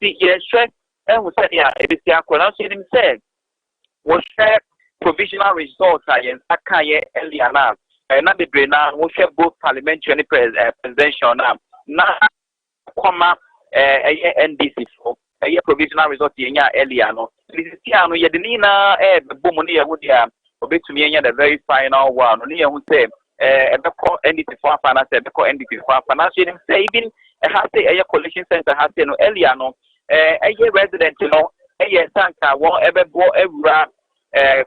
yes, and we said, yeah, it is the acquisition himself. Was share provisional results I can't earlier now. And not the brain now, we share both parliamentary and presidential now. Now, comma, NDC for a year provisional result in earlier. No, this is Tiano Yadina, Bomonia would have obeyed to me the very final one. Only who say, NDC for finance, NDC for financial saving, has a collection center has no earlier. No, a year resident, you know, a year Santa, whatever,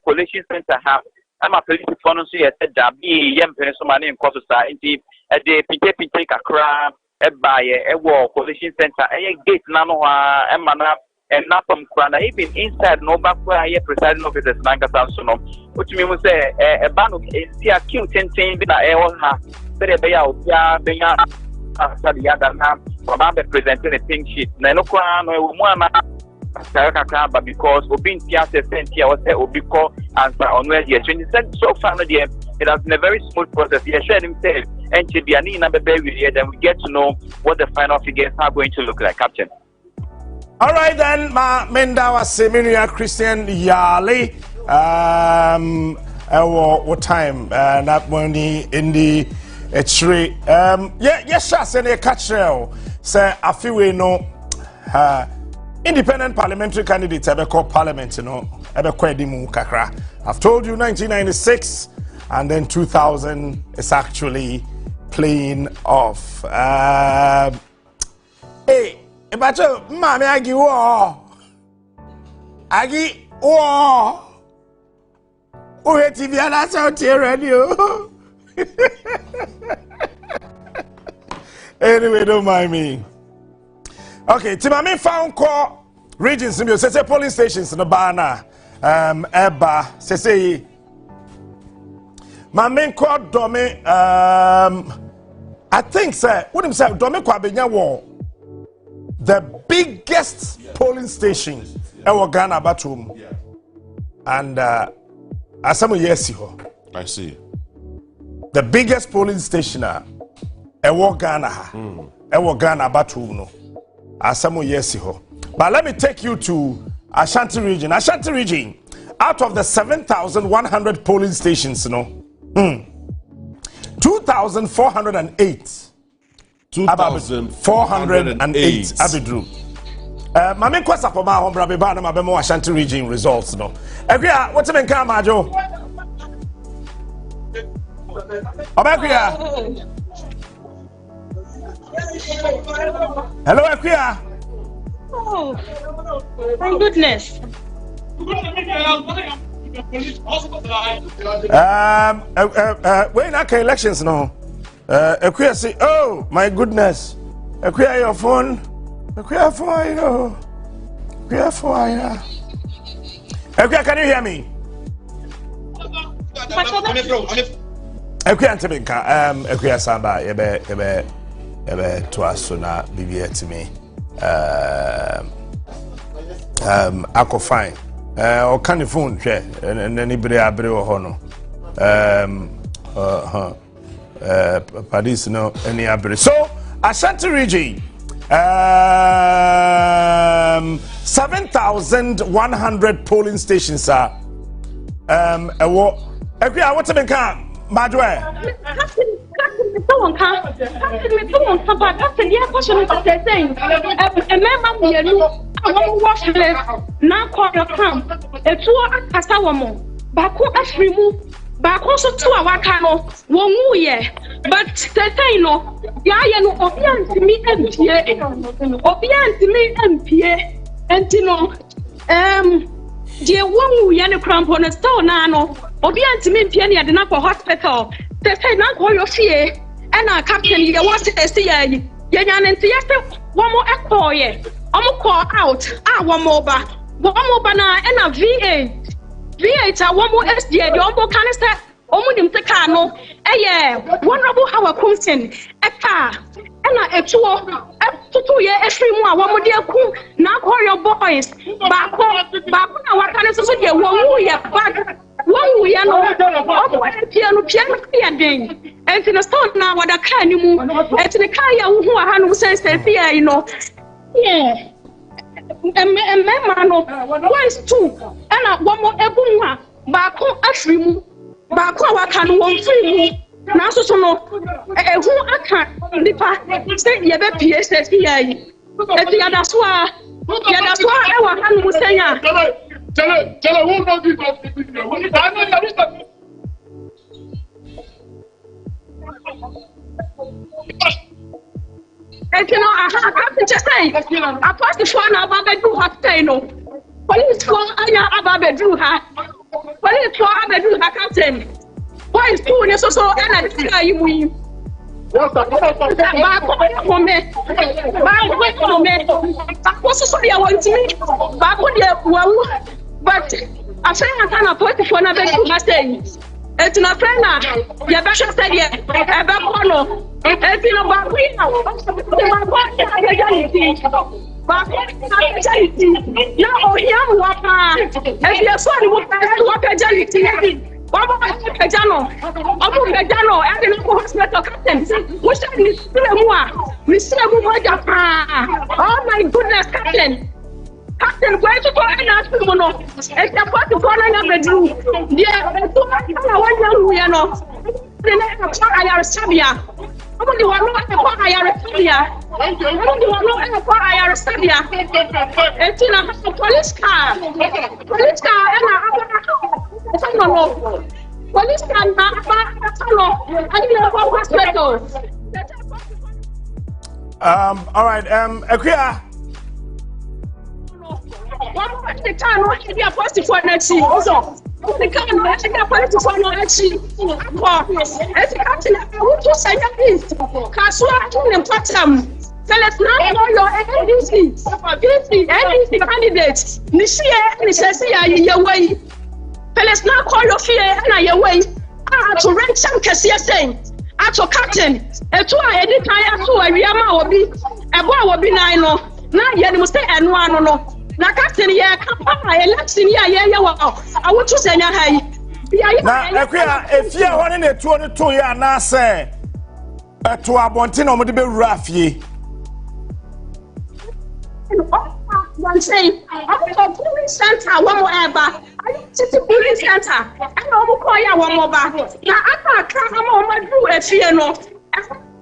collection center have. I'm a police phone, so I said that be young person in Costa Society, a day, take a crab, a buy a war, collection center, a gate, nano, and mana, and not from Krana, even inside no back where I presiding officers, Nanga Sansono, which means a band of a cute and saying that I all have, but a bay out, yeah, being after the other half, about presenting a pink sheet, Nanokran, or one. But because Obin Tiasa sent here was Obiko answer on where the 27 so far, it has been a very smooth process. He shared himself and Chibiani number baby, then we get to know what the final figures are going to look like, Captain. All right, then, Ma Mendawa Seminia Christian Yali. What time? That money in the tree. Yes, sir, a catch rail. Say, I feel we know. Independent parliamentary candidates ever called parliament, you know, ever kwedimu kakra. I've told you 1996 and then 2000 is actually playing off. Hey, Ebacho, Mami Agi war. Agi war. Uhe TV that's out here radio. Anyway, don't mind me. Okay, Timami found call regions in say polling stations in the Bana, Eba, say, my main call Domi, I think, sir, what him say, Domi Kwabenya war, the biggest polling station in Ghana bathroom, and as some yes, I see. The biggest polling station in Ghana, Ghana bathroom, no. Asamo yesiho. But let me take you to Ashanti region. Ashanti region, out of the 7,100 polling stations, you know, 2,408. 2,408. Abidru. Mami Kasapa ma hombra be ba na mabemo Ashanti region results, no. Ekria, what's in Kama Jo? Obekria. Hello, Akia. Oh, my goodness. When I can elections now, Akia say, oh, my goodness. Akia, your phone. Akia, phone, you know. Akia, phone, yeah. Akia, can you hear me? Akia, Antibinka, Akia Samba, ebe to us so na BBA to me. Ako fine. Or can the phone share and anybody abre or hono. Padis no any abre. So Ashanti region 7,100 polling stations are what's it can Madwe? Someone can't but that's the question of the saying. A member will wash less now call your camp. A tour at Kasawamo. Baku as remove back also to our cano. Won't ye? But the say no. Yano Obian to me MPA. Obian to me MPA. And you know, dear one yana cramp on a stone nano. Obian to me MPA at the Napa hospital. They say not call your fear. And our captain, you want to see ye. Yan and Siesta, one more echo ye. Call out. One more bar. One more banana and a V8. V8, one more SDA, the Ombo canister, Omudim Tecano. Eh, one rubble our consent. A car. And a 2 year every one more dear cool. Now call your boys. Back our canister, one year back. One we are not piano thing. And in a stone now, what I can you move. And in the car who are who says, you know. Yeah. member no once two and one more ebunwa baako afiri mu baako a waka no won free mu na so no ehu aka nipa say ye be PSS yi eti yadaso a e wa kan mu senya tell who know this and you know, I just say, I passed the phone about bedroom hot no. Police call Aya about bedroom her. Police call bedroom her captain. Why is two and so and I tell you we. What's that? Sorry, I want to meet back on the but I say I can't put the phone about bedroom saying. It's not friend now. You better say it. I better follow. It's in about we now. Now, here we are. If you're sorry, what a jelly. Oh my goodness, Captain. Captain, where to go and ask people no? It's a part of one another bedroom. Yeah, I know. The name of Sabia. Somebody who not a Sabia. It's in a police car. Police car and police car hospital. All right, Akuya. The car no be a positive for next year. The car no be a positive for next year. As a captain, who to say this? Kasua to the platinum. Tell us now your NDC candidates. Nishia and Sessia your way. Tell us now call your fear and your way. To rent some Cassia saying. At your captain, a two any time to a Yama will be a boy will be nine. Now you must say and one no. Na captain ya Kasapa election ya I want to say na hai. Na Akuya if you are one in 22 year na say to abontin omo de be rafie. One say I'm police center one more ever. I city police center. And omo call ya one more ba. Na aka kan omo do e fie no.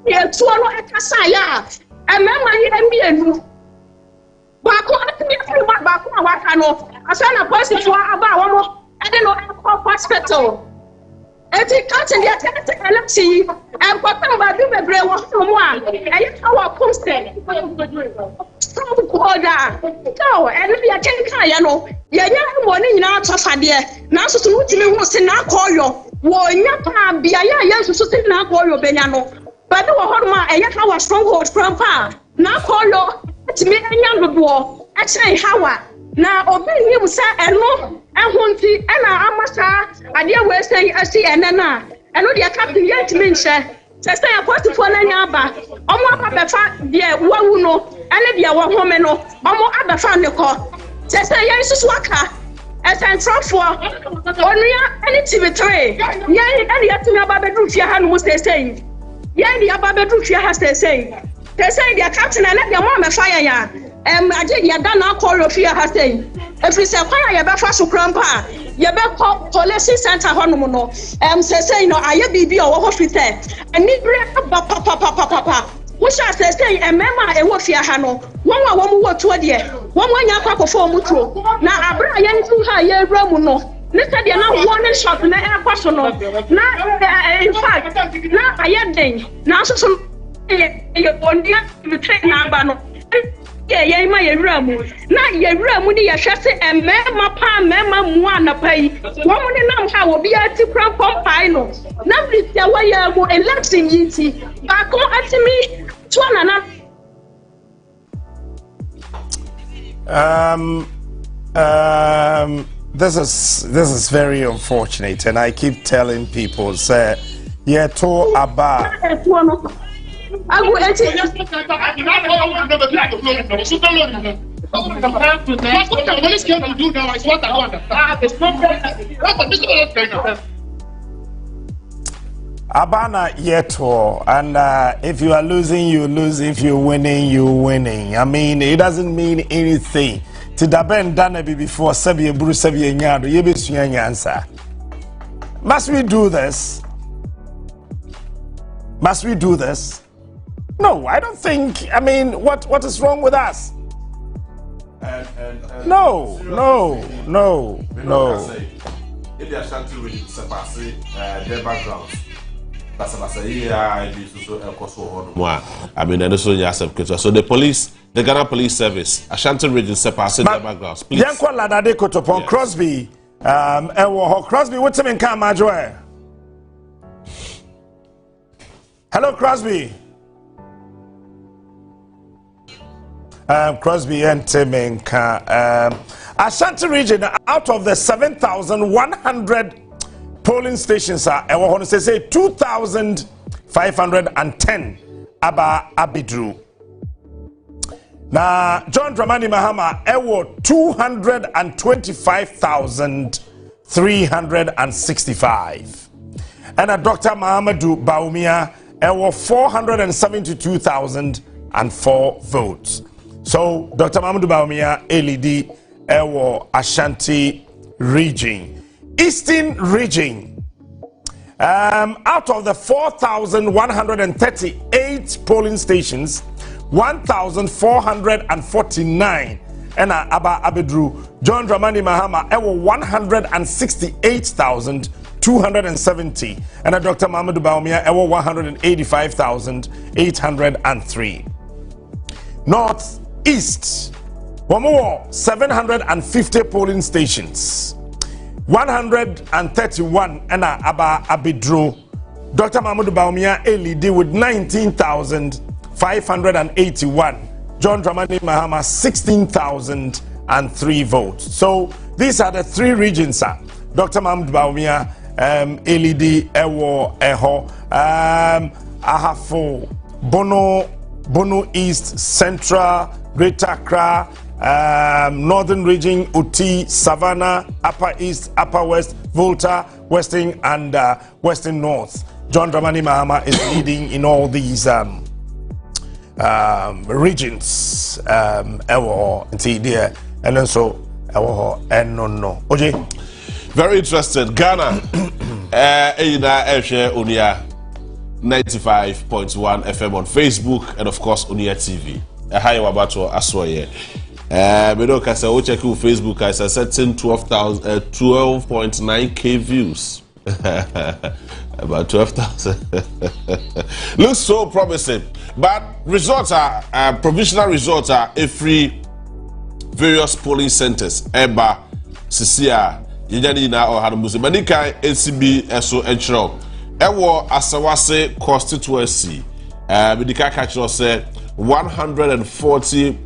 E to no e kasa ya. E mema yi emienu. Kwaku atimi free back waka no asana police for aba wo I don't know hospital eti captain dey take election and kwaku ba bi bebre wo mo a e our post stop order so and we are taking kan ya no ye nya mo ni nyina atofade na so so wutimi hu se na akoyo wo nya pa bia ya so so se na akoyo benya no but wo ho ma e ya our stronghold from pa na akoyo me anya dodo a kire hawa na obi nim sa eno ehunti na amasa ade we say asi enana eno de captain yet me nche se say apostle na nya aba omo aba befa de wawu no ene de wo home no omo abefa ne ko se say yen susu aka esentrofo onua ene TV3 yen ene yatumi aba bedru fia ha no mo say yen de aba bedru fia ha say they say the captain and the mom fire ya aje ya da na call ofia ha say if we say kwara ya be fa so krampa ya be call police center hono no say no aye bibi o wo hospital ani bre papa wo sha say emema e wo fia ha no won wa wo mu wo to de won nya kwakofo mu to na abra ya ntu ha ya ewra mu no Mr. Diana warning shot na e kwaso no na in fact na aye den na so you ondia to train number no ye ma ye wramu na ye wramu ni ye hwese emema pa mema mu anapai wo mu ni nam ha wo bia ti kran pompai no na bisia wa ye mu election yiti ba ko atimi to anana this is very unfortunate and I keep telling people say yeah to aba Agu eti Abana yeto and if you are losing you lose, if you're winning you winning. I mean it doesn't mean anything. Tidaben dana before Sabia Buru Sabia Nyado, Yebisuan Yansa. Must we do this? Must we do this? No, I don't think. I mean, what is wrong with us? No. If they are trying to surpass their backgrounds, I mean, and also so the police, the Ghana Police Service, Ashanti region surpass their backgrounds. Please. Yankwa Ladade Kotopon Crosby, Crosby, what's him in Kamajoe? Hello, Crosby. Crosby and Temenka. Ashanti region, out of the 7,100 polling stations, I want to say 2,510 Aba Abidru. Now, John Dramani Mahama, 225,365. And Dr. Mahamadou Baumia, 472,004 votes. So, Dr. Mahamadou Baumia, LED, Ashanti region. Eastern region, out of the 4,138 polling stations, 1,449 and Aba Abidru, John Dramani Mahama, 168,270 and Dr. Mahamadou Baumia, 185,803. Northeast, 750 polling stations, 131 and Aba Abidru. Dr. Mahamadou Baumia LED with 19,581. John Dramani Mahama 16,003 votes. So these are the three regions, sir. Dr. Mahamadou Baumia LED Eho Ahafo Bono East, Central, Greater Accra, Northern region, Uti, Savannah, Upper East, Upper West, Volta, Western and Western North. John Dramani Mahama is leading in all these regions. And also OJ. Very interested. Ghana, 95.1 FM on Facebook and of course Unia TV. Hi Wabato Aswaye. We don't check your Facebook. I said 12.9k views. About 12,000. Looks so promising. But results are provisional results are every various polling centers. Eba, Sisia, Yanyina or Hanamusi. Manika NCB SO Enchro. Ewo Asawase constituency. Medika Kachro said 140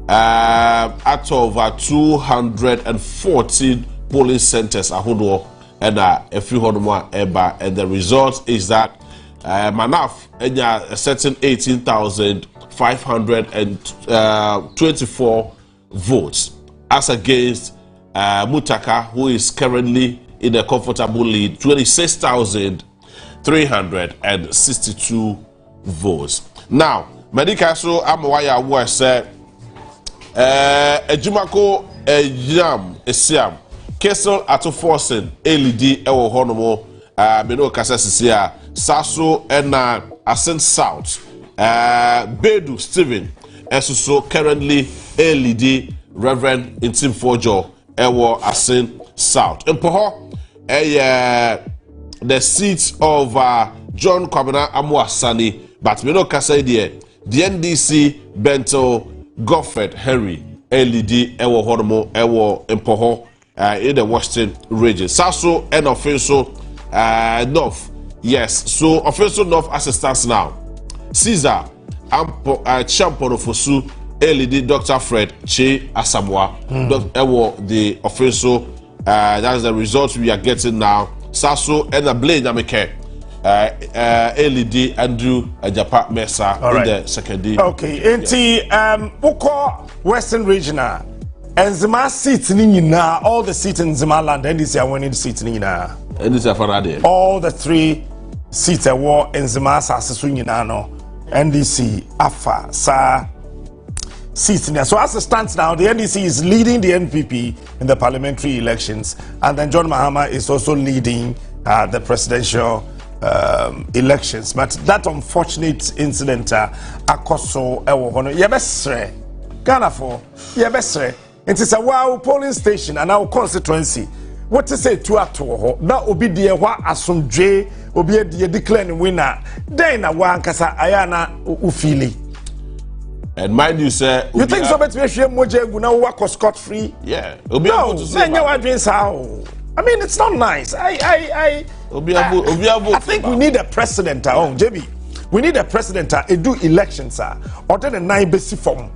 out of 214 polling centers ahodo and a few more eba, and the result is that Manaf a certain 18,524 votes as against Mutaka, who is currently in a comfortable lead, 26,362 votes. Now Medica so Amawaya was said Ejumako Yam Esiam Kessel Ato Forsen LED Ewo Honomo Meno Kasasisia Sasso Ena Ascent South Bedu Stephen so currently LED Reverend Intim Fojo Ewo Ascent South Empoho the seat of John Kwabena Amuasani but Meno Kasaidia the NDC Bento Godfred Henry LED Ewo Honomo Ewo Empoho in the Western region. Sasso and offensive North. Yes, so offensive North assistance now. Caesar Champion for Su LED Dr. Fred Che Asamoah. Ewo the offensive that is the result we are getting now. Sasso and a Blaine Nameke. LED Andrew Japa Mesa in the second day. Okay, enti Uko Western Regional and Zima seats nina all the seats in Zima land and this are winning seats nina. And this are all the three seats are war in Zima Sasu nina no NDC Afa Sa seats in there. So as it stands now, the NDC is leading the NPP in the parliamentary elections, and then John Mahama is also leading the presidential elections. But that unfortunate incident, Akoso Ewohono, Yebesre, Ghana for Yebesre. It is a wow polling station and our constituency. What to say to Ato? That will be the wa asumdwe, will be the declaring winner. Then a one kasa ayana ufili. And mind you, sir, you think so? But we should moje guna work scot free. Yeah, no, I mean, it's not nice. I think we need a president. JB, we need a president. Do elections, or then a 9 basic form.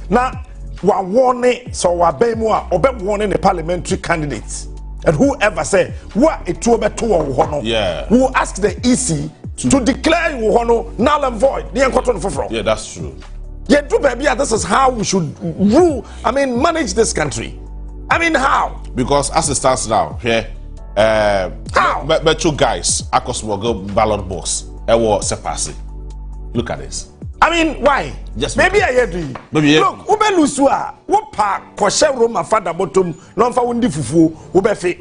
Now, we warning, so we be more, or be warning the parliamentary candidates, and whoever say what it to be to yeah, we will ask the EC to declare you null and void. Yeah, that's true. Yeah, do baby, this is how we should rule. I mean, manage this country. I mean, how? Because as it stands now, here, how? Metro guys, Akosmogo ballot box, Ewo Sepasi. Look at this. I mean, why? Just maybe I hear you. Look, Ube Lusua, what pa, Koshe Roma Fada Bottom, Lonfa Wundi Fufu, Ubefe.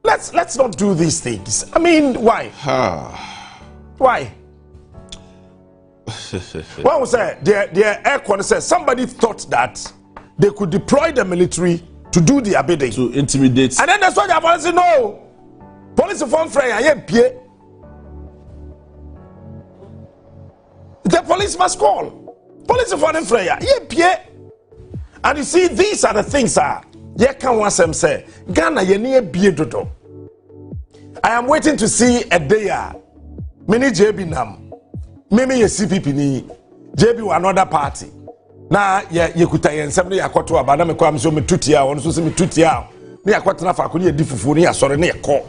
Let's not do these things. I mean, why? Why? What was that? The air corner says somebody thought that they could deploy the military to do the bidding. To intimidate. And then that's why the police say no. Police form Freya, the police must call. Police form Freya, and you see, these are the things can want them say Ghana ye dodo. I am waiting to see a day many JB Nam. Maybe a CPP ni JB another party. Na ye kutayen semne yakoto abana me kwam so me tutia won so se me tutia ne yakoto na fa ko ne difufu ne asore ne yeko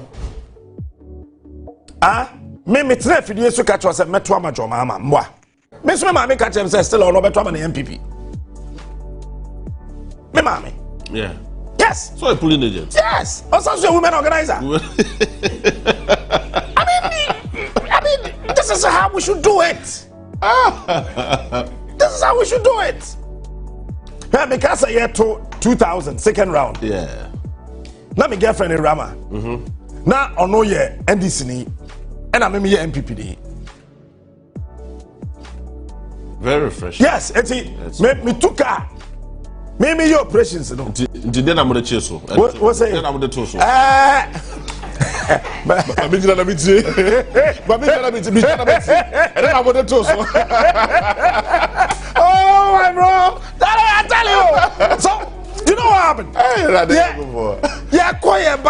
me tena fidie so ka cho se meto amajo mama mwa me so me ma me ka chem se still on obeto ama na MPP me ma me yeah yes so a polling agent yes also so a women organizer I mean this is how we should do it. This is how we should do it. Yeah, because I had 2000 second round. Yeah. Now my girlfriend is Rama. Now I know ye NDC ni, and I me MPP ni. Very refreshing. Yes, me took her. Me your operations no. Did then I'm gonna chase so. What say? Then I'm gonna toast so. But me gonna be and then I'm gonna toast. Oh my bro, that I tell you. So you know what happened? Yeah, quiet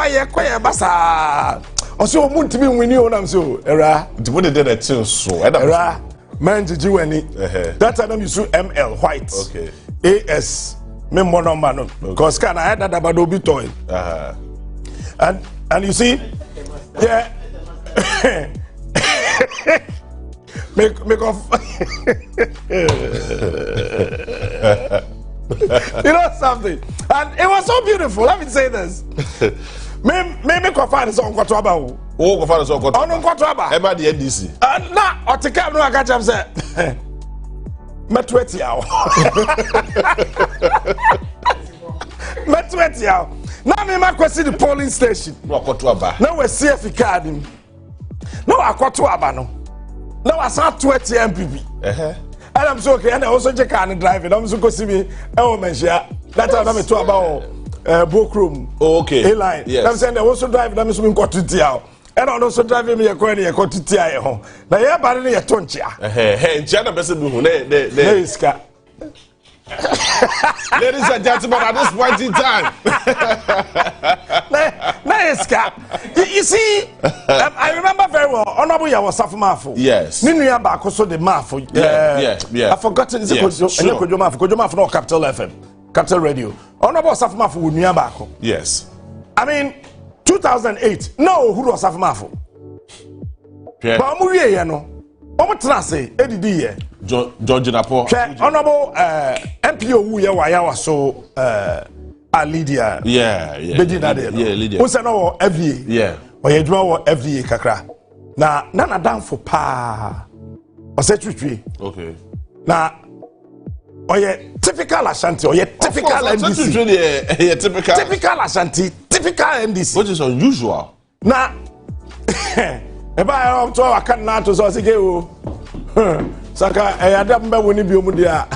basa. Also, Muntimi win you on so era. What did that chill so? Era man did you any? That time you saw ML White. Okay. AS me mono mano. Because can I had that about Obi toy. And you see, yeah. Make off. You know something? And it was so beautiful. Let me say this. Me go find this on Kwatwaba. Oh, go find this on Kwatwaba. On Kwatwaba. Emma the NDC. Now, I take care no I catch him say. Metweti yaw. Metweti yaw. Now me ma see the polling station. No Kwatwaba. Now we see if card him. No Kwatwaba no. Now I saw 20 MPP. And I'm so okay, and I also check and drive it. I'm so go see me. Oh, mention that time I'm talk about Bokrum. Oh, okay. A-line. Yes. I'm saying I also drive. I'm so got to tia. And I also drive me a coin. I got to tia home. Now yeah, but in a toncha. Hey, China person who Iska. Ladies and gentlemen, at this point in time. Iska. You see, I remember very well. Honorable Yawaoftheday Mafo. Yes. Ninu back also the Mafo. Yeah. I forgot it. Is it Kodjo no Capital FM, Capital Radio. Honorable Yawaoftheday Mafo with Ninu back. Yes. I mean, 2008. No, who was Yawaoftheday Mafo? Yeah. But I'm here, no. I'm trying to say, Eddie John Jinapo. Honorable MPO who Yawa so Lydia. Yeah. Lydia. Who said no FDA? Yeah. Or you draw FDA kakra. Na nana down for pa. Or say tree. Okay. Na Or typical Ashanti, or typical NDC. Typical Ashanti, typical NDC. Which is unusual. Now, if I am to a can't to say, Saka, I remember when you be mudia.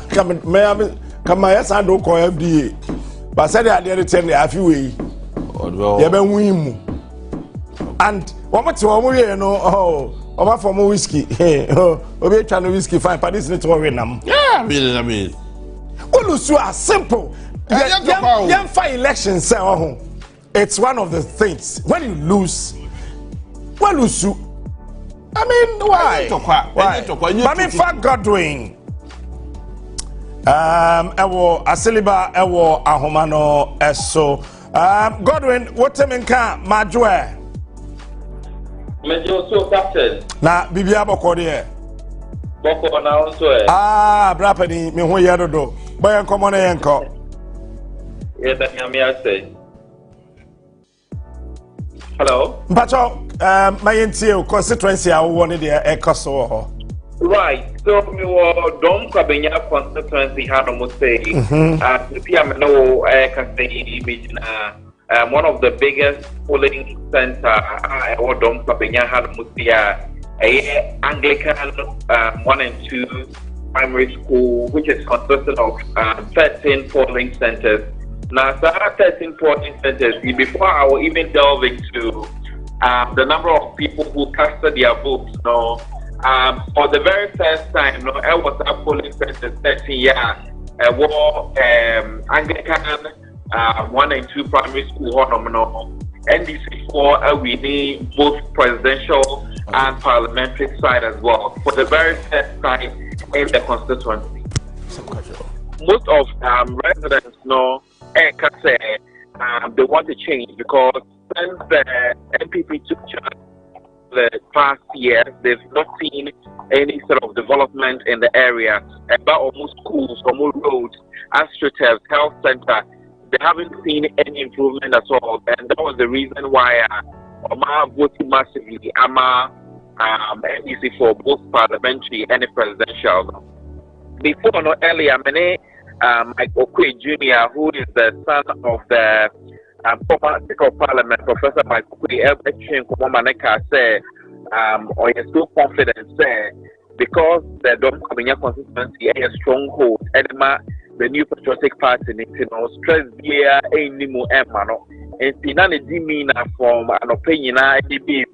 Come, my son don't call FDA. But said I didn't tell you a few way. You been win. And what much more you know? Oh, my former whiskey. Oh, we trying to whiskey fine, but this is not worrying them. Yeah, I mean. Ulusu are simple. Young fire elections, it's one of the things. When you lose, Ulusu. I mean, why? Mami Fat Godwin. Ewo Asiliba, Ewo Ahomano, Eso. Godwin, what time in can Majue? Major so captain. Na Bibia Bokode. Boko na also. Brapani, me ho yado do. Boy come on enko. Yeah, that yami say. Hello. Mpacho, my NTO constituency I wanted the Ekoso. Right. So we were Dom Kabenya constituency had almost say no can say one of the biggest polling center or Dom Kabenya had almost a Anglican 1 and 2 primary school, which is consisted of 13 polling centers. Now, so 13 polling centers, before I will even delve into the number of people who casted their votes, for the very first time, I was at polling centers 13 years. Anglican 1 and 2 primary school, NDC for we need both presidential and parliamentary side as well for the very first time in the constituency. Most of residents know they want to change because since the MPP took charge the past year, they've not seen any sort of development in the area. About almost schools, almost roads, astroturfs, health center, they haven't seen any improvement at all. And that was the reason why I'm voting massively. I'm NDC for both parliamentary and presidential. Before, earlier, Mike Okwe Jr., who is the son of the former Speaker of Parliament, Professor Mike Okwe, said, or is so confident, because the Dom Kabenya constituency is a stronghold, the new patriotic party, stress here, any more emano, and Sinani Dimina from an opinion, he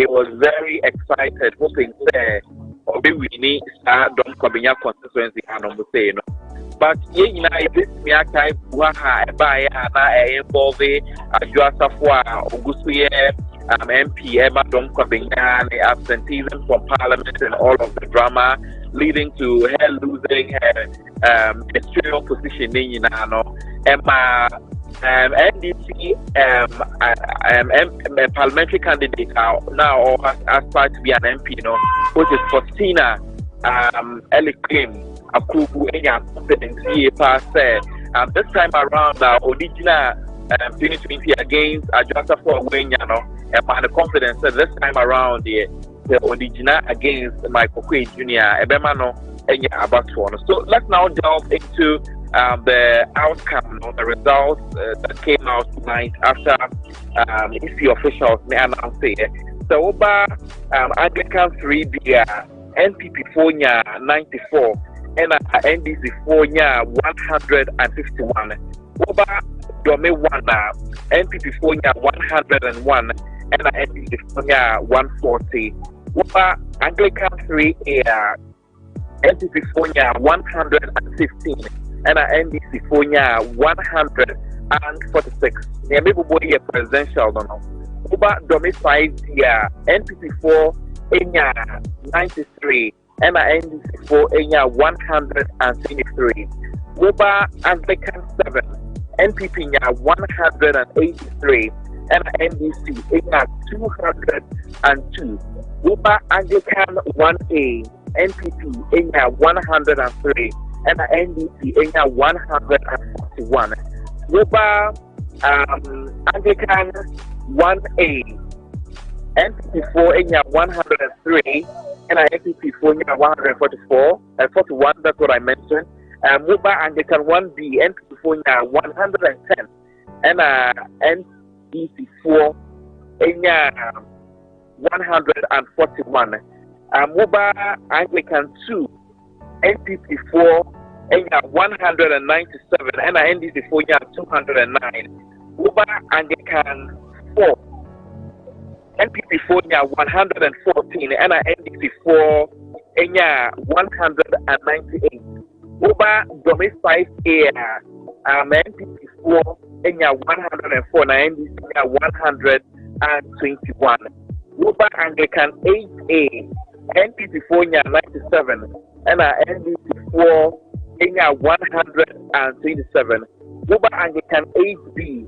was very excited, hoping, we need Dom Kabenya constituency, and but this Miaka Buaha by involve Joasafwa, Augustuye, MP, Emma Dom Kabenya, absenteeism from Parliament, and all of the drama leading to her losing her ministerial position in Emma NDC parliamentary candidate now or aspire to be an MP, which is Faustina Eliklim. Confidence here past this time around original 2020 against Ajasa for Wenyano and the confidence that this time around the original against Michael Quay Jr. Ebemano and Abatone. So let's now delve into the outcome of the results that came out tonight after EC officials may announce it. So Anglican 3 beer, NPP 4 94. And NDC 4 151. Oba Dome 1 NPP 4 101 and NDC 4 140. Oba Anglican 3 NPP 4 115 and NDC 4 146. Maybe boy presidential Oba Dome 5 NPP 4 93. And NDC 4 123. Woba Anglican 7, NPP 183, and NDC 202. Woba Anglican 1A, NPP 103, and NDC 141. Woba Anglican 1A, NPP 4 103. and NPP 144, 41, that's what I mentioned. Mobile Anglican 1B, NPP 110, and NDC 4, 141. Mobile Anglican 2, NPP 4, 197, and NDC 4, 209. Mobile Anglican 4, NPP 4, 114, and NDC 4, 198. Mobile Domi 5A, NPP 4, 104, and NDC 121. Mobile Anglican 8A, NPP 4, 97, and NDC 4, 127. Mobile Anglican 8B,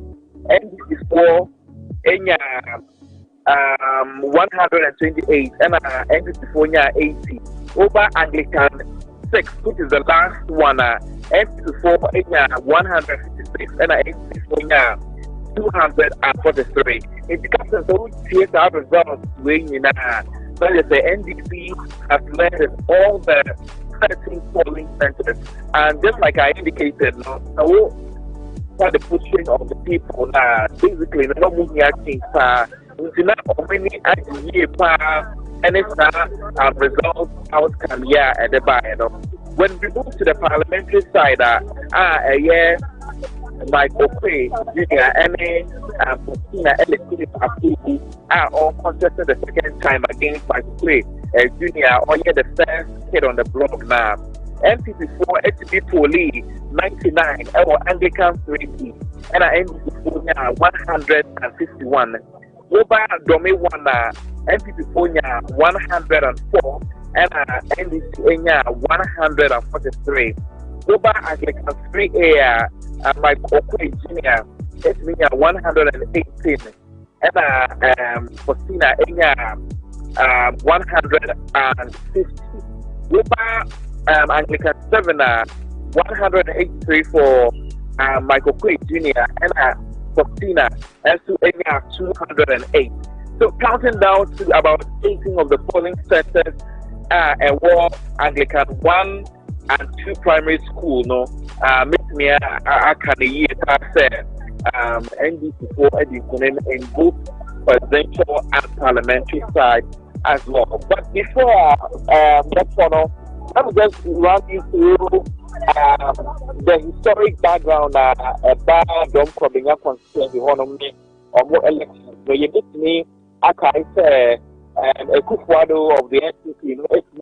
NDC 4, 128, and NDC 4, 80. Mobile Anglican 6, which is the last one, NDC 4, 156, and NDC 4, 243. In the captain, so here's our results weighing now. So the NDC has led in all the 13 polling centers, and just like I indicated, for the pushing of the people, basically, no moving acting, many and it's results outcome at the buy. When we move to the parliamentary side, Mike Okwe, Junior, and Christina Philip are all contested the second time against Mike Okwe, Junior, or the first kid on the block now. NPP 4, HB Poli 99, or Anglican 3D, and NPP 4 151. Mobile Domain 1, NPP 4 104, and NDC 143. Mobile Anglican 3A, Mike Okwe Jr., it's 118, and Christina 150. Mobile Anglican 7, 183 for Michael Quaid Jr. and Christina, and to 208. So counting down to about 18 of the polling centers, and war Anglican 1 and 2 primary school, meet me I can year said NDC 4 in both presidential and parliamentary side as well. But before let's follow, I will just run you through the historic background about Dom Kobinga constituency economy or more elections. So you meet me, I can say a Kufuado of the NCP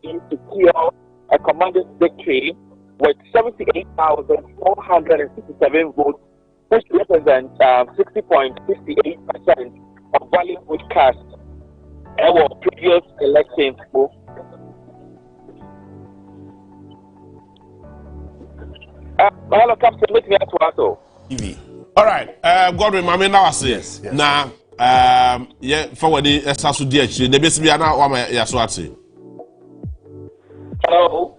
means to secure a commanded victory with 78,467 votes, which represents 60.58% of valid vote cast in our previous elections. Hello, Captain. Let me ask you. All right. Godwin, I mean, now I say yes. Now, yeah, forward the Sasu DH. The best be now. Wama Yaswati. Hello.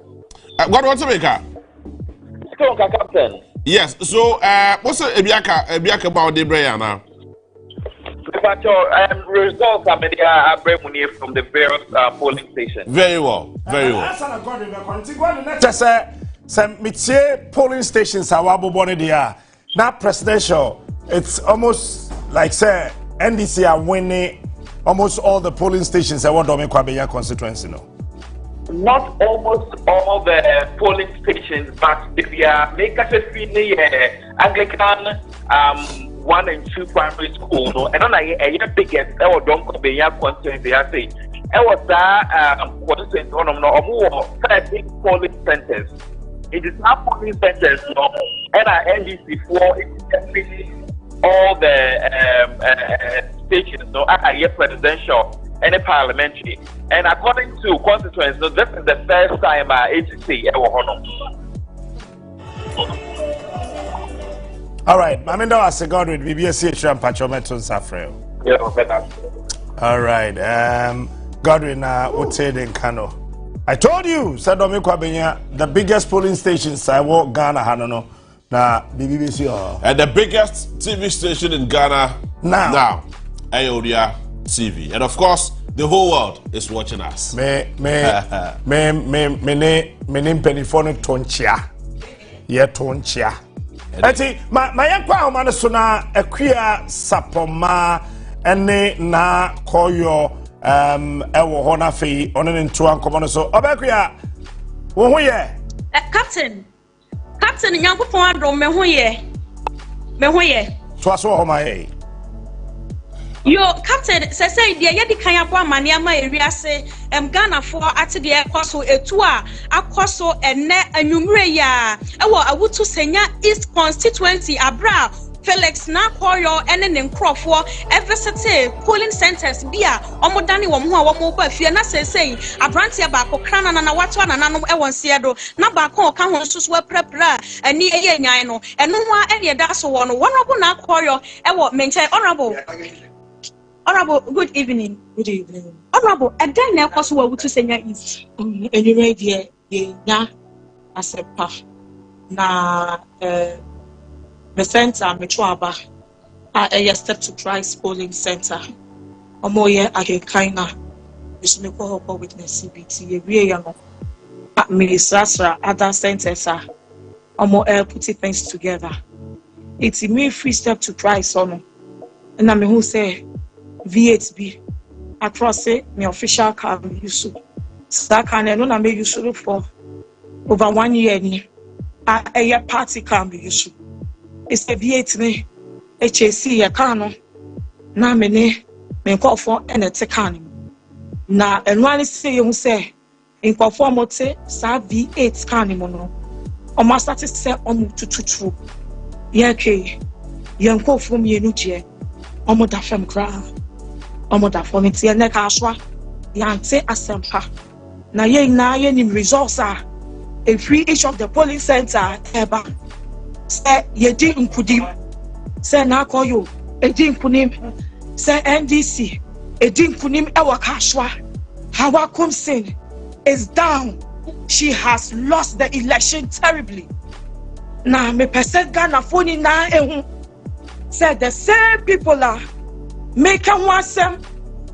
Godwin, what's the maker? Captain. Yes. So, what's the Ebiaka about the Brianna? Results are made from the various polling stations. Very well. Very well. Just some polling stations are wabobone there. Now presidential, it's almost like say NDC are winning almost all the polling stations I want to make Kwabeya constituency, Not almost all the polling stations, but we are making Anglican 1 and 2 primary school, and on a biggest our Kwabeya constituency, I say. I was constituency on 13 polling centers. It is not polling centers, and NDC 4 is definitely all the stations, presidential and parliamentary. And according to constituents, this is the first time agency ever honor. All right, Maminda was a god with BBS and Pachometon Safrail. All right, Godwin, what's it in Kano? I told you, Sadomi Kwabenya, the biggest polling stations I walk Ghana, Hanano, na BBC. And the biggest TV station in Ghana now, Ayodia TV. And of course, The whole world is watching us. Me penifone tonchia. Ye tonchia. Eti ma yankwa homane so na akua sapoma ene na koyo ewo ho na fe one ne nto ankomo no so obakua wo ho ye Captain Nyankopon adom me ho ye so aso ho ma ye yo Captain say dia ye di kan abo amane ama ewiase Ghana for ate de ekoso etu a akoso enne anwumre ya ewo awutu senya East constituency abra Felix na koyo ene ne nkrofo eversete polling centers bia omodane wo ho a wo mo ba fie na sesei abrantia ba ko krana na wato na nanom e wonse do na ba ko ka ho susu aprapra ani eye nyan no eno ho a ene da so wo no wonobo na koyo e wo menche Honorable, good evening. Good evening. Honorable, a day na koso wa wutu senya East. Anyway, the na asepa na the center metroaba a step to Christ polling center. Omoye agekaina. Bisumeko hopo witness CBT. Ewie ya no. Ministrasra other centers are omo putting things together. It's me free step to Christ ono. And I'm who say V8B across it, my official car use. So I can no na me use for over 1 year. A party can be used. It's a V8 me HAC a cano. Na me call for and a tecan. Na and one is say you say in conformity sa V8 canimono. O master say on to true. Yake yanko from yenuche. Omo da fem kra. Omo da for me tie neka aswa yante asempa na ye ni results are a free each of the polling center eba say ye di nkudim say na call you e di nkunim say NDC e di nkunim e waka aswa Hawa Kumsin is down. She has lost the election terribly. Na me person Ghana phone na ehun said the same people are making wasem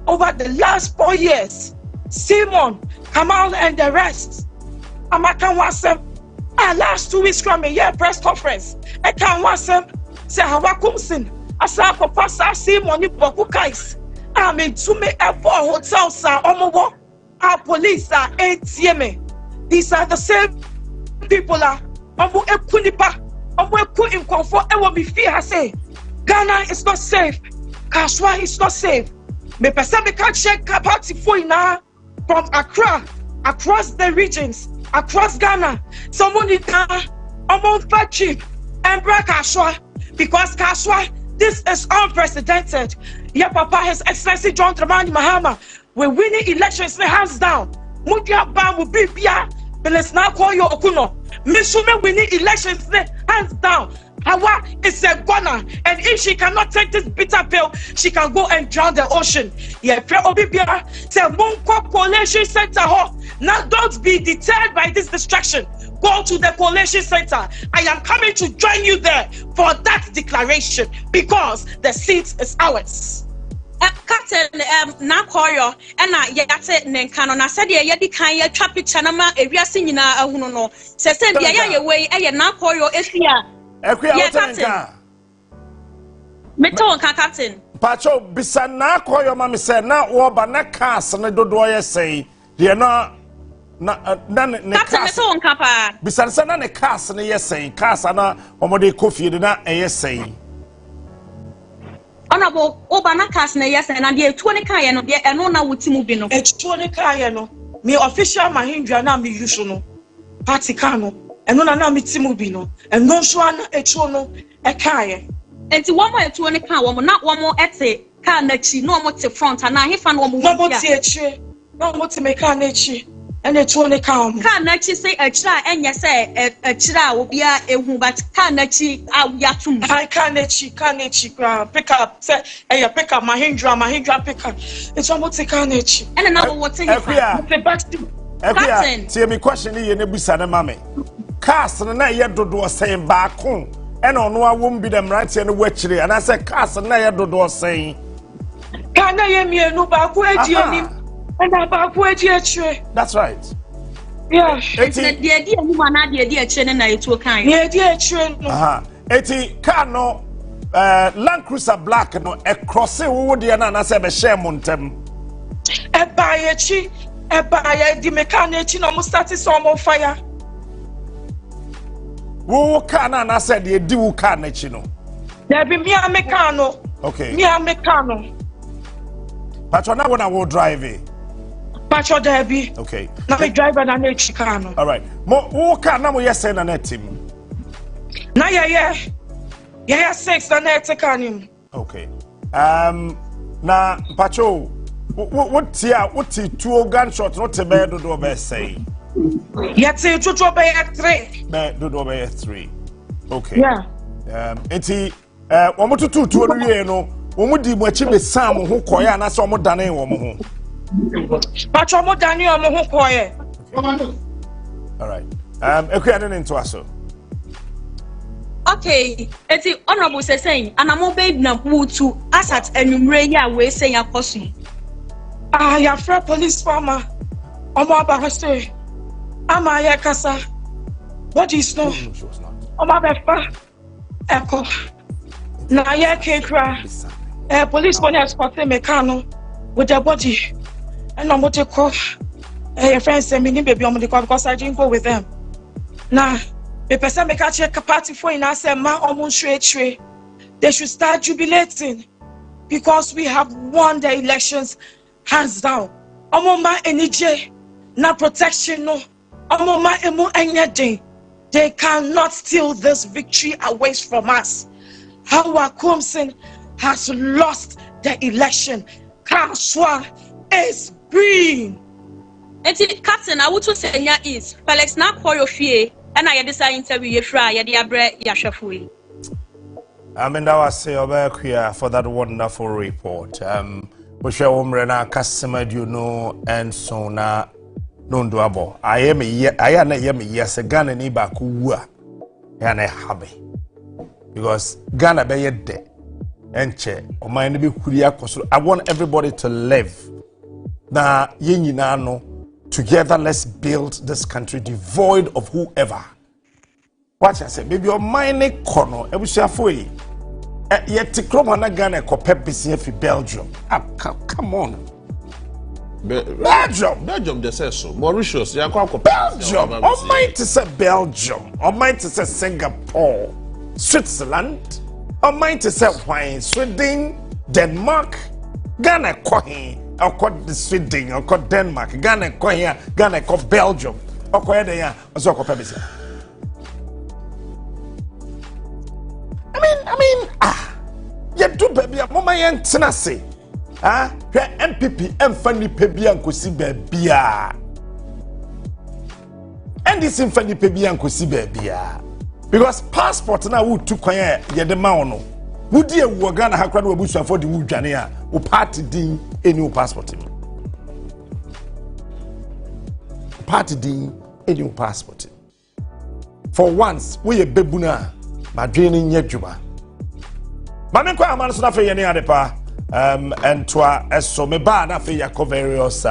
over the last 4 years. Simon, Kamal, and the rest. Amakan wasem. Last 2 weeks from a year press conference. I can't wasem. Say Hawa Kumsin. Asako Pasa Simon ni Bokukais. I'm in Tume Airport Hotel sa Omowo. Our police are ATM. These are the same people are Omo Ekunipa. Omo Eku in comfort. I will be fear say Ghana is not safe. Kaswa is not safe. Me person me can't check party for now from Accra, across the regions, across Ghana. Someone in Ghana, Omo Fachi, and Kaswa, because Kaswa, this is unprecedented. Yeah, Papa, His Excellency John Dramani Mahama, we're winning elections, hands down. Mudia Bam will be Bia, but let's now call you Okuno. Misume winning elections, hands down. Hawa is a gunner, and if she cannot take this bitter pill, she can go and drown the ocean. Yeah, Obibia say Monko Coalition Center. Now don't be deterred by this distraction. Go to the Coalition Center. I am coming to join you there for that declaration because the seat is ours. Captain na koyo na yate nenkano na said ye di kan ye twa picture na ma ewiase nyina ahunu no se dia ye we ye na koyo efia Ekuya Captain. Meto Captain. Pacho bisa na koyo ma me se na wo ba na cars ne dodo ye sei de na ne cars. Captain meto pa. Bisa se na ne cars ne ye sei cars na omode kofi de na ye sei. Honorable Obana cars na ye sei na de etu ne kan ye no de eno na wutimu bi no. Etu ne kan ye no. Me official mahindra na me use no. Party kan no. Eno na me timu bi no. Eno so ana etu no e kan ye. Enti wo mo etu ne kan wo mo na wo mo ete kan na chi no mo te front na hefa no mo wo mo te echi. No mo te me kan na echi. Ene etu ne kan mo. Kan na chi say echira enye say echira obi a ehu but kan na chi yatum. I kan na echi pick up say e pick up mahindra pick up. Etu mo te kan na echi. Ene na wo te hefa. Captain, see me question ye ne busa na mame. Cars na ye dodo sen baako e na ono awom bi dem right here no wachire and I say cars na ye dodo sen. Kana yemienu baako edi enim. And baako edi echire. That's right. Yeah. The idea you want the idea chene na etu kan. The idea echire no. Eti car no Land Cruiser black no e cross wo de na say be share montem. E ba ye di mechanic no mo start some fire. Wo car na say de di wo car na chi no. There be me a mechano. Okay. Me a mechano. Pacho na when I will drive it. Pacho there be. Okay. Na me driver na na chikano. All right. Mo wo car na mo yesa na na team. Na yeah 6 na na tekanim. Okay. Na Pacho what two gunshot not to bed do be say. Yeti tutu be 3. Be do be 3. Okay. Yeah. Enti omo tutu no wie no omo di mo achi be sam ho koya na so omo dane wo mo ho. Pacho mo dane o mo ho koye. All right. Ekuya no into aso. Okay, eti honorable saying anamo be na putu asat enumre ya we say akosu. Ya fra police farmer. Omo abahose. Ama ya kasa. What is no? Omo befa. Echo. Na ya kekra. Police money escort mechano with their body. And I'm to call your friends say me ni baby omo dey call because I didn't go with them. Now the person make a check party for in us and man almost straight. They should start jubilating because we have won the elections hands down. Omoma NJ na protection no. Omoma emu anything. They cannot steal this victory away from us. Hawa Kumsin has lost the election. Kaswa is green. Eti Captain, I would to say ya is Felix na for your fear. And I decide interview you try ya diabre ya shafui. I mean that was say for that wonderful report. We share umrena customer you know and so na no doable. I am yes a Ghana ni ba kuwa yana habi because Ghana be ye de enche o mind be kuria koso. I want everybody to live na yenyina no. Together, let's build this country devoid of whoever. Watch I say, maybe your mining corner, I wish I for you. Yet to Cromana Ghana compare business in Belgium. Come on. Belgium, they say so. Mauritius, Belgium. Or might to say Belgium. Or might to say Singapore, Switzerland. Or might to say wine, Sweden, Denmark, Ghana coin. Or called the Sweden, or called Denmark, Ghana, Korea, Ghana, called Belgium, or Korea, or so called Pebbles. I mean, you do baby, a mama and tenacity. MPP, and Fanny Pebi and Kusi Bebia. And this in Fanny Pebi and Kusi Bebia. Because passport now would to Korea, yet the Mauno. Would you Ghana have crowd bush for the Wujania, who party ding a new passport? Party ding a new passport. For once, we a bebuna, my draining Yajuba. Mamma Manson for any other pa, and to as so me bad for your various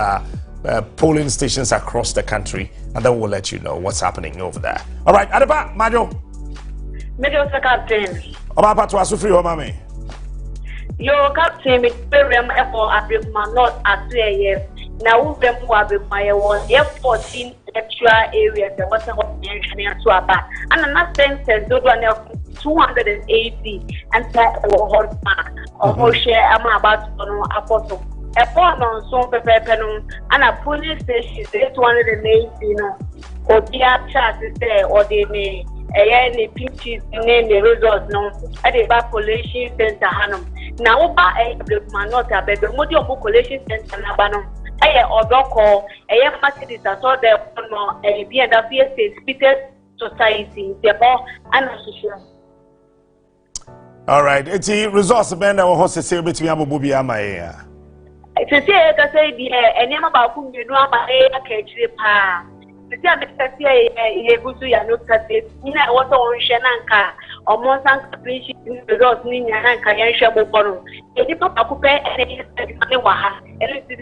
polling stations across the country, and then we'll let you know what's happening over there. All right, Adeba, Majo. Middle Captain. Oba to asu free o mami. Yo Captain me program for Abema not as year. Now we them who Abema was 14 extra areas that was to about. And another census do 280 and hot or share about apostle. A phone on some paper and a police station 280 or the charges there or they may any pictures in the results no at the population center hanum. Now ba a not a baby modi population center na banum. Odoko Mercedes saw there no be and a speaker society therefore and association. All right, it's a resource band that will host a sale between Abubi Amaya. To say that say the name about whom you know about a catch pa. To say I'm a go to your note, you know, what on Shananka almost appreciating results in and Kayansha Moporo. If you pop up any Waha, and it is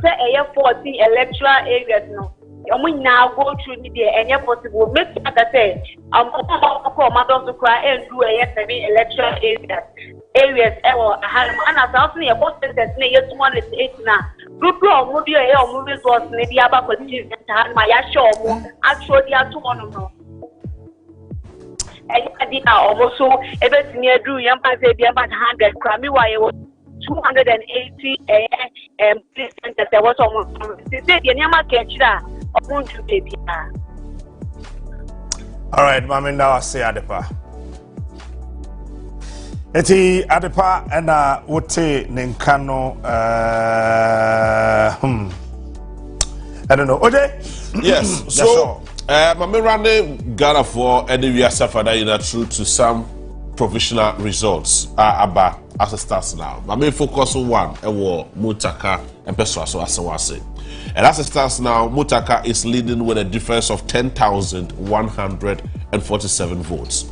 a 40 electoral areas no. We now go through the any possible make that say mothers to cry and do a electoral areas and as also a post yes 108 now. Group of movie or movies was maybe about my show actually are 2 and I did also everything near Drew Young say be about 100 Grammy why 280 percent that there was almost the Yama catch all right, Mami, now I say Adepa. Eti Adepa and Wote Ninkano. I don't know. OJ? Yes. So, Mami Rande Ghana for any we are suffered through to some provisional results. Aba as it starts now. Mami focus on one. Ewo Mutaka and Peswaso Asawase. And as it stands now, Mutaka is leading with a difference of 10,147 votes.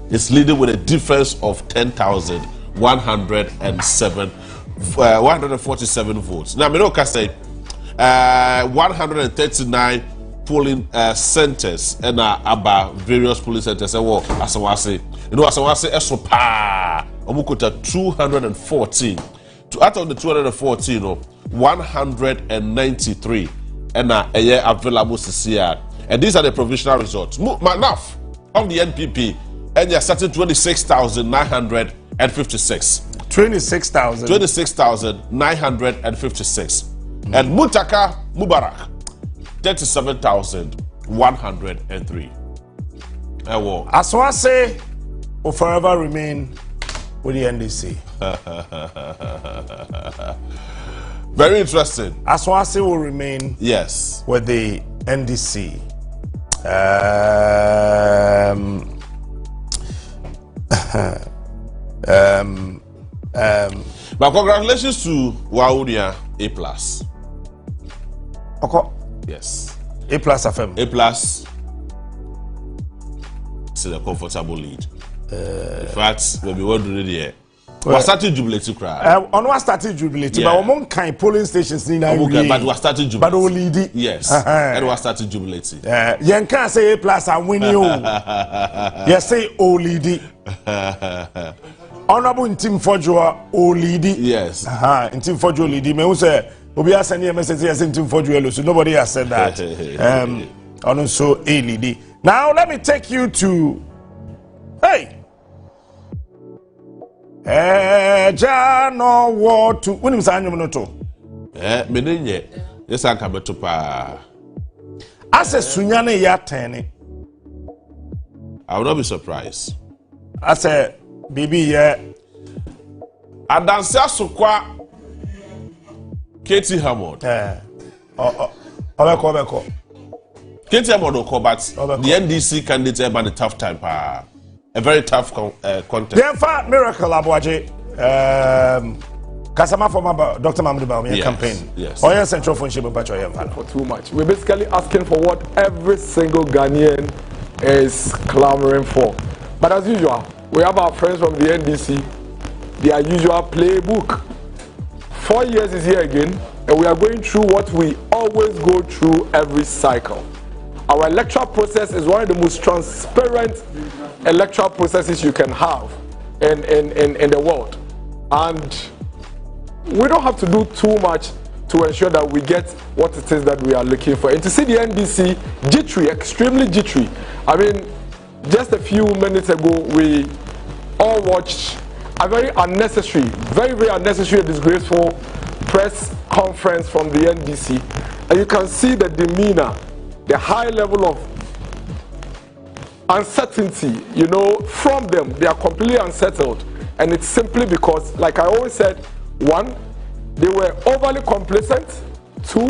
It's leading with a difference of 10,147 votes. Now, I say 139 polling centers and about various polling centers. Asawase, Asawase Esopa, Omukuta 214. Out of the 214, 193 and available to see. And these are the provisional results. Enough of the NPP, and they are starting 26,956. 26,956. And Mutaka Mubarak, 37,103. Aswase will forever remain with the NDC. Very interesting. Aswase will remain with the NDC. But congratulations to Waudia A+. Okay. Yes. A+ FM. A+. It's a comfortable lead. In fact, when we were doing it, we started jubilating crowd. On what started jubilating, but among kind polling stations in Nigeria. But we started jubilating. But only the yes, and we started jubilating. You can't say A+ and win you. You say only the. Honorable in Team Fojo only the. Yes. In Team Fojo only the. Me say we are sending a message here in Team Fojo, so nobody has said that. Also a lady. Now let me take you to. Hey. Jano what to when is annual noto? Menenye. Yes, I come to pa. As a Sunyane Yatani. I will not be surprised. As a baby, yeah. Adansia Sukwa Katie Hammond. Obeko. Katie Hammond will call, but the NDC candidate had a tough time. A very tough contest. Yeah, for miracle, Abuaje. Kasapa for Dr. Mahmoud Bawumia campaign. Yes. Or your central function for too much. We're basically asking for what every single Ghanaian is clamoring for. But as usual, we have our friends from the NDC, their usual playbook. 4 years is here again, and we are going through what we always go through every cycle. Our electoral process is one of the most transparent electoral processes you can have in the world. And we don't have to do too much to ensure that we get what it is that we are looking for. And to see the NDC jittery, extremely jittery. I mean, just a few minutes ago, we all watched a very unnecessary, very unnecessary and disgraceful press conference from the NDC. And you can see the demeanor, the high level of uncertainty, you know, from them. They are completely unsettled. And it's simply because, like I always said, one, they were overly complacent. Two,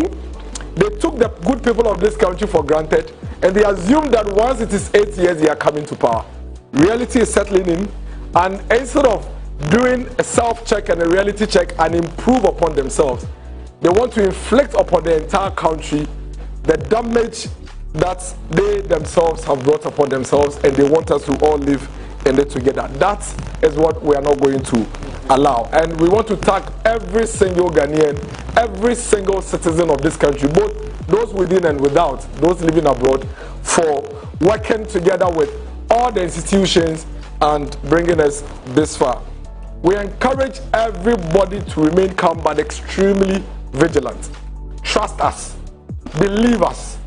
they took the good people of this country for granted, and they assumed that once it is 8 years, they are coming to power. Reality is settling in, and instead of doing a self-check and a reality check and improve upon themselves, they want to inflict upon the entire country the damage that they themselves have brought upon themselves, and they want us to all live in it together. That is what we are not going to allow. And we want to thank every single Ghanaian, every single citizen of this country, both those within and without, those living abroad, for working together with all the institutions and bringing us this far. We encourage everybody to remain calm but extremely vigilant. Trust us. Believe us.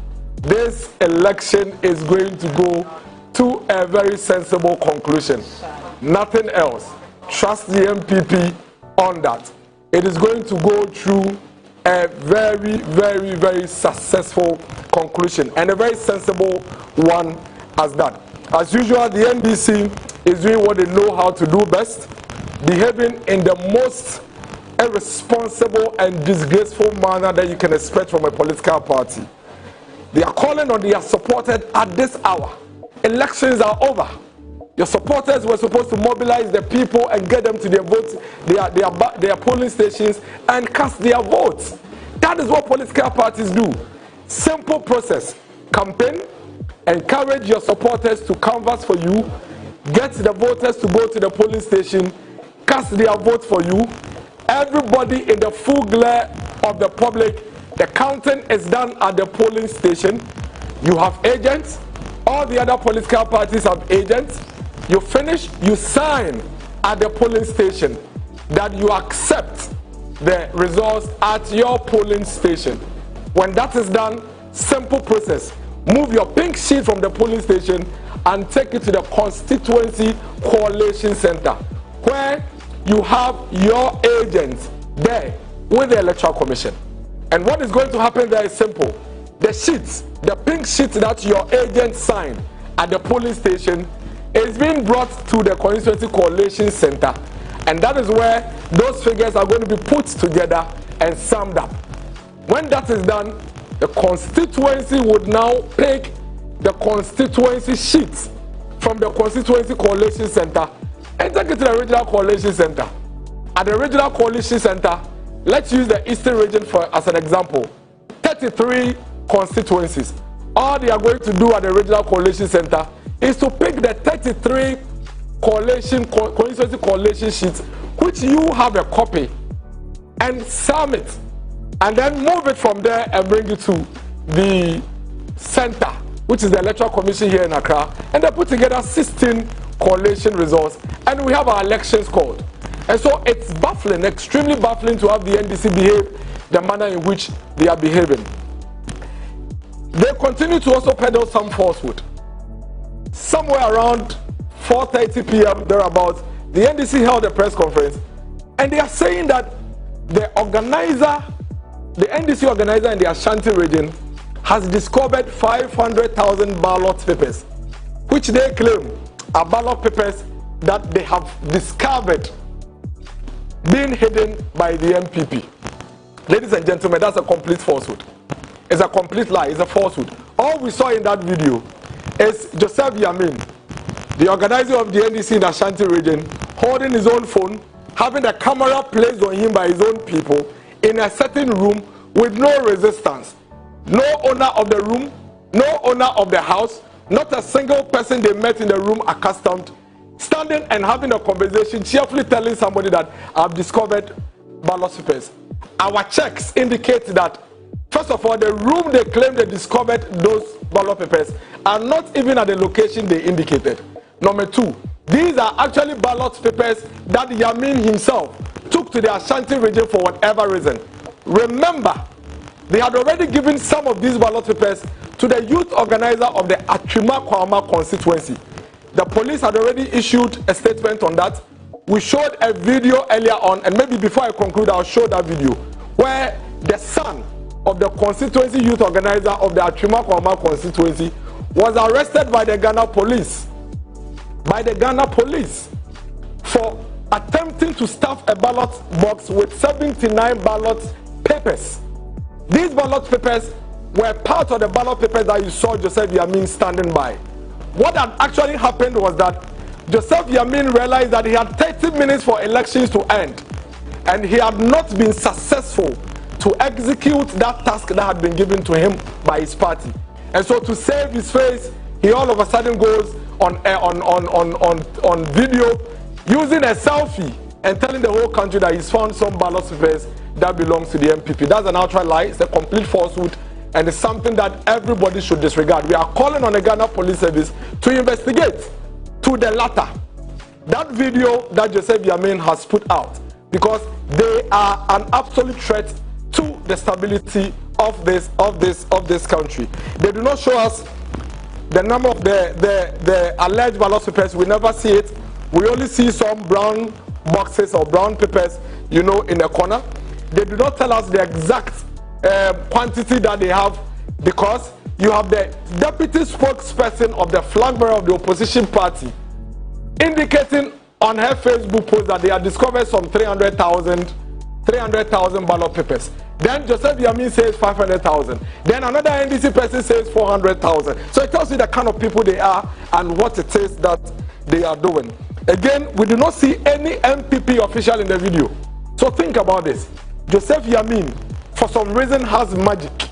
This election is going to go to a very sensible conclusion. Nothing else. Trust the MPP on that. It is going to go through a very, very, very successful conclusion, and a very sensible one as that. As usual, the NDC is doing what they know how to do best, behaving in the most irresponsible and disgraceful manner that you can expect from a political party. They are calling on their supporters at this hour. Elections are over. Your supporters were supposed to mobilize the people and get them to their votes, their polling stations, and cast their votes. That is what political parties do. Simple process. Campaign, encourage your supporters to canvass for you, get the voters to go to the polling station, cast their vote for you. Everybody in the full glare of the public, the counting is done at the polling station. You have agents. All the other political parties have agents. You finish, you sign at the polling station that you accept the results at your polling station. When that is done, simple process. Move your pink sheet from the polling station and take it to the constituency coalition center, where you have your agents there with the Electoral Commission. And what is going to happen there is simple. The sheets, the pink sheet that your agent signed at the polling station is being brought to the constituency coalition center, and that is where those figures are going to be put together and summed up. When that is done, the constituency would now pick the constituency sheets from the constituency coalition center and take it to the regional coalition center. At the regional coalition center, let's use the Eastern region as an example. 33 constituencies. All they are going to do at the regional coalition center is to pick the 33 constituency coalition sheets, which you have a copy, and sum it, and then move it from there and bring it to the center, which is the Electoral Commission here in Accra, and they put together 16 coalition results, and we have our elections called. And so it's baffling, extremely baffling, to have the NDC behave the manner in which they are behaving. They continue to also peddle some falsehood. Somewhere around 4:30 p.m. thereabouts, the NDC held a press conference, and they are saying that the NDC organizer in the Ashanti region has discovered 500,000 ballot papers, which they claim are ballot papers that they have discovered being hidden by the MPP. Ladies and gentlemen, that's a complete falsehood. It's a complete lie. It's a falsehood. All we saw in that video is Joseph Yamin, the organizer of the NDC in the Ashanti region, holding his own phone, having the camera placed on him by his own people in a certain room with no resistance. No owner of the room, no owner of the house, not a single person they met in the room accustomed, standing and having a conversation, cheerfully telling somebody that I've discovered ballot papers. Our checks indicate that, first of all, the room they claim they discovered those ballot papers are not even at the location they indicated. Number two, these are actually ballot papers that Yamin himself took to the Ashanti region for whatever reason. Remember, they had already given some of these ballot papers to the youth organizer of the Atrima Kwama constituency. The police had already issued a statement on that. We showed a video earlier on, and maybe before I conclude, I'll show that video, where the son of the constituency youth organizer of the Atrima Kwama constituency was arrested by the Ghana police. For attempting to stuff a ballot box with 79 ballot papers. These ballot papers were part of the ballot papers that you saw Joseph Yamin standing by. What had actually happened was that Joseph Yamin realized that he had 30 minutes for elections to end, and he had not been successful to execute that task that had been given to him by his party. And so to save his face, he all of a sudden goes on video using a selfie and telling the whole country that he's found some ballot papers that belongs to the MPP. That's an outright lie. It's a complete falsehood, and it's something that everybody should disregard. We are calling on the Ghana Police Service to investigate to the latter. That video that Joseph Yamin has put out, because they are an absolute threat to the stability of this country. They do not show us the number of the alleged ballot papers. We never see it. We only see some brown boxes or brown papers, you know, in the corner. They do not tell us the exact quantity that they have, because you have the deputy spokesperson of the flag bearer of the opposition party indicating on her Facebook post that they have discovered some 300,000 ballot papers. Then Joseph Yamin says 500,000. Then another NDC person says 400,000. So it tells you the kind of people they are and what it is that they are doing. Again, we do not see any MPP official in the video. So think about this. Joseph Yamin, for some reason, has magic.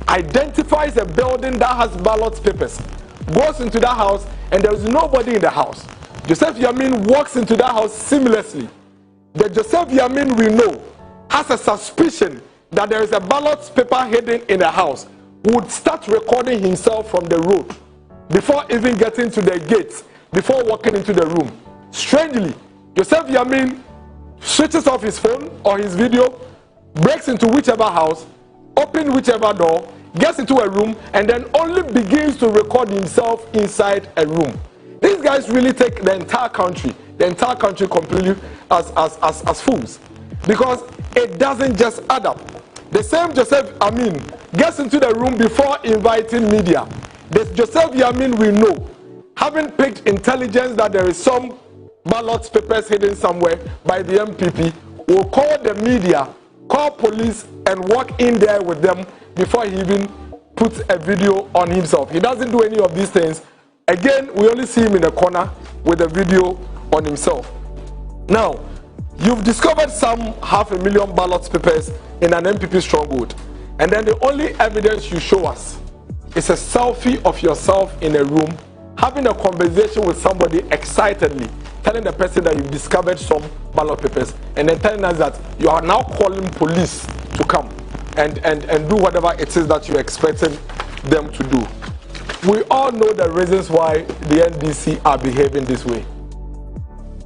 Identifies a building that has ballot papers, goes into that house, and there is nobody in the house. Joseph Yamin walks into that house seamlessly. The Joseph Yamin we know has a suspicion that there is a ballot paper hidden in the house, would start recording himself from the road before even getting to the gates, before walking into the room. Strangely, Joseph Yamin switches off his phone or his video, breaks into whichever house, opens whichever door, gets into a room, and then only begins to record himself inside a room. These guys really take the entire country completely as fools, because it doesn't just add up. The same Joseph Yamin gets into the room before inviting media. The Joseph Yamin we know, having picked intelligence that there is some ballot papers hidden somewhere by the MPP, will call the media, call police, and walk in there with them before he even puts a video on himself. He doesn't do any of these things. Again, we only see him in a corner with a video on himself. Now, you've discovered some 500,000 ballot papers in an MPP stronghold, and then the only evidence you show us is a selfie of yourself in a room having a conversation with somebody excitedly, telling the person that you've discovered some ballot papers, and then telling us that you are now calling police to come and do whatever it is that you're expecting them to do. We all know the reasons why the NDC are behaving this way.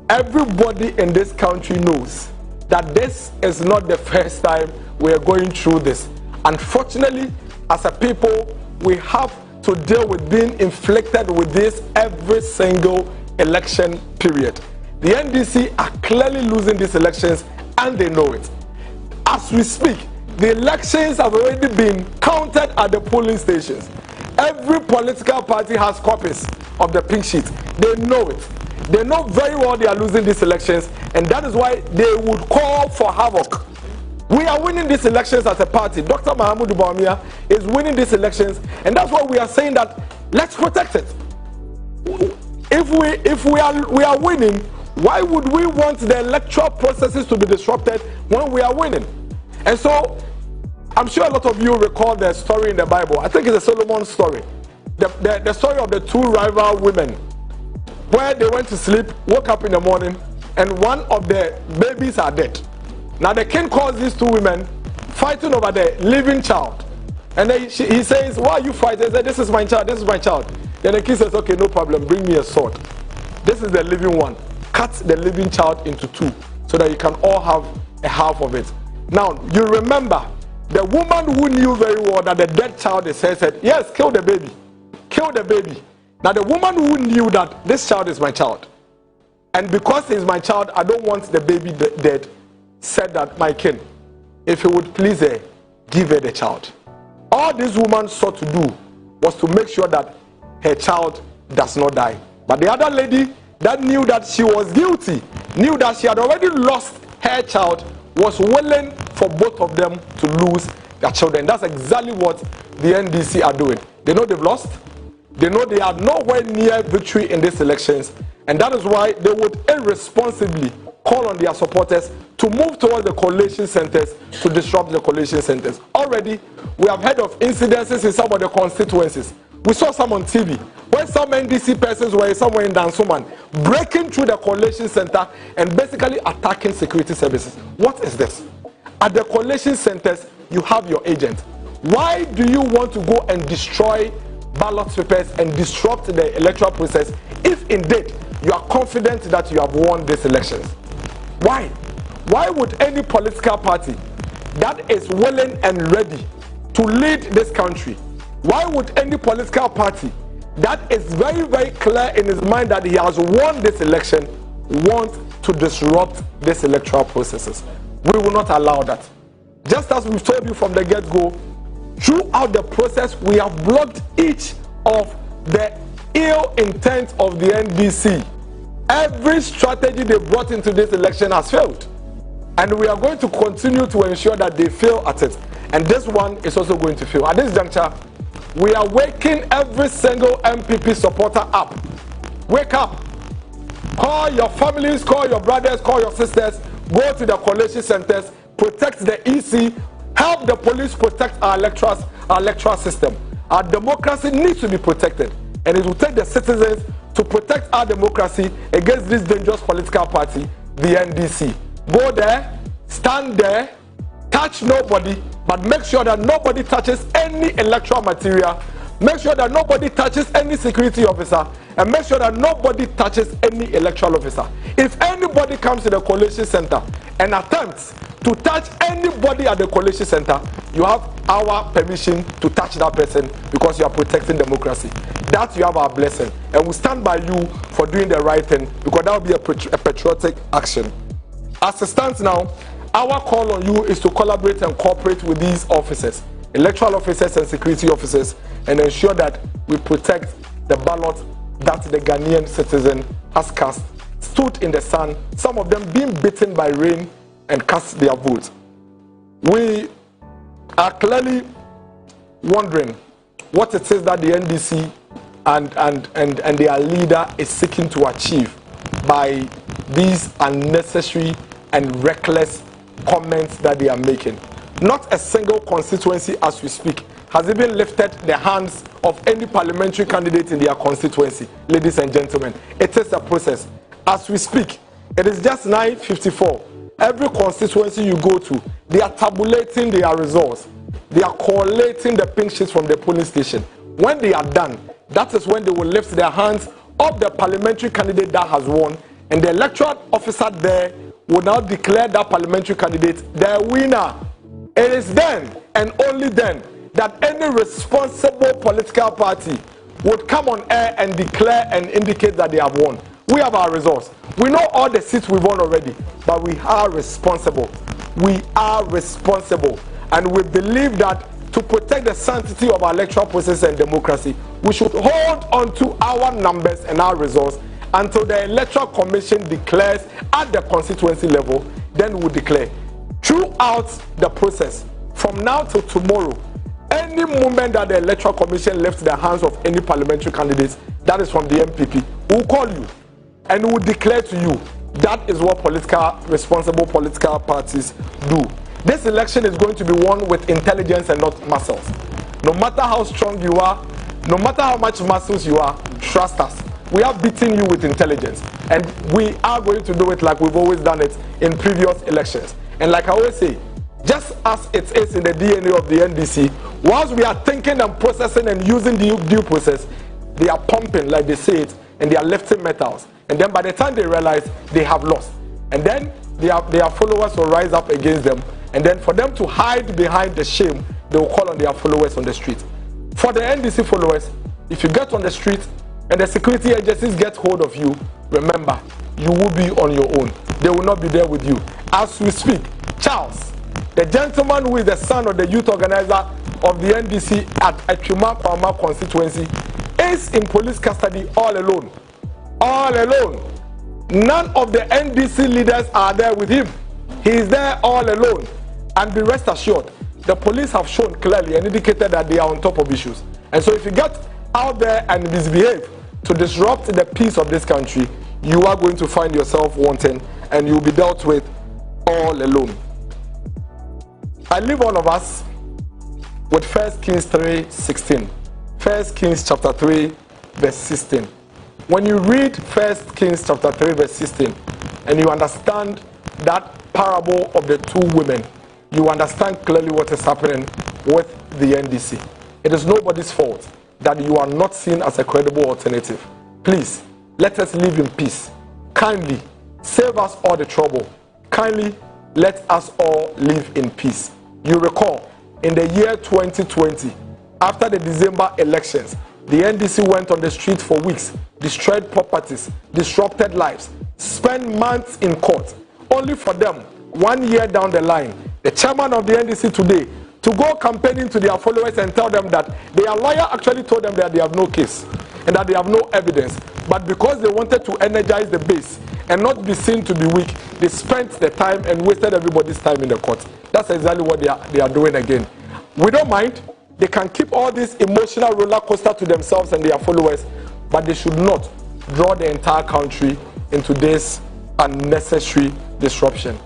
Everybody in this country knows that this is not the first time we are going through this. Unfortunately, as a people, we have to deal with being inflicted with this every single election period. The NDC are clearly losing these elections, and they know it. As we speak, the elections have already been counted at the polling stations. Every political party has copies of the pink sheet. They know it. They know very well they are losing these elections, and that is why they would call for havoc. We are winning these elections as a party. Dr. Mahamudu Bawumia is winning these elections, and that's why we are saying that let's protect it. If we are winning, why would we want the electoral processes to be disrupted when we are winning? And so, I'm sure a lot of you recall the story in the Bible. I think it's a Solomon story. The story of the two rival women, where they went to sleep, woke up in the morning, and one of the babies are dead. Now the king calls these two women fighting over the living child. And then he says, why are you fighting? He said, this is my child, this is my child. Then the king says, okay, no problem, bring me a sword. This is the living one. Cut the living child into two so that you can all have a half of it. Now, you remember, the woman who knew very well that the dead child is her said, yes, kill the baby. Kill the baby. Now, the woman who knew that this child is my child, and because he's my child, I don't want the baby dead, said that, my king, if he would please her, give her the child. All this woman sought to do was to make sure that her child does not die. But the other lady that knew that she was guilty, knew that she had already lost her child, was willing for both of them to lose their children. That's exactly what the NDC are doing. They know they've lost. They know they are nowhere near victory in these elections. And that is why they would irresponsibly call on their supporters to move towards the collation centers to disrupt the collation centers. Already, we have heard of incidences in some of the constituencies. We saw some on TV where some NDC persons were somewhere in Dansoman breaking through the collation center and basically attacking security services. What is this? At the collation centers, you have your agent. Why do you want to go and destroy ballot papers and disrupt the electoral process if indeed you are confident that you have won these elections? Why? Why would any political party that is willing and ready to lead this country, why would any political party that is very, very clear in his mind that he has won this election want to disrupt these electoral processes? We will not allow that. Just as we've told you from the get-go, throughout the process, we have blocked each of the ill intent of the NDC. Every strategy they brought into this election has failed. And we are going to continue to ensure that they fail at it. And this one is also going to fail. At this juncture, we are waking every single MPP supporter up. Wake up. Call your families, call your brothers, call your sisters. Go to the collation centers, protect the EC, help the police protect our electoral system. Our democracy needs to be protected. And it will take the citizens to protect our democracy against this dangerous political party, the NDC. Go there, stand there, touch nobody, but make sure that nobody touches any electoral material. Make sure that nobody touches any security officer, and make sure that nobody touches any electoral officer. If anybody comes to the collation center and attempts to touch anybody at the collation center, you have our permission to touch that person because you are protecting democracy. That you have our blessing, and we stand by you for doing the right thing because that will be a patriotic action. As it stands now, our call on you is to collaborate and cooperate with these officers, electoral officers and security officers, and ensure that we protect the ballot that the Ghanaian citizen has cast, stood in the sun, some of them being beaten by rain and cast their votes. We are clearly wondering what it is that the NDC and their leader is seeking to achieve by these unnecessary and reckless comments that they are making. Not a single constituency as we speak has even lifted the hands of any parliamentary candidate in their constituency. Ladies and gentlemen, it is a process. As we speak, it is just 9:54. Every constituency you go to, they are tabulating their results. They are collating the pink sheets from the polling station. When they are done, that is when they will lift their hands of the parliamentary candidate that has won, and the electoral officer there will now declare that parliamentary candidate their winner. It is then and only then that any responsible political party would come on air and declare and indicate that they have won. We have our results. We know all the seats we've won already, but we are responsible. We are responsible. And we believe that to protect the sanctity of our electoral process and democracy, we should hold on to our numbers and our results until the Electoral Commission declares at the constituency level. Then we'll declare. Throughout the process, from now till tomorrow, any moment that the Electoral Commission lifts the hands of any parliamentary candidates, that is from the MPP, we'll call you and we'll declare to you. That is what responsible political parties do. This election is going to be won with intelligence and not muscles. No matter how strong you are, no matter how much muscles you are, trust us. We are beating you with intelligence. And we are going to do it like we've always done it in previous elections. And like I always say, just as it is in the DNA of the NDC, whilst we are thinking and processing and using the due process, they are pumping, like they say it, and they are lifting metals. And then by the time they realize, they have lost. And then their followers will rise up against them. And then for them to hide behind the shame, they will call on their followers on the street. For the NDC followers, if you get on the street and the security agencies get hold of you, remember, you will be on your own. They will not be there with you. As we speak, Charles, the gentleman who is the son of the youth organizer of the NDC at Kwama constituency, is in police custody all alone. All alone. None of the NDC leaders are there with him. He is there all alone. And be rest assured, the police have shown clearly and indicated that they are on top of issues. And so if you get out there and misbehave to disrupt the peace of this country, you are going to find yourself wanting. and you'll be dealt with all alone. I leave all of us with 1 Kings 3:16. 1 Kings chapter 3 verse 16. When you read 1 Kings chapter 3 verse 16 and you understand that parable of the two women, you understand clearly what is happening with the NDC. It is nobody's fault that you are not seen as a credible alternative. Please, let us live in peace. Kindly, save us all the trouble. Kindly, let us all live in peace. You recall, in the year 2020, after the December elections, the NDC went on the street for weeks, destroyed properties, disrupted lives, spent months in court, only for them, 1 year down the line, the chairman of the NDC today, to go campaigning to their followers and tell them that their lawyer actually told them that they have no case and that they have no evidence. But because they wanted to energize the base and not be seen to be weak, they spent the time and wasted everybody's time in the court. That's exactly what they are doing again. We don't mind. They can keep all this emotional roller coaster to themselves and their followers, but they should not draw the entire country into this unnecessary disruption.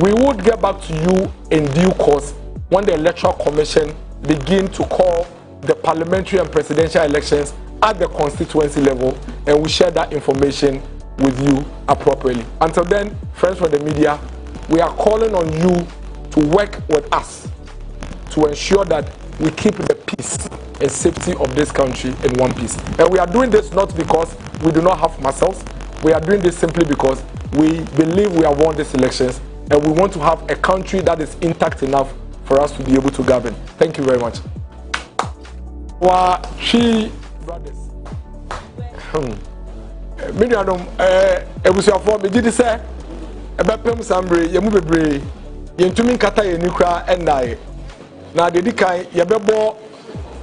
We would get back to you in due course when the Electoral Commission begin to call the parliamentary and presidential elections at the constituency level, and we share that information with you appropriately. Until then, friends from the media, we are calling on you to work with us to ensure that we keep the peace and safety of this country in one piece. And we are doing this not because we do not have muscles. We are doing this simply because we believe we have won these elections and we want to have a country that is intact enough for us to be able to govern. Thank you very much. Three brothers. Medianum, ebusuafo megidi se ebepem sambre yemu bebre yentumi nkata ye nikra endae na dedi kan yebebo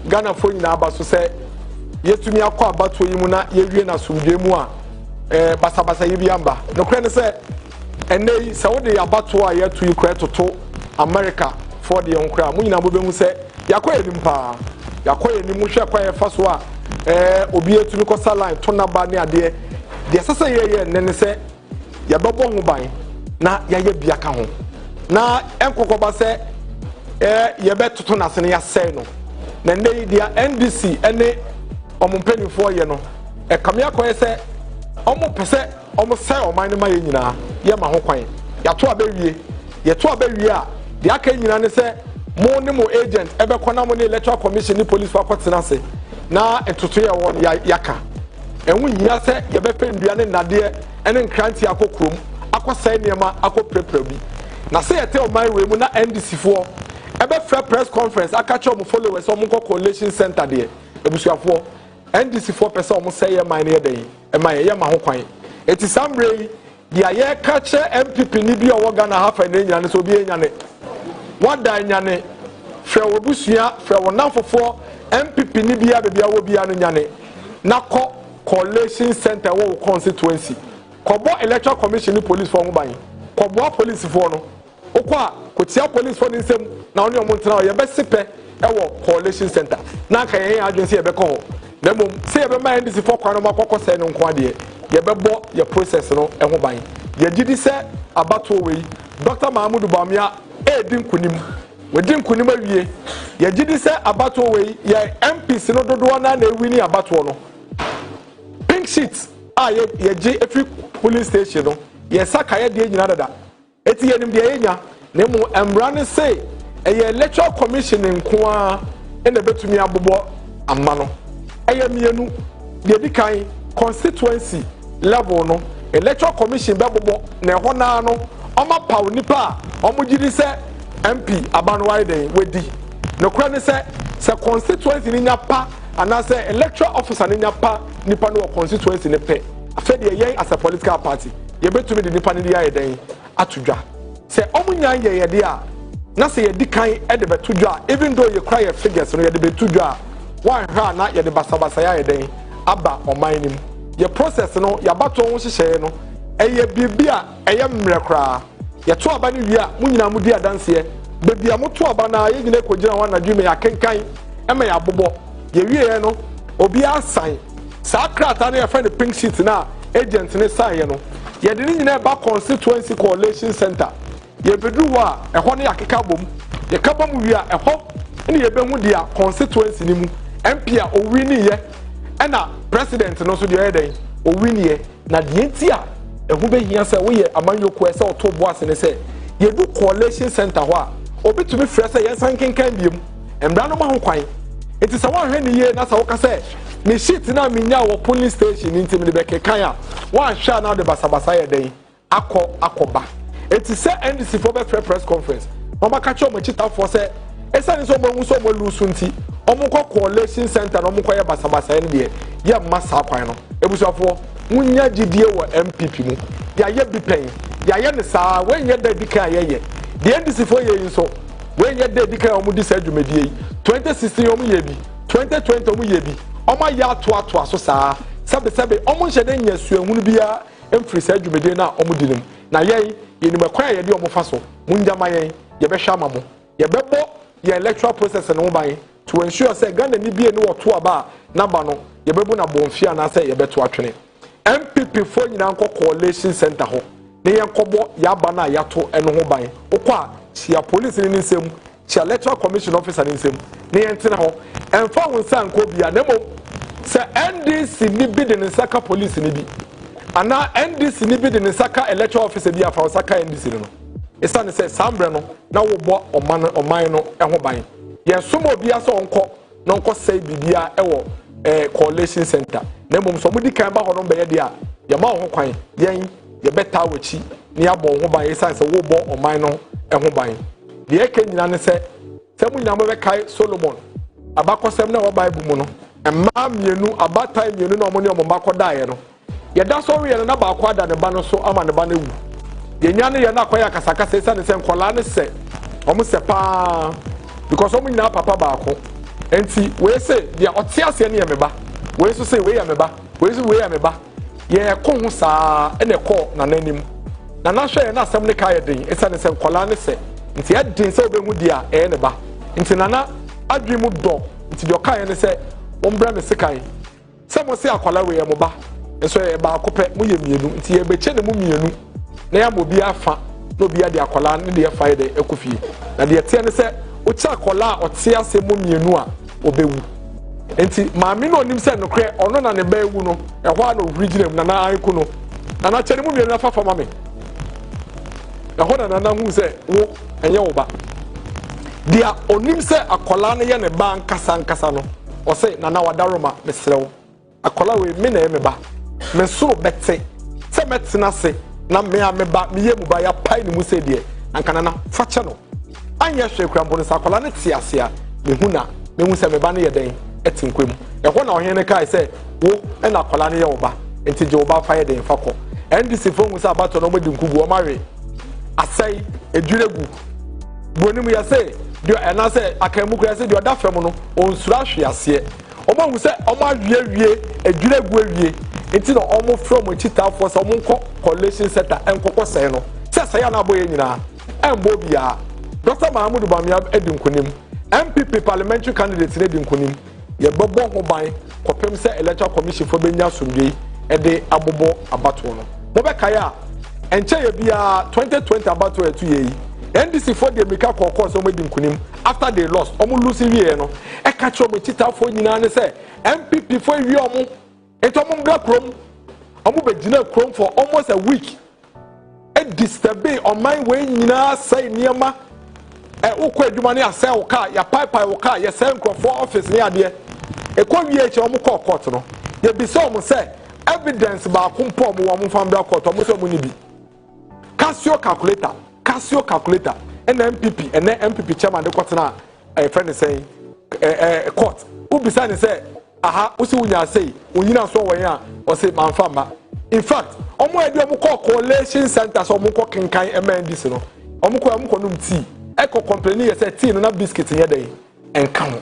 Ghana fo nyina abaso se yetumi akọ abato yi mu na yewie na sumdwe mu a basabasa yebi amba no kre ne se enei se wo de abato a yetu yi kra toto America for the onkra mu nyina bobehu se yakoye nimpa yakoye ni mu hwe kwa ye faso a obi etumi ko saline to na ba ne ade de sese ye nene se yebebo ho ban na yaye bia ka ho na enkokoba se yebe toto na se ne yasɛ no na ndey dia NDC ene omumpenifo ye no kame akoye se omo pese omo sɛ oman ne ma ye nyina ye ma ho kwan yato abawie yeto abawie a de aka nyina ne se mo ne mo agent ebe kona mo ne Electoral Commission ni police fa kwotena se na entoto ye won yaka enwu nyia se yebe pendua ne nade ene nkranti akokrom akosai niema akoprepra bi na se yete oman we mu na NDC fo ebe fair press conference akacho mo followers o mo coalition center de ebusuafo NDC fo pese o mo say ye man ne den e man ye ma ho kwan eti sambre dia ye ka che MPP ni bi o wo Ghana hafa ne nyane so bi enyane wada nyane hwe obusua hwe wonamfofo MPP ni bia bebia wo bia no nyane na ko coalition center wo constituency kobo Electoral Commission ni police for mo ban kobo police for no okwa kotia police for nsem na oni omontena ye be sepe e wo coalition center na kan yen agency ye be ko na mom se ye be ma ndisi for kwa no makokọ se no nko ade ye be bo ye process no e ho ban ye gidi se abato we Dr. Mahmoud Bamia din kunim we din kunim awie ye gidi se abato we ye MPs no dodo na na ewini abato no pink sheet ye je every police station no ye saka ye de nyina dada eti ye nim de ye nya na mu emra ne say eye Electoral Commission nko a ene betumi abobo amma no eye mienu de dikan constituency level no Electoral Commission bebobo na ho na no oma paw nipa omo gidi se MP abanwai den wedi no kra ne se constituency ni nya pa ana se electoral officer ni nya pa nipa no constituency ne pe afede yen as a political party ye betumi de nipa ne dia ye den atudwa se omunya ye de a na se ye dikan e de betudwa even though you cry your figures no ye de betudwa wan ha na ye de basabasa ya ye den aba oman nim ye process no ya bato ho hyehyɛ no eye bibia eye mmerɛ kra ye to aba ne wi a munyina mu di adanse bebia mo to aba na ye nyina kogina wan na dwume ya kenkan e ma ya bobɔ ye wie no obi asan sa krata na ye fa ne pink sheet na agent ne sign ye no ye de ni nyina ba constituency coalition center ye bedu wa ehɔ ne yakeka bom ye kaba mu wi a ehɔ ne ye behu dia constituency ni mu MP a owi ni ye ɛna president no so de ye den owi ni ye na de enti a ehu be hia sɛ wo ye amanyoko sɛ oto boase ne sɛ ye du coalition center hɔ a obi tumi frɛ sɛ ye san kenkan biem embra no ma ho kwan enti sɛ wo hwɛ ni ye na sɛ wo ka sɛ me shit na me nya wo police station nti me be kekan a wo ahwɛ na de basabasa ye den akɔba enti sɛ NDC for be press conference mama ka cho mo chitafo sɛ esane so mo so mo lusu nti omukɔ coalition center no omukɔ ye basabasa ye de ye masa kwan no ebusuafo munya gidie wɔ MPP mu ya ye bi pen ya ye ne saa when ye da dikan ye the NDC for ye nso when ye da dikan omu di sa dwumadie 2016 omu ye bi 2020 omu ye bi oma ya to so saa sebe omu nhye de nya suahunu bia emfiri sa dwumadie na omu dinim na ye ni makwan ye de omu fa so munjama ye ye be hwa amamo ye bebo ye electoral process no ban to ensure say Ghana ni bie no to aba number no ye bebu na bonfia na say ye beto atwene MPP for nyina nko coalition center ho ne ye nkobo ya aba na ya to eno ho ban okwa chia police ni nsem chia electoral commission officer ni nsem ne ye ntena ho emfa ho nsa nko bia na mo se NDC ni bi de nsaka police ni bi ana NDC ni bi de nsaka electoral officer bi afa saka NDC no esa ne se sambre no na wo bo oman no ho ban ye somo bia so onko no onko sei bibia ewo coalition center na mom so mudi kan ba ho no be ye dia ye ma ho kwan yen ye beta wachi ne abon ho ban esa se wo bo oman no ho ban de eke nyina ne se mu nyina mo be kai Solomon abakosem na wo Bible mu no emma mienu abatai mienu na omo ne omo bakoda ye no ye da so re na ba akwa da ne ba no so ama ne ba na wu ye nya ne ye na akwaya kasakasa esa ne se nkola ne se omo se pa because omo nyina papa ba ako enti we say dia otiase ne ye meba we so say we ya meba we so we ya meba ye ko hu saa ene ko na nanim na na hwe na asem ne ka ye den esa ne se nkola ne se nti ye den se obehu dia ne ba nti nana adwimu do nti de oka ye ne se ombra me sekai se mo se akola we ye mo ba enso ye ba akopɛ mo ye mienu nti ye beche ne mo mienu na ya mo bi afa no bi ade akola ne de fa ye de ekofie na de tie ne se o cha akola ote ase mo mienu a obewu enti maami no onim se nokre ono na ne ba ewu no ehwa na original na na anku no na na kyere mo mienu afa fa mame ehwa na na hu se wo enye wo ba dia onim se akola ne ye ne ba nkasa no o se na na wadaroma mesrew akola we me na me ba me soro bete se metena se na me a me ba me ye mu ba ya pai ne mu se de anka na fa che no anya hwe kwambo ne akola ne te ase a me hu na me hu se me ba ne ye den etinkwem ehwo na ohene kai se wo e na akola ne ye wo ba enti je wo ba fa ye den fa ko NDC fo hu se abato no modi nkugu o mawe asai eduregu bonimu ya se dio ena se akamu kura se dio da fam no onsura hwe ase omo hu se omo awie eduregu awie enti no omo from chitafo se omo nko coalition center enkokọ se no se ya na boye nyina embo bia Dr. Mahamudu Bamia edinkunim MPP parliamentary candidate edinkunim ye bebo ho ban kopem se electoral commission fo benya somdwe ede abobo abato no mo be kaya enche ye bia 2020 abato etu ye NDC for the Mika Kokos on Medinkunim after they lost. Omu Lucy Vieno, a catch on Chita for Nina say, MPP for Yomu, and Tomum Gakrom, Omu Begina Chrome for almost a week. A disturb on my way, Nina say Niama, a Ukwe Dumania sell car, ya pipe car, ya sell for office near there. A conviate Omuko Cotton. Ye be so say evidence about Kumpom, Wamu Fambra Cotton, Musomunibi. Casio calculator and MPP and MPP chairman the quarter a friend is saying court who beside say aha usi unya say unyina so wanya or say manfama in fact omo edi omo call coalition center so omo call kinkan MNDC no omo num tea e ko complain ye say tea no na biscuit ye dey enka ho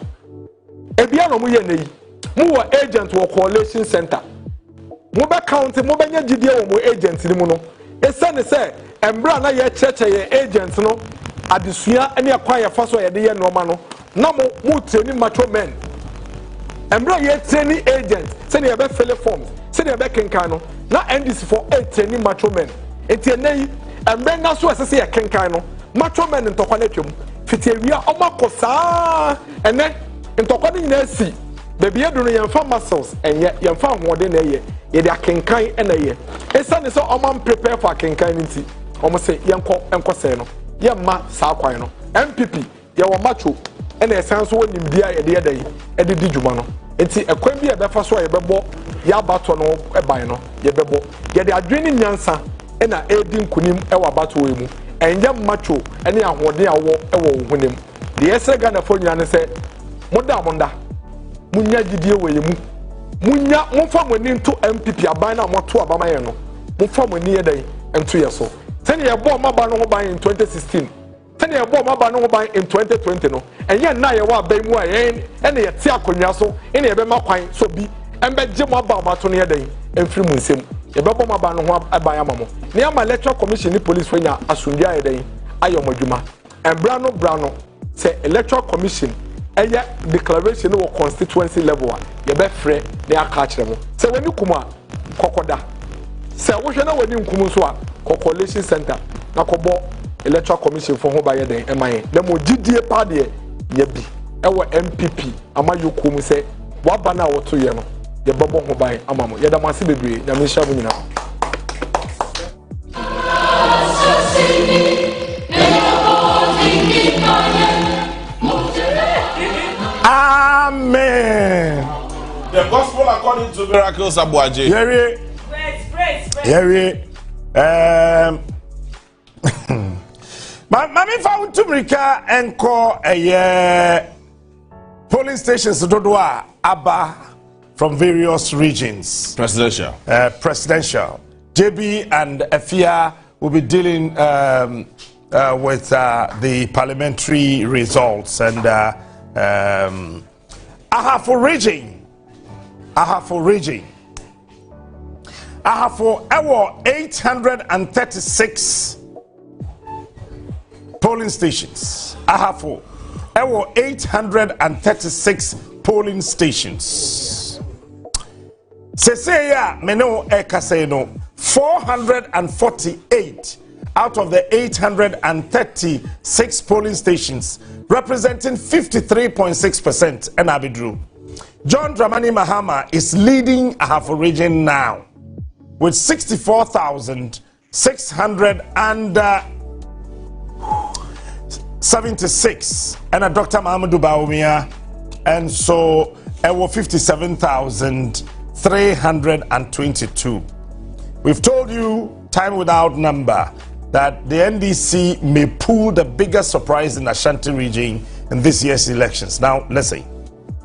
ebia no mo ye nei mo wo agent wo coalition center mo be count mo be nya gidie wo mo agent ni mo no esane say embra na ye cheche ye agent no adesua ene akwa ye fa so ye de ye normal no na mo train macho men Embra ye training agent, send you be fill forms, send you be kenkan no. Na NDC for 8 training macho men. Enti enyi embra na so asese ye kenkan no. Macho men ntokwa na twem. Fiti awia omako saa. Ene ntokwa ni nyina si. Baby edu no yemfa muscles enye yemfa hoode na ye. Ye de akenkan na ye. Esa ne so omam prepare for akenkan nti. Omo se yenko se no. Yemma saa kwan no. MPP ye wo macho ena esan so wonim dia ye de yedan e de di djuma no. Enti ekwan bi e befa so ye bebo ya bato no eban no ye bebo. Ye de adwene nyansa ena edi nkunim e wa bato we mu. Enye macho ene ahode awo e wo hunem. De yesre Ghana fo nyina ne se monda munya gidie we ye mu. Munya monfa moni nto MPP aban na moto abama ye no. Monfa moni yedan ento ye so. Tene ye bo maba no ho ban in 2016. Tene ye bo maba no ho ban in 2020 no. Enye na ye wa ban mu a yen ene ye te akonwa so ene ye be makwan so bi embe je mo aba mato no yedan emfiri mu nsem. Ye be bo maba no ho aban amamo. Ne ama electoral commission ni police fanya asundua yedan ayo modwuma. Embra no say electoral commission eye declaration no constituency level a ye be frɛ na aka kire mo. Say wani kuma kokoda. Say wo hwe na wani nkumu so a coalition center na kobo electoral commission for ho ba ye den emaye na mo gidie pa de ye bi ewo MPP amayoku mu se waba na woto ye no ye babo ho ba amamo ye da mase bebre na me hia mu nyina Amen. The gospel according to Miracles Abuaje. Yeri. Mami found Tumrika enko polling stations Dodua Abba from various regions. Presidential. JB and Efia will be dealing with the parliamentary results and Ahafo region. Ahafo ewo 836 polling stations. Ahafo ewo 836 polling stations. Seseya meno ekaseno 448 out of the 836 polling stations, representing 53.6%. And Abidru. John Dramani Mahama is leading Ahafo region now with 64,676, and Dr. Mahamadou Bawumia, and so it was 57,322. We've told you time without number that the NDC may pull the biggest surprise in Ashanti region in this year's elections. Now, let's see.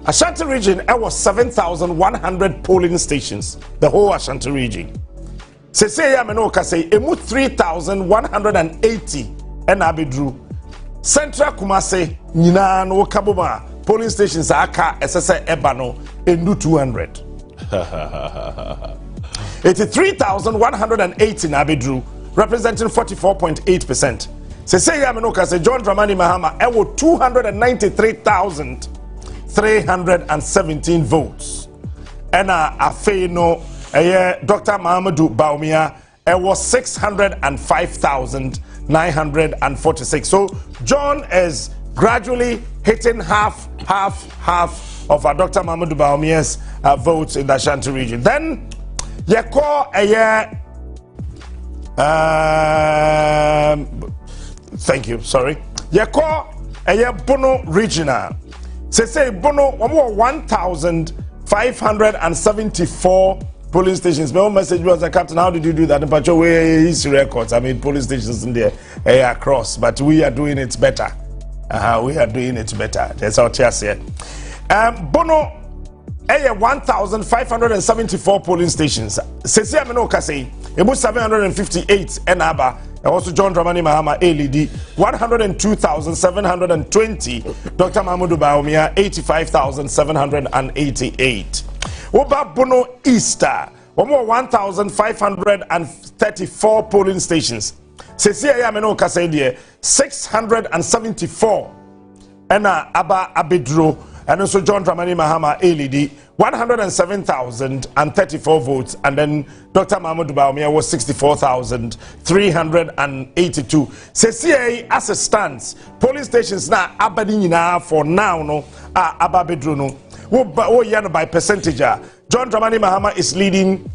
Ashanti region, it was 7,100 polling stations, the whole Ashanti region. Seseya Menoka say, emu 3,180 and Abidru. Central Kumase, Nina no Kabuma, polling stations aka SSA Ebano, endu 200. 83,180 in Abidru, representing 44.8%. Seseya Menoka say, John Dramani Mahama, ewo 293,317 votes. And Afeino, Dr. Mahamadou Bawumia, it was 605,946. So John is gradually hitting half of Dr. Mahamadou Bawumia's votes in the Ashanti region. Then you call thank you, sorry. You call Bono regional. Say Bono 1,574 polling stations. My own message was, Captain, how did you do that? But your history records. I mean, polling stations in there across, but we are doing it better. We are doing it better. That's our chair here. Bono, 1,574 polling stations. Sesi Amino Kase, about 758 Enaba. Also, John Dramani Mahama, LED, 102,720. Dr. Mahamadou Bawumia, 85,788. Oba Bono Easter, 1,534 polling stations. Sesia Yameno Kasedie, 674. Ena Aba Abidro, and also John Dramani Mahama ALD 107,034 votes, and then Dr. Mahmoud Baumia was 64,382. Say as it stands, police stations now abadinina for now no ababedru no. By percentage, John Dramani Mahama is leading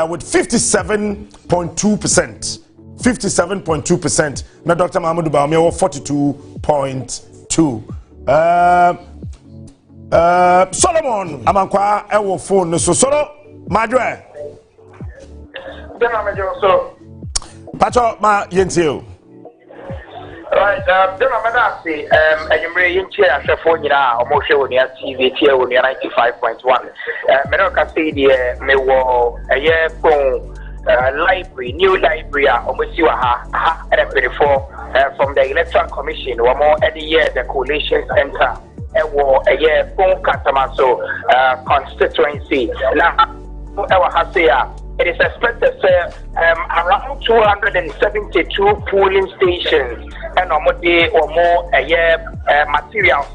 with 57.2%. 57.2%. Now Dr. Mahmoud Baumia was 42.2%. Solomon Amankwa ewo phone so solo madwe Dena mejo so Pacho ma yentio right dena medasi enyimre yinche ahwefo nyina omohwe woni TV tie woni 95.1 me no ka say die me wo eye phone library, new library, almost from the Electoral Commission, one more every year the Coalition Center, a year phone customer so constituency. Now, it is expected around 272 polling stations and more a year materials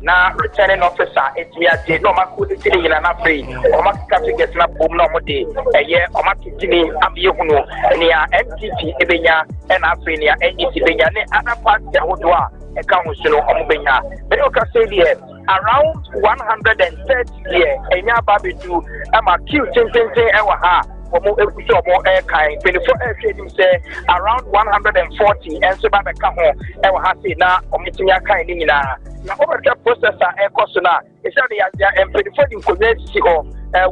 na returning officer etiate no makuti ni na free o makati get na bom na omode eye o makiti ni abiyehunu ni a NPP ebenya na free ni a NDC benya ne other party ahodo a e ka ho so no omobenya be o ka say there around 130 year enya babedu ama kill tentente e wa ha omo ekuso omo e kan 24 trading say around 140 and so ba be ka ho e wa ha say na omitimi akan ni nyina na over the processor e cost na e say the employee in community ho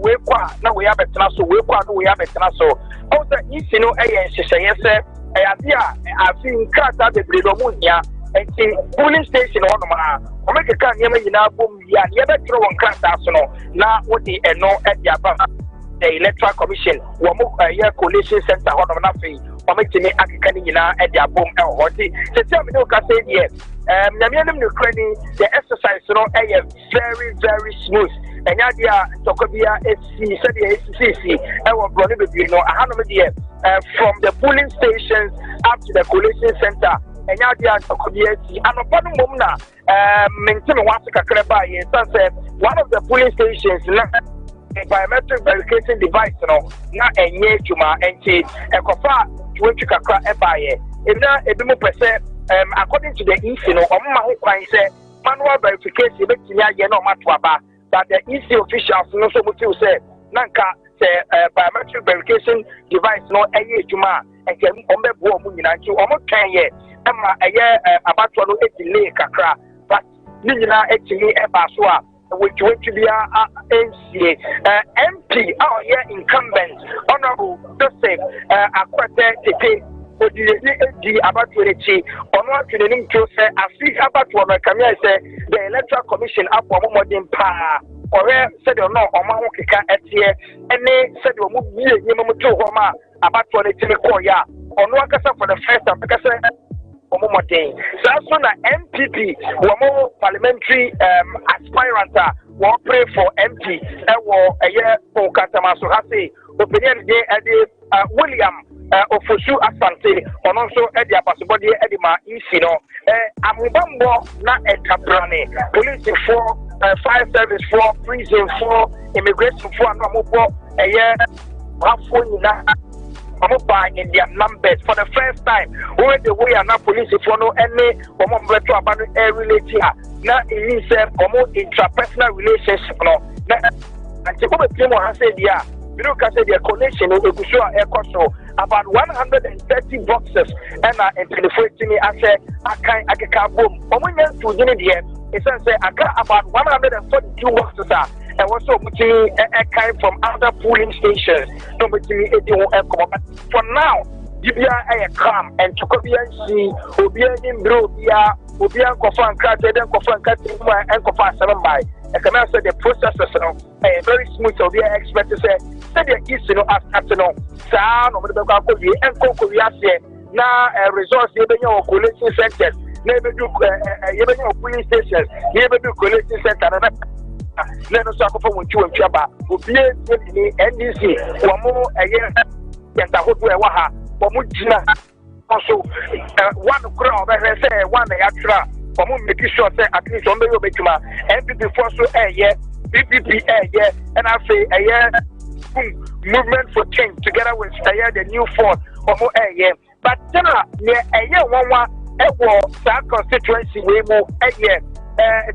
we kwa na we abetena so we kwa no we abetena so o say if no e yen hyehyeye say e abia afin krata de bredo mu nya enti polling station ho no ma o make kan nyema nyina bom ya ye betro won krata so no na wo di eno e dia ba the Electoral Commission wo mo coalition center ho no na fe o make me akeka ni nyina e dia bom e ho ti se tell me no ka say there the exercise no very very smooth and yadia tokobia SC said the SCC from the polling stations up to the coalition center and yadia tokobia and upon mumna maintain one one of the polling stations a biometric verification device no na enye juma enti ekofa 20 kakra ebaye ina ebimu pese according to the EC no manual verification but the EC officials no so mutu say nanka biometric verification device no juma and can ombe mu nyina nti omo twan ye ema abatwa no delay kakra but ni nyina etimi eba so a which to be NCA MP our incumbent honorable Joseph Akwete Tete the Abatwelechi on what to the name to say Africa Abatwa Kamia say the Electoral Commission up on modern power or said or no or Mahokika at here and they said you move to Homa Abatwelechi Koya on Wakasa for the first time because so as soon as MPP more parliamentary aspirant will pray for MP a year for Kasama so has opinion day at William Ofoshu Asante on also at the Abasibodi Edima Isino Amubambo na Etabrane police for fire service for prison for immigration for Amubo a year in their numbers for the first time. Where the way are not police for no any better about air related. Now it is intrapersonal relationship. No, and to come to has said, yeah, you know, because the connection about 130 boxes and to me I said, I can't boom. To it says I got about 142 boxes. And also kind from other polling stations. For now, Libya calm and to see Obian Brobia, Obian Kofan Kate, then Kofan Katima and Kofan Salambai. I can say the process is very smooth. So we are expected to say the East, as afternoon, San over the Kwaku and Kokoria now results in your coalition centers, never do polling stations, never do coalition center. Let us talk about you and Chaba, who be NDC, one more a year, and I hope we are also one crowd, I say one extra, making sure say at least on the betuma MPP for so PPP and I say movement for change together with the new force but then one constituency we move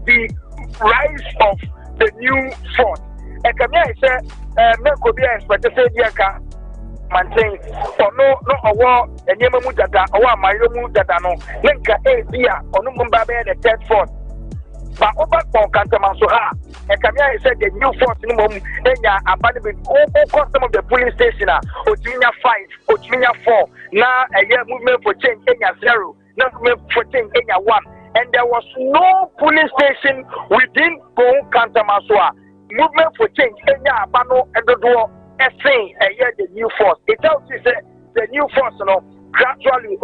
the rise of the new force and come here say me could be expected to say maintain or no award and Yamamu Dada or Mayomu Dadano, Linka Abia or Numbabe the third force. But over for Cantamasoha, and Kamia said the new force in Mum, then ya abandoned all custom of the police station, Otinia 5, Otinia 4, now a year movement for change Kenya 0, now movement for change Kenya 1, and there was no police station within Cantamasoa. Movement for change Kenya Abano and the door. Saying the new force. It tells you that the new force, gradually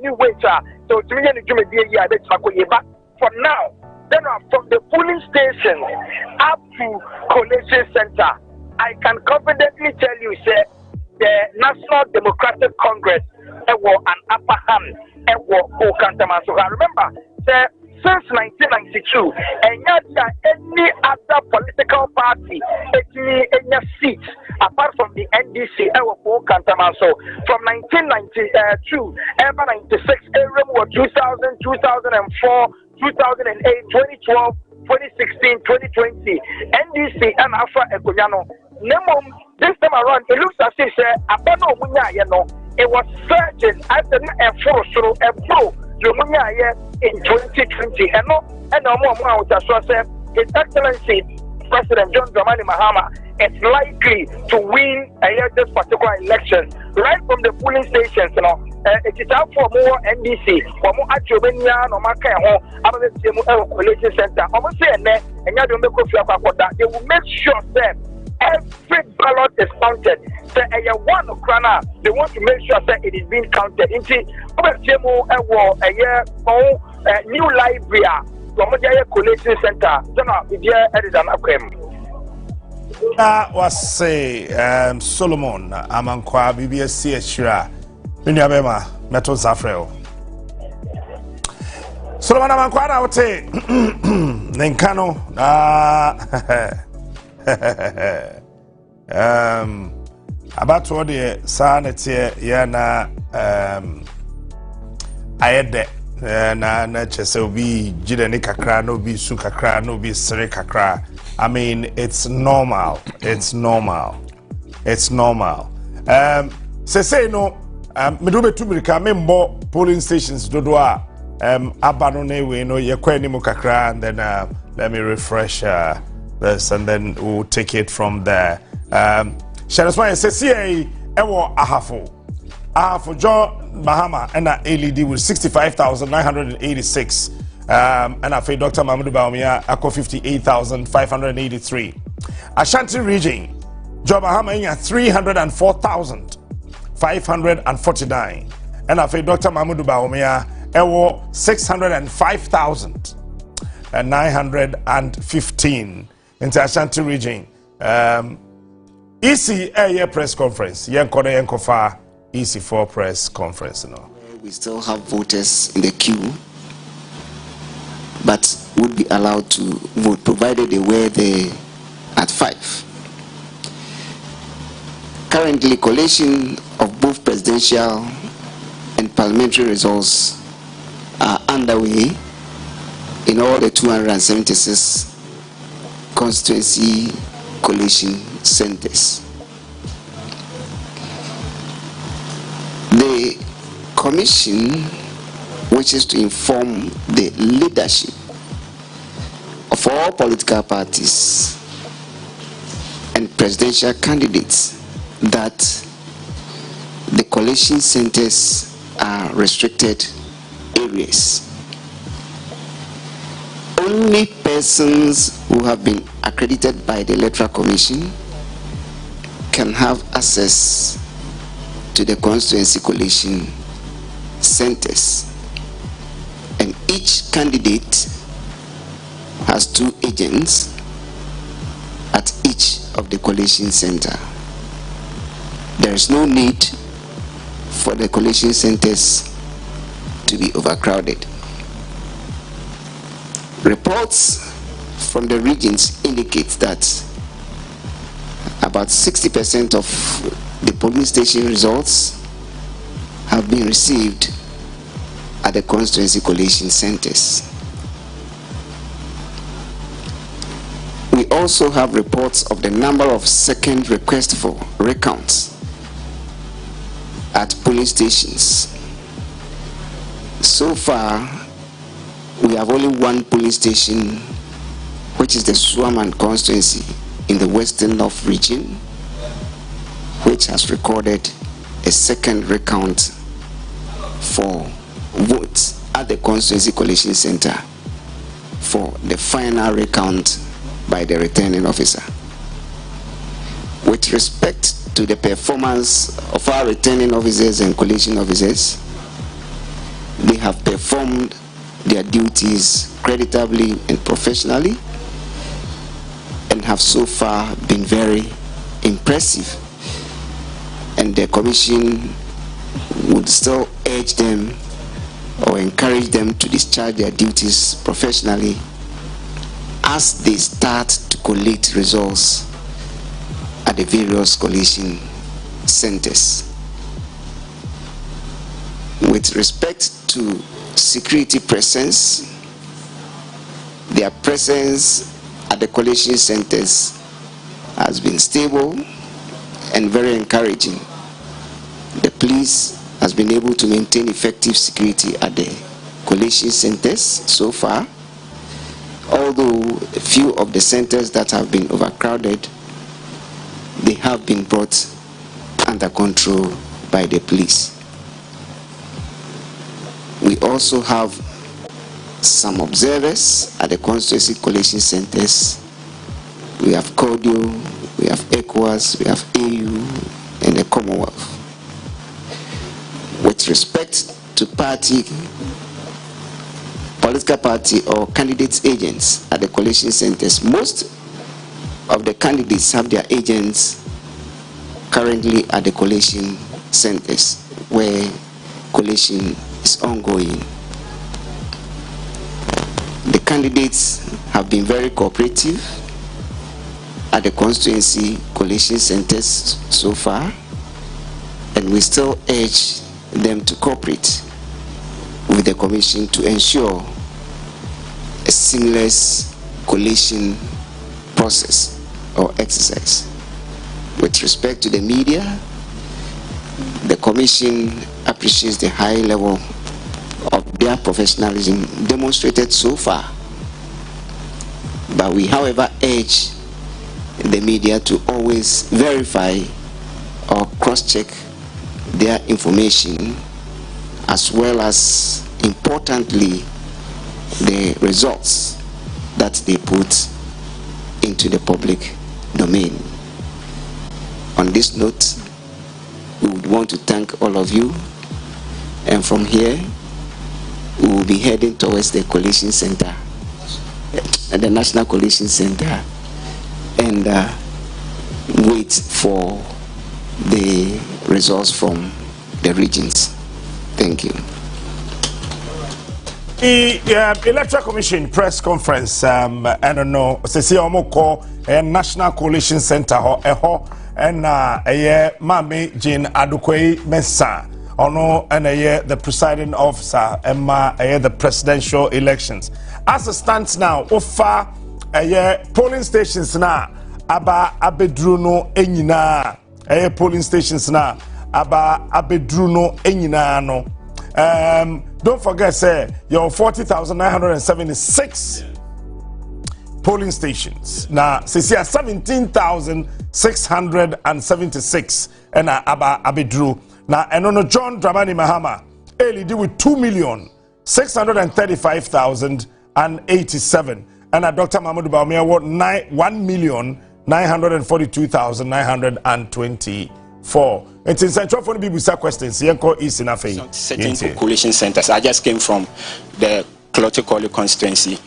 new waiter. So to me, but for now, then from the polling station up to collation center, I can confidently tell you, say the National Democratic Congress was an upper hand. So I remember, say, since 1992, and yet any other political party any seat apart from the NDC so from 1992 ever 96 2000 2004 2008 2012 2016 2020 NDC and Alpha Ekonyano this time around it looks as if it was surging as a force in 2020 and His Excellency President John Dramani Mahama is likely to win this particular election right from the polling stations. It is out for more NDC, for more Achobenia, no Maka, collation center. They will make sure that every ballot is counted. So, they want to make sure that it is being counted. New library from the collation center. Was say Solomon Amankwa BBSC Shira Unyabema Metal Zafreo Solomon Amankwa na wote Nenkano about what the sanity yana ayede na chese obi jide ni kakra no bi su kakra no bi sere kakra. I mean, it's normal. It's normal. It's normal. Say no. Me do be too many member polling stations dodoa. Abano ne we no ye kwa ni mo kakra, and then let me refresh this, and then we'll take it from there. Shareswa say ewo ahafo John Mahama and LED with 65,986. And I feel Dr. Mahmoud Baumia Ako 58,583. Ashanti region, John Mahama in 304,549. And I feel Dr. Mahmoud Baumia Ewo 605,915 into Ashanti region. EC a press conference. Yankode Yankofa EC4 press conference. We still have voters in the queue, but would be allowed to vote provided they were there at 5. Currently, collation of both presidential and parliamentary results are underway in all the 276 constituency collation centers. The commission wishes to inform the leadership of all political parties and presidential candidates that the collation centers are restricted areas. Only persons who have been accredited by the Electoral Commission can have access to the constituency collation centers, and each candidate has 2 agents at each of the collation center. There is no need for the collation centers to be overcrowded. Reports from the regions indicate that about 60% of the polling station results have been received at the constituency collation centers. We also have reports of the number of second requests for recounts at polling stations. So far, we have only one polling station, which is the Swaman constituency in the Western North region, which has recorded a second recount for votes at the constituency collation center for the final recount by the returning officer. With respect to the performance of our returning officers and collation officers, they have performed their duties creditably and professionally and have so far been very impressive. And the commission would still urge them or encourage them to discharge their duties professionally as they start to collate results at the various collation centers. With respect to security presence, their presence at the collation centers has been stable and very encouraging. The police has been able to maintain effective security at the collation centers so far, although a few of the centers that have been overcrowded, they have been brought under control by the police. We also have some observers at the constituency collation centers. We have Cordio, we have ECOWAS, we have AU, and the Commonwealth. With respect to political party or candidates' agents at the collation centers, most of the candidates have their agents currently at the collation centers where collation is ongoing. The candidates have been very cooperative at the constituency collation centers so far, and we still urge them to cooperate with the commission to ensure a seamless collation process or exercise. With respect to the media, the commission appreciates the high level of their professionalism demonstrated so far. But we, however, urge the media to always verify or cross-check their information, as well as, importantly, the results that they put into the public domain. On this note, we would want to thank all of you, and from here we will be heading towards the collation center, the National Collation Center, and wait for the results from the regions. Thank you. The Electoral Commission press conference, I don't know, say call a National Coalition Center and Mami Jean Adukwe Mensa ono and the presiding officer Emma the presidential elections. As it stands now, offer polling stations now aba abedruno enyina polling stations now aba abedruno enyina no. Don't forget, say, your 40,976 polling stations. Now, see, 17,676 and Aba Abidru. Now, and on John Dramani Mahama, LED with 2,635,087. And Dr. Mahmoud Baumia won 1,942,924. It's in Central for the BBC questions. Is in certain coalition centers. I just came from the Klotikoli constituency.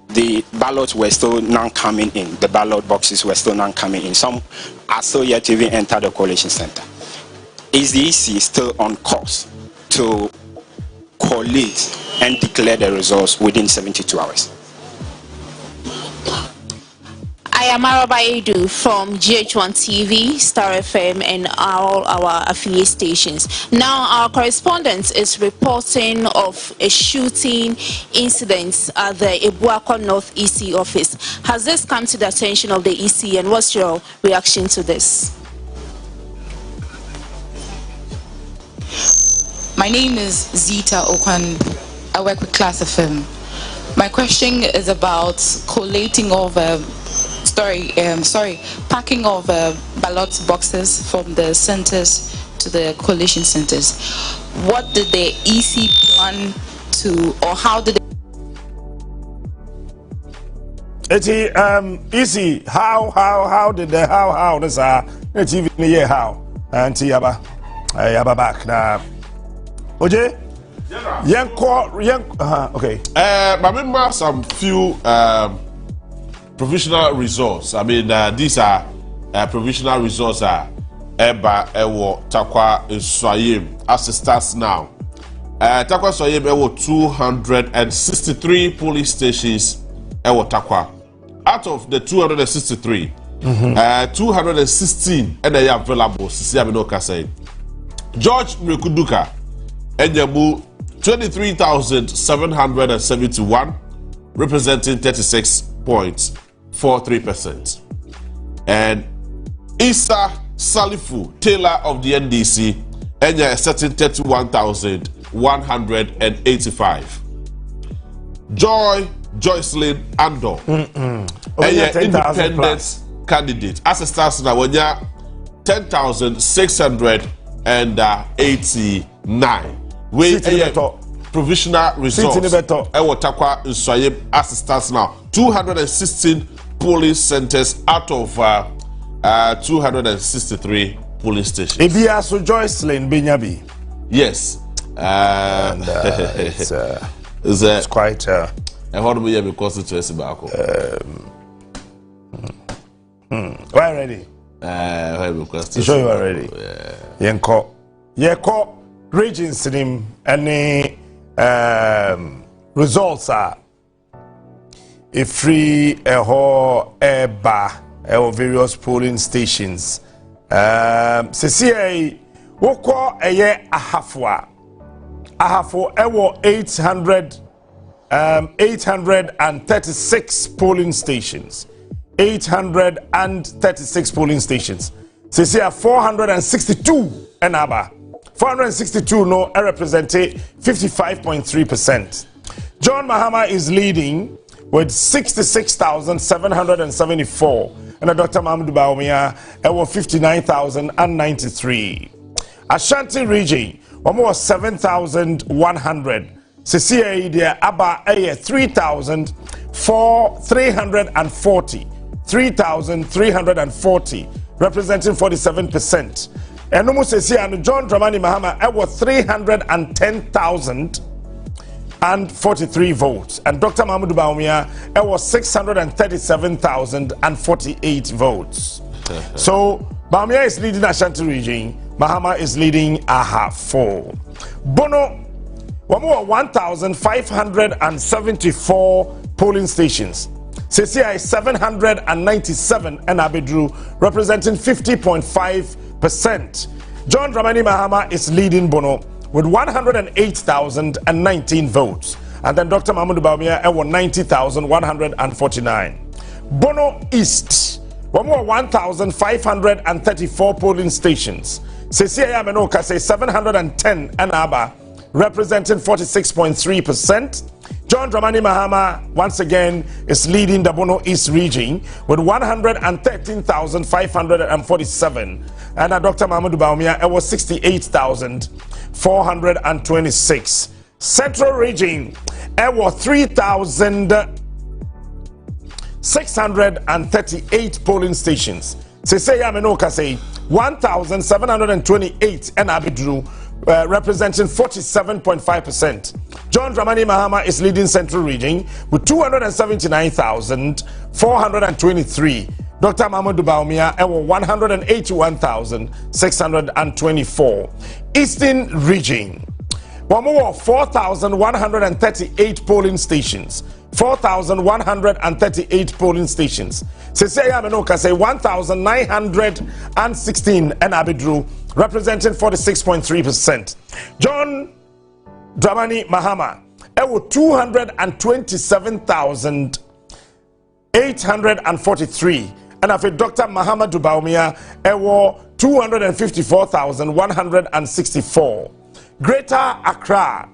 The ballots were still not coming in. The ballot boxes were still not coming in. Some are still yet to even enter the coalition center. Is the EC still on course to collate and declare the results within 72 hours? am Arabaidu from GH1 TV, Star FM, and all our affiliate stations. Now, our correspondent is reporting of a shooting incident at the Ebuako North EC office. Has this come to the attention of the EC, and what's your reaction to this? My name is Zita Okwan. I work with Class FM. My question is about collating of packing of ballot boxes from the centers to the coalition centers. What did the EC plan to, or how did EC, how did the how this it's even yeah how and yaba back now. Okay. Okay. I remember some few provisional results. I mean, these are provisional results Eba Ewo Takwa Soyim as it starts now. Takwa Soyim Ewo 263 police stations Ewo Takwa. Out of the 263, 216 and they are available. George Mekuduka Enyamu 23,771, representing 36.43%. And Issa Salifu, Taylor of the NDC, Enya is setting 31,185. Joycelyn Ando, Enya independent candidate. As it starts now, Enya 10,689. We provisional results. Ewotakwa Nswayim as it starts now. 216 police centers out of 263 police stations. Ibia so Joycelyn Benyabi. Yes. It's quite. How do we have a constituency back? We're ready. You sure you are ready? Yenko. Yeko. Regions in any results are a free a whole air bar or various polling stations. CCA woko a year a half ewo 836 polling stations. 836 polling stations. CCA 462 and aba. 462 no represented 55.3%. John Mahama is leading with 66,774 and Dr. Mahmoud Bawumia was 59,093. Ashanti region was 7,100. CCA there Aba 3,340. 3,340 representing 47%. And almost and John Dramani Mahama was 310,043 votes, and Dr. Mahmoud Bawumia was 637,048 votes. So Bawumia is leading Ashanti region, Mahama is leading Ahafo. Bono, 1,574 polling stations. CCI is 797 and Abedru representing 50.5%. John Dramani Mahama is leading Bono with 108,019 votes. And then Dr. Mahmoud Bawumia won 90,149. Bono East, 1,534 polling stations. CCI Amenoka say 710 and Aba representing 46.3%. John Dramani Mahama once again is leading the Bono East region with 113,547, and Dr. Mahmoud Bawumia was 68,426. Central region was 3,638 polling stations. Seseya Menoka say 1,728 and Abidru representing 47.5%. John Dramani Mahama is leading Central region with 279,423. Dr. Mahmoud Bawumia was 181,624. Eastern region Wamu 4,138 polling stations. 4,138 polling stations. Seseya Menoka say 1,916 and Abidru, representing 46.3%. John Dramani Mahama, 227,843. And after Dr. Mahama Dubaumia, 254,164. Greater Accra,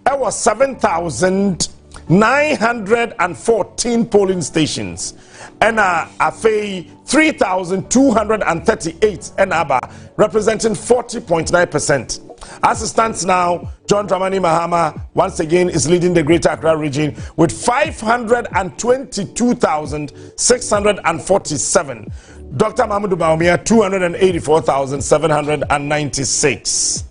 7,914 polling stations. And Afei 3,238 and Aba, representing 40.9%. As it stands now, John Dramani Mahama once again is leading the Greater Accra region with 522,647. Dr. Mahmoud Baumia 284,796.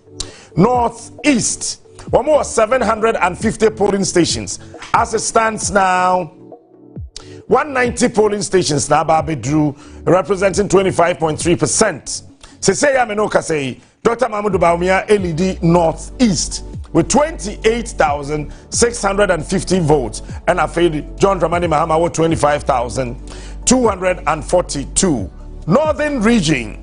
Northeast, one more 750 polling stations. As it stands now, 190 polling stations now Babidru, representing 25.3%. Seseya Menoka say Dr. Mahmoud Baumia LED Northeast with 28,650 votes, and Afei John Dramani Mahama with 25,242. Northern region,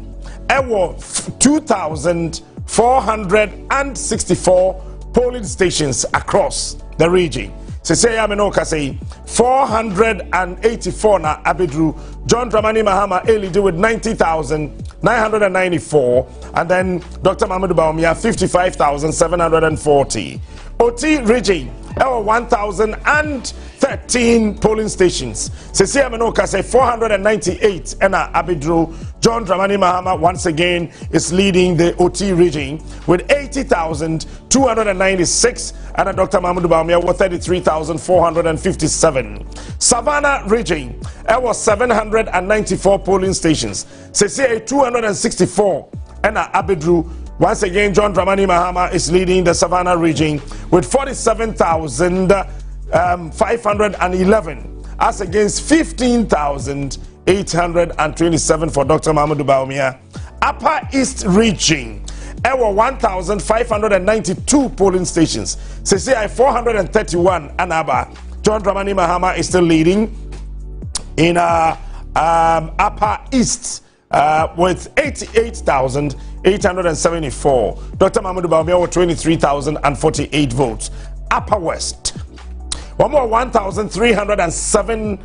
2,464 polling stations across the region. Seseya Menoka say 484 na Abidru. John Dramani Mahama LED with 90,994, and then Dr. Mahmoud Baumia 55,740. OT region, 1,013 polling stations. Seseya Menoka say 498 and Abidru. John Dramani Mahama once again is leading the OT region with 80,296, and Dr. Mahmoud Baumia with 33,457. Savannah region, 794 polling stations. Seseya 264 and Abidru. Once again, John Dramani Mahama is leading the Savannah region with 47,511 as against 15,827 for Dr. Mahmoud Baumia. Upper East region, 1,592 polling stations. Seseya 431 and Abba. John Dramani Mahama is still leading in Upper East with 88,874. Dr. Mahmoud Baumia with 23,048 votes. Upper West, one more 1,307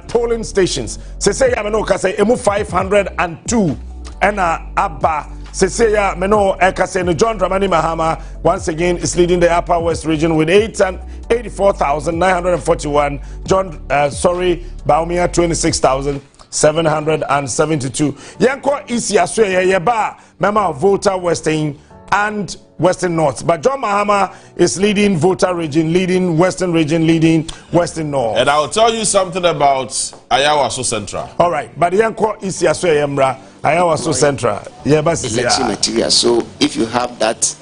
polling stations. Seseya Menoka say emu 502 and Abba. Seseya Meno Ekase John Dramani Mahama once again is leading the Upper West region with 84,941. John Baumia 26,772. Yanko isi aswe yeba mema voter Western and Western North. But John Mahama is leading voter region, leading Western region, leading Western North. And I'll tell you something about Ayawaso Central. All right, but Yanko isi aswe yemra Ayawaso Central. Election material. So if you have that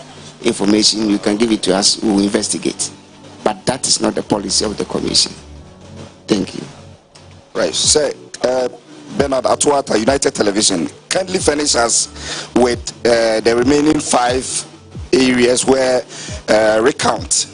information, you can give it to us. We will investigate. But that is not the policy of the commission. Thank you. Right. So, Bernard Atuata, United Television, kindly furnish us with the remaining 5 areas where recount.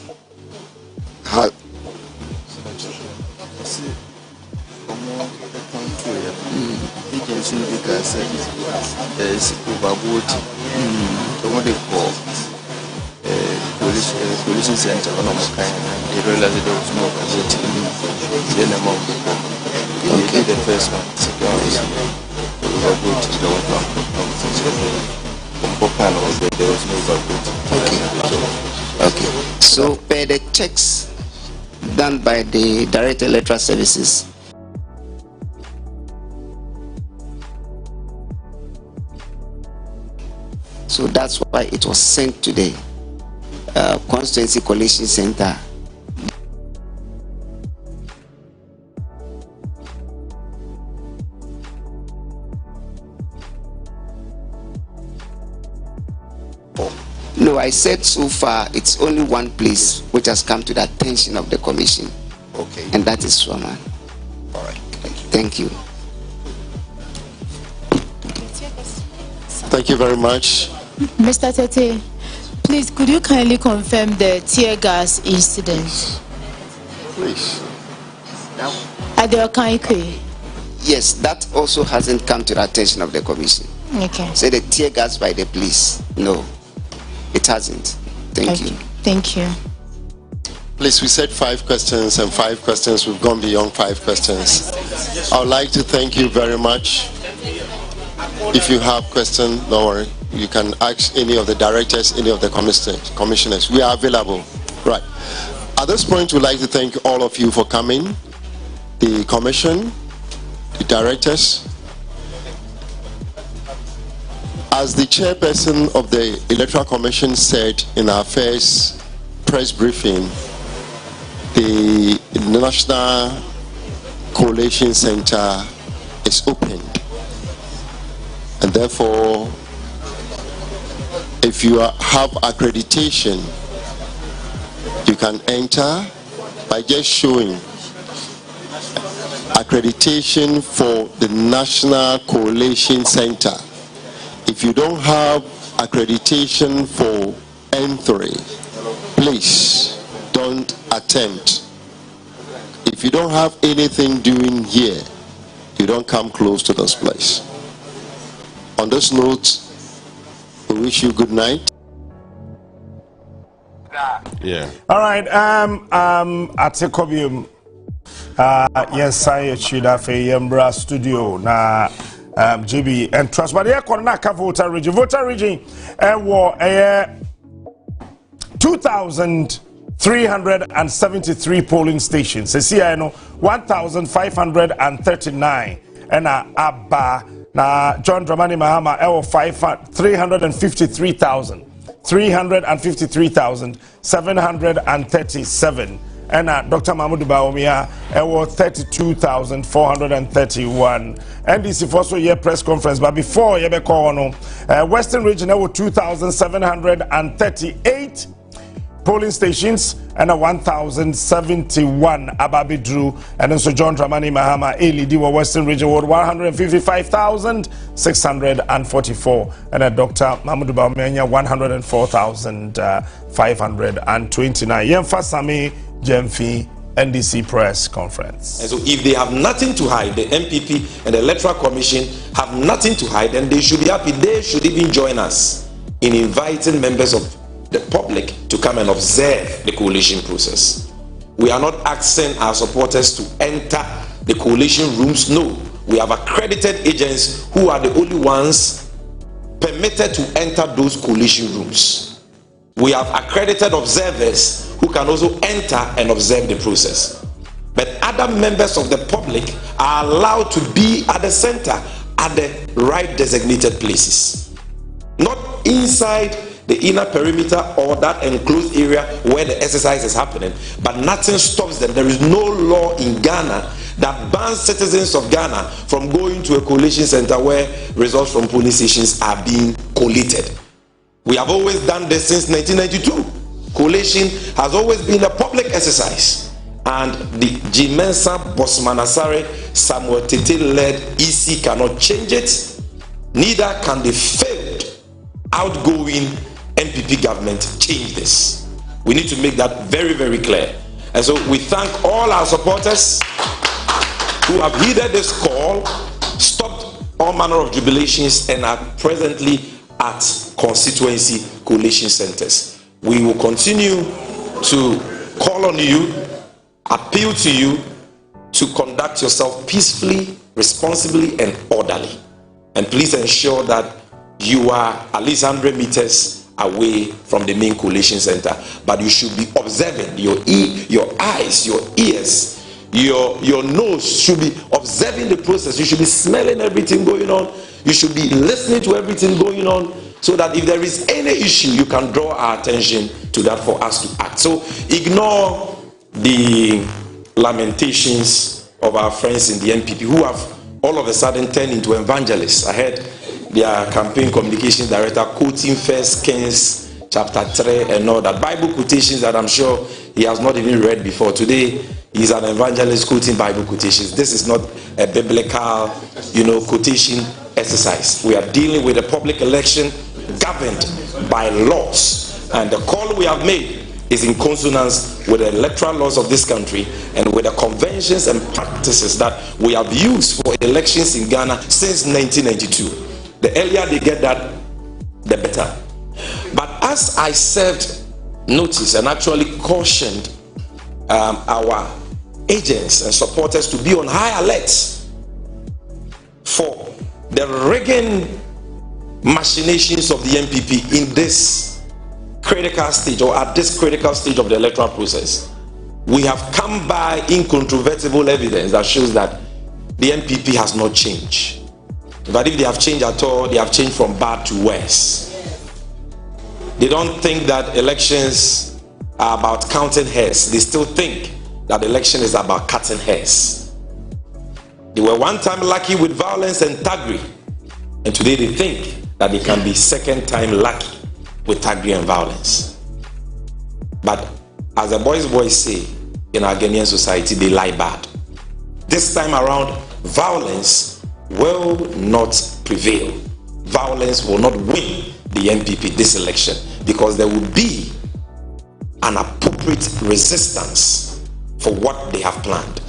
Police center on they realized there was no okay. The first one, Okay. So by the checks done by the Direct Electoral Services, so that's why it was sent to the Constituency Collation Center. No, I said so far it's only one place which has come to the attention of the commission. Okay. And that is Swaman. All right. Thank you. Thank you. Thank you very much. Mr. Tete, Please, could you kindly confirm the tear gas incident? Please. Yes, that also hasn't come to the attention of the commission. Okay. Say the tear gas by the police. No, it hasn't. Thank you. Thank you. Please, we said 5 questions and 5 questions. We've gone beyond 5 questions. I would like to thank you very much. If you have questions, don't worry. You can ask any of the directors, any of the commissioners. We are available. Right. At this point, we'd like to thank all of you for coming. The commission, the directors. As the chairperson of the Electoral Commission said in our first press briefing, the National Coalition Center is opened. And therefore, if you have accreditation, you can enter by just showing accreditation for the National Coalition Center. If you don't have accreditation for N3, please don't attempt. If you don't have anything doing here, you don't come close to this place. On this note, we wish you good night. Yeah. All right. At Kobium, yes, I should have a Yembra studio na GB and trust. But here, Konaka voter region, war 2,373 polling stations. See, I know 1,539 and Abba. Na John Dramani Mahama 353,737 and Dr. Mahmoud Baumia 32,431 NDC for so year press conference. But before Yebeko Western region 2,738 polling stations and 1,071 Ababidru and also John Dramani Mahama LED Western region 155,644 and Dr. Mahmoud Baumia 104,529. Yemfa Sami Jemfi NDC press conference. And so if they have nothing to hide, the MPP and the Electoral Commission have nothing to hide, then they should be happy. They should even join us in inviting members of the public to come and observe the coalition process. We are not asking our supporters to enter the coalition rooms. No, we have accredited agents who are the only ones permitted to enter those coalition rooms. We have accredited observers who can also enter and observe the process. But other members of the public are allowed to be at the center at the right designated places, not inside the inner perimeter or that enclosed area where the exercise is happening, but nothing stops them. There is no law in Ghana that bans citizens of Ghana from going to a coalition center where results from polling stations are being collated. We have always done this since 1992. Collation has always been a public exercise, and the Jimensa Bosmanasare Samuel Tete led EC cannot change it, neither can the failed outgoing MPP government change this. We need to make that very, very clear. And so we thank all our supporters who have heeded this call, stopped all manner of jubilations, and are presently at constituency coalition centers. We will continue to call on you, appeal to you to conduct yourself peacefully, responsibly, and orderly. And please ensure that you are at least 100 meters away from the main coalition center, but you should be observing. Your eyes, your ears, your nose should be observing the process. You should be smelling everything going on. You should be listening to everything going on, so that if there is any issue, you can draw our attention to that for us to act. So ignore the lamentations of our friends in the MPP who have all of a sudden turned into evangelists. I heard their campaign communication director quoting 1 Kings chapter 3 and all that Bible quotations that I'm sure he has not even read before. Today he's an evangelist quoting Bible quotations. This is not a biblical, quotation exercise. We are dealing with a public election governed by laws, And the call we have made is in consonance with the electoral laws of this country and with the conventions and practices that we have used for elections in Ghana since 1992. The earlier they get that, the better. But as I served notice and actually cautioned our agents and supporters to be on high alert for the rigging machinations of the MPP in this critical stage, or at this critical stage of the electoral process, we have come by incontrovertible evidence that shows that the MPP has not changed. But if they have changed at all, they have changed from bad to worse. They don't think that elections are about counting hairs. They still think that election is about cutting hairs. They were one time lucky with violence and thuggery, and today they think that they can be second time lucky with thuggery and violence. But as the boys say in our Ghanaian society, they lie bad. This time around, violence will not prevail. Violence will not win the MPP this election, because there will be an appropriate resistance for what they have planned.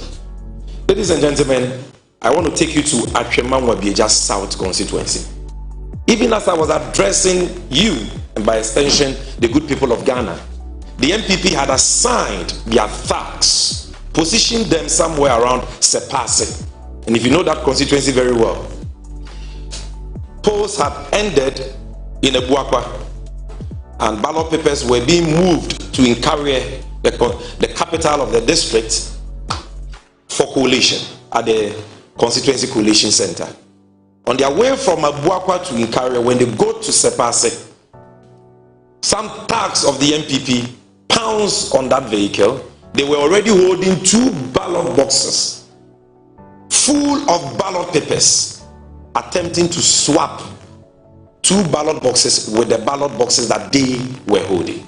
Ladies and gentlemen, I want to take you to RtvGhana South constituency. Even as I was addressing you, and by extension, the good people of Ghana, the MPP had assigned their thugs, positioned them somewhere around Sepase. And if you know that constituency very well, polls had ended in Ebuakwa, and ballot papers were being moved to Nkawie, the capital of the district, for collation at the constituency collation center. On their way from Ebuakwa to Nkawie, when they go to Sepase, some thugs of the MPP pounced on that vehicle. They were already holding 2 ballot boxes full of ballot papers, attempting to swap 2 ballot boxes with the ballot boxes that they were holding.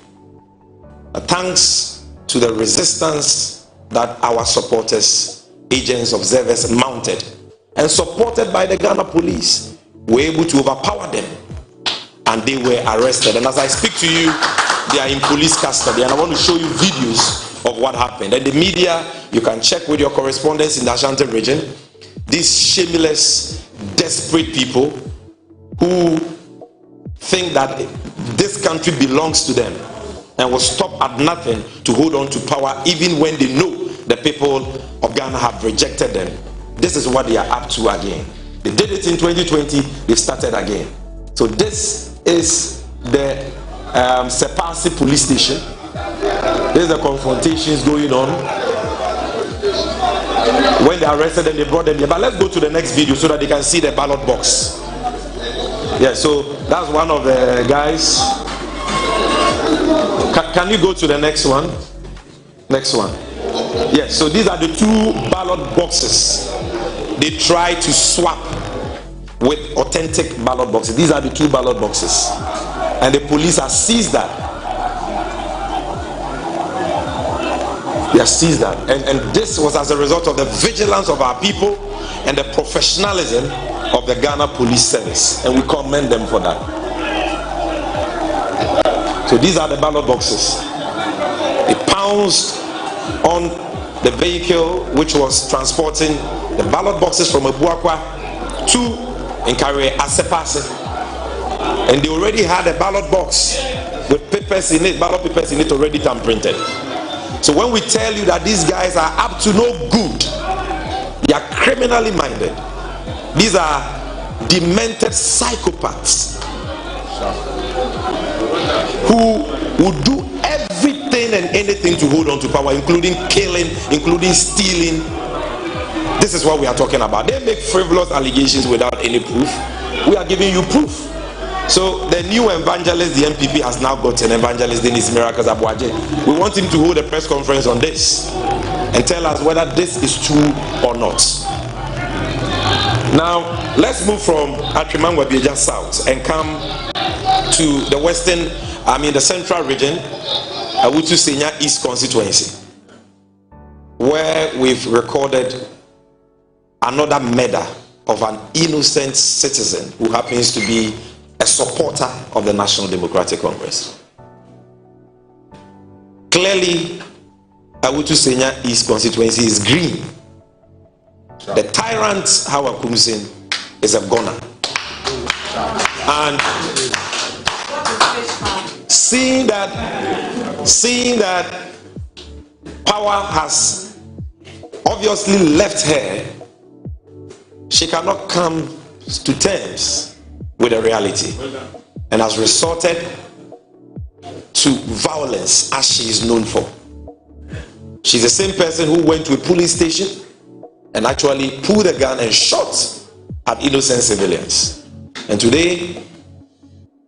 Thanks to the resistance that our supporters, agents, observers mounted, and supported by the Ghana police, were able to overpower them, and they were arrested. And as I speak to you, they are in police custody, and I want to show you videos of what happened. And the media, you can check with your correspondents in the Ashanti region. These shameless, desperate people who think that this country belongs to them and will stop at nothing to hold on to power, even when they know the people of Ghana have rejected them. This is what they are up to again. They did it in 2020, they started again. So this is the Sepase police station. There's the confrontations going on. When they arrested them, they brought them here. But let's go to the next video so that they can see the ballot box. Yeah, so that's one of the guys. Can you go to the next one? Next one. Yes, so these are the 2 ballot boxes they try to swap with authentic ballot boxes. These are the 2 ballot boxes, and the police have seized that. They have seized that, and this was as a result of the vigilance of our people and the professionalism of the Ghana Police Service, and we commend them for that. So these are the ballot boxes. They pounced on the vehicle which was transporting the ballot boxes from Ebuakwa to Nkawie Sepase, and they already had a ballot box with papers in it, ballot papers in it already printed. So when we tell you that these guys are up to no good, they are criminally minded. These are demented psychopaths who would do everything and anything to hold on to power, including killing, including stealing. This is what we are talking about. They make frivolous allegations without any proof. We are giving you proof. So the new evangelist, the MPP has now got an evangelist, Dennis Miracles Abuaje. We want him to hold a press conference on this and tell us whether this is true or not. Now, let's move from RtvGhana South and come to the the central region, Awutu Senya East constituency, where we've recorded another murder of an innocent citizen who happens to be a supporter of the National Democratic Congress. Clearly, Awutu Senya East constituency is green. The tyrant Hawa Kumsin is a goner. And seeing that power has obviously left her, she cannot come to terms with the reality and has resorted to violence as she is known for. She's the same person who went to a police station and actually pulled a gun and shot at innocent civilians. And today,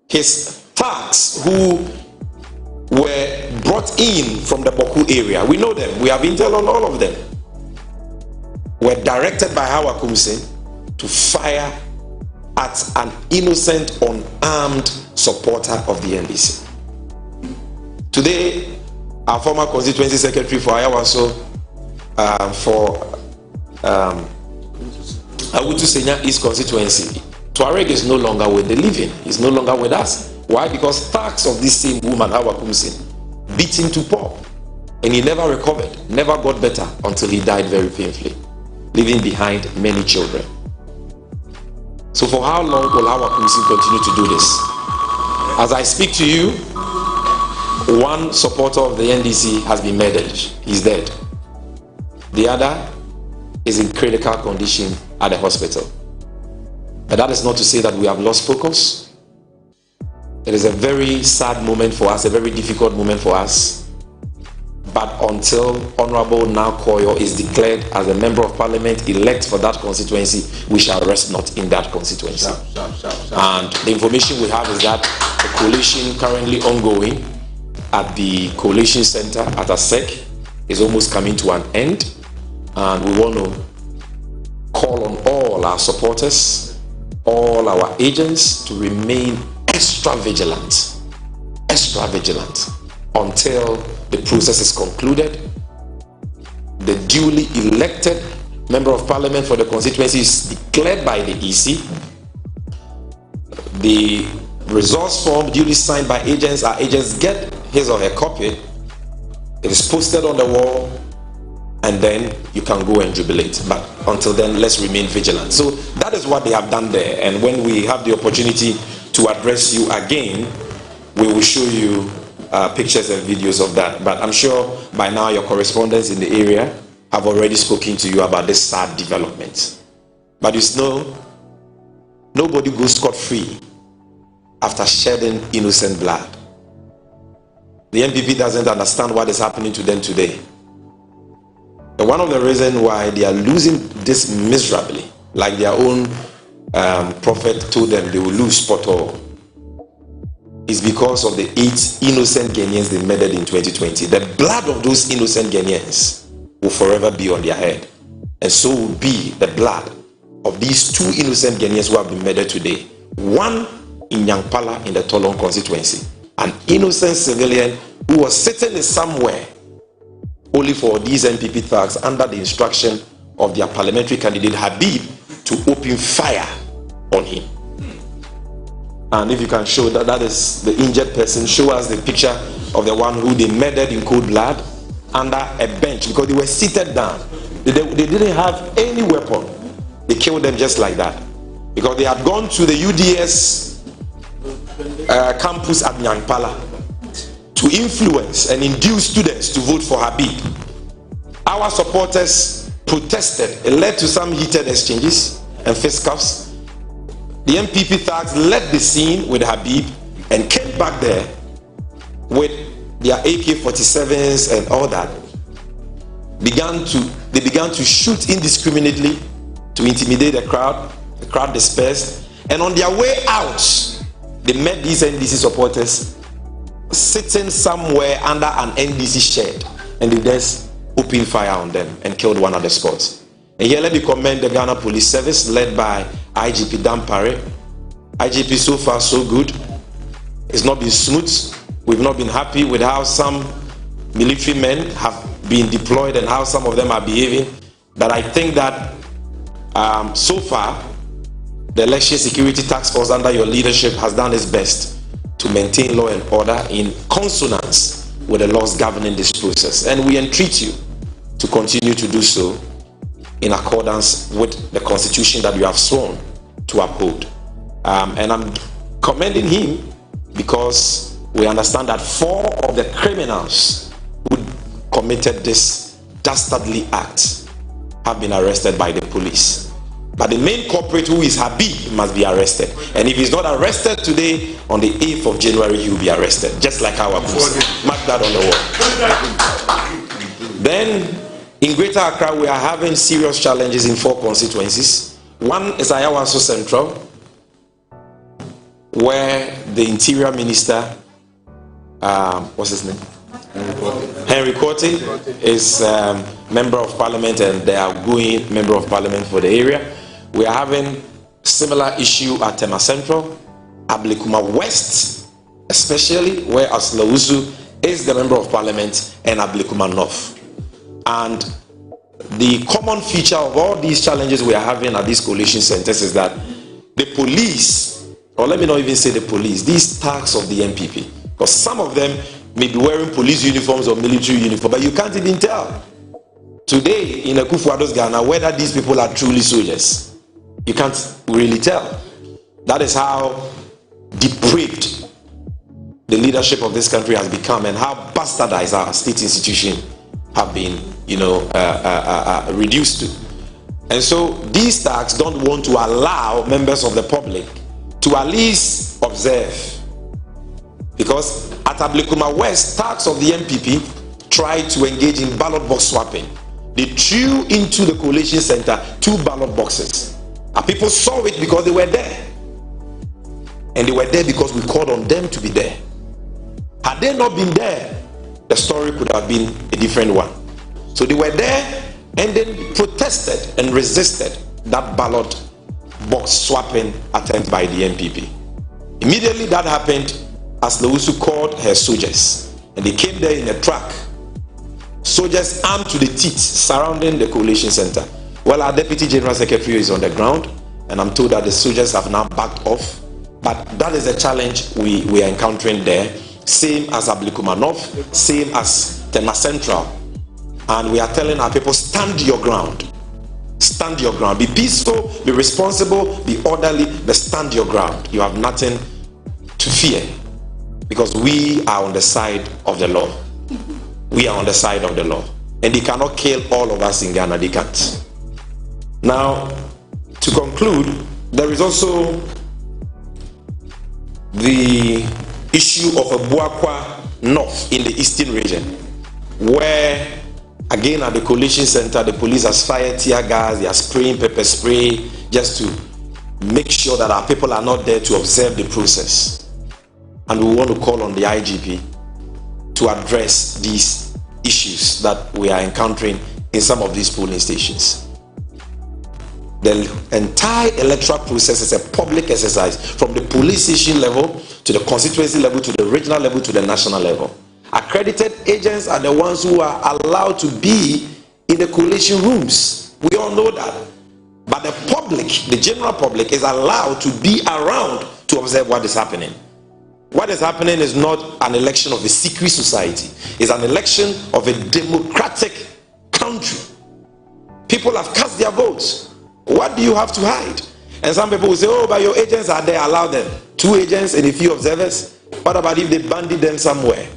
his thugs who were brought in from the Boku area, we know them, we have intel on all of them, were directed by Hawa Kumsin to fire at an innocent, unarmed supporter of the NDC. Today, our former constituency secretary for Ayawaso, for Awutu Senya East constituency, Tuareg is no longer with the living. He's no longer with us. Why? Because thugs of this same woman, Hawa Kumsin, beat him to pulp. And he never recovered, never got better until he died very painfully, leaving behind many children. So for how long will Hawa Kumsin continue to do this? As I speak to you, one supporter of the NDC has been murdered. He's dead. The other is in critical condition at the hospital. But that is not to say that we have lost focus. It is a very sad moment for us, a very difficult moment for us. But until Honorable Now Koyo is declared as a member of parliament elect for that constituency, we shall rest not in that constituency. And the information we have is that the coalition currently ongoing at the coalition center at ASEC is almost coming to an end. And we want to call on all our supporters, all our agents to remain extra vigilant until the process is concluded. The duly elected member of parliament for the constituency is declared by the EC. The resource form duly signed by agents, our agents get his or her copy. It is posted on the wall, and then you can go and jubilate. But until then, let's remain vigilant. So that is what they have done there. And when we have the opportunity to address you again, we will show you pictures and videos of that. But I'm sure by now your correspondents in the area have already spoken to you about this sad development. But you know, nobody goes scot-free after shedding innocent blood. The NPP doesn't understand what is happening to them today. And one of the reasons why they are losing this miserably, like their own prophet told them they will lose spot all, is because of the 8 innocent Ghanaians they murdered in 2020. The blood of those innocent Ghanaians will forever be on their head. And so will be the blood of these 2 innocent Ghanaians who have been murdered today. One in Nyankpala in the Tolon constituency. An innocent civilian who was sitting somewhere only for these NPP thugs under the instruction of their parliamentary candidate Habib to open fire on him. And if you can show that that is the injured person, show us the picture of the one who they murdered in cold blood under a bench because they were seated down. They didn't have any weapon. They killed them just like that because they had gone to the UDS campus at Nyankpala to influence and induce students to vote for Habib. Our supporters protested. It led to some heated exchanges and fisticuffs. The MPP thugs left the scene with Habib and came back there with their AK-47s and all that. They began to shoot indiscriminately to intimidate the crowd. The crowd dispersed. And on their way out, they met these NDC supporters sitting somewhere under an NDC shed. And they just opened fire on them and killed one at the spot. And here let me commend the Ghana Police Service led by IGP Dampare. IGP so far so good. It's not been smooth. We've not been happy with how some military men have been deployed and how some of them are behaving. But I think that so far the Election Security Task Force under your leadership has done its best to maintain law and order in consonance with the laws governing this process. And we entreat you to continue to do so in accordance with the constitution that you have sworn to uphold. And I'm commending him because we understand that 4 of the criminals who committed this dastardly act have been arrested by the police. But the main culprit, who is Habib, must be arrested. And if he's not arrested today, on the 8th of January, he will be arrested, just like our booster. Mark that on the wall. Then, in Greater Accra, we are having serious challenges in 4 constituencies. One is Ayawaso Central, where the Interior Minister, what's his name? Henry Quartey is Member of Parliament and the outgoing Member of Parliament for the area. We are having similar issue at Tema Central, Ablekuma West, especially where Aslausu is the Member of Parliament, and Ablekuma North. And the common feature of all these challenges we are having at these coalition centers is that the police, or let me not even say the police, these thugs of the MPP, because some of them may be wearing police uniforms or military uniforms, but you can't even tell today in Akufo-Addo's Ghana whether these people are truly soldiers. You can't really tell. That is how depraved the leadership of this country has become, and how bastardized our state institutions have been, reduced to. And so these thugs don't want to allow members of the public to at least observe. Because at Ablekuma West, thugs of the MPP tried to engage in ballot box swapping. They threw into the coalition center 2 ballot boxes. And people saw it because they were there. And they were there because we called on them to be there. Had they not been there, the story could have been a different one. So they were there and then protested and resisted that ballot box swapping attempt by the MPP. Immediately that happened, Aslausu called her soldiers, and they came there in a truck. Soldiers armed to the teeth surrounding the coalition center. Well, our Deputy General Secretary is on the ground, and I'm told that the soldiers have now backed off. But that is a challenge we are encountering there. Same as Ablekuma North, same as Tema Central. And we are telling our people, stand your ground. Stand your ground. Be peaceful, be responsible, be orderly, but stand your ground. You have nothing to fear, because we are on the side of the law. We are on the side of the law. And they cannot kill all of us in Ghana. They can't. Now, to conclude, there is also the issue of Abuakwa North in the eastern region, where, again, at the coalition center, the police has fired tear gas, they are spraying pepper spray just to make sure that our people are not there to observe the process. And we want to call on the IGP to address these issues that we are encountering in some of these polling stations. The entire electoral process is a public exercise, from the police station level to the constituency level to the regional level to the national level. Accredited agents are the ones who are allowed to be in the coalition rooms. We all know that. But the public, the general public, is allowed to be around to observe what is happening. What is happening is not an election of a secret society. It's an election of a democratic country. People have cast their votes. What do you have to hide? And some people will say, oh, but your agents are there, allow them. 2 agents and a few observers. What about if they bandit them somewhere?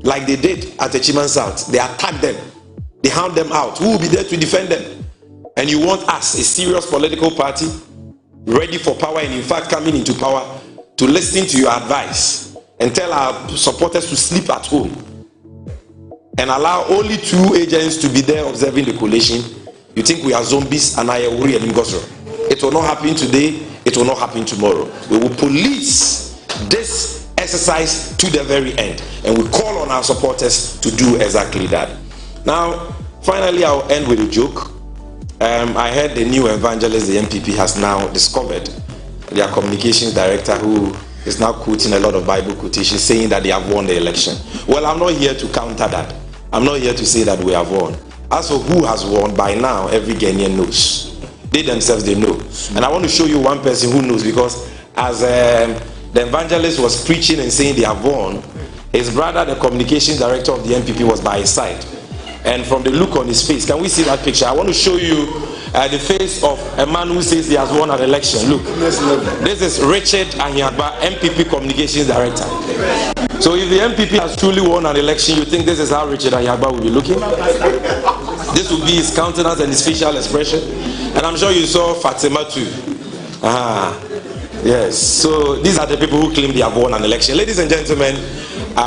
Like they did at Echiman South. They attack them. They hound them out. Who will be there to defend them? And you want us, a serious political party, ready for power and in fact coming into power, to listen to your advice and tell our supporters to sleep at home and allow only 2 agents to be there observing the coalition? You think we are zombies and Ayawuri and Ngosro? It will not happen today, it will not happen tomorrow. We will police this exercise to the very end, and we call on our supporters to do exactly that. Now, finally, I'll end with a joke. I heard the new evangelist the MPP has now discovered, their communications director, who is now quoting a lot of Bible quotations saying that they have won the election. Well, I'm not here to counter that. I'm not here to say that we have won. As for who has won, by now every Ghanaian knows. They themselves, they know. And I want to show you one person who knows, because as the evangelist was preaching and saying they have won, His brother, the communications director of the NPP, was by his side. And from the look on his face, can we see that picture? I want to show you the face of a man who says he has won an election. Look, this is Richard Ahiagba, MPP communications director. So if the MPP has truly won an election, you think this is how Richard Ahiagba will be looking? This will be his countenance and his facial expression. And I'm sure you saw Fatima too. Yes, so these are the people who claim they have won an election. Ladies and gentlemen,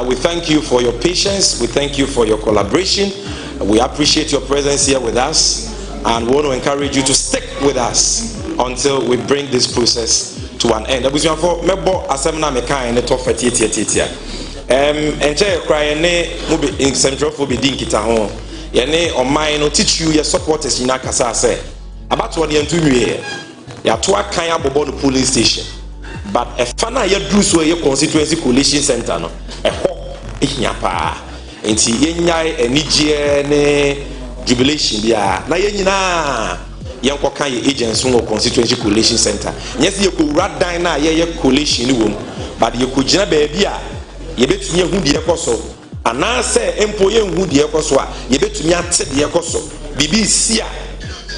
we thank you for your patience. We thank you for your collaboration. We appreciate your presence here with us, and we want to encourage you to stick with us until we bring this process to an end. And in central for yene omai no teach you your supporters in akasa say about what you do here ya to akan abobo no police station but e fana ya dru so ye constituency coalition center no e ho ehia pa enti yenyai enigye ne jubilation bia na yenyina yenko kan ye agents no constituency coalition center nyese ye ko radan na ye coalition ni wom but ye ko gina ba bia ye betumi ehu de ekoso ana se empo ye hu de ekoso a ye betumi ate de ekoso bibi sia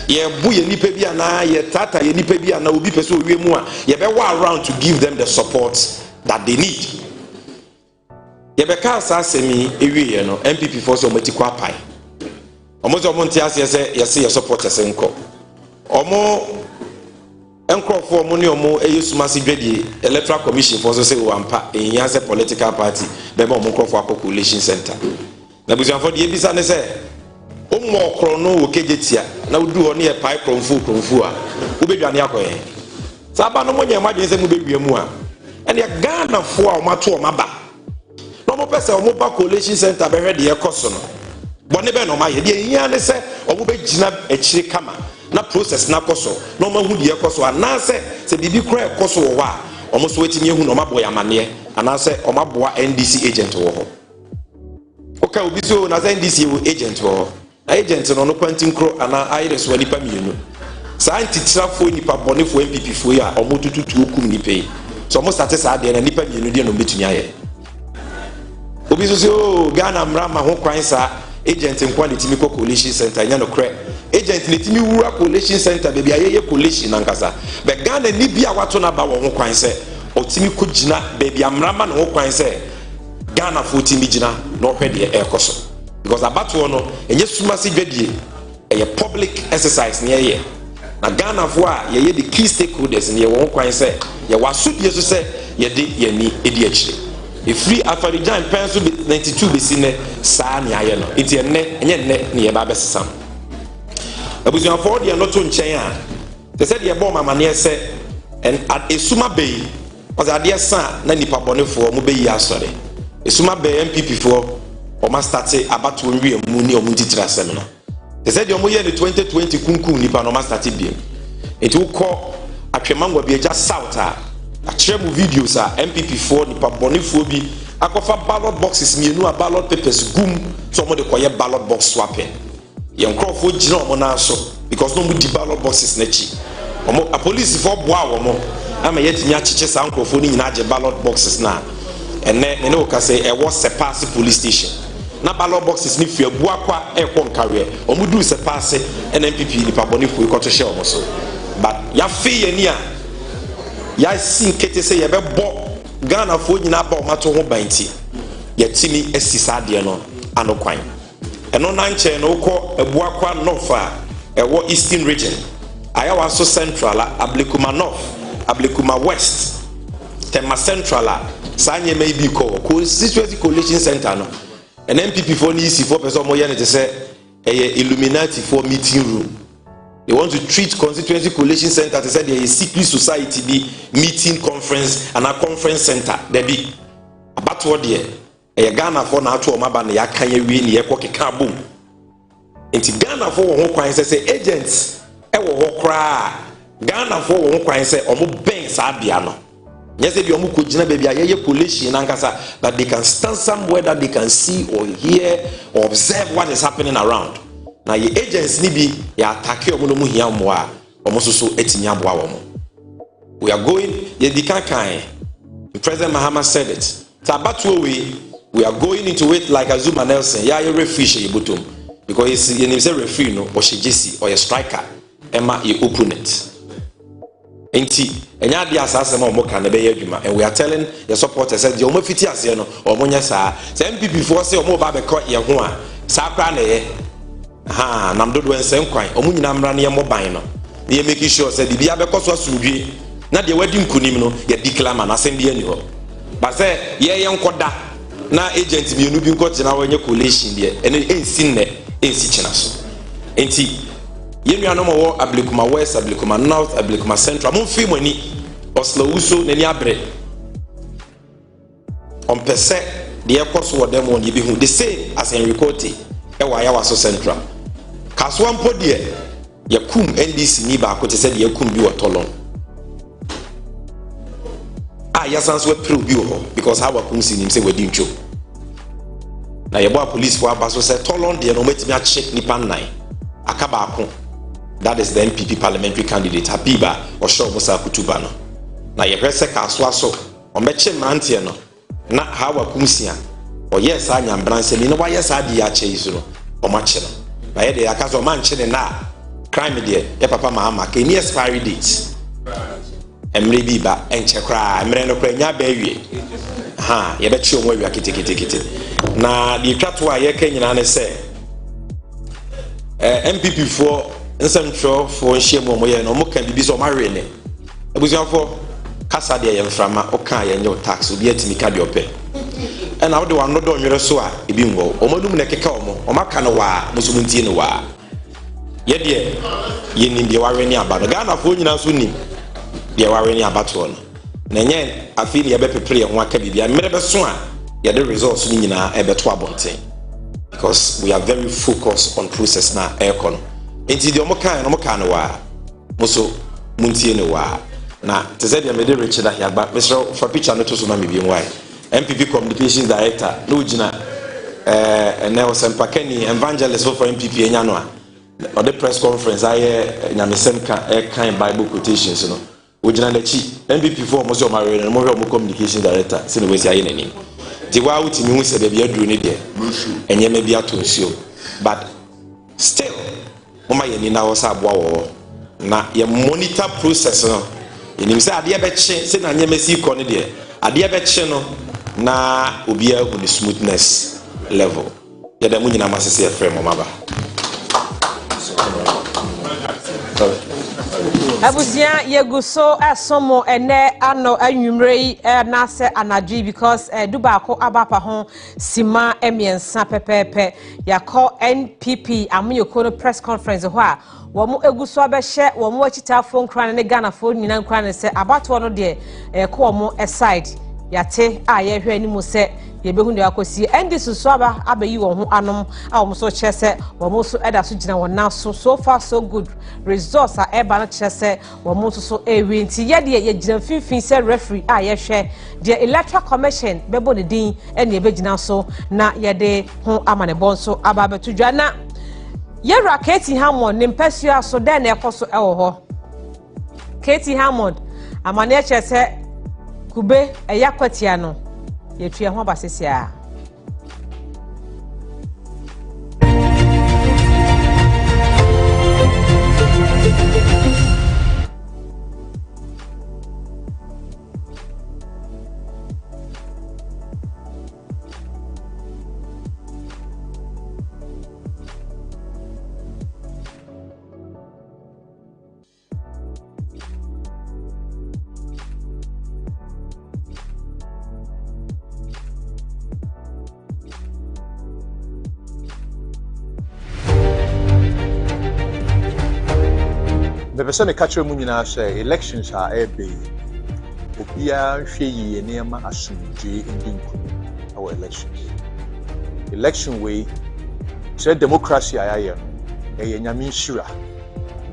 ye bu ye nipa bia na ye tata ye nipa bia na obi pese owie mu a ye be wa around to give them the support that they need. Ye be ka sa asemi ewie ye no MPP for so matiko apai omo nti ase ye se ye support ese nko omo enkrofo omo ne omo eyesumase dwedie electoral commission for so say wampa eyan se political party be ba omo enkrofo akọ coalition center na busuafo de ebisa ne se omo okro no wo kejetia na udu ho ne ye pai kromfu a wo bedwane akoye saba no monye madwen se mu bewie mu a ene Ghana fo a omato omaba no mo pese omo ba coalition center be hwe de ye koso no bone be no ma ye de eyan ne se omo be gina echire kama na process na koso no ma hu de koso anase se bibi kura koso wo wa omo so wetimi ehu no maboya mane anase omaboa NDC agent wo ho oka obi so na NDC wo agent wo agent no kwantin kro ana iris wani pa mienu sa antitrafo nipa bonefo MPP fo ya omo tututu okum nipa so omo start sa de na nipa mienu de no betumi aye obi so Ghana mrama ho kwan sa agent nkwa de timi coalition center nya no kre agent ne timi wura coalition center baby ayeye coalition nankasa be Ghana ni bia wato na ba wo ho kwan se o timi ko gina baby amrama no ho kwan se Ghana fo timi gina no hwe de ekoso because abato no enye sumase dwadie eye public exercise ne ye na Ghana fo a ye the key stakeholders ne ye wo ho kwan se ye wasodie so se ye de ye ni edi akire a free Afarijan pencil 92 besine saa ne aye no enti enne enye nne ne ye ba besam abusuan for de no to nchen a they said ye bomb amane se and at esuma bay was ade san na nipa bonefo mo be yi asore esuma bay MPP for o ma start abato nwie mu ni o mu titira sem no they said ye mo ye ne 2020 kunkum nipa no ma start bi enti ukọ atwemangwa bi eja south a achemu videos a MPP4 nipa bonefo bi akofa ballot boxes mienu a ballot papers gum so mo de koye ballot box swapping yen crofo gina omo na so because no mo di ballot boxes na chi omo a police for boa omo ama yetimi achiche sa crofo ni nyina age ballot boxes na ene ne o ka say e was Sepasi police station na ballot boxes ni fi abua kwa e kon career omo du Sepasi NPP nipa bonefo ikoto she omo so but ya fi ye ni a ya sin kete se ye be bo Ghana fo nyina ba o mato ho banti ye timi asisa de no anokwan eno na nche no ko ebua kwa north a ewo eastern region ayawa so central Ablekuma north Ablekuma west Tema central sanye may be ko constituency coalition center no an MPP for ni isi for person mo ye ne te se Illuminati for meeting room. They want to treat constituency coalition center. They said there is secret society be meeting conference and a conference center. There be about what there. A Ghana for now to Omaba ne yakanye we ni yeko keka boom. Inti Ghana for one kwan say agents e wo ho kra. Ghana for one kwan say omo ben sa bia no. Yes, if you omo ko gina baby ayeye coalition nankasa that they can stand somewhere that they can see or hear or observe what is happening around. Na ye agents ni bi ya attack omo no mu hia mo a omo so etimi aboa wo mo. We are going ye di kan President Mahama said it. Tabatu we We are going into it like Azuma Nelson. Yeah, you're referee bottom because you name say referee no or she Jesse or a striker. Emma, you open it. Enti, enya dia asase ma omo kan be yadwuma, and we are telling the supporters say the omo fiti ase no omo nya saa. Say MPP for say omo ba be ko ye ho a, saa kra na ye. Ha, nam dodo ensem kwan, omo nyina mra na ye mo ban no. Ye make sure say bibia be koso asundwe. Na de wadi nkunim no ye declare na asem bia ni ho. Ba say ye nkoda na agent bi enu bi nkoti na wanye coalition de, ene ensi ne, ensi china so. Enti Yemi no more Ablikuma West, Ablikuma North, Ablikuma Central. Mon fi money Oslo Uso neni abre. On pese the course what them on you the same as Henry Cote. Ewa Yawaso Central. Kaswan podie Yakum NDC ni ba ko te said Yakum bi otolon. Ah yasans we pro bi ho because how Wakum si nim say we din cho. Na yebo police for abaso say tolon de no metimi a check nipa nine. Akaba akon. That is the MPP parliamentary candidate Habiba or Shaw Musa Kutubano. Na yehrese kaswaso omeche mantie no na hawa kumsia or yes anyam branse ni no wa yes adi ache isuro omache no na ye de akazo manche ne na crime de ye papa mahama ke ni expiry date emre biba enche kra emre no kra nya ba wie ha ye be chi onwa wi akete na the twatwa ye kanyina ne se MPP for Nsentro for Shemo Moya no Mokan Bibi so Marine. Ebusiafo kasa de yemframa oka ye nyo tax obi atimi ka de ope. And now the one no do nwere so a ebi ngo. Omadum ne keka omo. Omaka no wa musumuntie no wa. Ye de ye nim de ware ni aba no. Ghana fo nyina so nim de ware ni aba to no. Na nye afi ne ye be prepare ho aka bibia mere be so a ye de results ni nyina e be to abonten. Because we are very focused on process na aircon. Enti de omokan no mokan wa muso muntie no wa na te said ya mede Richard ahia ba Mr. for picture no to so na me bi why MPP communications director no gina na osempakani evangelist for MPP enya no a or the press conference aye nyamesem kan Bible quotations no o gina na chi MPP for mo so marry no mo communications director se no we say aye nanim di wa uti mi hu se be aduru ne de enye ma bi atonsuo but still mama ye ni na wo sa aboa wo na ye monitor process no enim say ade be che se na nyemesi ko ne de ade be che no na obi a hu the smoothness level ye da mu nyina masese e frame mama ba Abusia yeguso asomo ene ano anwumrei na se anadwi because dubako abapa ho sima emiensa pepepe yakọ NPP amuyoko no press conference ho a womu eguso abehye womu achitafo nkran ne Ghana fo nyina nkran ne se abato no de ko womu aside yate a ye hwe animu se yebehu de akosi endi suso aba abayi wo ho anom a wo so chese wo so eda so gina wona so far so good results a eba no chese wo so ewi nti ye de ye gina finfin se referee a ye hwe de electoral commission bebo de din ene ebe gina so na ye de ho amane bon so aba betudwa na ye ra Katie Hammond ne mpasua so de na ekoso ewo ho Katie Hammond amane chese kube eyakwatia no yetua ho basesia the person catcher munina say elections are ebe obia hwe yi enema asumdwe ndinku our election way say democracy ayaye e nyame nshira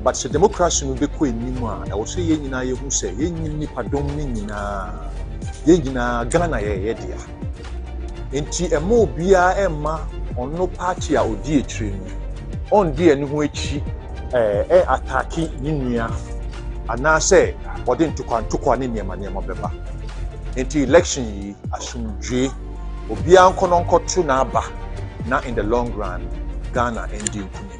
but say democracy no be ko enimu a e wo say ye nyina ye hu say ye nyim nipa dom ni nyina Ghana ye dia enti ema obia ema ono party a odi etire no on die ni ho echi ataki ninia anase wode ntukwa ne niema beba enti election yi asumdwe Obia nkononko tu na aba na in the long run Ghana endi nkuni.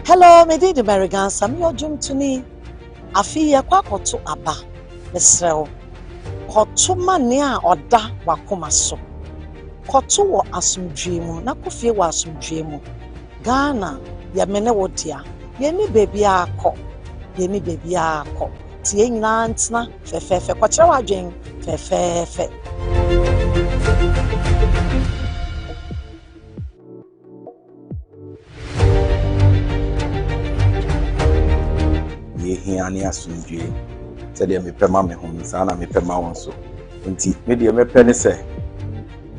Hello, me di American Sam yo jum tuni. Afi ye kwakoto aba. Mesrew. Koto mane a oda wakoma so. Koto wo asumdwe mu na kofie wo asumdwe mu. Ghana ya mene wo dia. Ye ni baby akọ. Ye ni baby akọ. Tie nyina ntena fefefe kwakere wadwen fefefe. Hiani asumdwe sɛdeɛ mepɛma me ho saa na mepɛma wɔn so nti me deɛ mepɛ ne sɛ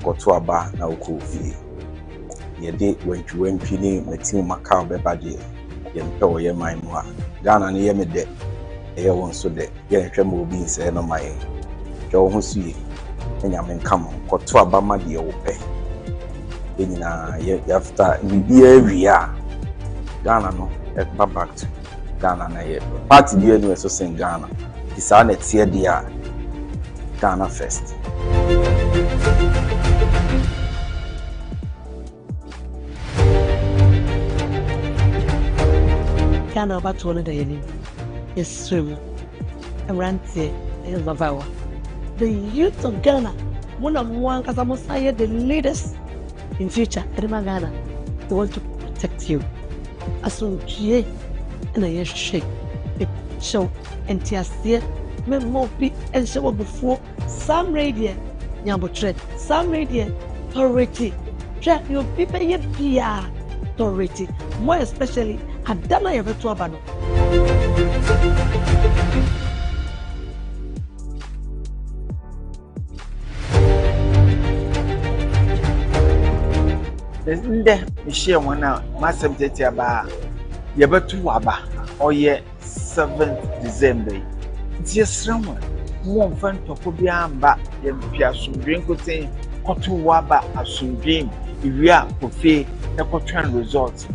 kɔto aba na wokɔ fie yɛde wantwi ne matim maka bɛba deɛ yɛmpɛ wɔ yɛ man mu a Ghana ne yɛ me dɛ ɛyɛ wɔn so dɛ yɛnhwɛ ma obi nsɛe no ma yɛn hwɛ wo ho so yie nyame nka mo kɔto aba ma deɛ wopɛ nyinaa after biribiara wie a Ghana no ɛba back to Ghana na ye party bi enu eso sing Ghana isa na tie dia Ghana first Ghana ba to le de is swim arantie is lavawa the youth of Ghana one of one kasamosaye the leaders in future edema Ghana they want to protect you asumdie and I shake a show and Tiasia, me more be and show before some radiant Yambotre, some radiant authority. Track your people yet PR authority, more especially Adana ever to Abano. Isn't there Michelle one out, Massam Tetiaba? Yabatu waba oye 7th December. Just someone one fan to Kobiamba, Yempia Sundrin could say, Kotu waba a Sundrin, if we are for fee, the Kotran results.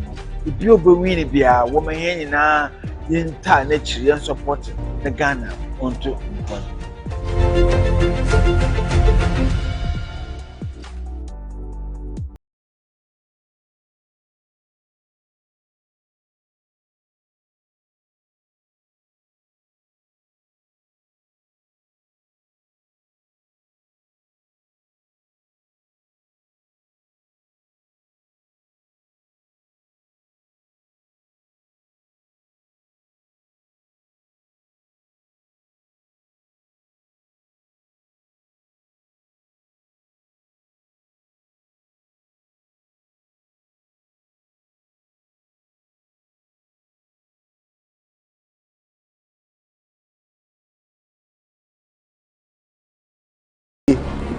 If you be be a woman in the entire nature and support the Ghana onto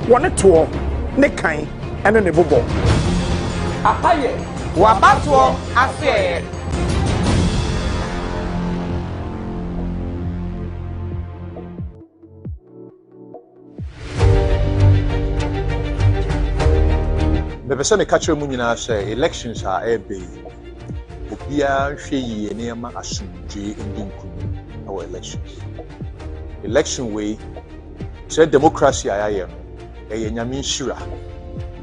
One tour, ne kind, and a bobo. Apaye, Wabatuo, Affair. The person catcher Munina say elections are a bay. Obia Shea Neama Asumji in our elections. Election way said democracy I am. Yamin Shira.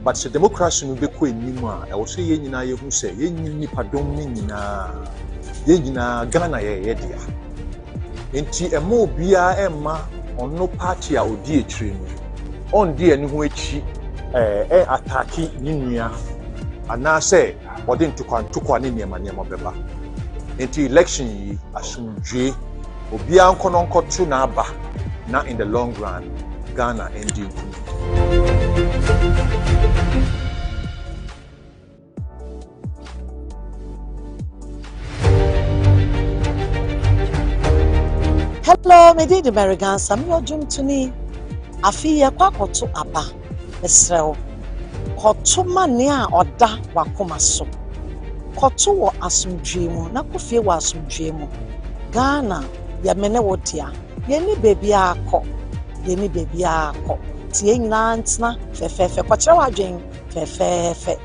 But the democracy will be queen Nima. I will say Yenina who say Yen Nipadonina Yenina Ghana Yedia. Enti a mo bia Emma on no party or dear train. On dear new which attacking Ninia. And now say, or then to Quaninia Maniama Beba. Enti election ye assume J. Obia Kononko Tunaba. Now in the long run, Ghana ending. Hello, me di American Sam yo jum tuni. Afi ye kwakoto aba. Mesrew. Koto mane a oda wakoma so. Koto wo asumdwe mu na kofie wo asumdwe mu. Ghana ya mene wo dia. Ye ni baby akọ. Ye ni baby akọ. Tie nyina ntena fefefe kwakere wadwen fefefe.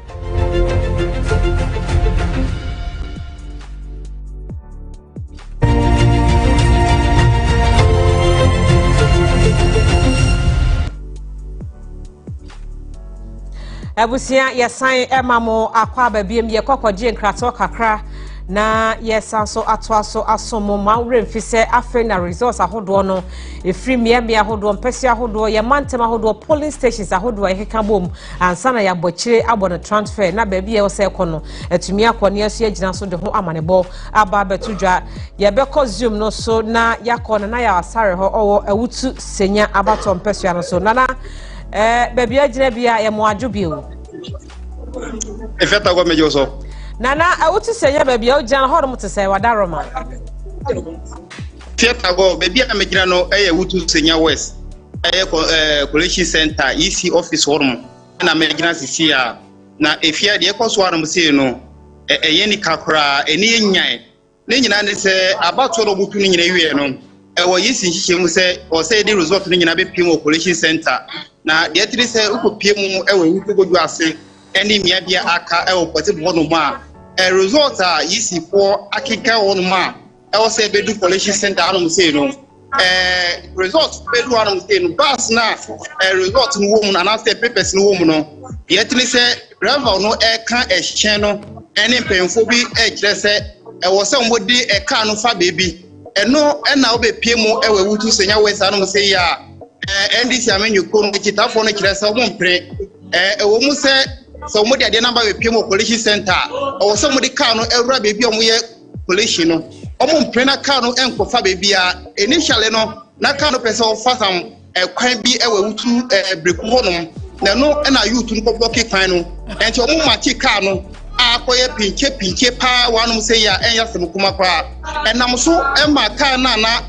Ebusia yesan emamo akwa babiem ye kokogye nkrato kakra na yesan so atwa so asomo mawre mfise afe na resource ahodo no efri miami ahodo mpesi ahodo ye mantem ahodo polling stations ahodo eheka bom ansa na ya bochire abona transfer na baabi ye wose ekono etumi akone aso agina so de ho amanebo aba betudwa ye beko zoom no so na yakona na ya asare ho owo ewutu senya abato mpesi ano so nana baby agina bia ye mo adwobio efeta go mejo so nana awutu senya baby o jan ho to say wadaroma efeta go baby a megina no wutu senya west collection center EC office horum na megina sisia na efia de ekoso arum sei no ni kakra eni nyan ne nyina ne se abato no butu nyina wie no yisi nhihye mu se o se di result no nyina be pim collection center na de tiri se ukopie mu wutu godu ase eni mia bia aka pote bono ma result a yisi for akika won ma se bedu collection center anum sei no result bedu anum sei no bas na result no wo mu na se papers no wo mu no de tiri se driver no ka ehyen no eni penfo bi kire se se omodi ka no fa baby eno na obepie mu wutu senya west anum sei ya NDC amenyu ko no kitafo no kire se omo mpre wo mu se so mo de number we piem collection center o so mo de car no ewura bebi o mo ye collection no o mo mpre na car no enkofa bebi a initially no na car no pese o fa sam kwan bi wutu breku honom na no na youth no block kwan no enti o mo machi car no akoye pinche pa wanu say ya enya sem kuma kwa enam so ema car na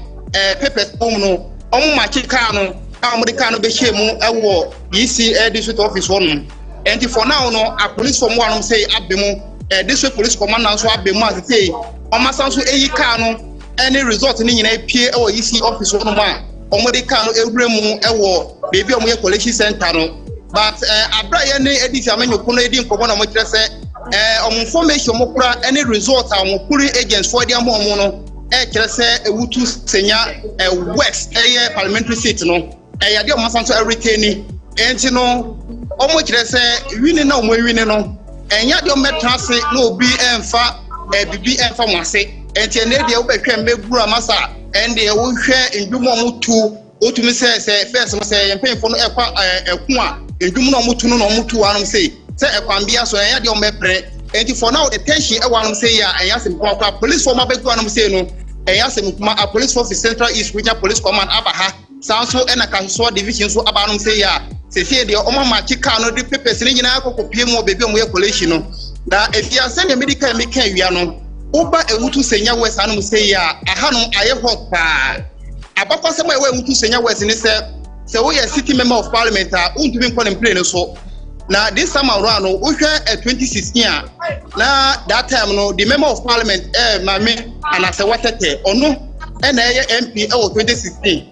papers home no o mo machi car no mo de car no be shemu ewo EC district office honom. And for now, no, a police from one say Abemu, this police commander so Abemu as say, Omasansu Eyikano, any result in a PA or EC office on one, Omodicano, Ebremu, Ewo, baby on your collection center. But Abraham Edison, you couldn't even come on what you say, formation Mokra, any result, our Mokuri agents for the Amono, say a Wutu Senya, West, a parliamentary seat, no, a Yadia Masansu everything, and you know. Omo kire se wini na omo wini no enya de ometrase na obi emfa bibi emfa mwase enti ene de obehwe mbegura masa ende e wo hwe ndwumo mutu otumi se first mo se yempemfo no ekwa eku a ndwumo no mutu no mutu anum se ekwambia so enya de omepre enti for now the tension e wanum se ya enya se kwa police for mabegura anum se no enya se kuma a police for Central East Regional Police Command abaha sanso ena kanso division so abanum se ya se de omo machi car no de papers ni nyina akokopie mu obebi omo ye collection no na efia se ne medical me kan wia no oba ewutu senya west anum se ya aha no aye hot pa abakwa se mo ewutu senya west ni se wo ye city member of parliament a undumi nko ne play no so na this time around no wo hwe 2016 a na that time no the member of parliament mame anase watete ono na ye MP 2016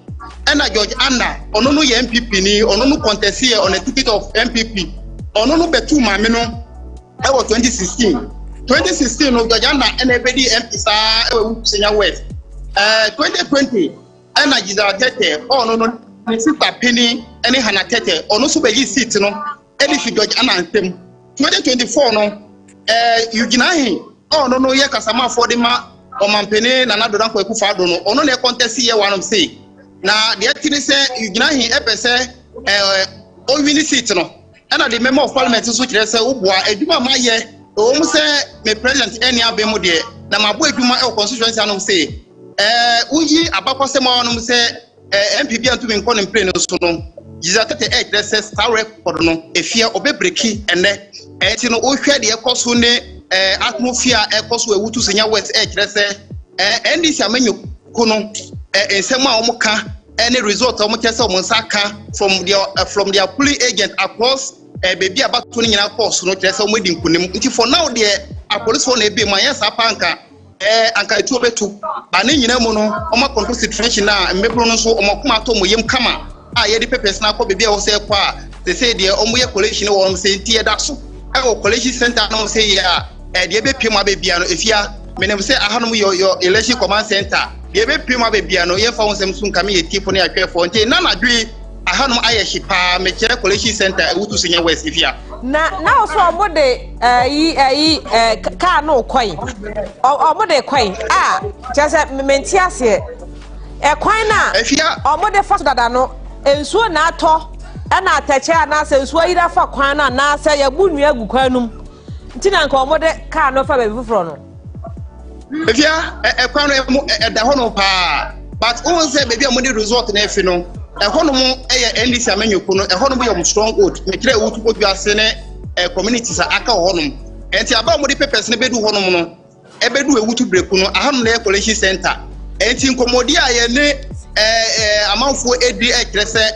and George Anna, ono no MPP ni, ono no contest here on a ticket of MPP. Ono no betu mamino, 2016. 2016 no George Anna and everybody MP sa Senya West. 2020 and Giza Tete, ono no Sister Penny and Hana Tete, ono so be seat no, Edith George Anna and them. 2024 no, Eugene, ono no ye Kasama for the ma, or Mampene, and another Kwaku Fado no, ono ne contest here one of say. Na the thing say you gina hin epese o win seat no and the member of parliament so kire say oboa adwuma maye o mu say me president eni abemu de na mabo adwuma e constituency anom say uyi abakwase ma anom say MPP antumi nko ne play no so no jizatete kire say star record no efia obebreki ene enti no o hwe de ekoso ne atmosphere ekoso ewutu senya west kire say NDC amenyo kono ensema omuka any result omukese omunsaka from their polling agent across baby about 20 nyina course no kese omudi nkunim nti for now there a police for na be man yes apanka anka etu betu bana nyina mu no oma control situation na mbebro no so omokoma to moyem kama a ye de papers na ko baby a wo se kwa they say there omoye collection wo say tie da so e collection center no say ya de be piem abebia no efia menem say ahanum your election command center ye be pima be bia no ye fa wonsem sun kame ye tipo ne atwefo nti na na dwi ahanum aye hye pa me kire collection center wutu senya west ifia Now so omode car no coin. Omode coin. Ah, just menti ase. Kwan na omode fa dada no ensuo na ato na atache na ase ensuo yira fa kwan na ase ya bunu agu kwanum. Nti na nka omode car no fa be fufuro no. Efia kwan no da ho no pa. But who say baby omode result na efi no. Ehono mo NDC amanyoko no ehono mo yom strong old me kire wutu odu ase ne communities aka hono enti aba mo de papers ne bedu hono mo no ebedu ewutu breku no ahano na collection center enti nkomodi aye ne amanfo edi kire se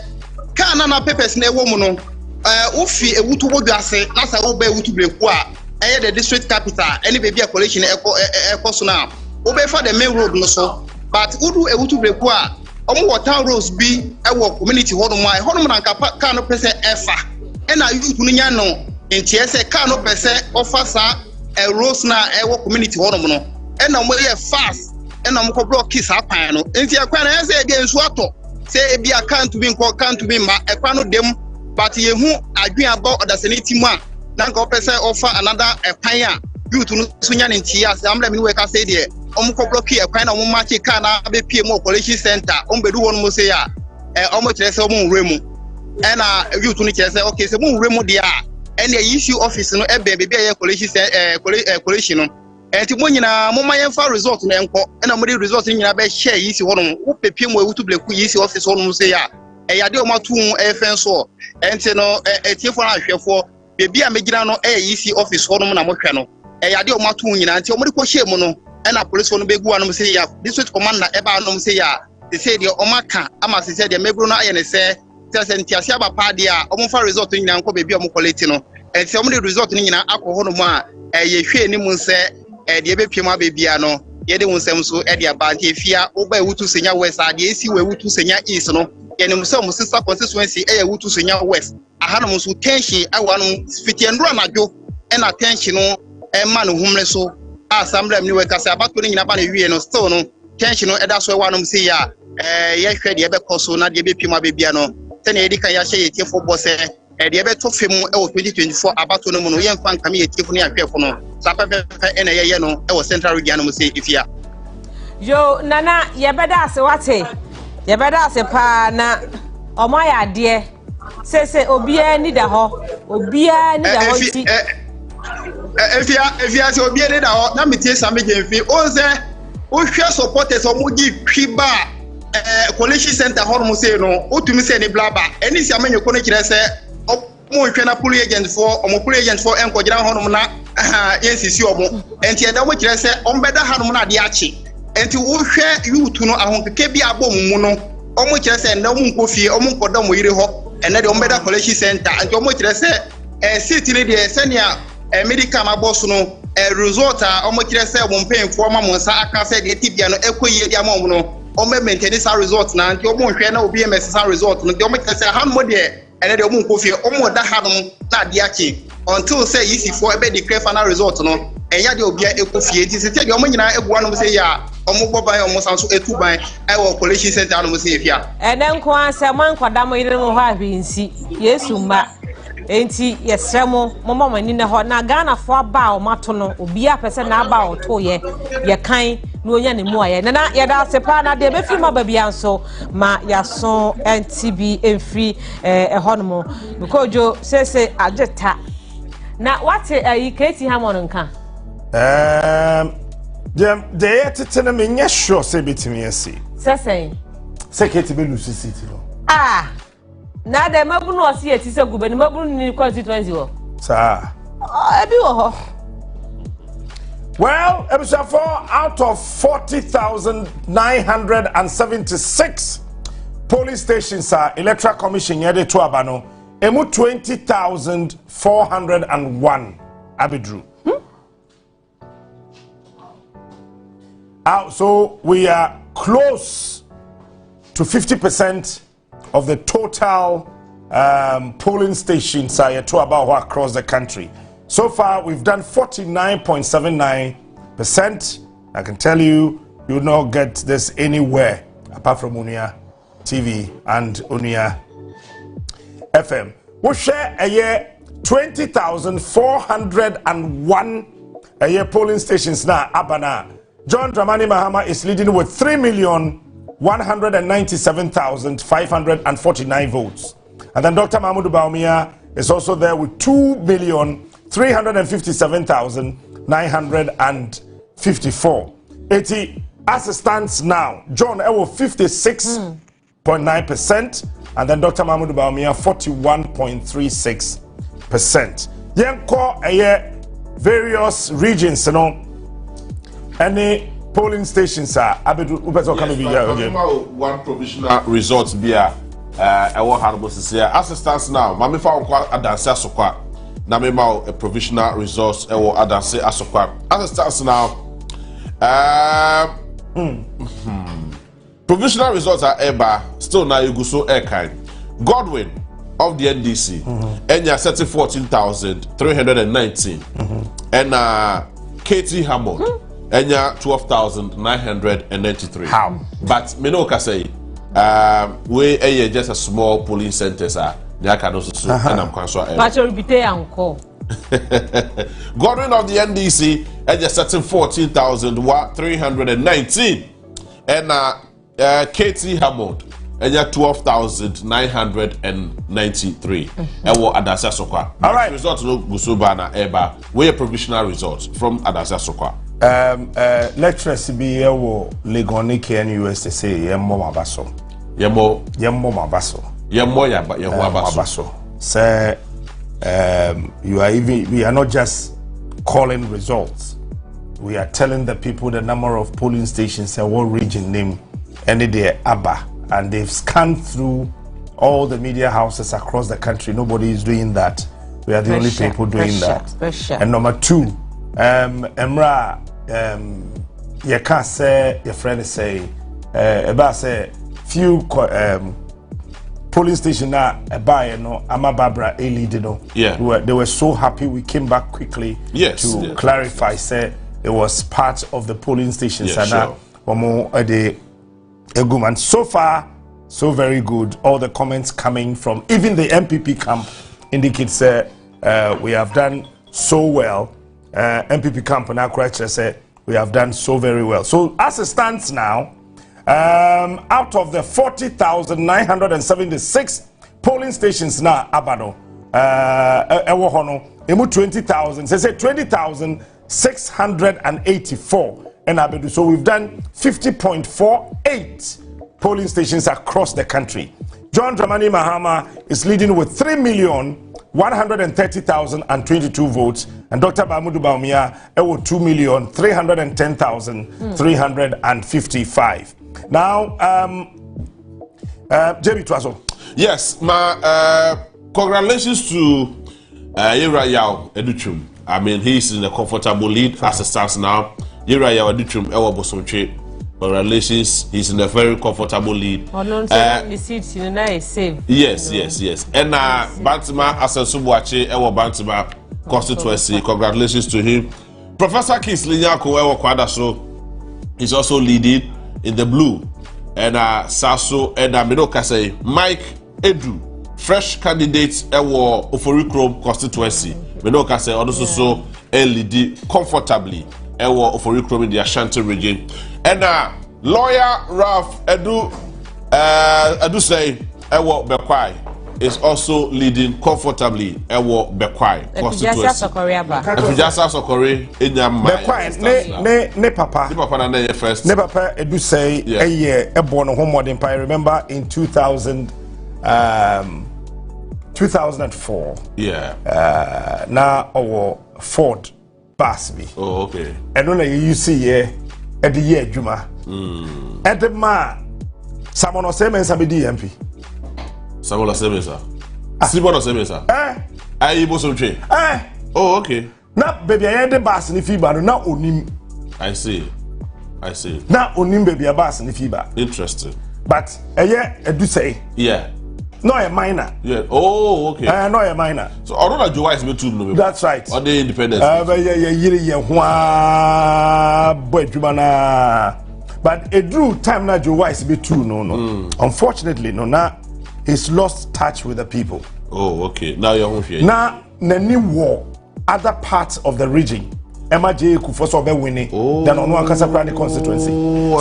ka na papers ne ewo mo no ufi ewutu odu ase na sa wo ba ewutu breku a eye the district capital any baby a collection ekoso na wo be for the main road no so but udu ewutu breku a town roads be community hodom na nka car no person efa na youth no nya no enti ese car no person offer sa roads na community hodom no na mo ye fast na mo ko block kiss apan no enti akwa na ese e nsu ato se e bi account bi nko account bi ma ekwa no dem but ye hu adwen about odaseniti mu a na nka person offer another epan a youth no so nya enti ya se amla mi we ka say there omuko block e kwan na omo machi car na be pie mo collection center ombedu won mo say ya omo kire say omo nwure mu na youth no kire say okay say mo nwure mu dia na issue office no e be bia ye collection no enti mo nyina mo mayen fa result na enko na mo de result nyina be share issue hono wo pepie mo ewutu bleku issue office hono say ya ya de o matu efen so enti no etiefo na ahwefo bia megina no issue office hono na mo hwe no ya de o matu nyina enti o mo de ko share mo no na police won be gu anom say ya district commander eba anom say ya they say the omaka ama say the mebro no aye ne say ntiasia ba pa dia omfa result nyina nko be bi omo quality no enti omo de result nyina akọ no mu a ye hwe ni mu nse de ebe piem abebia no ye de wonsem so de aba nti efia oba ewutu senya west ade esi we ewutu senya east no ye ne muso sister constituency ewutu senya west ahanom so tension awanom fitiendro anajo na tension no ma no humre so assembly ni we kasa abato ni nyina ba na wie no still no tension no eda so wanom say ya ye hwe de ebe koso na de ebe piem abebia no tena edi kan ya hye ye tiefo bo se de ebe to fem 2024 abato no mu no ye mfa nkame ye tiefo ni ahwefo no sapepe ena ye no central region no mu say ifia yo nana ye beda ase wate ye beda ase pa na omo ya de se obia ni da ho obia ni da ho ti Efia se obi ede da ho na metie same gemfi o se o hwe supporters o mogi twiba collection center ho mo se no o tumi se ni blaba eni si amenye ko no kire se o mo hwe na police agent for o mo police agent for enko gira ho no na yensisi o mo enti eda mo kire se o mbeda ha no na de achi enti wo hwe youth no ahonkeke bi abom mu no o mo kire se na mo nkofie o mo nkoda mo yire ho ene de o mbeda collection center enti o mo kire se city ni de senia medical maboss no result a omo kire say omo mpemfo ma mo nsa aka say de tibia no ekoyie dia ma omo no omo maintain sa result na nti omo hwe na obi ms sa result no de omo kire say han mo de ene de omo nkofie omo da hanom na de achi until say yisi4 ebe declare final result no enya de obi ekofie ti say de omo nyina egua no say ya omo gboban omo sanso etuban e wo collection center no say efia ene nko asema nkwada mo yire mo ho ahwensi yesu ma enti yesremo mama mani ne ho na Ghana fo aba o mato no obi a pese na aba o to ye kan no onya ne mu aye na ye da sepa na de be fi ma ba bia nso ma yaso NTB enfri ehonomo because se ageta na what yi keti hamon nka de yetete na me nya sure se betimi ase se keti be lusi city no na de mabunu osi eti se gubani mabunu ni constituency wo sa ebi wo ho well episode 4 out of 40,976 police stations are electoral commission yede to abano emu 20,401 abidru so we are close to 50% of the total polling stations across the country. So far, we've done 49.79%. I can tell you, you will not get this anywhere apart from Unia TV and Unia FM. We share a year 20,401 polling stations now. Abana. John Dramani Mahama is leading with 3,197,549 votes. And then Dr. Mahmoud Bawumia is also there with 2,357,954. 80 as it stands now, John Ewo 56.9%, and then Dr. Mahmoud Bawumia 41.36%. Yenko various regions, any polling stations are abedu ubeto kanu bi ya again. One provisional results be ewo harbo sisia assistance now mame fa onko adanse asokwa na me ma a provisional results ewo adanse asokwa assistance now provisional results are eba still now you go so airkind Godwin of the NDC enya 14,319 and Katie Hammond enya 12,993. How? But me no say we just a small polling centers are there can also so and I'm concerned. But you repeat anko. Godwin of the NDC enya 14,319 and Katie Hammond enya 12,993. Ewo Adasa Sokwa. All right. Results no gusubana eba. We a provisional results from Adasa Sokwa. Lecturers be ewo Legoni KNUS say yemmo mabaso. Yemmo mabaso. Yemmo mabaso. Say we are not just calling results. We are telling the people the number of polling stations and what region name any day ABBA. And they've scanned through all the media houses across the country. Nobody is doing that. We are the only people doing that. And number two, Emra, you can't say, your friend say, about say, few polling station now, Ama Barbara, yeah. They were so happy we came back quickly to clarify, say, it was part of the polling stations. Yeah, sure. And so far, so very good. All the comments coming from even the MPP camp indicates we have done so well. MPP camp and Akracha said we have done so very well. So as it stands now, out of the 40,976 polling stations now, Abano, Ewohono, emu 20,000. Say 20,684. And Abedu. So we've done 50.48 polling stations across the country. John Dramani Mahama is leading with 3,130,022 votes, and Dr. Mahmoud Bawumia with 2,310,355. Now, Jerry Twazo. Yes, my congratulations to Yawaoftheday. I mean, he's in a comfortable lead as it stands now. Congratulations, he's in a very comfortable lead. Yes. And Bantima Asensubuache, Ewa Bantima constituency, congratulations to him. Professor Kingsley Nyako Ewa Kwadaso is also leading in the blue. And Saso and Minoka say Mike Edu, fresh candidate Ewa Oforikrom constituency. Minoka say also so LED comfortably. Ewo Oforikrom in the Ashanti region. And lawyer Ralph Edu say Ewo Bekwai is also leading comfortably. Ewo Bekwai constituency. Epijasa Sokori Bekwai ne papa. Ne papa na first. Ne papa Edu say born on Homeward Empire. Remember in 2004. Yeah. Now our Ford Basby. Oh, okay. And when you see here at the year Juma, at the man, someone was saying some DMP. Someone was saying, sir. Someone was saying, sir. I was on train. Oh, okay. Now, baby, I had the bass in the fever. Now, onim. I see. Now, onim baby, a bass in the fever. Interesting. But a year, I do say. Yeah. No, a minor. Yeah. Oh, okay. No, a minor. So, I don't know Joe is too. That's right. Or the independence. But a drew time now Joe Wise be too. No. Unfortunately, no. Now he's lost touch with the people. Oh, okay. Now you're home here. Now nani war other parts of the region. Emma J. Kufoso be winning than on one Kasapa constituency.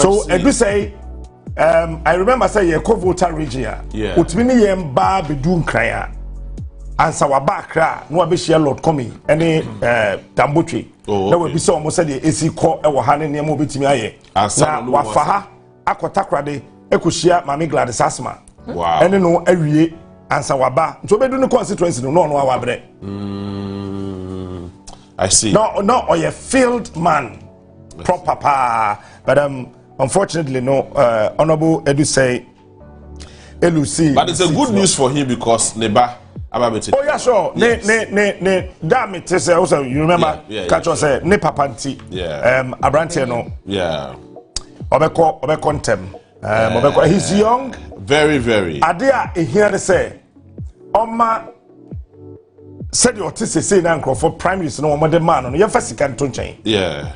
So I do say, I remember say ye co-voter region. Yeah. Utmini yem ba bedun kraya. Ansa wabakra no abeshia Lord Coming any Tambutri. Na we be so almost say the AC call e wo ha ne nemo betimi aye. Na wafaha akotakrade ekushia Mami Gladys Asma. Wow. Ene no awie ansa waba. Nto bedu no constituency no awabre. I see. No, or a field man, yes. Proper pa. But unfortunately, no. Honorable Edu say, Elusi. But it's a good news for him because Neba. Oh yeah, sure. Yes. Ne. Damn it. Also, you remember? Catch us say ne papanti. Yeah. Abrantie no. Yeah. Obeko contem. He's young. Very, very. Adia here say, Oma. Said your tissy say now for primaries no more man on your first can chain. Yeah.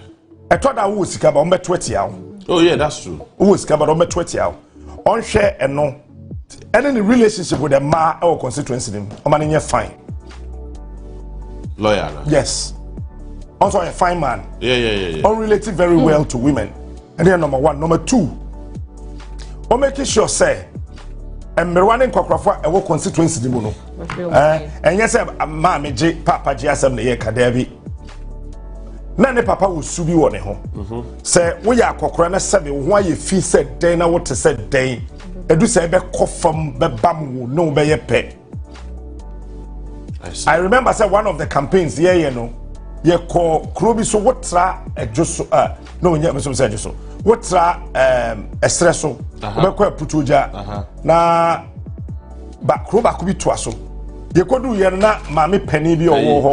I thought I was about on 20 hours. Oh yeah, that's true. Who was about on 20 hours. On share and no. And any relationship with a ma or constituency, a man in your fine. Lawyer. No? Yes. Also a fine man. Yeah. Unrelated very well to women. And then number one. Number two. On making sure say and Merwanin Kwakwafa a work constituency di mono. And yes, Mammy J. Papa Jasam the year Kadevi. None papa will subi one home. Say, we are Cochrana Sabi, why you feel said day now what to said day. And do say, be cough from the bamboo, no be a pet. I remember, say, one of the campaigns, yeah, you know, you call Krobi, so what's a just no, yeah, Mr. Sajuso. What's estresso? Obekwa putuja na ba kroba kubi toaso. Ye kodu ye na mami penny bi owo ho.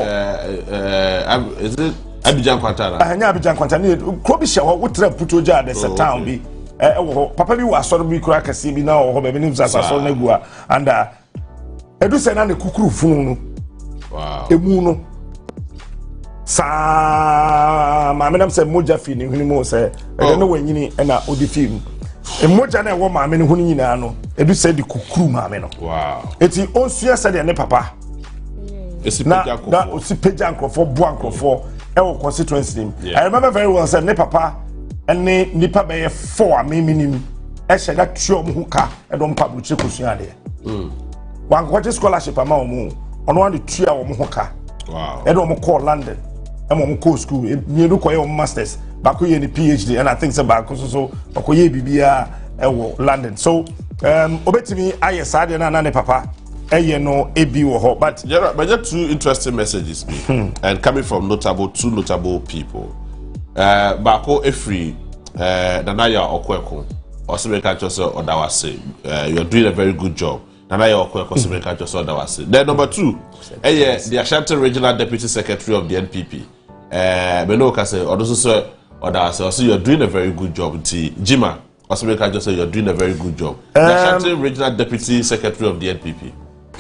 Is it Abidjan Kwantana? Ahanya Abidjan Kwantana. Krobi sha ho wotra putuja de se town bi. Ewo ho papa bi wa soro bi kura kase bi na ho be bi nim sasa so na gua and edu se na ne kukuru funu no. Wow. Emu no. Sa maamenam se moja fi ni huni mo se e no wanyini e na odi film e moja na wo maame ni huni nyina no edu se di kukuru maame no. Wow. Eti onsua se de ne papa esi peja nkofo na osi peja nkofo bo nkofo e wo constituency nim. I remember very well say ne papa ene nipa be ye 4 ameminim e hye da tuo mo huka e do mpa bruche kosua de wan kwaje scholarship ama omo ono wan de tua wo mo huka. Wow. E do mo call London I'm co school. Me do koye masters. Bako ye ni PhD, and I think so bako so koye bibia London. So obetimi aye sade na ne papa. Eye no ebi wo ho. But yeah, but just two interesting messages and coming from two notable people. Bako Efri Nanaya Okweko Osimeka Jose Odawase. You're doing a very good job. Nanaya Okweko Osimeka Jose Odawase. Then number two, the Ashanti Regional Deputy Secretary of the NPP. Benoka say Odoso Odawase. Also, you're doing a very good job. Jima Osimeka Jose, you're doing a very good job. The Ashanti Regional Deputy Secretary of the NPP.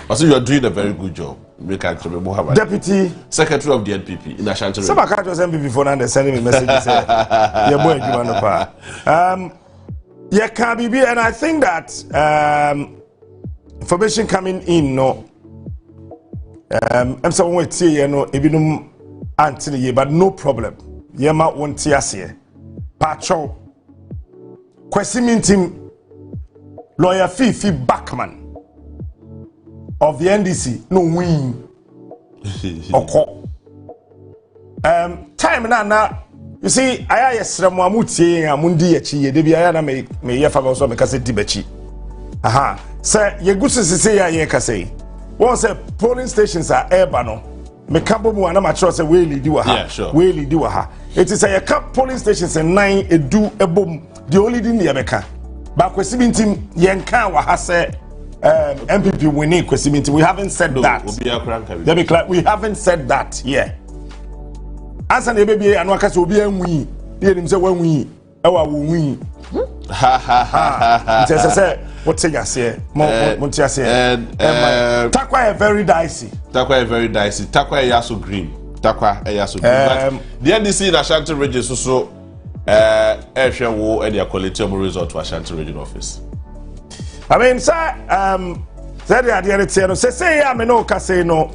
Also, you are doing a very good job. Deputy Secretary of the NPP in Ashanti. Some can't just NPP for now. They're sending me messages. You're boy, yeah, can be, and I think that information coming in, no. I'm someone with tea, you know, even until but no problem. Yema won't see us here. Patrol. Question team. Lawyer Fifi Backman of the NDC no win oko time na you see aya yesremo amutie amundi yachi ye de bia na me ye fa so me kase dibachi aha say ye gusu say ya ye kase won say polling stations are urban no me kabo mu na ma chure say we lead wa ha we lead wa ha it is a polling stations and 9 edu ebom the only thing ye beka ba kwesi bintim ye nka wa ha say MPP winning question. We haven't said that. We haven't said that. Yeah. As an baby, and Wakas will be a win. Hear him say, when we our win. Ha ha ha. What's say? Montias here. Takwa is very dicey. Takwa is very dicey. Takwa is yaso green. Takwa is yaso green. The NDC in Ashanti region so Airshare war and their quality result to Ashanti region office. I mean, sir, say, I no, say, I no,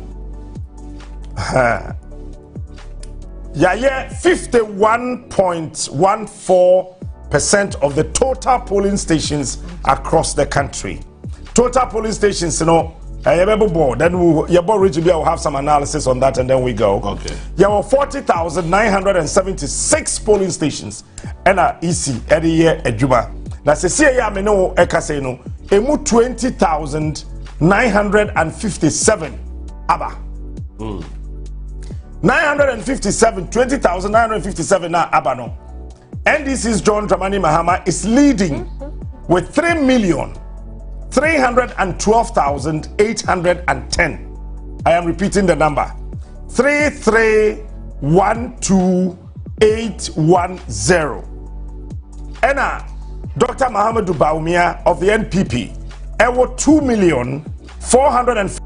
Yeah, 51.14% of the total polling stations across the country. Total polling stations, you know, then your region will have some analysis on that and then we go. Okay. There were 40,976 polling stations and EC every year at Juba. Now, say, yeah, I know, Ekaseno, emu 20,957 Abba. 20,957 now Abano. NDC's John Dramani Mahama is leading with 3,312,810. I am repeating the number. 3312810. And Dr. Mahamadou Bawumia of the NPP, ewo 2,450,000.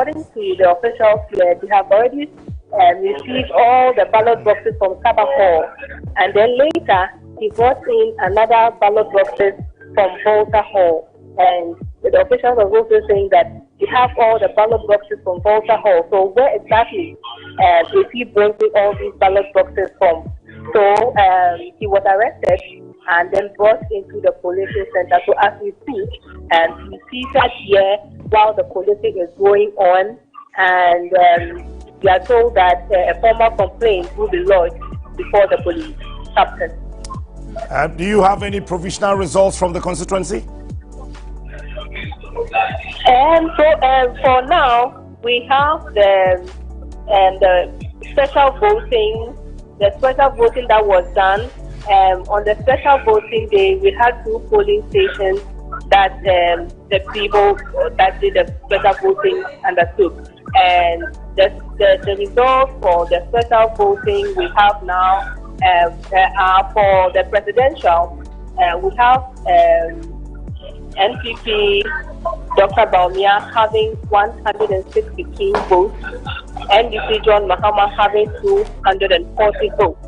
according to the officials here, they have already received all the ballot boxes from Kasapa Hall, and then later he brought in another ballot boxes from Volta Hall, and the officials are also saying that we have all the ballot boxes from Volta Hall. So where exactly is he bringing all these ballot boxes from? So he was arrested and then brought into the collation center. So as we speak, he's seated here while the collation is going on, and we are told that a formal complaint will be lodged before the police. Captain. Do you have any provisional results from the constituency? For now, we have the special voting. The special voting that was done on the special voting day, we had 2 polling stations that the people that did the special voting undertook, and the results for the special voting we have now are for the presidential. We have NPP Dr. Baumia having 162 votes, NDC John Mahama having 240 votes,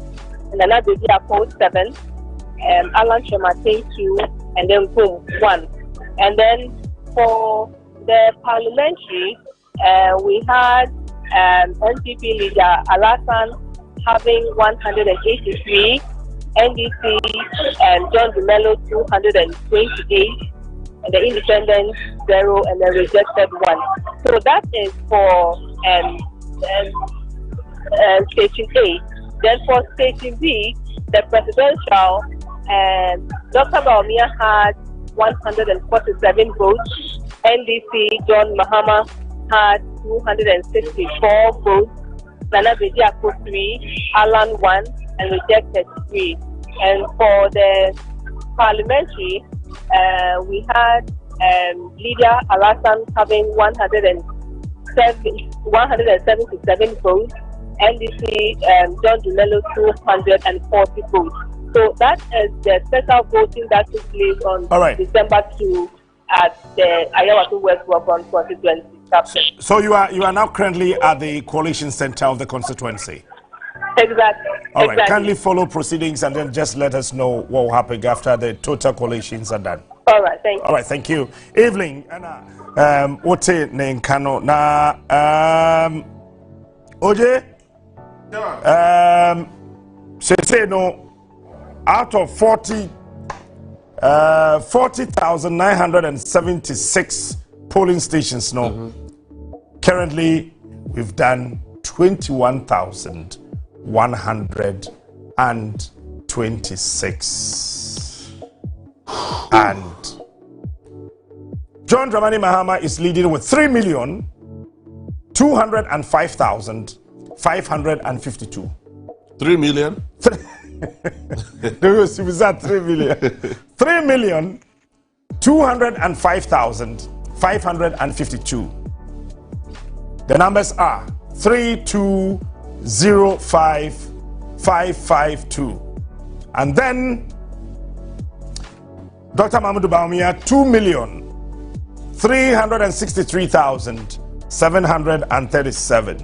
and another poll 7, Alan Shematin 2, and then boom 1. And then for the parliamentary, we had NPP leader Alasan having 183, NDC and John Dumelo 228, and the independent 0, and the rejected 1. So that is for station A. Then for station B, the presidential, Dr. Baumia had 147 votes. NDC John Mahama had 264 votes. Nana Bediako 3, Alan 1, and rejected 3. And for the parliamentary, we had Lydia Alasan having 177 votes, NDC John Dumelo 240 votes. So that is the special voting that took place on December 2 at the Ayawaso West Wabon constituency. So you are now currently at the coalition center of the constituency. Exactly. All right. Kindly follow proceedings and then just let us know what will happen after the total coalitions are done. All right. Thank you. All right. Thank you. Evelyn, what's it name? Kano na Oje. Say no. Out of 40,976 polling stations, currently we've done 21,126, and John Dramani Mahama is leading with 3,205,552. 3 million. 3 million. 3,205,552. The numbers are 3,205,552. And then Dr. Mahmoud Baumia 2,363,737.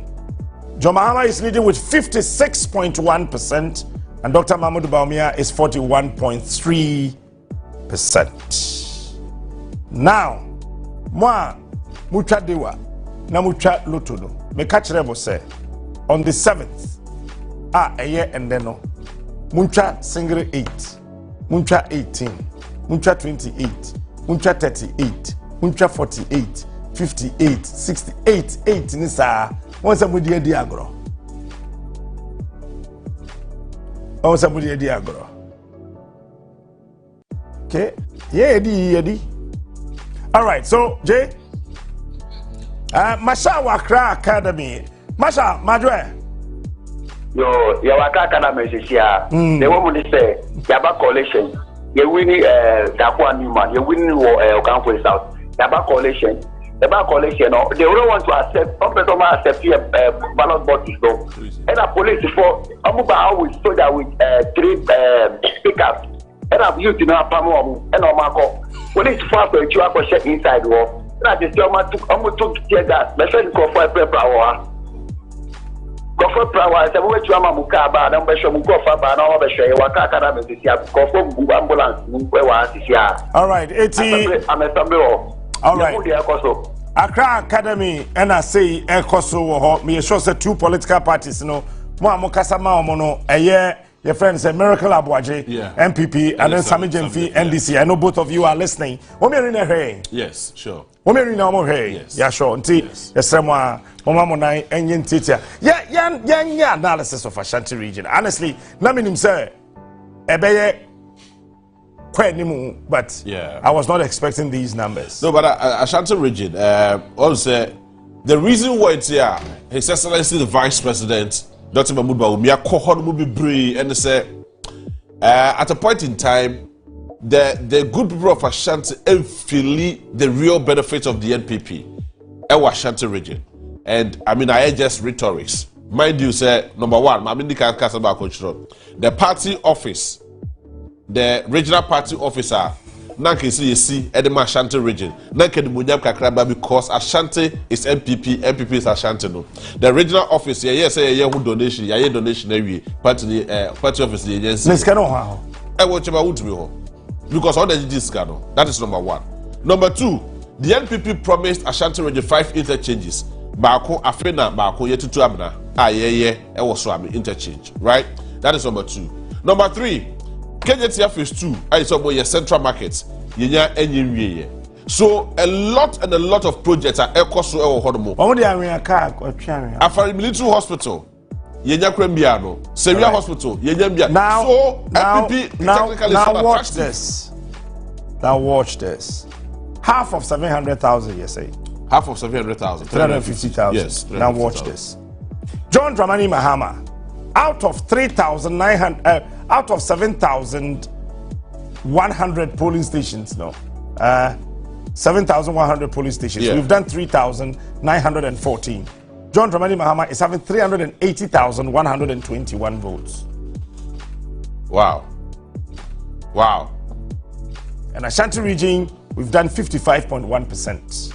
John Mahama is leading with 56.1%, and Dr. Mahmoud Baumia is 41.3%. Now, mucha dewa na mucha lotodo. Me catch rebo say on the 7th, and then no, mucha single 8, mucha 18, mucha 28, mucha 38, mucha 48, 58, 68, 8 nisa. Once somebody a diagro. Oh, somebody a diagro. Okay. Yeah, Eddie. All right. So, Jay. Masha Wakra Academy. Masha, Madre. Yo, Yawaka Academy is here. The woman is say, Yaba Coalition. You winning Dakwa Newman. You winning Okanfo South. Yaba Coalition. The Yaba Coalition. They don't want to accept. Accept ballot boxes though. And the police for Amuba with soldier with 3 pickups. And I've used in our Pamu and our Marco. Police for you are check inside war. that is your man took tear gas. My friend go for a prep hour. Go for power. I went to Amamuka, and I'm sure Muko for Bana over Shay, Wakaka, go for ambulance. All right, 80. I'm a Samuel. All right. Accra Academy, and I say, Ekoso, me sure say 2 political parties, you know, Kasama Mono, a year, your friend say Miracle Abuaje, MPP, and then Sami Jemfi, NDC. I know both of you are listening. Womerina Hey. Yes, sure. Womerina Mo Hey. Yes. Yeah, sure. Until yes, Mama Monai, and Yen Titia. Yeah, analysis of Ashanti region. Honestly, Naminim say, Ebeye. But I was not expecting these numbers. No, but Ashanti region, also, the reason why it's here, His Excellency the Vice President, Dr. Mahmoud Bawumia, and they say, at a point in time, the good people of Ashanti feel the real benefits of the NPP, Ashanti region. And I mean, I just rhetorics. Mind you, say, number one, the party office. The regional party officer, Nanki see at the Ashanti region. Nanki Munyam Kakraba because Ashanti is MPP, MPP is Ashanti. No. The regional office, yes, who donation, donation every party office, yes. Let's get on. I watch about because all the this that is number one. Number two, the NPP promised Ashanti region 5 interchanges. Bako Afena, Bako Yetutu Abna, I was interchange, right? That is number two. Number three. Kenya phase 2 I saw your central markets so a lot of projects are ekoso e wo hodomo Afari Military Hospital yenya krembiano Seria Hospital yenya bia so MPP now watch this. Now watch this. Half of 700,000 you say. Half of 700,000 350,000. Yes. Now watch this. John Dramani Mahama out of 3,900 out of 7,100 polling stations, 7,100 polling stations. We've done 3,914. John Dramani Mahama is having 380,121 votes. Wow. And Ashanti region, we've done 55.1%.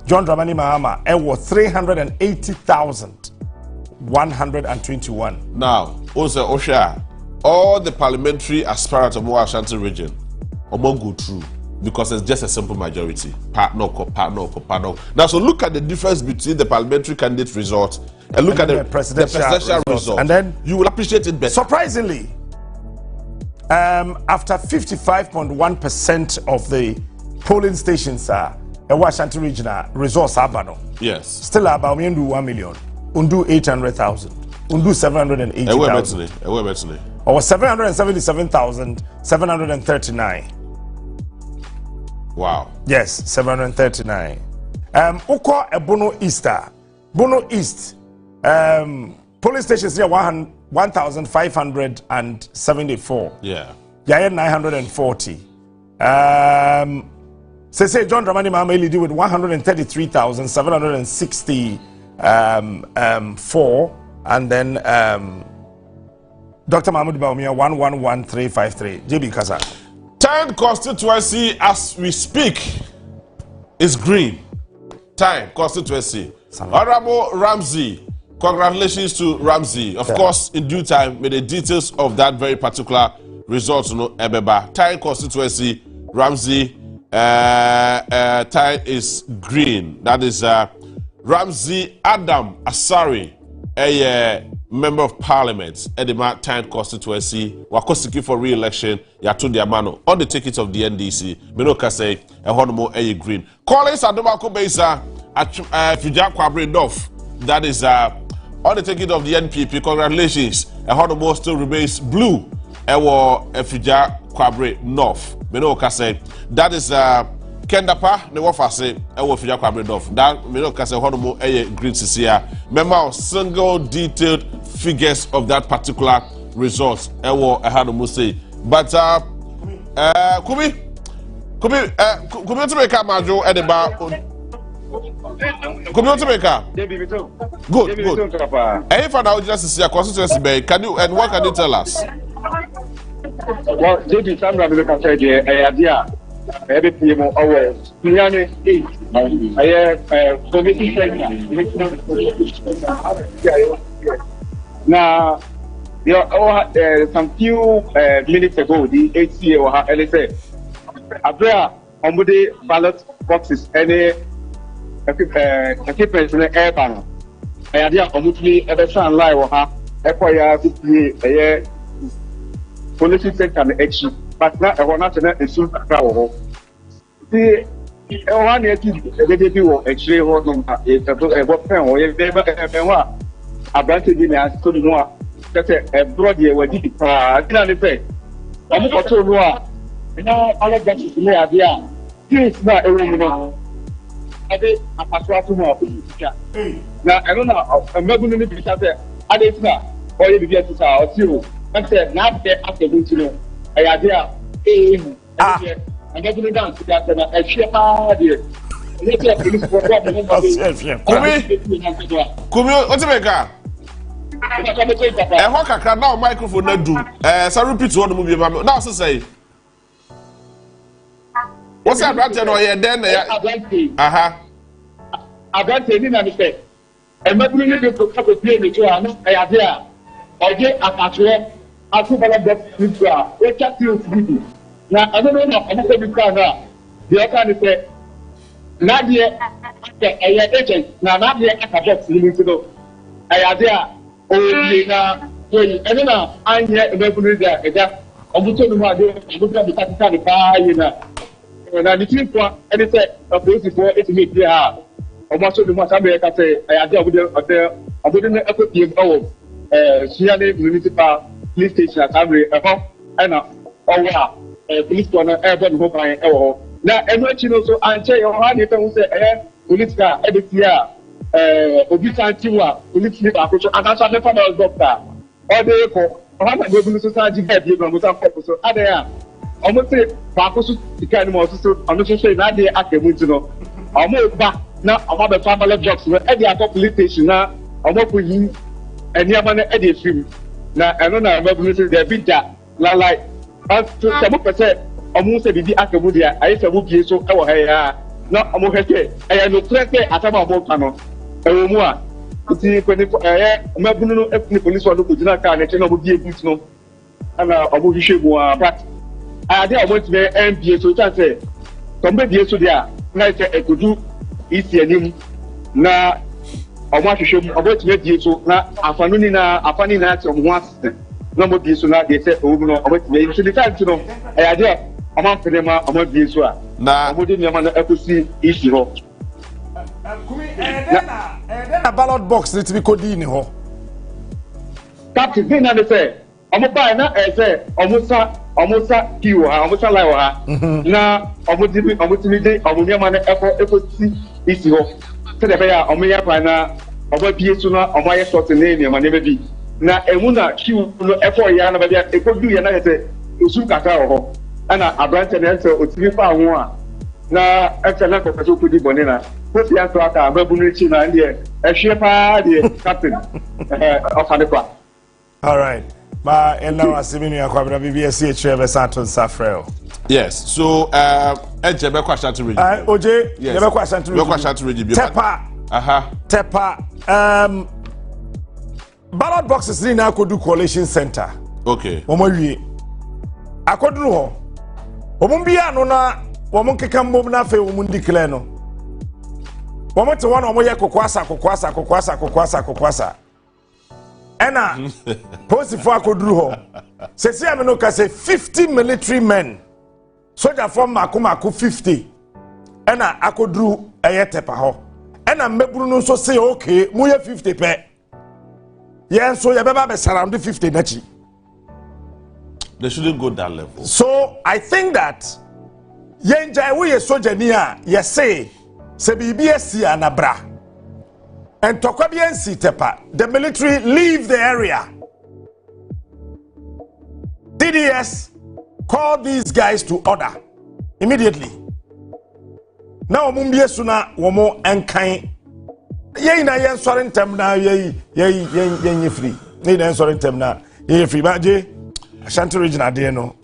John Dramani Mahama, it was 380,121. Now, also Osha. All the parliamentary aspirants of Moa Ashanti region won't go through because it's just a simple majority. Part no. Now, so look at the difference between the parliamentary candidate result and look at the presidential result. And then you will appreciate it better. Surprisingly, after 55.1% of the polling stations are Ashanti regional results are yes. Still about 1 million, undu 800,000, undu 780,000. Or 777,739. Wow. Yes, 739. Uko Bono Easter. Bono East. Police stations here 1,574. Yeah. Yaya 940. Say John Dramani Mahama Elidi with 133,764. And then Dr. Mahmoud Bawumia 111353. JB Kasa. 10th constituency as we speak is green. 10th constituency. Honorable Ramsey. Congratulations to Ramsey. Of course, in due time, may the details of that very particular result Ebeba. 10th constituency, Ramsey. 10th is green. That is Ramsey Adam Asari, a member of parliament at the 10th constituency, wakosiki for re-election, Yatundi Amano, on the ticket of the NDC, Menoka say, a honomo a green. Collins Adomako Besa, Fija Kwabre North, that is on the ticket of the NPP. Congratulations, a honomo still remains blue, Ewo Fija Kwabre North, Menoka say, that is Kendapa, the Wafase, Ewo Fija Kwabre North, that Menoka say, honomo a green Cecilia, member of single detailed figures of that particular result. Ewo Ehano say, but Kubi to make a majo at the bar. Kubi to make a good. And if I now just see a constituency bay, can you and what can you tell us? Well, JB Sandra can say the idea. every PM our Piano 8. I have committee now. Some few minutes ago, the HCA had said, "Abra, on the ballot boxes, any equipment in the air panel. I had the ever sound live or have acquire a policy sector and action, but not a one national issue. The one they do actually hold on a work pen or a branch in as to know that a broad year was deep. I didn't say, I'm not so raw. Now, all of that is the idea. Here's not a woman. I did a pastoral to more. Now, I don't know, I'm not going to be there. I did not, or you get to our two. I said, not there after going to know. I had there, I'm getting down to that, and I share party. What's the maker? I walk a now microphone. Not do. So repeat what the movie about now. So say, what's that? Right now, then. I don't say anything. I'm not going to go to play with you. I have there. I get a patrol. I put my best into a. We can't do it. Now I don't know. I'm not going to now. The other is say, Nadia, a agent. Now Nadia, I can just limit to go. I have there. Oh, now, I don't know. I'm here. I'm going to do that. I'm going to do what I'm going to be satisfied. Now the team for any say a place before it meet there. Almost so much America say I had I wouldn't equip him Siane municipal police station at Amri and police corner urban hope I now and what you know so I tell you how you can say police car every year Obita Tiwa police approach and that's a never doctor all day for how am I going to society get you know so are there almost say Kwaku the kind of so I'm not saying that they are going to know almost back now I'm about family jobs where every police station now I'm not for you and you're going to film now I don't know I'm going to say they're big that like 7% almost a baby at the wood I used to book you so now I'm going to say I am no threat at about panel and more see when I'm not going to know if the police want to do that kind of thing would be a good no and I'm going to show you but I want to be MPA so that say somebody so there na say I could do easy anim na I want to show about to be so na afani na some one no more be so na they say oh no about to be so the time to know I there I'm on for them I'm be so na I'm doing my na see easy ho then a ballot box need to be coded in ho captain then na say I'm buy na say almost kiwo ha almost like ha na omutimi dey omunyama na efo si isi ho se de be ya omunya pa na oba bie so na omaye short na eni ma na be bi na emu na kiwo no efo ya na be ya ekodu ya na say osu kaka ho ana abrante na say otimi fa ho a na excellent professor kudi boni na ko fi aso aka ababunu chi na ndie ehwe pa de captain of Adepa. All right. But and now assuming you are coming to BBS Trevor Santon Safrel. Yes, so Ejebe question to read. OJ, yes. Ejebe question to read. Tepa. Tepa. Ballot boxes ni na Kodu Coalition Center. Okay. Omo wie. Akodu ho. Omo bia no na omo keka mbom na fe omo declare no. Omo te wana omo ye kokwasa. Ena post for akodru ho se si ameno ka say 50 military men soldier from maku 50 ena akodru Tepa ho ena meburu no so say okay mu ye 50 pe yen so ye beba be surround 50 nachi. They shouldn't go that level. So I think that yenja we ye soldier ni a ye say se BBS anabra and Tokwabiansi Tepa, the military leave the area. DDS called these guys to order immediately. Now Mumbie Suna Womo and Kain. Ye na yen sorin temna ye free. Ye na sorin temna ye free. Baje Ashanti region ade no.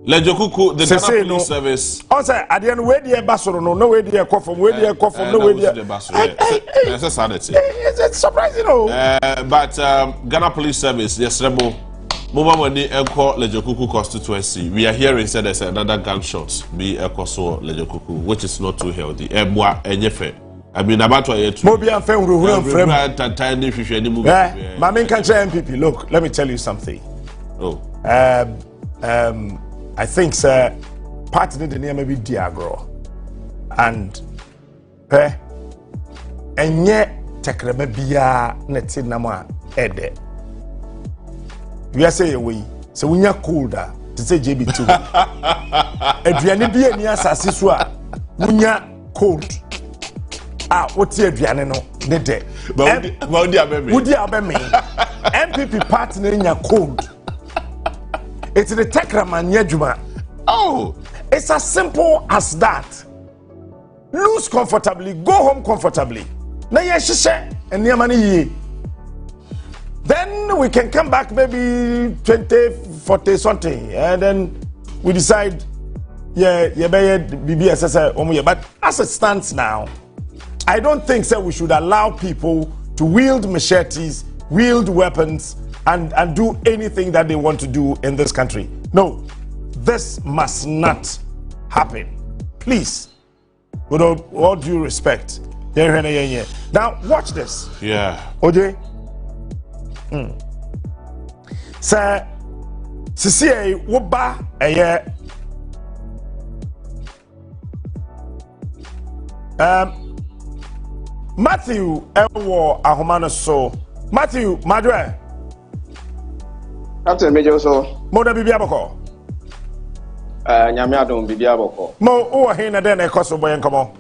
Lejokuku, the Ghana Police Service. Also, at the end, where the Basoro, no way the coffin, where the coffin, no way the Basoro. It's a sanity. It's surprising, though. But Ghana Police Service, yes, Remo. Mova when the Elko Lejokuku constituency, we are hearing said there's another gunshot be Elko so Lejokuku, which is not too healthy. Ebwa enyefe. I mean about to Mobi and Fem frame. Yeah, Mamin can say MPP. Look, let me tell you something. Oh. I think sir, part of the name maybe Diagro. And enye tekreme biya neti nama ede. We are saying we so we are colder to say JB2. Adriani bi eni asase so a munya cold. What's your Adriani no ne de. Wodi abeme. MPP partner in your cold. It's the Tekraman Yajuma. Oh, it's as simple as that. Lose comfortably, go home comfortably. Na yeshishe and money. Then we can come back maybe 20, 40 something, and then we decide, but as it stands now, I don't think so we should allow people to wield machetes, wield weapons, and do anything that they want to do in this country. No, this must not happen. Please, with all due respect. Now, watch this. Yeah. OJ? Sir, Sisi woba Matthew Ewo Ahomano so Matthew Madre Captain Major so Moda Bibiaboko Nyamiadon Bibiaboko Mo o hina den e koso boy nkomo.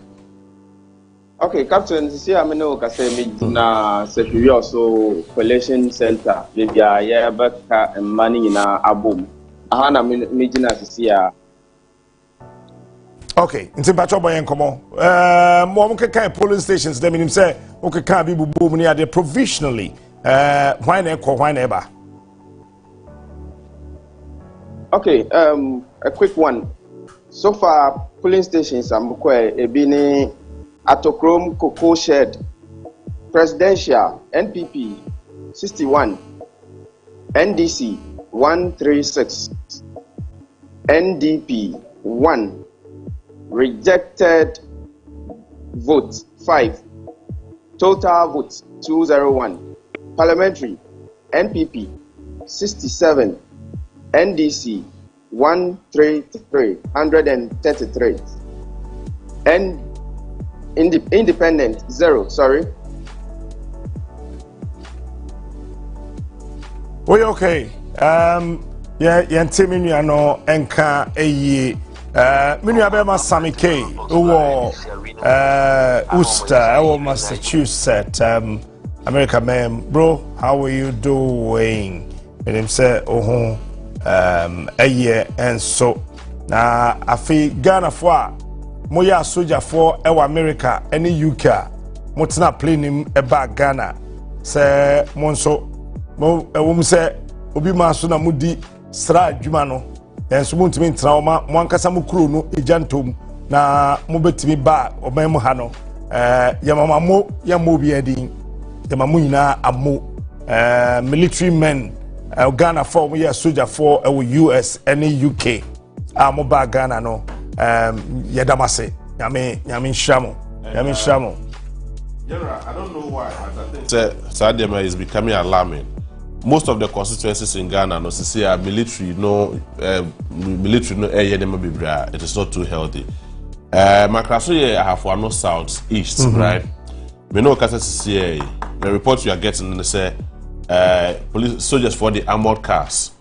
Okay, Captain, this year I know Kasemi na Security so Collection Center. Libya, yeah, but money in a boom. Ahana Mijina this year. Okay, in Tibacho boy and come on. Momuka polling stations, they mean say, okay, can't be boom near there provisionally. Why never? Okay, a quick one. So far, polling stations are Ebini. Atokrom Cocoa Shed, Presidential, NPP 61, NDC 136, NDP 1, rejected vote 5, total vote 201, parliamentary, NPP 67, NDC 133, and independent 0, sorry. We okay. Yantimi no enka eyi minu abema samike uwo Worcester uwo Massachusetts America man, bro, how are you doing? And him say eye and so na afi Ghana for Moya soldier for America any UK motna plane him eba Ghana say monso mo say obi ma so na mudi sra adwuma no enso muntimi ntra ma mo ankasa mo kuro no ejantom na mo betimi ba oban mu ha no yamama mo yamo bi adin yamamo nyina amo military men Ghana for mo ya soldier for US any UK mo ba Ghana no Yadamase, Yamin Shamo. General, I don't know why, but I think Sadema is becoming alarming. Most of the constituencies in Ghana, no, see, are military, it is not too healthy. Makrasoye, I have one no south, east, right? We know the reports you are getting, they say, police soldiers for the armored cars.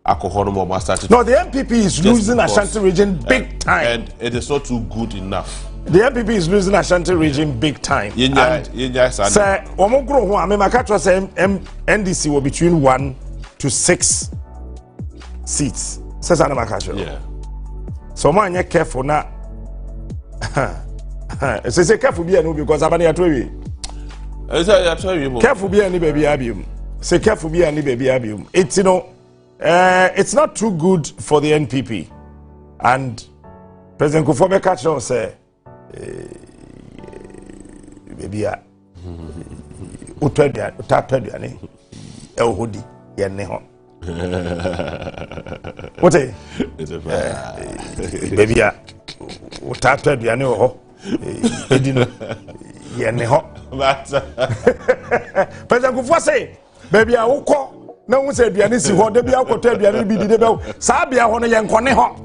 No, the MPP is losing Ashanti region big time. And it is not too good enough. The MPP is losing Ashanti region big time. Sir, Omogro, I mean, my catcher say NDC will between 1 to 6 seats. Says Anna Makacho. Yeah. So, man, you're careful now. Say careful be any because I'm going to careful be any baby abium. Say careful be any baby abium. It's, you know, it's not too good for the NPP. And President Kufuor catch on say, baby, utadwane hodi yenne ho. What eh? Baby, utadwane ho. Edino yenne ho. President Kufuor say, baby, wukọ na hu say aduane si ho, de bia akoto aduane bi di de be. Sa bia ho no ye nkone ho.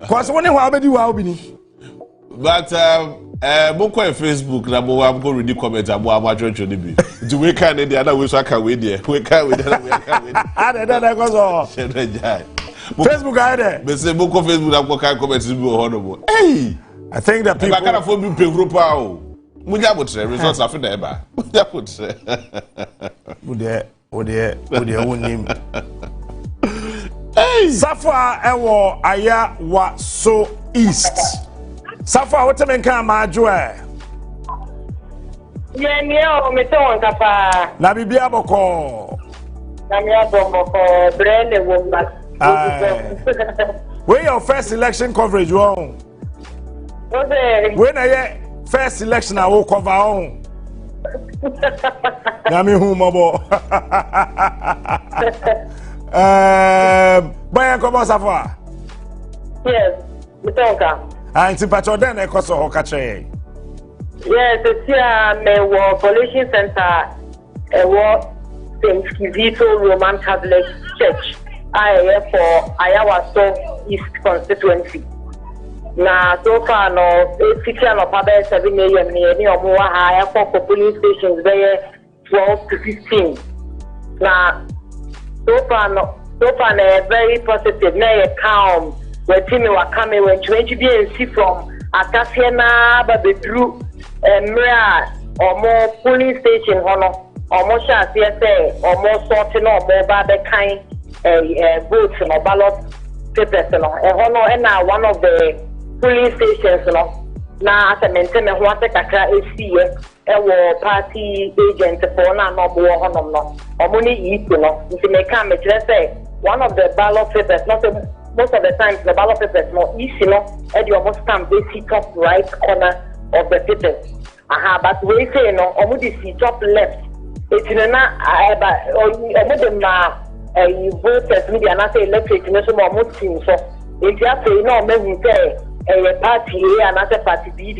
Cause when you have a but Boko Facebook, number I'm going to read the comments about my church. Do we can't the other way so I can wait there? We can't wait there. Facebook, I there. But say Boko Facebook, I'm going to comment to be honorable. Hey, I think that people can't afford to pay for power. Muja would say results after the eba. Muja would say. Would name. Hey, Safa ewo aya wa so east. Safa what men kan majwe. Ye ni o me ton kapa. Na bibia boko. Na mi aboko brele wo ma. Where your first election coverage won? When I first election I will cover on. Na mi hu mobo. Boy, come on, Safa. Yes, we talk. And to patch then a cost of Hokache. Yes, it's here, me war Coalition Center, a war St. Kizito Roman Catholic Church. I am for Yawaoftheday East constituency. Now, so far, no, 6 of 7 million near more higher for polling stations there 12 to 15. Now, so far, very positive. Now, calm. When Timmy was coming, when 20 BNC from Akasiana, but the true Mra or more polling station, or more chance, or more sorting, or more bad kind votes, or ballot papers, and one of the polling stations, now, as I mentioned, I want to take a party agent for now, no more, or money eat, if you may come, let's say, one of the ballot papers, not most of the times, the ballot papers is more easy, and you almost come the top right corner of the papers. But we say, almost the top left. It's not, you vote as media, and I say, electric, you know, so almost team. So, if you have to, maybe say, a party A and another party B,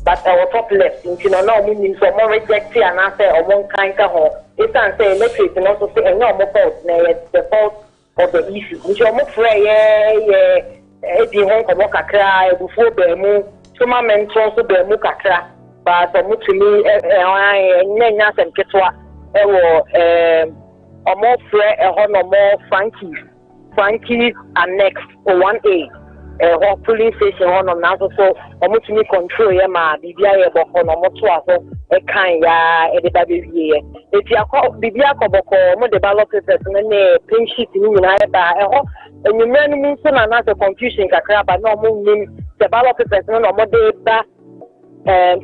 but our top left, you know, no meaning so more rejected and I say, or one kind of home. It's an say electric, and also say, no more fault, the fault of the issue. Which are more free, the home of Wakakra, before the move, so my mentors of the Mukakra, but to me, I and Ketwa, or more free, a honor more Frankie, and next, or 1A. Police station on now, so almost me control my BBI about on so a kind the baby. If you call BBI Koboko, the ballot papers and pink sheet in United, and you mean so another confusion, but no mean the ballot papers no more day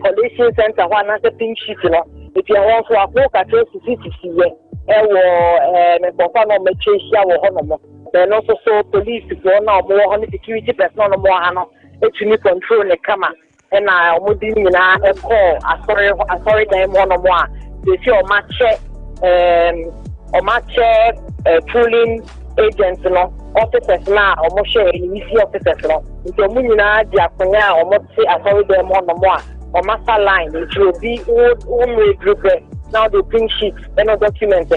Coalition Center, one other pink sheet. If you want to walk at CCC, then also so police go now more on security personnel more to control the camera and I would be in a call sorry them one or more they see on match polling agents officers now almost share in officers into munina diakonia almost say sorry them one or more or master line it will be old group now the pink sheets and documents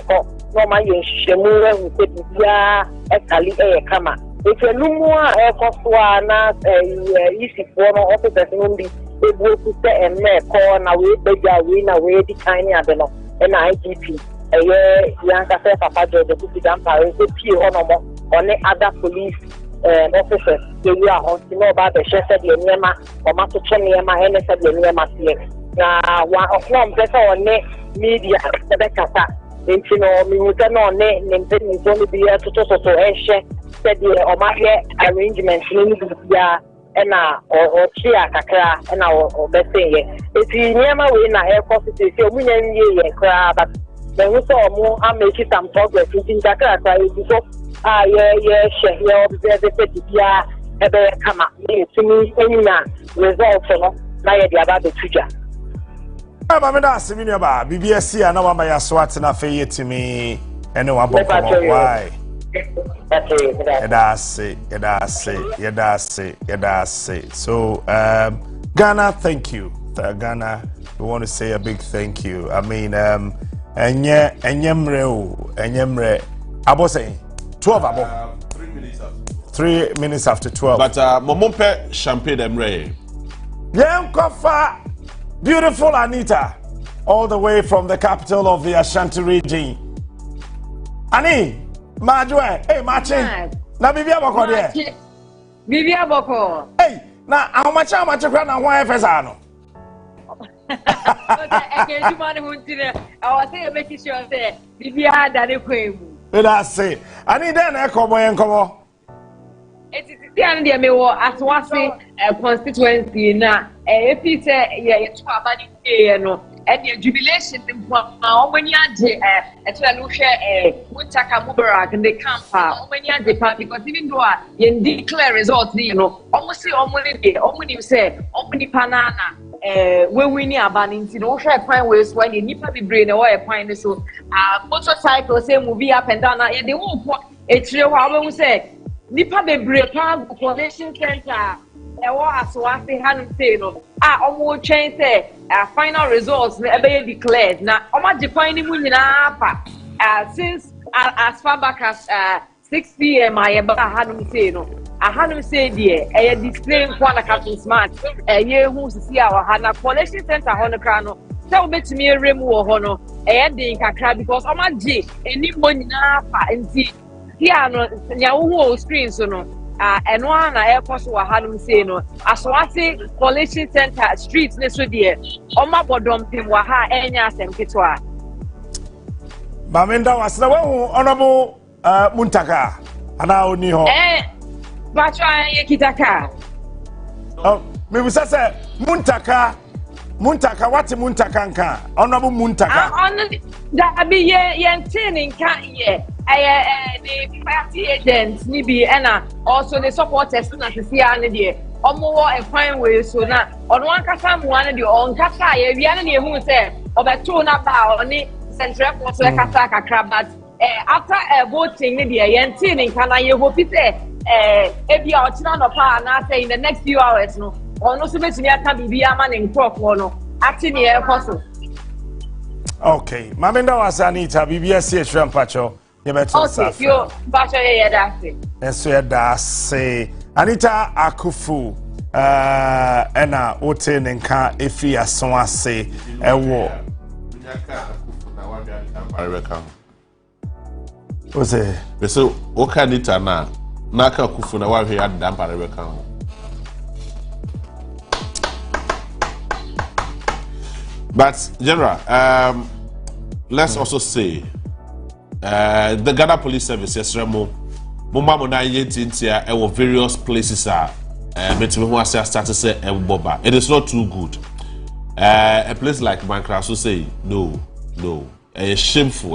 no my shemu who said yeah actually kama if you no more costwa na easy for no officers no be able to say and call na we be na we the kind of no and IGP young Papa George to be done Paris P on the other police officers they are on to know about the share said the nema or mato cheniema and said the nema na one of them better on media the kasa you know, me would not name only be a to said the Omaya arrangements in India and or Chia Kakra and our best thing. If you near my way in our air force, it's a million year crab, but then we saw more. I'm making some progress in Jakarta. So, share here, observe the ebe kama yetimi enina result no na ye dia ba betuja Mama da asemi ba BBS ya na wa ya so atena fe yetimi ene wa boko why So Ghana, thank you. Ghana, we want to say a big thank you. I mean enyemre abo say 12 abo 3 minutes after 12. But momompe champagne emre. Yem kofa beautiful Anita all the way from the capital of the Ashanti region. Ani, Majwe, hey, Machin. Na Bibia Boko there. Bibia Boko. Hey, na how much na one FSano? I can't do money I was saying, making sure say Bibia had that equation. That's it. I need then echo boy and come on. It is the end of me as one say constituency now. If he say, yeah, it's about no. And the jubilation when you had Mutaka Mubarak and the camper, when you had the part, because even though you declare results, almost you say, banana, when we near banning, share pine ways when you nipper be brain or a pine. So, motorcycle, say, movie up and down, they won't put a trail. How we say, nipper be brain, coalition center. So I say, no. Almost change say final results be declared. Now, almost defining since as far back as 6 p.m. I hadn't say no. I hadn't said I disclaim one captain smart. Who see our Hana coalition center Honocrano. Tell me to me a remove hono. Ending Kakra because almost G any money and see here no screen so no. And one I also had him say no. As what say coalition center streets next year. Oma bodom pim waha enya sem kitwa. Mamenda was the honorable Muntaka. Ana oni ho. Batwa kitaka. Oh, me we say Muntaka. Muntaka, what's Muntaka nka? Honorable Muntaka. That be ye training can ye. The party agents nibi and also the supporters na see ane de omo a fine way so na on one kasa mu ane de on kasa ye wi ane ne hu say obeto na ba oni central force kasa kakra but after voting ne de ye training can ye hope say ebi a ochina no pa na say in the next few hours no ono so betimi aka bibia ma ne nkofo no ati ne ye koso. Okay, Mamenda was Anita BBS Shrampacho. Okay, you bacha ye dase. Enso ye dase. Anita Akufu ena ote nenka efi ason ase ewo. Ose. Beso oka Anita na aka Akufu na wa hwe adam parebe But General, let's also say the Ghana Police Service, yes, Remo, various places are started say boba. It is not too good. A place like Mankra so say no, shameful.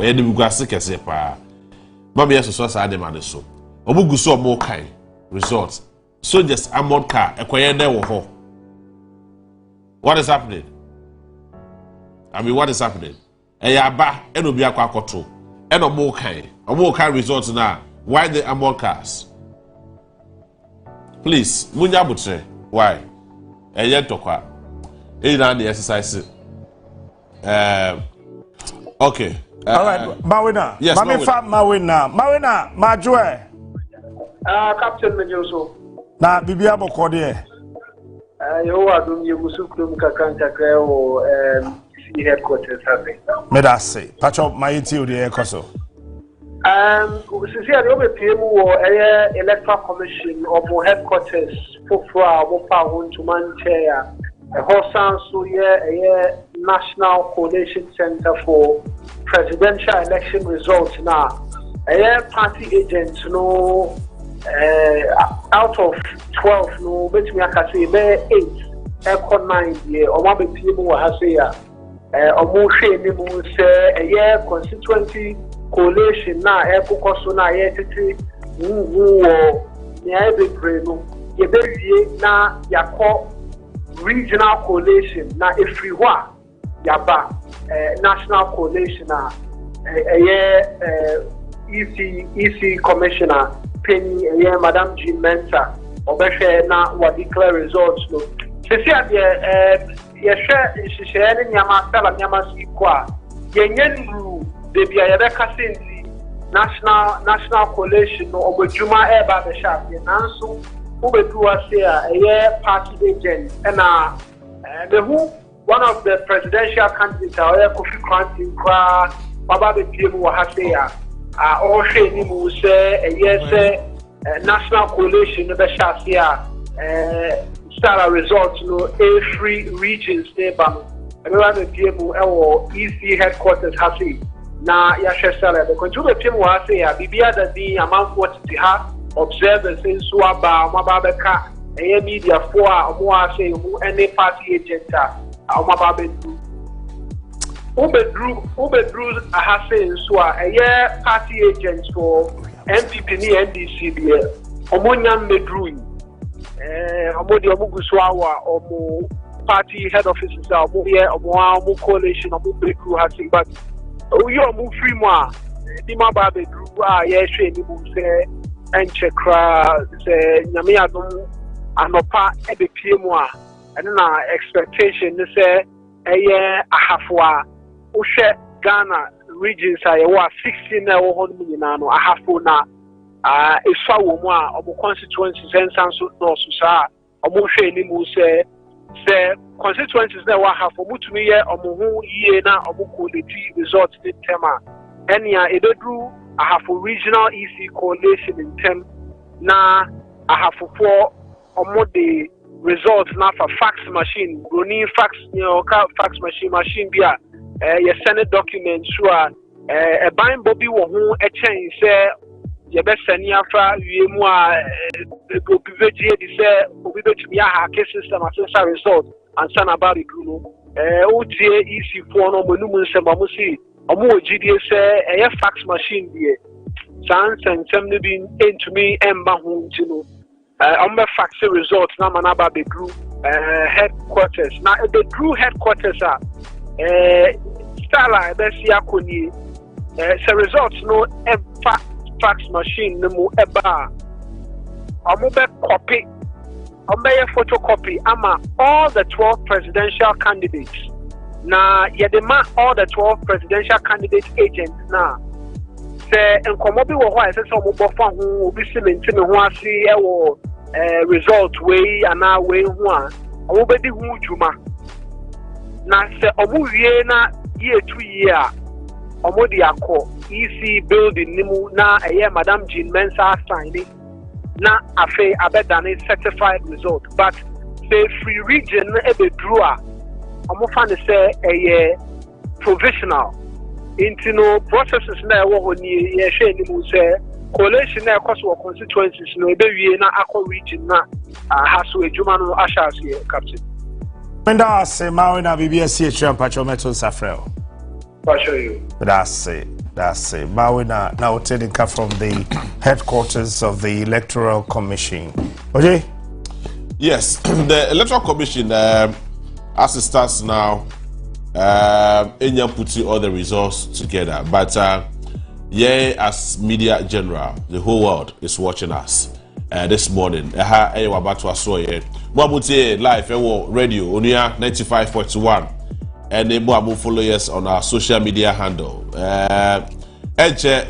Mami yes so say dem so. Omugu so more kind results. So just armored car What is happening? I mean, what is happening? Eyaba enobi akwakoto. Eno more kind results now. Why the armored cars? Please, munya butre. Why? Tokwa. Ina the exercise. Okay. All right, Mawina. Yes, Mawina. Mawina, Majwe. Captain Majoso. Na bibia bokode. You are doing your Musukrum Kakanta headquarters having. Medase. Patch up my tea the Ecoso. Since you are PM or electoral commission or headquarters for Wopa to Manchester, a Hosan Suya, a National Coalition Center for Presidential Election Results now. A party agents no out of 12 no bet me I can say 8 echo 9 year or one PM or has a constituency coalition na echo koso na yetiti wo nya be breno yɛbɛwie na yɛakɔ regional coalition na ɛfiri hɔ a yɛaba national coalition a EC commissioner penny Madam Jean Mensa obehwe na wa declare results no sisi ade yɛhwɛ nhyehyɛeɛ ne nyama sala nyama siko a yɛnyɛ nuru de bia yɛbɛka senti national coalition no obadwuma ɛba bɛhyɛ ase nanso wobɛdu ase a party agent ɛna mehu one of the presidential candidates Kofi Kranti kra baba bepie mu wɔ ha se ɔhwɛ ni mu sɛ national coalition no bɛhyɛ ase a start results no every regions neighbor no ɛbɛba bepie mu ɛwɔ EC headquarters ha se na yɛhwɛ sala bɛkɔ nti wobɛpie mu wɔ ha se bibia da din amanfoɔ tete ha observers nso aba ɔmaba bɛka media foɔ a ɔmo wɔ se mu ɛne party agent a ɔmaba bɛdu Ubedru ahase nso a party agents for MPP ni NDC deɛ ɔmo nya mmedru yi ɔmo de ɔmo guso awa ɔmo party head offices a ɔmo yɛ ɔmo coalition ɔmo bedru hase but oyi ɔmo free mu a di ma ba bedru a yɛhwɛ anim sɛ ɛnkyɛ kra sɛ nyame adom anɔpa ɛbɛpie mu a ɛno na expectation ne sɛ ahafo a Ushe Ghana regions are 16 na wo hono nyina no ahafo na eswa wo mu a obo constituencies ensanso no so sa omo hwe ni mu se constituencies na wa ahafo mutumi ye omo ho yie na omo quality result in tema enia ededru ahafo regional EC coalition in tem na ahafo for omo de results na for fax machine running fax fax machine bia your Senate documents who are a buying Bobby who a change say your best Seniafa, Yemua, Ghpage, say, Obibetumia, case system, as a result, and San about it, OTA EC for no Monument Samamusi, or more GDS, a fax machine, dear. Sans and somebody being into me and Bahun to know. On the fax results, now Manaba Bedru headquarters. Now, the Drew headquarters are. Stala besia koni results no fax machine no mu eba omo be copy photocopy ama all the 12 presidential candidates na yedema all the 12 presidential candidate agents na se enkomo bi wo ho ese se omo bofa ho obi simenti me ho ase e wo result we ana we ho a omo be di hu dwuma na se omo wie na year 2 year omo di akọ EC building nimu na Madam Jean Mensa signing na afe abedane certified result but say free region ebedru a omo fa ne say provisional into processes na ewo ho ni ye hwe nimu say coalition na ekoso constituencies no ebewie na akọ region na haso adwuma no ashas here captain. Menda say Mawina BBS HM Pachometo Safrel. That's it. Mawina now taking from the headquarters of the Electoral Commission. Okay? Yes, the Electoral Commission, as it starts now, Enya putting all the results together. But as media general, the whole world is watching us. This morning, Mwabuti live radio Onia 95.1 and Mwabu follow us on our social media handle.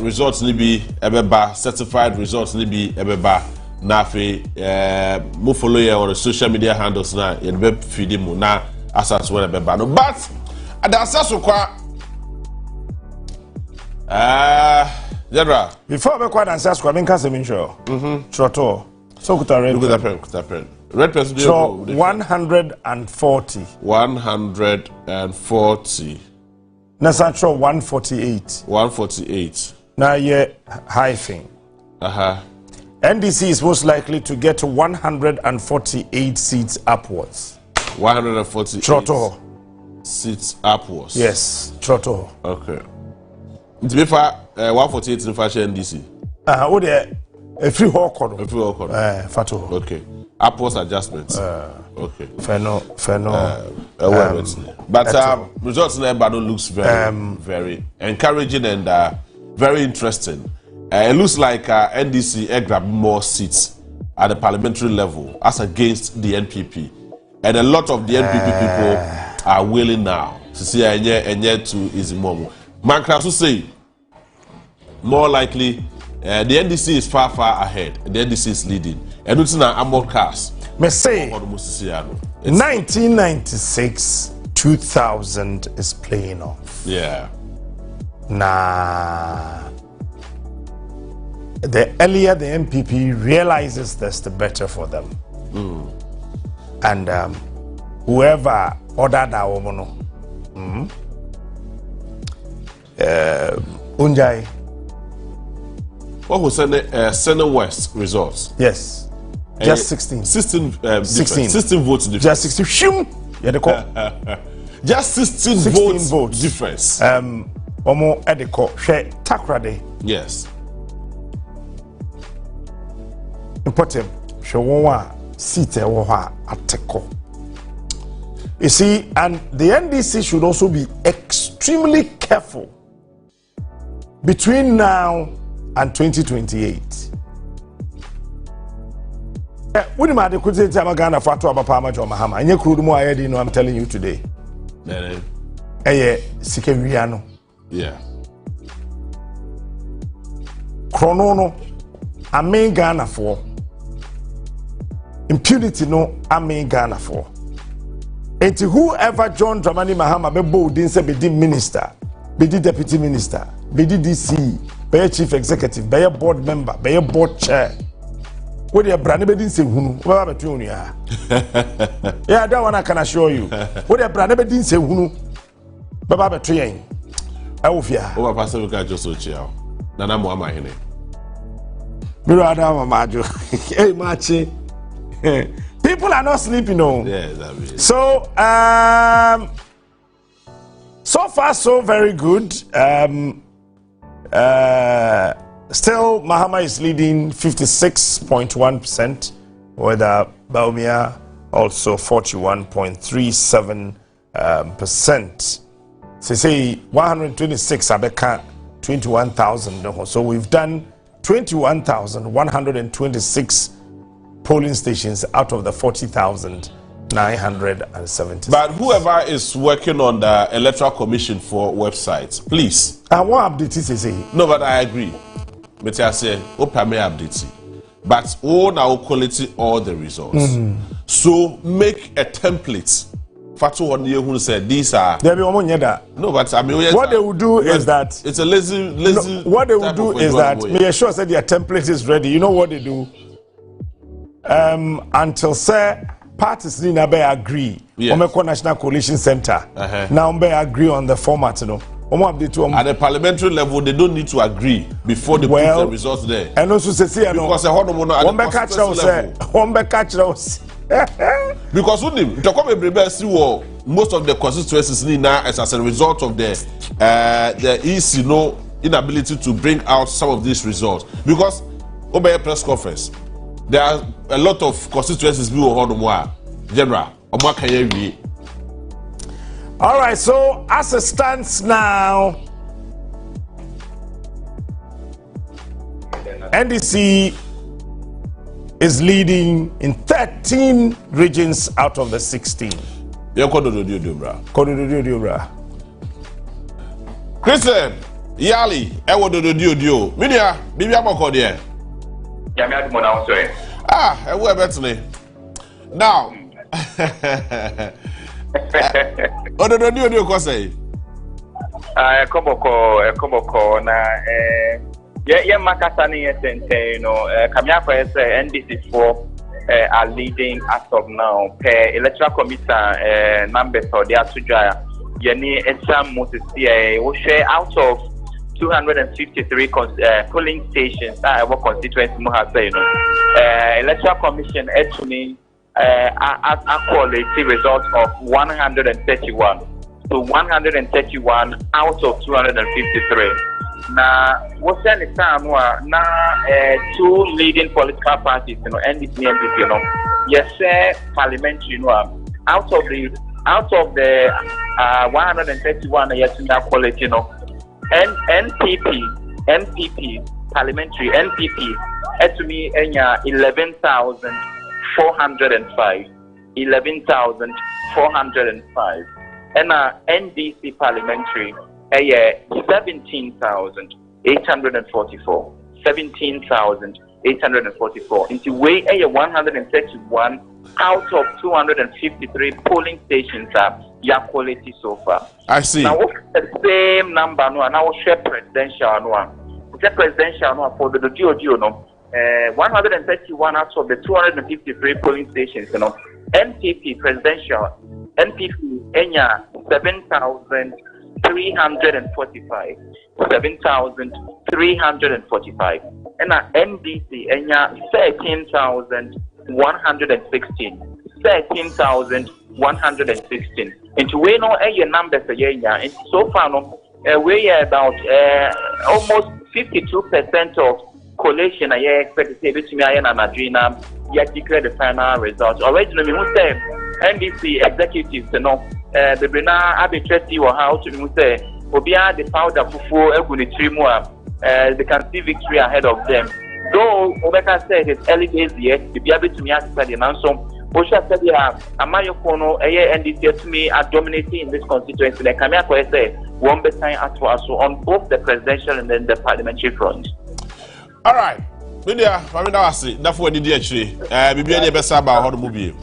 Results nibi ebeba certified results nibi ebeba nafi mu follow you on the social media handles na yebe feed mu na asas where ebeba no but adasaso kwa General before we quite answer kwa minka semincho troto so kuta red red person so 140 Nasancho 148 now ye high thing NDC is most likely to get 148 seats upwards 148 Troto seats upwards yes Troto okay. To be fair, 148 in fashion NDC. Oh, there. Free Hawkon. Free Hawkon. Fatu. Okay. Apples adjustments. Okay. Fair no. But results in Ebado looks very encouraging and very interesting. It looks like NDC grab more seats at the parliamentary level as against the NPP. And a lot of the NPP people are willing now to see Enye to Izimomo. Man can also say, more likely, the NDC is far ahead. The NDC is leading. And it's now Amor Cars. Me say, 1996, 2000 is playing off. Yeah. Nah. The earlier the MPP realizes this, the better for them. And whoever ordered that woman, Unjai. What was Senate West results? Yes. Just 16. 16 votes difference. Just 16. Shoo! Yeah, they call. Just 16 votes difference. Omo edeko share takrade. Yes. Important. Showonwa seat ewoha ateko. You see, and the NDC should also be extremely careful between now and 2028. When you made could say Ghana Fatu Abapama Mahama, and you could more I know I'm telling you today. Sikeriano. Yeah. Chrono, I mean Ghana for impunity. No, I mean Ghana for. And to whoever John Dramani Mahama be bold didn't say be the minister, be the deputy minister, be the DC, be a chief executive, be a board member, be a board chair. What your brand didn't say who? Yeah, that one I can assure you. What your brand didn't say who? Baba betraying. I will fear. Over Pastor Luka Joso Chiao. Nana Muama Hene. Biro Adama Majo. Hey, Machi. People are not sleeping on. Yes, I mean. So, so far so very good. Still, Mahama is leading 56.1%, with Baumia also 41.37%. So say 126 Abeka 21,000. So we've done 21,126 polling stations out of the 40,970. But whoever is working on the Electoral Commission for websites, please. What update is say? No, but I agree. But I say, Opame update. But now quality all the results. So make a template. Fatu one year who said these are. No, but I mean, what they will do is that it's a lazy. No, what they will do is that make sure that their template is ready. You know what they do? Until say parties need to agree. Yes. National Coalition Center. Now they agree on the format. You know. At the parliamentary level, they don't need to agree before they put the results there. And also say, because the because most of the constituencies need now as a result of the EC inability to bring out some of these results. Because over a press conference, there are a lot of constituencies general. All right, so as it stands now, NDC is leading in 13 regions out of the 16. Christian, Yali, Ewo Dio. Minia, Bibi Amoko there. Ewo Betney. Now, Dio Kosei. Komoko na Makasani Kamiako NDC 4 are leading as of now. Per electoral commission numbers or the Atujaya. Yeni Etsam Moses will share out of 253 polling stations that our constituency electoral commission actually quality results of 131. So 131 out of 253. na what's any time na two leading political parties, NDC and NPP, yes, parliamentary, out of the 131 yes in that quality, NPP parliamentary NPP to me 11,405 and NDC parliamentary 17,844 into way 131 out of 253 polling stations are your quality so far. I see. Now what's the same number no now share presidential no for the DOD no 131 out of the 253 polling stations NPP presidential NPP enya 7,345 and NDC enya 13,116 into we know a numbers and so far no we are about almost 52% of collation I expect to say between me and Adrina yet declare the final result. Originally we say NDC executives the Brina arbitrary or how to say Obia the powder fufu they can see victory ahead of them. Though Obeka said it's early days yet, the be able to me ask the answer. Osha said, Amayokono, NDC to me are dominating in this constituency. Like Kamia say, one best time on both the presidential and then the parliamentary front. All right. Media, I mean, I see. That's what did actually. Maybe any best about how to move you.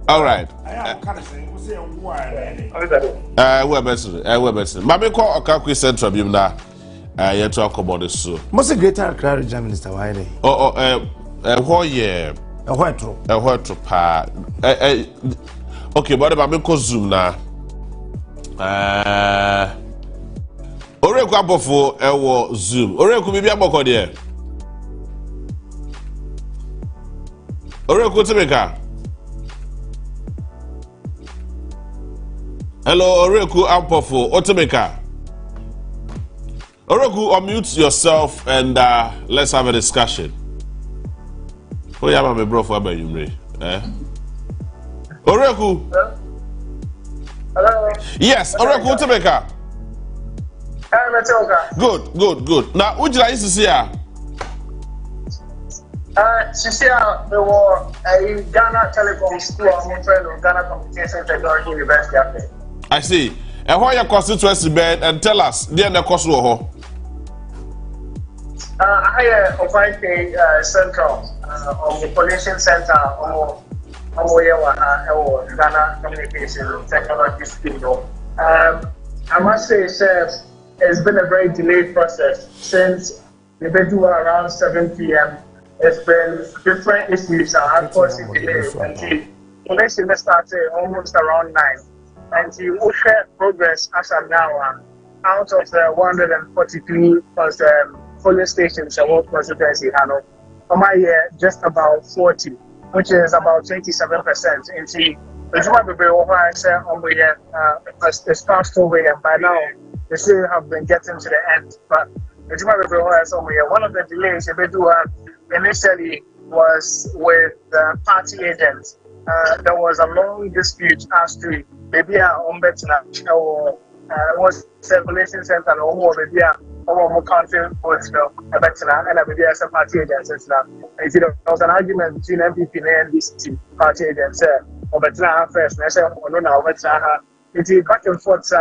All right. We're best. Mammy call Kwaku Central Bimna. You talk about this so. Most greater crowd, Minister Wiley. Oh, yeah. A white pa. Okay, but I'm going to zoom now. Oreku abofo ewo zoom. Oreku bibi aboko there. Oreku Timeka. Hello, Oreku abofo Otimeka. Oreku, unmute yourself and let's have a discussion. Oh yeah, my bro for about you, Oreku. Hello. Yes, Oreku Timeka. Good. Now, would you like to see her? There were a Ghanacelebrities school of Ghana Computational Technology University up there. I see. And why your constituency bed and tell us, the end of course, I have a central of the Pollution Center of Ghana Communication Technology School. I must say, Chef, it's been a very delayed process since we do around 7 p.m. It's been different issues are causing delays until election started almost around 9. And to share progress as of now, out of the 143 polling stations in the constituency, just about 40, which is about 27%. Into it's passed away, and by now they still have been getting to the end. But one of the delays initially was with the party agents. There was a long dispute as to maybe was circulation center or maybe our counting votes and maybe as a party agents. There was an argument between MPP and NDC party agents. First, and I said, it is back and forth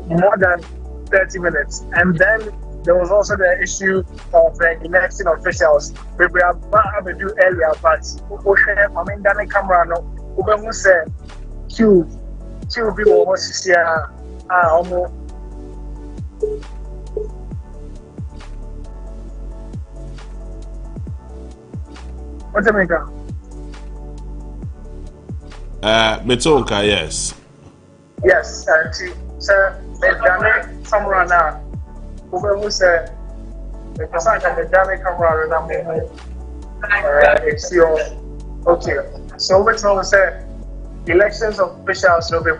more than 30 minutes. And then there was also the issue of electing officials. We have to do earlier, but I mean, that camera no. We say Q be almost here. Almost. What's the maker? Metonka, yes. Yes, sir. The camera now. We say the person can the camera now. It's your okay. So which one we say elections of officials will be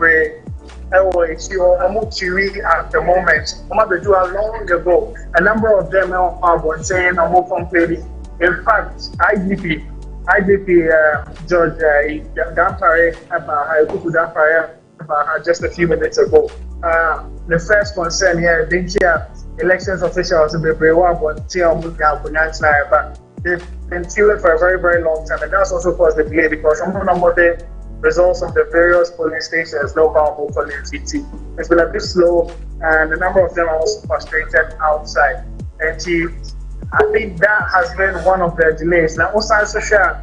it's at the moment. Long ago, a number of them are saying I'm more complaining. In fact, IGP George Dampare just a few minutes ago. The first concern here, elections officials in the but they've been feeling for a very, very long time, and that's also caused the delay because some of the results of the various polling stations, local polling CT, it's been a bit slow, and a number of them are also frustrated outside. And I think that has been one of the delays. Now, also social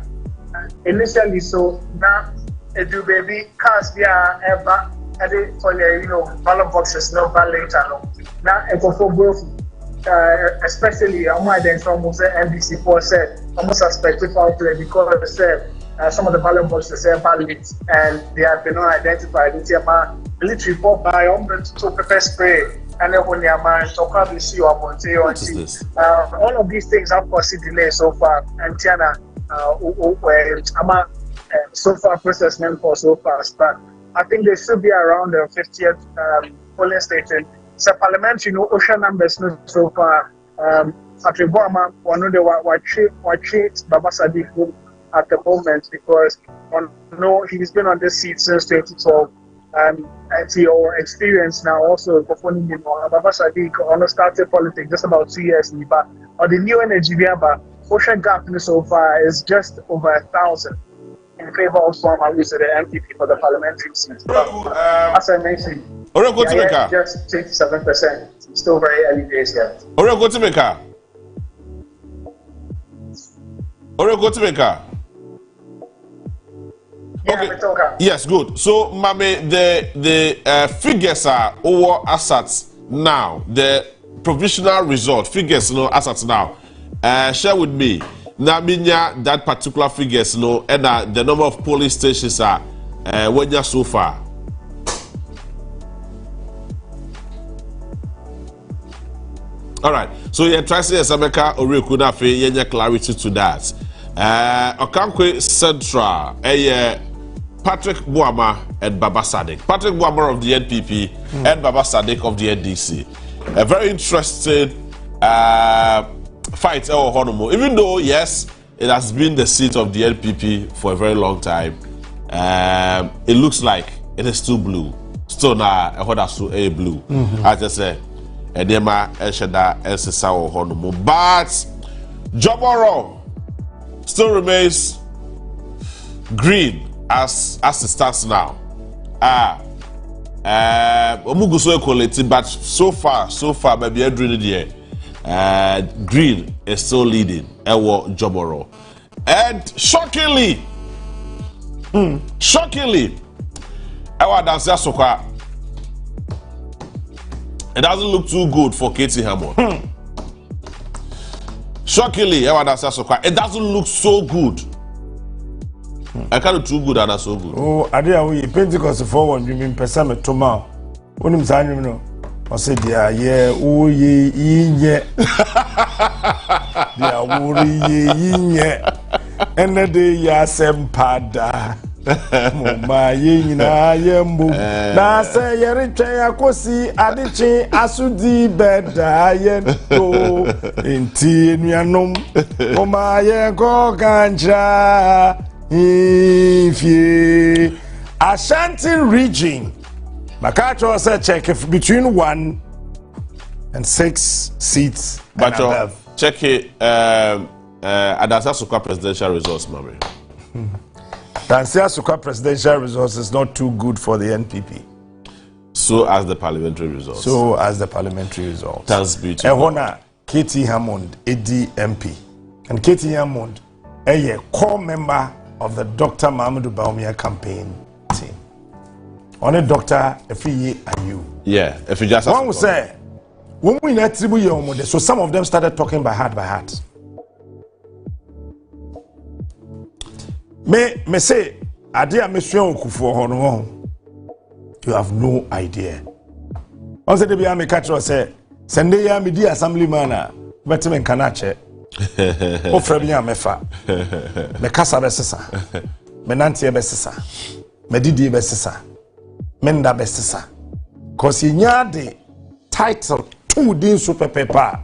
initially, so now do baby cars there ever for ballot boxes no later no. Now for both especially almost NBC4 said almost suspected foul play because some of the ballot boxes are valid and they have been unidentified. It's a military report by to pepper spray and then when they are man so probably see you upon say all of these things have caused delay so far and Tiana so far processment for so fast, but I think they should be around the 50th polling station. So parliamentary ocean numbers so far. Patrick Boama, one of the watch Baba Sadiq at the moment because he's been on this seat since 2012. And your experience now also performing Baba Sadiq started politics just about 2 years but the new energy we have ocean gap so far is just over 1,000 in favor of Boama, who's the MPP for the parliamentary seat. As I mentioned, just 27%. Still very early days yet. Okay. Yes, good. So, Mame, the figures are over assets now. The provisional result figures, assets now. Share with me. Now, that particular figures, and the number of police stations are when you're so far. All right. So, you're trying to say, Sameka or Kuna Fe, you clarity to that. Okankwe Central, Patrick Boama and Baba Sadiq. Patrick Boama of the NPP and Baba Sadiq of the NDC. A very interesting fight, even though, yes, it has been the seat of the NPP for a very long time. It looks like it is still blue. Still now, a blue. As I say, Edema, Eshada, Elsisa, or Honomo. But Joboro still remains green as it stands now. But so far, maybe every green is still leading. Ewo Joboro. And shockingly, Ewa Dansia Soka, it doesn't look too good for Katie Hammond. Shockingly, Ewa Dansia Soka, it doesn't look so good. I can't do too good and not so good. Oh, I did Pentecost forward, you mean Pesame Toma. When I'm saying, you know, I said, yeah, oh, yeah, yeah, and the day, ya sempada. Mama, yina, yembu. Na say, Yericha, Kosi, Adichi, Asudi, Beda, Yento, Inti, Nyanum, Mama, Yego, Ganja. If you Ashanti region, Makacho said check if between 1 and 6 seats. But check it. Adansia Sukwa presidential results, Mary. Adansia Sukwa presidential results is not too good for the NPP. So as the parliamentary results. Thanks be to God. Katie Hammond, AD MP, and Katie Hammond, a core member of the Dr. Mahamudu Bawumia campaign team. Only Dr. Efiye Ayu. Yeah, if you just one will say, when we net so some of them started talking by heart. Me say, Adia Mission Kufu Hono. You have no idea. On said the me catch us say, send ya me di assemblyman, Betman Kanache. O Frebia Mefa. Me Kasapa Besesa. Me Nanti Besesa. Me Didi Besesa. Menda Besesa. because in the title two din super paper.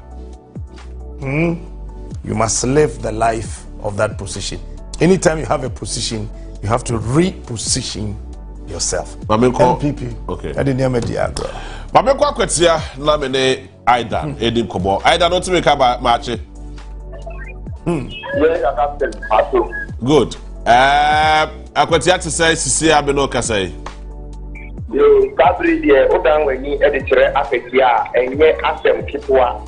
You must live the life of that position. Anytime you have a position, you have to reposition yourself. MPP. Okay. I didn't hear Diago. Mame kwa kwetia na mene Aidan Edin Kobo. Aidan not to make up match. Good. Akwetia to say sisi abeno kasai. Yo, Gabri de Odan when you editor Apetia and yet Asem Kitwa.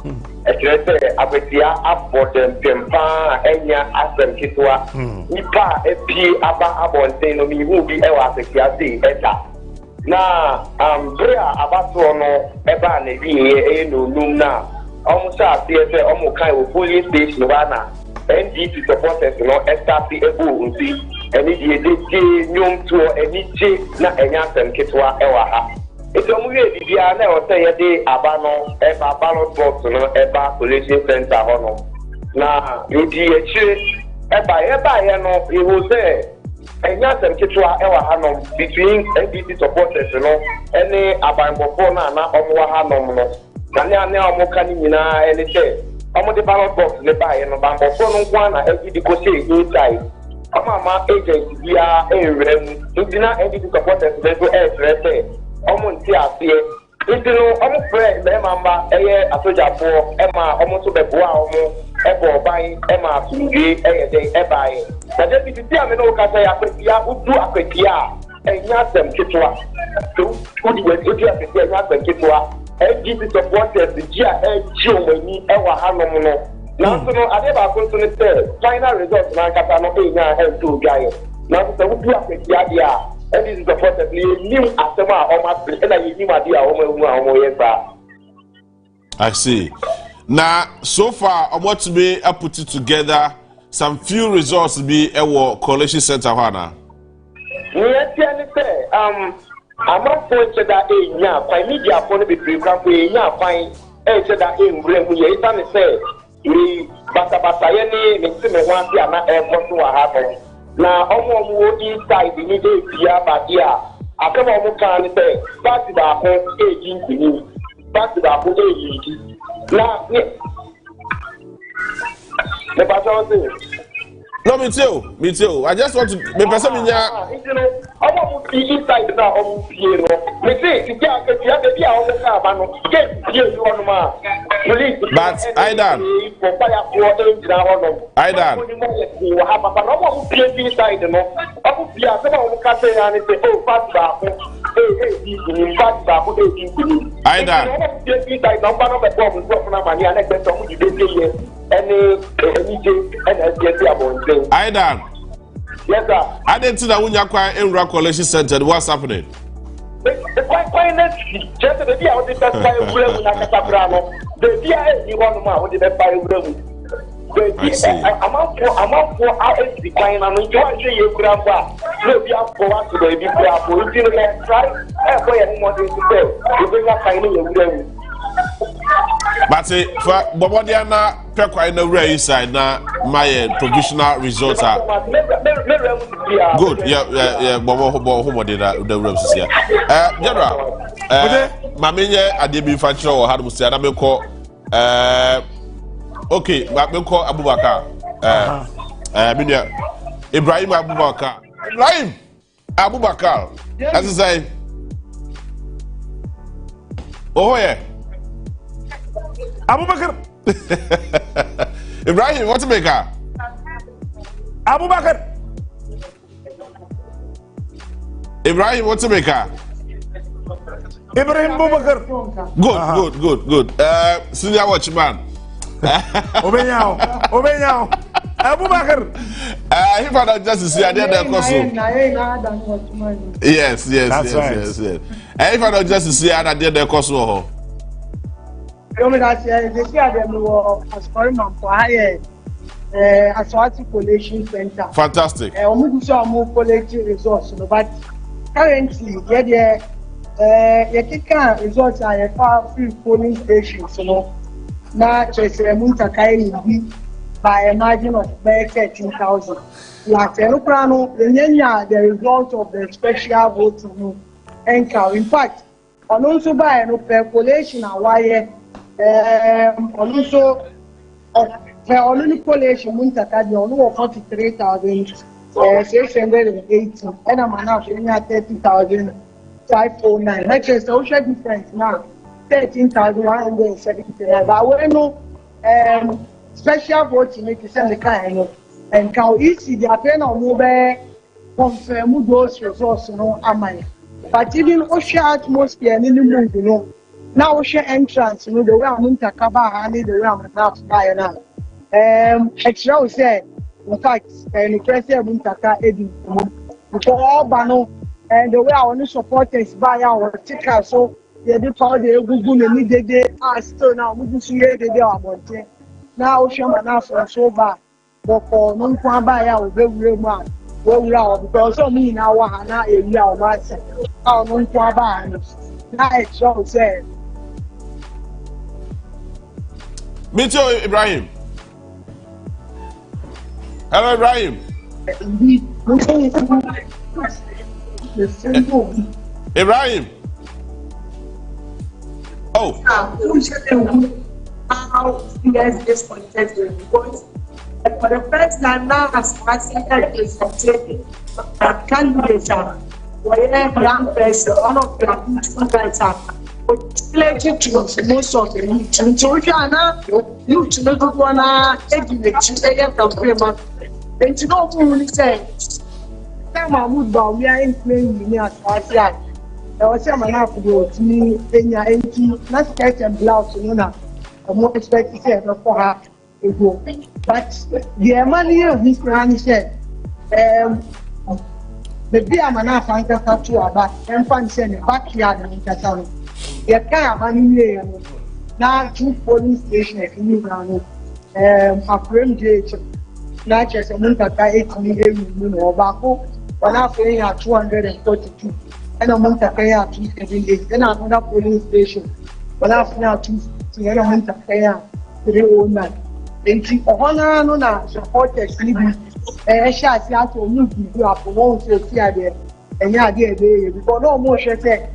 Ekirete Apetia about them Pempa Enya Asem Kitwa. Nipa epi aba abonte no mi hu bi ewa Apetia dey eta. Na brea abato no eba na bi e no num na. Omo sa tie omo kai wo police station na NDP supporters no SRP ebu unti. Any day nyom to any che na enya sem kitwa ewa ha. Ito mu ye bibia na o say de abano eba ballot box no eba collection center hono. Na yodi echi eba ye no e wo say enya sem kitwa ewa ha no between NDP supporters no any abanbofo na omo ha no no. Na ne omo kan nyina ele say omo de ballot box le ba ye no banbofo no kwa na edi ko say inside. Mama agent via rem indina NDP supporters level say omonti afie indino omo friend be mama eye asojafo ema omo to beboa omo ebo ban ema sunge eye dey ebai na je bi ame no ka say apetia udu apetia enya sem kitwa so odi we odi apetia enya sem kitwa NDP supporters dia eji omani ewa hanom no. Now, so I never go to the final result. Now, I no pay now and to guy. Now, so we do a idea, and this is the first new asema or my and I new idea. I see. Now, so far, I want to be put it together. Some few results be a coalition center. Hana. Yes, I'm not going to that a yeah. By media, going to be pre-campaign. Yeah, fine. That in room. Yes, say. Bata yene me wanti ana airport wa hapo na omo inside ni dey bia badia akama omo kan ni say party ba ko eji nkini party ba ko eji na me ba so say no me too I just want to me person me nya omo inside na omo pie no me say ti ja ke bia omo ka ba no ke pie you on ma. But Aidan, Aidan, yes, sir. I didn't see that when you're quite in Coalition Center. What's happening? Just the idea of the best buy room na Kasapa. The idea is you want to with the buy room. I'm for our decline and enjoy you grandpa. No, be up for us to be grandpa. We didn't let try. Boy, I want to say, you bring up finding your room. But for Bobodiana, Pekwa in the right side now, my provisional results are good. Yeah. Bobo, who did the rooms here? General, Mamine, I did be factual or had to say, I may call, okay, but we call Abubakar, Ibrahim Abubakar. Ibrahim Abubakar, as I say, oh, yeah. Abubakar. Ibrahim, what to make her? Abubakar. Ibrahim, what to make her? Ibrahim Abubakar. Good. Senior watchman. Obenyao. Abubakar. If I don't just see, I did that costume. Yes. If I don't just see, I did that costume. Collation Center. Fantastic. Results, but currently, results are free polling stations. Now, by a margin of 13,000. The result of the special voting. In fact, nso ba no calculation awire nso only collation muntaka de ono 43,680 and I'm now 30,509. Next is social difference now 13,179. But we know special votes make it send the kind and can easy the appeal on mobile confirm those results no amai. But even ocean atmosphere in the mood, you know. Now ocean entrance, you know, the way I'm muntaka ba the way I'm not by now. Extra we say, in fact, the president Muntaka Eddie, because all Bano and the way I want to support is by our ticker. So they do power the Google and need they are still now moving to here. They are about it. Now, Shaman for so bad, but for non quan by our very man, where we are because so me now, Hana, a year of myself, our non quan by. Now, extra we say, Mitchell Ibrahim. Hello, Ibrahim. Ibrahim. Oh. How yes, this contested because for the first time now, as president is accepted, candidates are whatever young person, one of the two guys are related to most of the youth. And so, if you are now, you to know one, educate, and to know who really says, Mahmoud Ba, we are in playing as far as that. There was some enough to go to me, in your empty, not sketch and blouse, you know. I'm not expecting to say for her to go. But the money of this man said, the beer man, I find a tattoo about and fancy in the backyard in Kasapa. You can't money now, 2 police stations in New Ghana, a frame judge. Not just a Muntaka 8 million or Baku, but now paying at 242, and a Muntaka 278, then another police station, but after now 250, and a Muntaka 309. Then see, Ohana no supporters, and shots out to move you up for 1 to see there, and yeah, dear, because no more say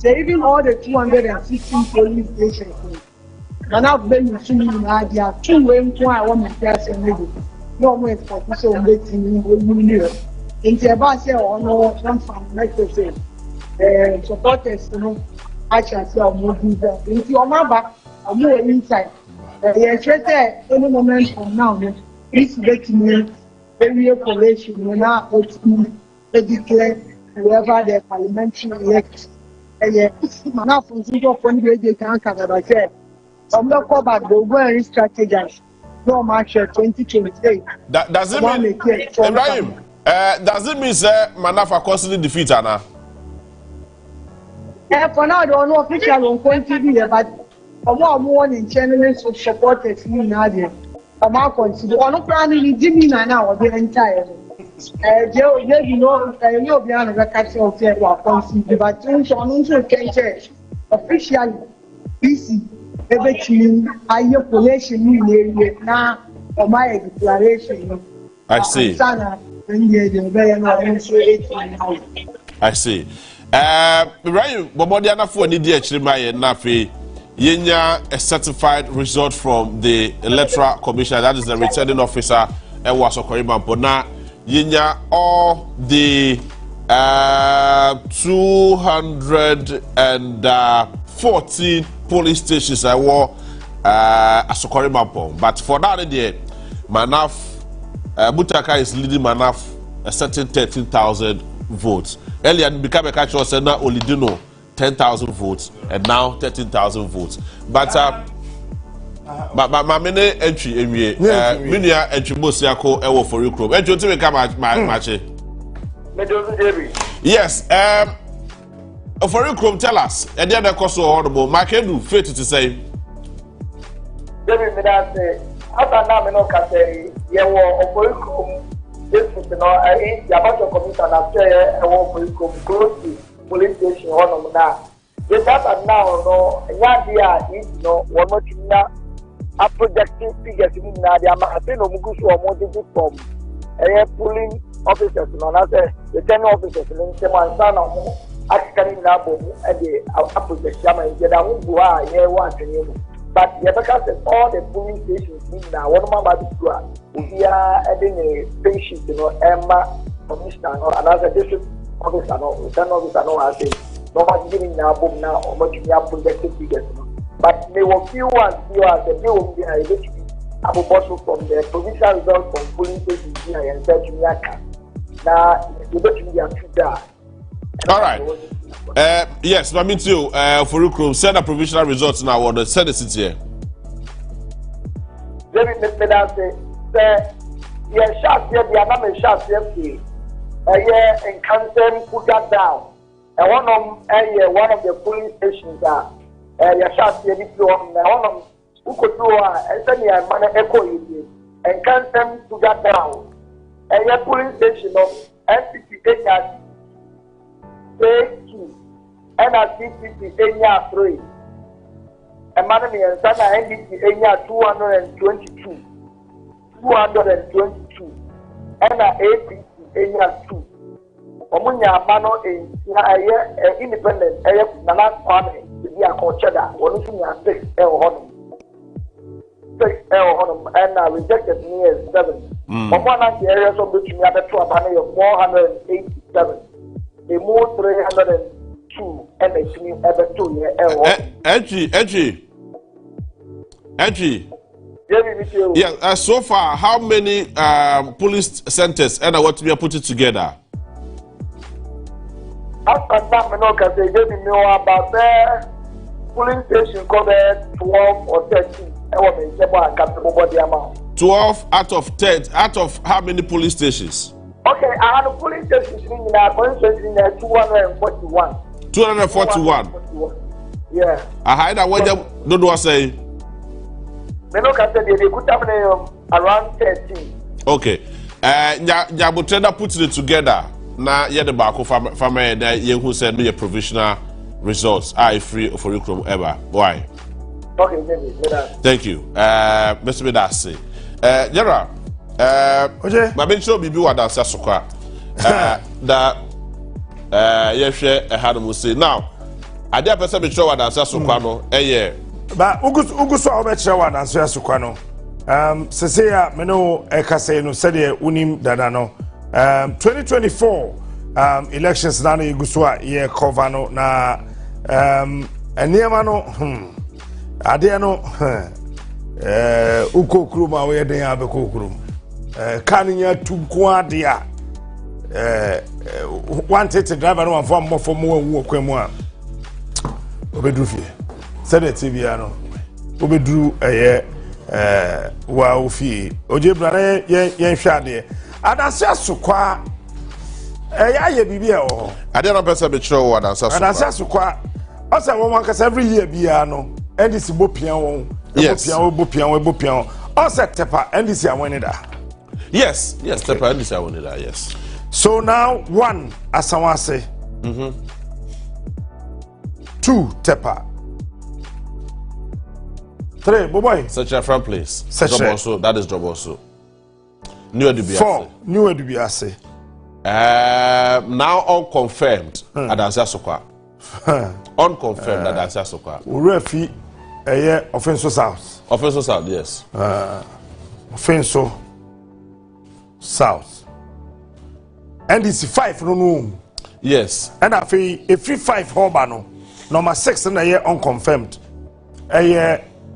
even all the 216 police stations. And I've been to me in idea 2 ways to I want to tell you. No more for so waiting in into a bus or no one from Mexico. Supporters, you know, I shall say, moving there. Into your mother, or more inside. Yes, any moment from now, it's getting me very collation. We're not declare whoever the parliamentary elect. And yes, man, from Zimbabwe, when they can't cover, I said, I'm not called back, go and strategize. No match 2028. Does it mean Ibrahim? Does it mean say Manafa constantly defeat Anna? For now, I don't know official on TV, but more in channels of supporters in Nadia. I'm not consider on planning Jimmy now or the entire. You know, you'll be on a record of consider, but also change officially. PC. Everything higher population in now or my declaration. I see. I see. Right, Bobodiana for any actually my nafi. Yenya a certified result from the Electoral Commission, that is the returning officer, and was Okoriman. Yenya all the 214 police stations I wore Asokori Mampong. But for that day, Manaf Butaka is leading Manaf a certain 13,000 votes. Earlier became a catch or said now only do know 10,000 votes and now 13,000 votes. But my many entry Minia entry Mosiako Ewo for Ukraine. Entry to become match. Yes, for you, tell us, and then the cost of horrible. My can do fit to say. David, say, after now, no can say, yeah, for you, this is no, Yabato commission after a war for you, close to police station, one of that. Yes, after now, no, Yadia is no, one more thing now, a projecting figures in Nadia, I think no Mugusu or more from a polling officers, no, that's the 10 officers in the one son of akikani na bomu and the opposite chairman get a who are here watching. But the other all the polling stations now one mama we are adding a patient, you know, Emma commissioner or another district officer or return officer no I say nobody giving now boom now or much you have projected figures. But there were few ones the bill will be Abu Bosu from the provincial result from polling stations here and said to Yaka. Now you bet me are two there. All right. Yes, but me too. For you, send a provisional results now. Or the send it here. Let me say, yeah, shots here. The another shots here. Yeah, and cancel put that down. And one of the polling stations are. Yeah, shots here. One of who could do and send me a man echo you and cancel put that down. And yeah, polling station of NPP K2 and at CCP Enya 3. And Manami and Sana NDP Enya 222. 222. And at APC Enya 2. Omunya Mano in independent Nana Kwame, the Yakocheda, one who has 6 and rejected me as 7. From one of the areas of which we have a 487. They moved 302 and they ever 2 years. Edgy. Yeah, so far, how many police centers and what we are putting together? After that, they gave me about the police station covered 12 or 13. 12 out of 10. Out of how many police stations? Okay, I had a police station in our constituency in 241. 241. Yeah. I had that what you don't say. They look at they could have around 13. Okay. Trader put it together. Now, yeah, the back of family that who send me a provisional results. I free for you from ever. Why? Okay, maybe. Thank you. Mr. Bedasi. Yara. My main show be what I said so quick. That yes, I had to say now. I dare person be sure what I said so quick no. Yeah. But Ugu so obecha what I said so quick no. Seseya me no ekase no said unim dada no. 2024 elections na na Ugu so ye cover no na eniema no ade no ukokuru ma we den abekokuru kaninya tunku ade a wanted driver no one for more wu okwemu a obedru fie said TV ano obedru wa ofie oje bra ye hwe ade adanse asokwa ye bibia o ade no person be chiro wa adanse asokwa ose wo man kasa every year bia no NDC bopian won bopian ose tepa NDC awon da. Yes, tepa NDC awon da, yes. So now 1 Asawase. 2 tepa. 3 boy. Such a friend place. Job also, that is job also. New Edubiase. 4 New Edubiase. Now unconfirmed Adanse Asokwa. Unconfirmed Adanse Asokwa. Urefi Offenso South. Offenso South, yes. Offenso South. NDC 5 no. Yes. And I feel if 5 Hobano. Number 6 na ye unconfirmed.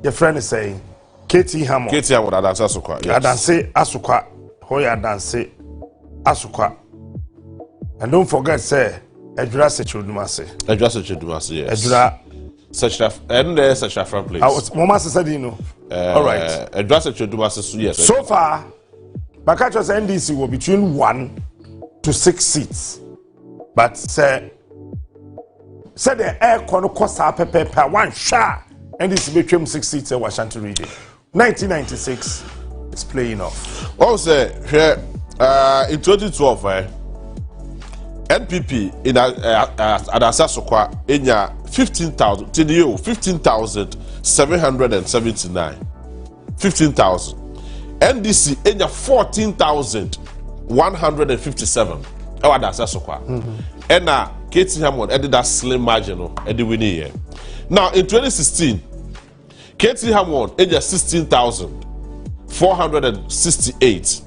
Your friend is saying Katie Hamo. Katie Hamo Adanse Asokwa. Yes. Adanse Asokwa. Hoya Adanse Asokwa. And don't forget say Ejura Sechudumase. Ejura Sechudumase, yes. Ejura such a friend place. I was Mama said you know. All right. Ejura Sechudumase, yes. So far Bakacho's NDC were between 1 to 6 seats. But say the air kono kosa pepe one shot NDC became 6 seats in Washington region. 1996 is playing off. Also, here in 2012, NPP in Adanse Asokwa in 15,779. 15,000. NDC in 14,157. ɛwɔ adasa so kwa ɛna Katie Hammond ɛde that slim margin no ɛde win here. Now in 2016 Katie Hammond ɛgya 16,468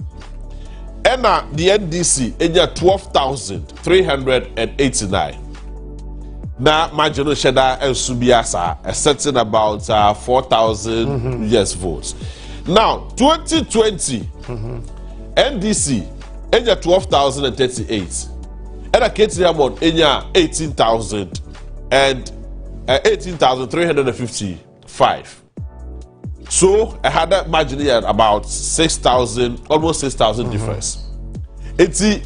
ɛna the NDC ɛgya 12,389 na margin no sheda ɛnso bi asa setting about 4,000 yes votes. Now 2020 NDC ɛgya 12,038 ɛna Katie Hammond ɛgya 18,355. So I had that margin here about 6,000, almost 6,000 difference. Eti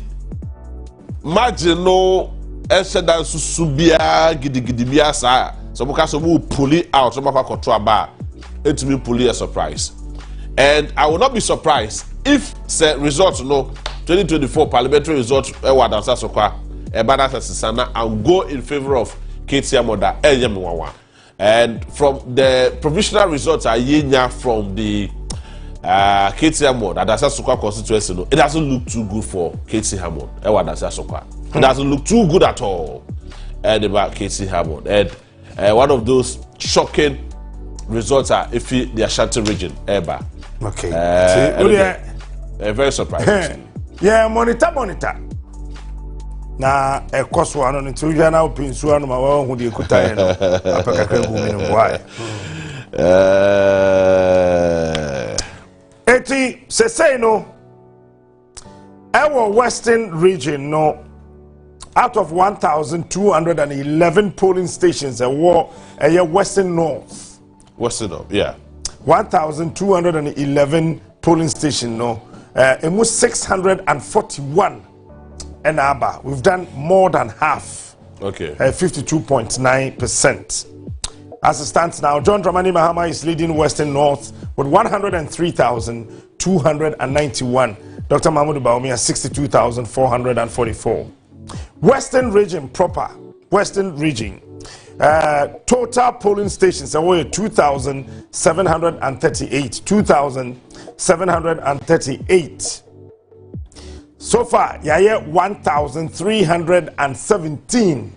margin no esheda susubia gidigidibia sa. So muka so mu pull it out. So muka control bar. It me pull it a surprise. And I will not be surprised if say results no 2024 parliamentary results wadansa sokwa ebada sesana and go in favor of Katie Hammond Enyemiwawa. And from the provisional results are yenya from the Katie Hammond Adasa Sokwa constituency, no, it doesn't look too good for Katie Hammond. It doesn't look too good at all about Katie Hammond. And one of those shocking results are if the Ashanti region ever. Okay. Very surprising. Yeah, monitor. Na ekoso ano ntuja na opinsu ano ma wa hu de kuta no apakaka gumi no why eti se say no our western region no out of 1,211 polling stations a western north yeah 1,211 polling station no almost 641 and Abba, we've done more than half. Okay. 52.9%. As it stands now, John Dramani Mahama is leading Western North with 103,291. Dr. Mahmoud Bawumia 62,444. Western region proper, Western region. Total polling stations are 2,738. 2,738. So far, yaya 1,317.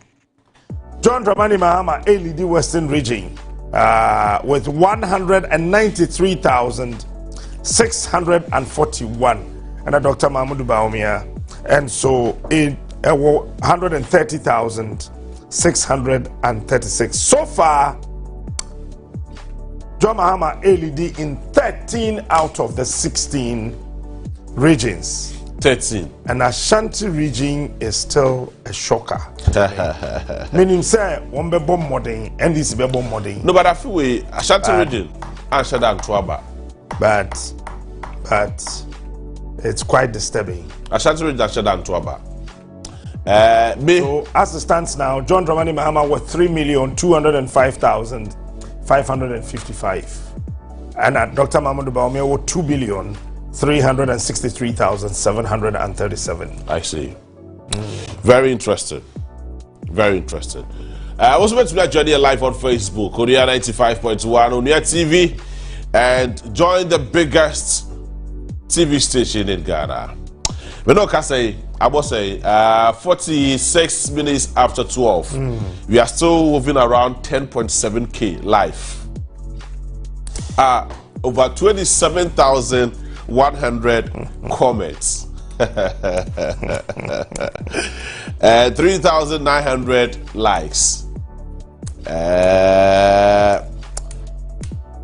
John Dramani Mahama, ALD Western Region, with 193,641. And Dr. Mahmoud Bawumia, and so in 130,636. So far, John Mahama, ALD in 13 out of the 16 regions. 13. And Ashanti region is still a shocker. Meaning, say, one be bomb modding, and this be bomb modding. No, but I feel we Ashanti region answer that Tuaba. But it's quite disturbing. Ashanti region answer that Tuaba. So as it stands now, John Dramani Mahama was 3,205,555, and Dr. Mahmoud Bawumia was 2,363,737. I see. Very interesting. Very interesting. I was meant to be joining you live on Facebook, Korea 95.1 on your TV, and join the biggest TV station in Ghana. We know, I must say, 46 minutes after 12, we are still moving around 10.7K live. Over 27,100 comments. 3,900 likes.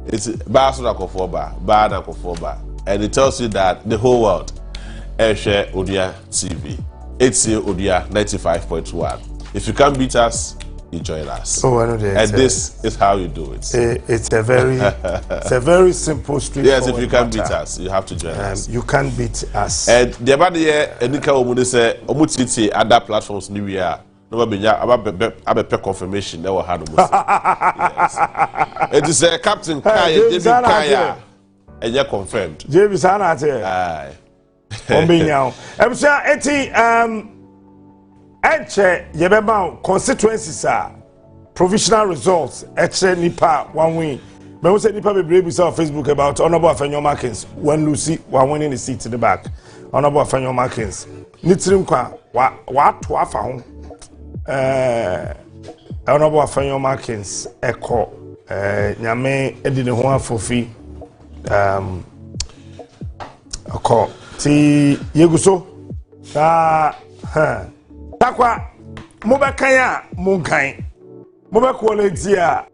It's and it tells you that the whole world share Odia TV. It's Odia 95.1. If you can't beat us, you join us. Oh, I know that. And this is how you do it. It's a very simple straightforward. Yes, if you can't beat us, you have to join us. You can't beat us. And the about here, Enika Omude say Omutiti other platforms new year. No be a confirmation that will handle. Yes. It is a Captain Kaya, David Kaya, and you're confirmed. David Sanate. Aye. Eche yebeba constituencies are provisional results. Eche nipa one win. But we say nipa be brave on Facebook about Honorable Afenyo Markins when Lucy one winning the seat to the back. Honorable Afenyo Markins. Nitrim kwa wa to afa ho. Honorable Afenyo Markins eko nyame edi ne ho afofi eko ti yeguso takwa mobɛkan a monkan mobɛkɔ le ti a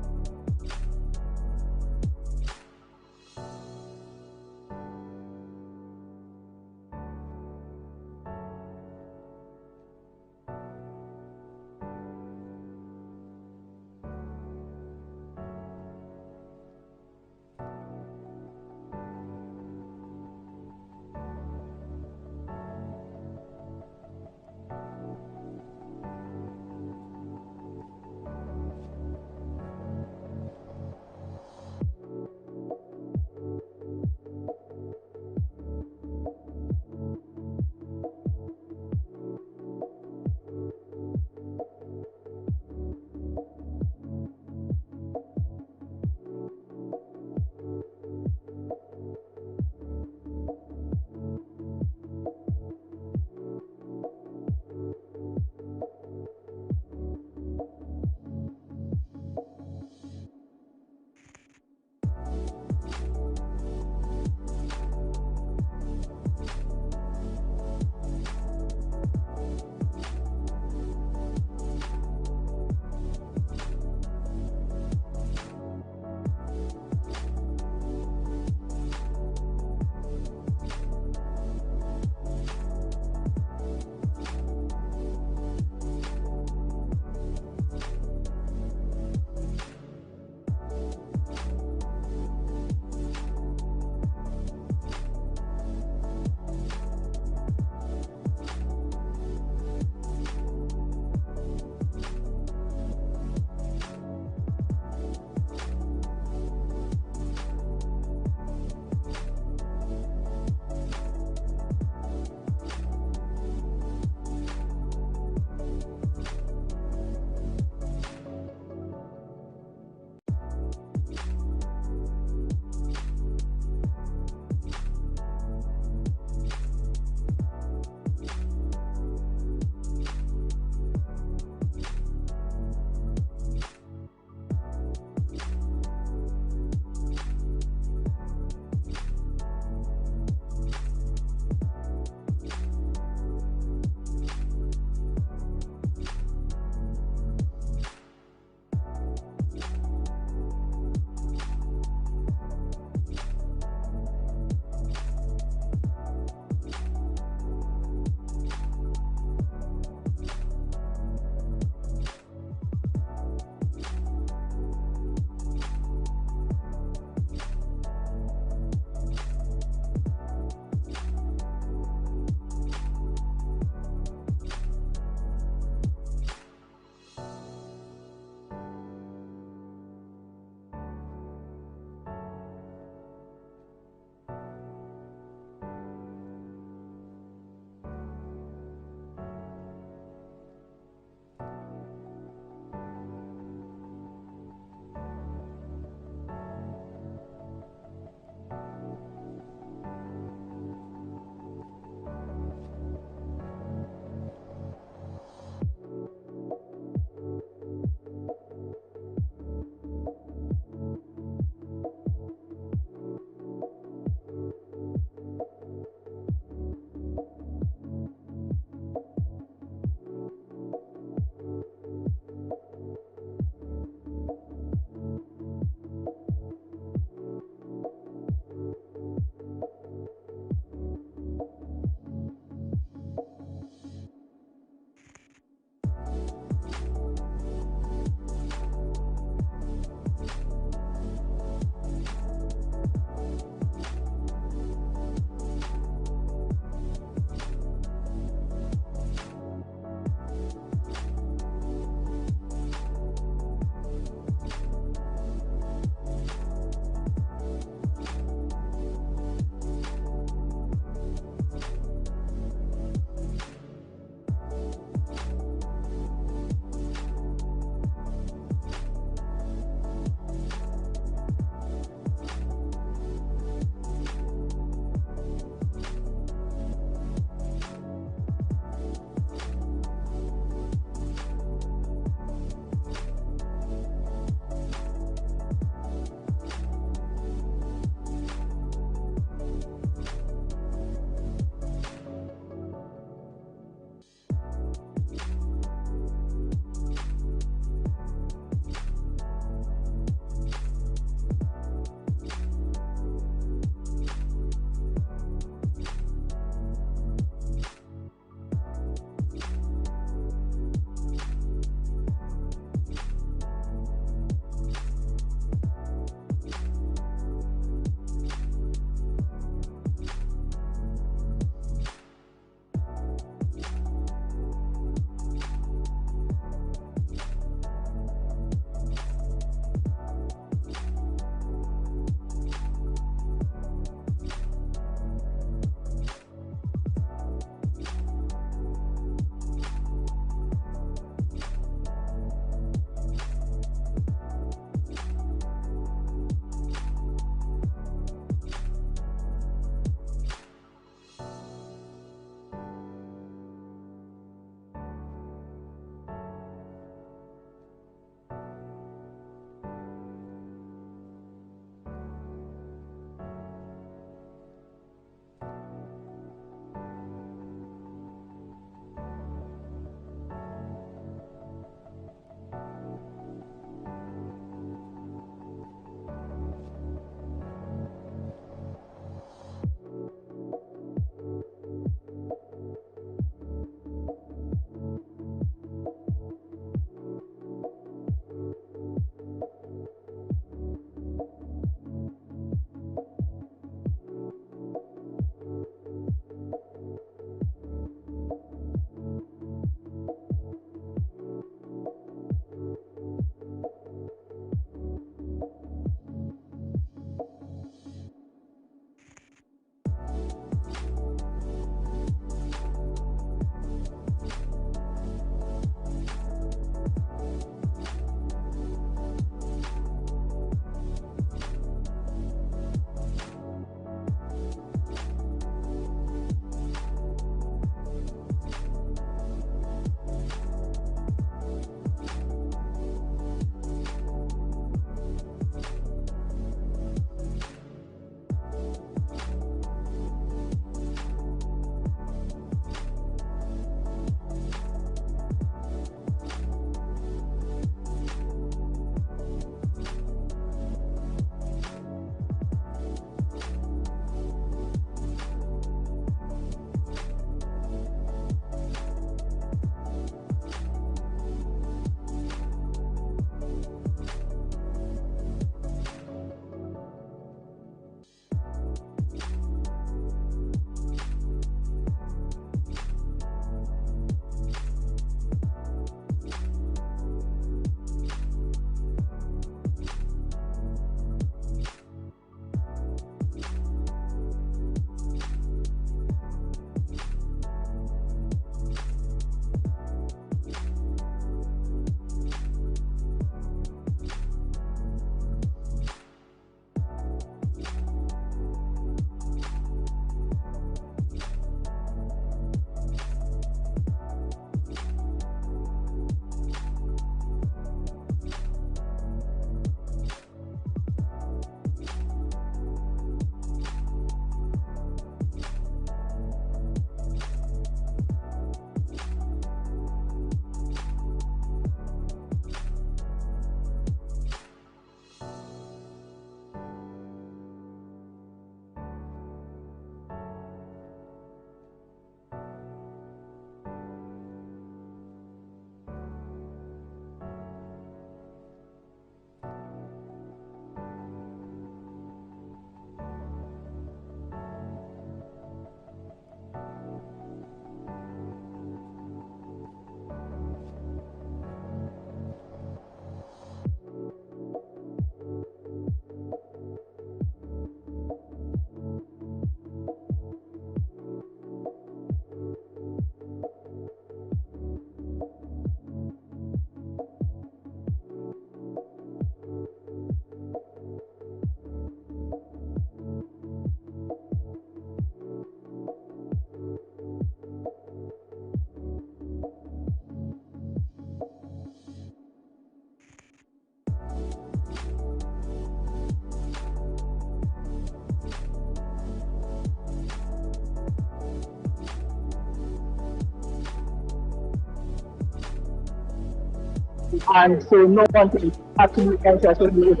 and so no one can actually enter with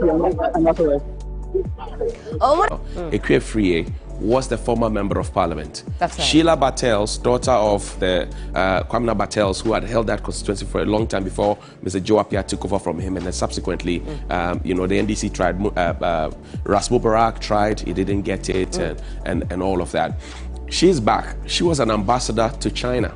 another way. Ghpage was the former member of parliament. That's right. Sheila Bartels, daughter of the Kwamina Bartels, who had held that constituency for a long time before Mr. Joe Appiah took over from him, and then subsequently, you know, the NDC tried, Ras Mubarak tried, he didn't get it, and all of that. She's back. She was an ambassador to China,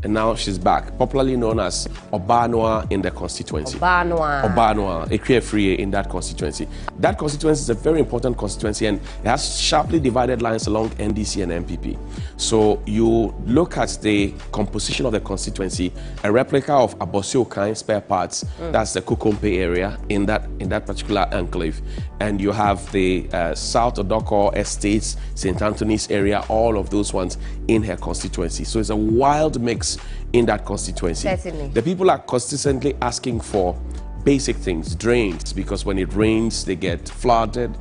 and now she's back, popularly known as Obanwa in the constituency. Obanwa, Ghpage in that constituency. That constituency is a very important constituency, and it has sharply divided lines along NDC and MPP. So you look at the composition of the constituency, a replica of Abosio Kind spare parts, that's the Kukompe area in that particular enclave. And you have the South Odoko Estates, St. Anthony's area, all of those ones in her constituency. So it's a wild mix in that constituency. Certainly. The people are consistently asking for basic things, drains, because when it rains, they get flooded.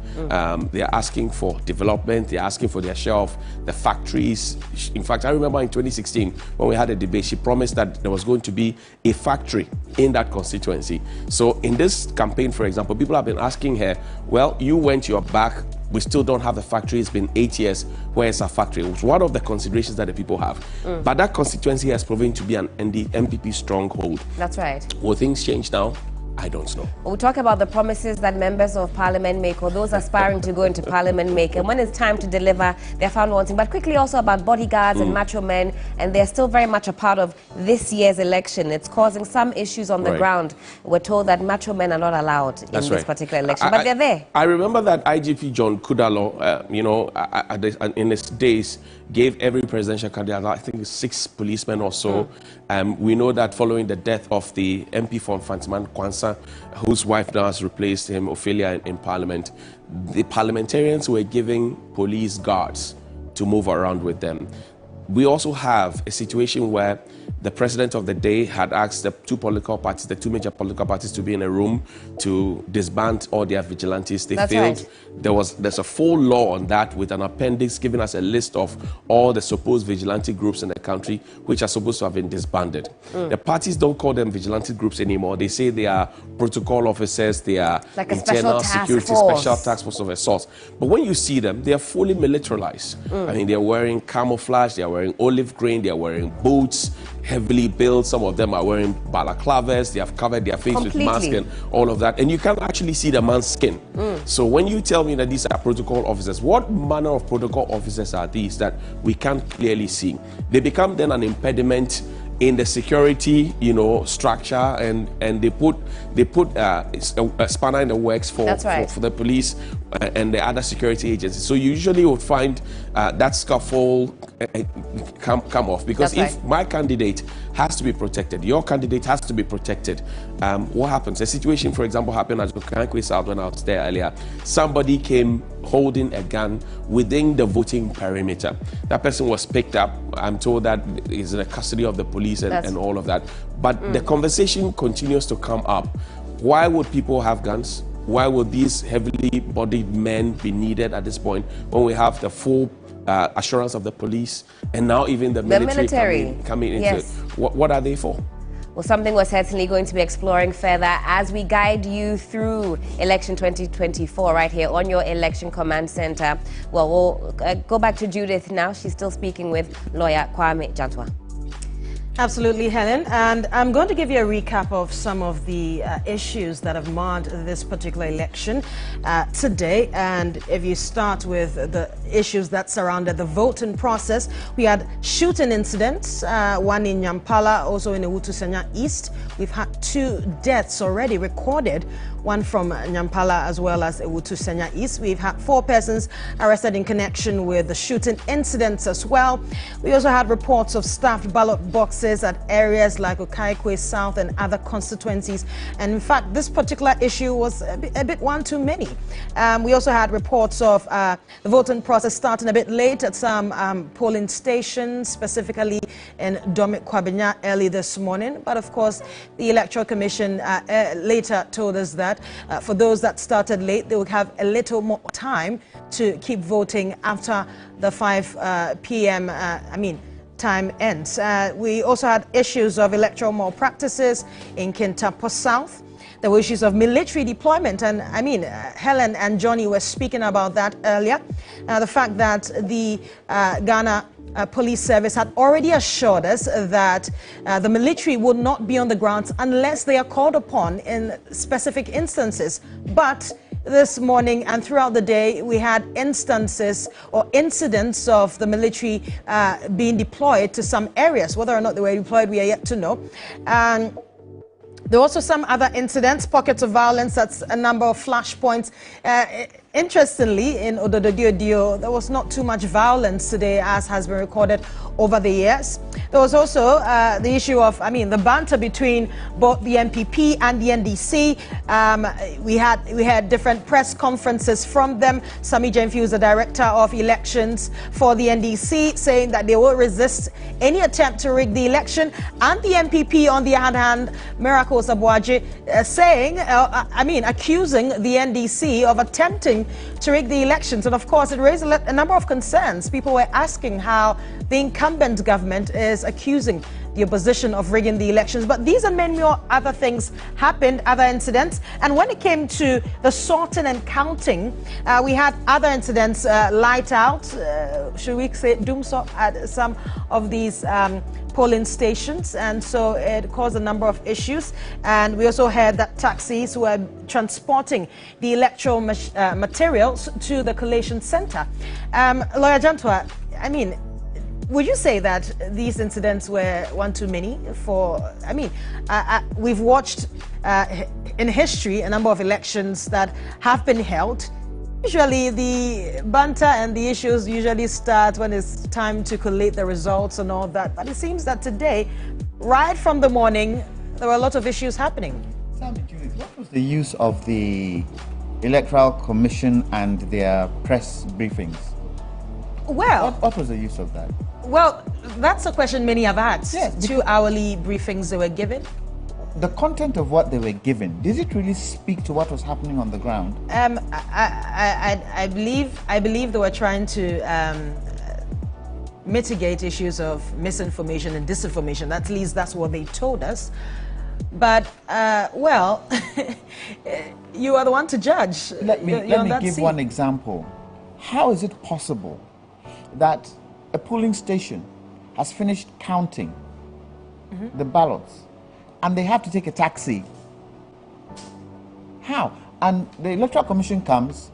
They're asking for development. They're asking for their share of the factories. In fact, I remember in 2016, when we had a debate, she promised that there was going to be a factory in that constituency. So in this campaign, for example, people have been asking her, well, you went, you're back, we still don't have the factory. It's been 8 years. Where is our factory? It's one of the considerations that the people have. But that constituency has proven to be an MPP stronghold. That's right. Will things change now? I don't know. We'll talk about the promises that members of parliament make, or those aspiring to go into parliament make, and when it's time to deliver, they're found wanting. But quickly also about bodyguards and macho men, and they're still very much a part of this year's election. It's causing some issues on the ground. We're told that macho men are not allowed in this particular election, but they're there. I remember that IGP John Kudalo, you know, in his days, gave every presidential candidate, I think, 6 policemen or so. We know that following the death of the MP for Fantiman Kwansa, whose wife now has replaced him, Ophelia, in Parliament, the parliamentarians were giving police guards to move around with them. We also have a situation where the president of the day had asked the two major political parties to be in a room to disband all their vigilantes. They failed. Right. There's a full law on that with an appendix giving us a list of all the supposed vigilante groups in the country which are supposed to have been disbanded. The parties don't call them vigilante groups anymore. They say they are protocol officers, they are like internal security, special task force of a sort. But when you see them, they are fully militarized. I mean, they're wearing camouflage, they are wearing olive green, they are wearing boots, heavily built. Some of them are wearing balaclavas. They have covered their face with mask and all of that. And you can't actually see the man's skin. So when you tell me that these are protocol officers, what manner of protocol officers are these that we can't clearly see? They become then an impediment in the security, you know, structure, and they put a spanner in the works for the police and the other security agencies. So you usually would find that scaffold come off, because if my candidate has to be protected, your candidate has to be protected, what happens? A situation, for example, happened at Ghanacelebs South when I was there earlier. Somebody came holding a gun within the voting perimeter. That person was picked up. I'm told that is in the custody of the police and all of that. But the conversation continues to come up. Why would people have guns? Why would these heavily bodied men be needed at this point when we have the full assurance of the police and now even the military coming into it? What are they for? Well, something we're certainly going to be exploring further as we guide you through election 2024 right here on your Election Command Center. Well, we'll go back to Judith now. She's still speaking with lawyer Kwame Jantwa. Absolutely, Helen. And I'm going to give you a recap of some of the issues that have marred this particular election today. And if you start with the issues that surrounded the voting process, we had shooting incidents, one in Nyampala, also in Ewutu Senya East. We've had 2 deaths already recorded, one from Nyampala as well as Ewutu Senya East. We've had 4 persons arrested in connection with the shooting incidents as well. We also had reports of stuffed ballot boxes at areas like Ghpage South and other constituencies. And in fact, this particular issue was a bit one too many. We also had reports of the voting process starting a bit late at some polling stations, specifically in Domit Kwabenya early this morning. But of course, the Electoral Commission later told us that for those that started late, they would have a little more time to keep voting after the 5 p.m. time ends. We also had issues of electoral malpractices in Kintampo South. There were issues of military deployment, and I mean, Helen and Johnny were speaking about that earlier. The fact that the Ghana Police Service had already assured us that the military would not be on the ground unless they are called upon in specific instances. But this morning and throughout the day, we had instances or incidents of the military being deployed to some areas. Whether or not they were deployed, we are yet to know. There were also some other incidents, pockets of violence, that's a number of flashpoints. Interestingly, in Odododio, there was not too much violence today, as has been recorded over the years. There was also the issue of, the banter between both the MPP and the NDC. We had different press conferences from them. Sami Jemfi, the director of elections for the NDC, saying that they will resist any attempt to rig the election. And the MPP, on the other hand, Miracle Sabuaji, saying, accusing the NDC of attempting to rig the elections. And of course, it raised a number of concerns. People were asking how the incumbent government is accusing the opposition of rigging the elections. But these and many more other things happened, other incidents. And when it came to the sorting and counting, we had other incidents, light out, should we say doomsort at some of these polling stations, and so it caused a number of issues. And we also heard that taxis were transporting the electoral materials to the collation center. Lawyer Jantwa, would you say that these incidents were one too many? We've watched in history a number of elections that have been held. Usually the banter and the issues usually start when it's time to collate the results and all that. But it seems that today, right from the morning, there were a lot of issues happening. What was the use of the Electoral Commission and their press briefings? Well, what was the use of that? Well, that's a question many have asked. Yeah, 2 hourly briefings they were given. The content of what they were given, did it really speak to what was happening on the ground? I believe they were trying to mitigate issues of misinformation and disinformation. At least that's what they told us. But you are the one to judge. Let me give one example. How is it possible that a polling station has finished counting the ballots and they have to take a taxi? How? And the Electoral Commission comes,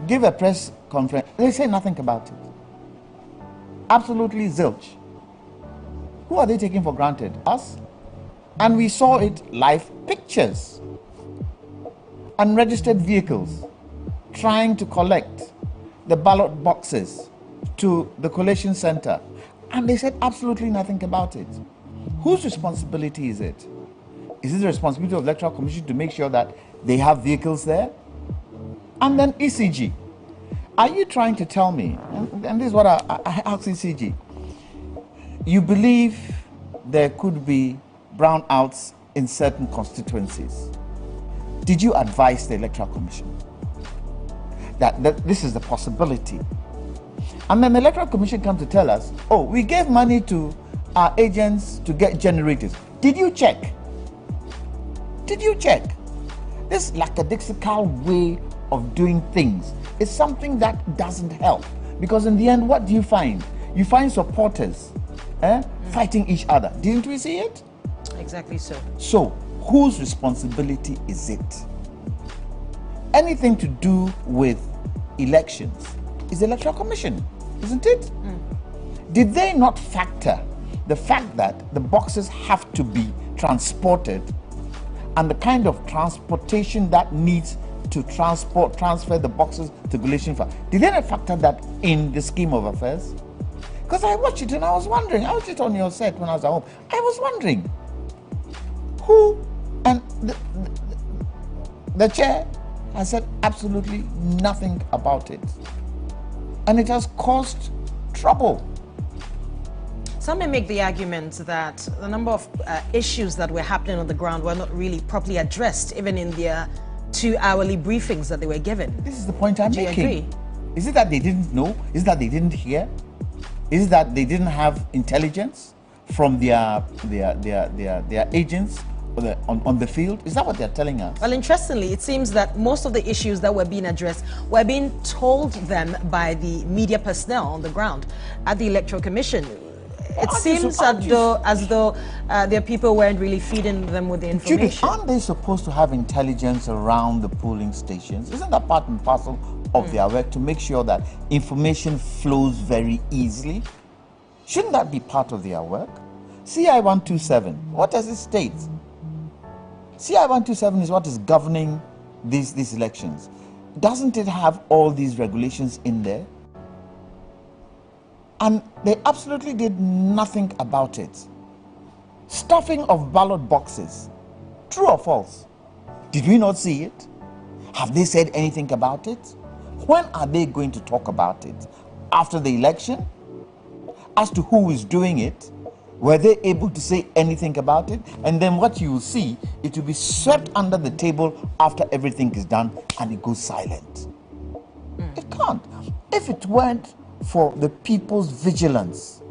give a press conference, they say nothing about it. Absolutely zilch. Who are they taking for granted? Us? And we saw it live, pictures. Unregistered vehicles trying to collect the ballot boxes to the collation center, and they said absolutely nothing about it. Whose responsibility is it? Is it the responsibility of the Electoral Commission to make sure that they have vehicles there? And then ECG. Are you trying to tell me, and this is what I ask ECG, you believe there could be brownouts in certain constituencies? Did you advise the Electoral Commission that this is the possibility? And then the Electoral Commission comes to tell us, oh, we gave money to our agents to get generators. Did you check? Did you check? This lackadaisical way of doing things is something that doesn't help. Because in the end, what do you find? You find supporters fighting each other. Didn't we see it? Exactly so. So, whose responsibility is it? Anything to do with elections is the Electoral Commission, isn't it? Did they not factor the fact that the boxes have to be transported and the kind of transportation that needs to transfer the boxes to collation farm? Did they not factor that in the scheme of affairs? Because I watched it and I was wondering, I watched it on your set when I was at home, I was wondering, who, and the chair has said absolutely nothing about it. And it has caused trouble. Some may make the argument that the number of issues that were happening on the ground were not really properly addressed, even in their 2 hourly briefings that they were given. This is the point I'm making. Agree? Is it that they didn't know? Is it that they didn't hear? Is it that they didn't have intelligence from their agents on the field? Is that what they're telling us? Well, interestingly, it seems that most of the issues that were being addressed were being told them by the media personnel on the ground at the Electoral Commission. It seems as though their people weren't really feeding them with the information. Judith, aren't they supposed to have intelligence around the polling stations? Isn't that part and parcel of their work to make sure that information flows very easily? Shouldn't that be part of their work? CI 127, what does it state? CI 127 is what is governing these elections. Doesn't it have all these regulations in there? And they absolutely did nothing about it. Stuffing of ballot boxes. True or false? Did we not see it? Have they said anything about it? When are they going to talk about it? After the election? As to who is doing it? Were they able to say anything about it? And then what you will see, it will be swept under the table after everything is done and it goes silent. It can't. If it weren't for the people's vigilance,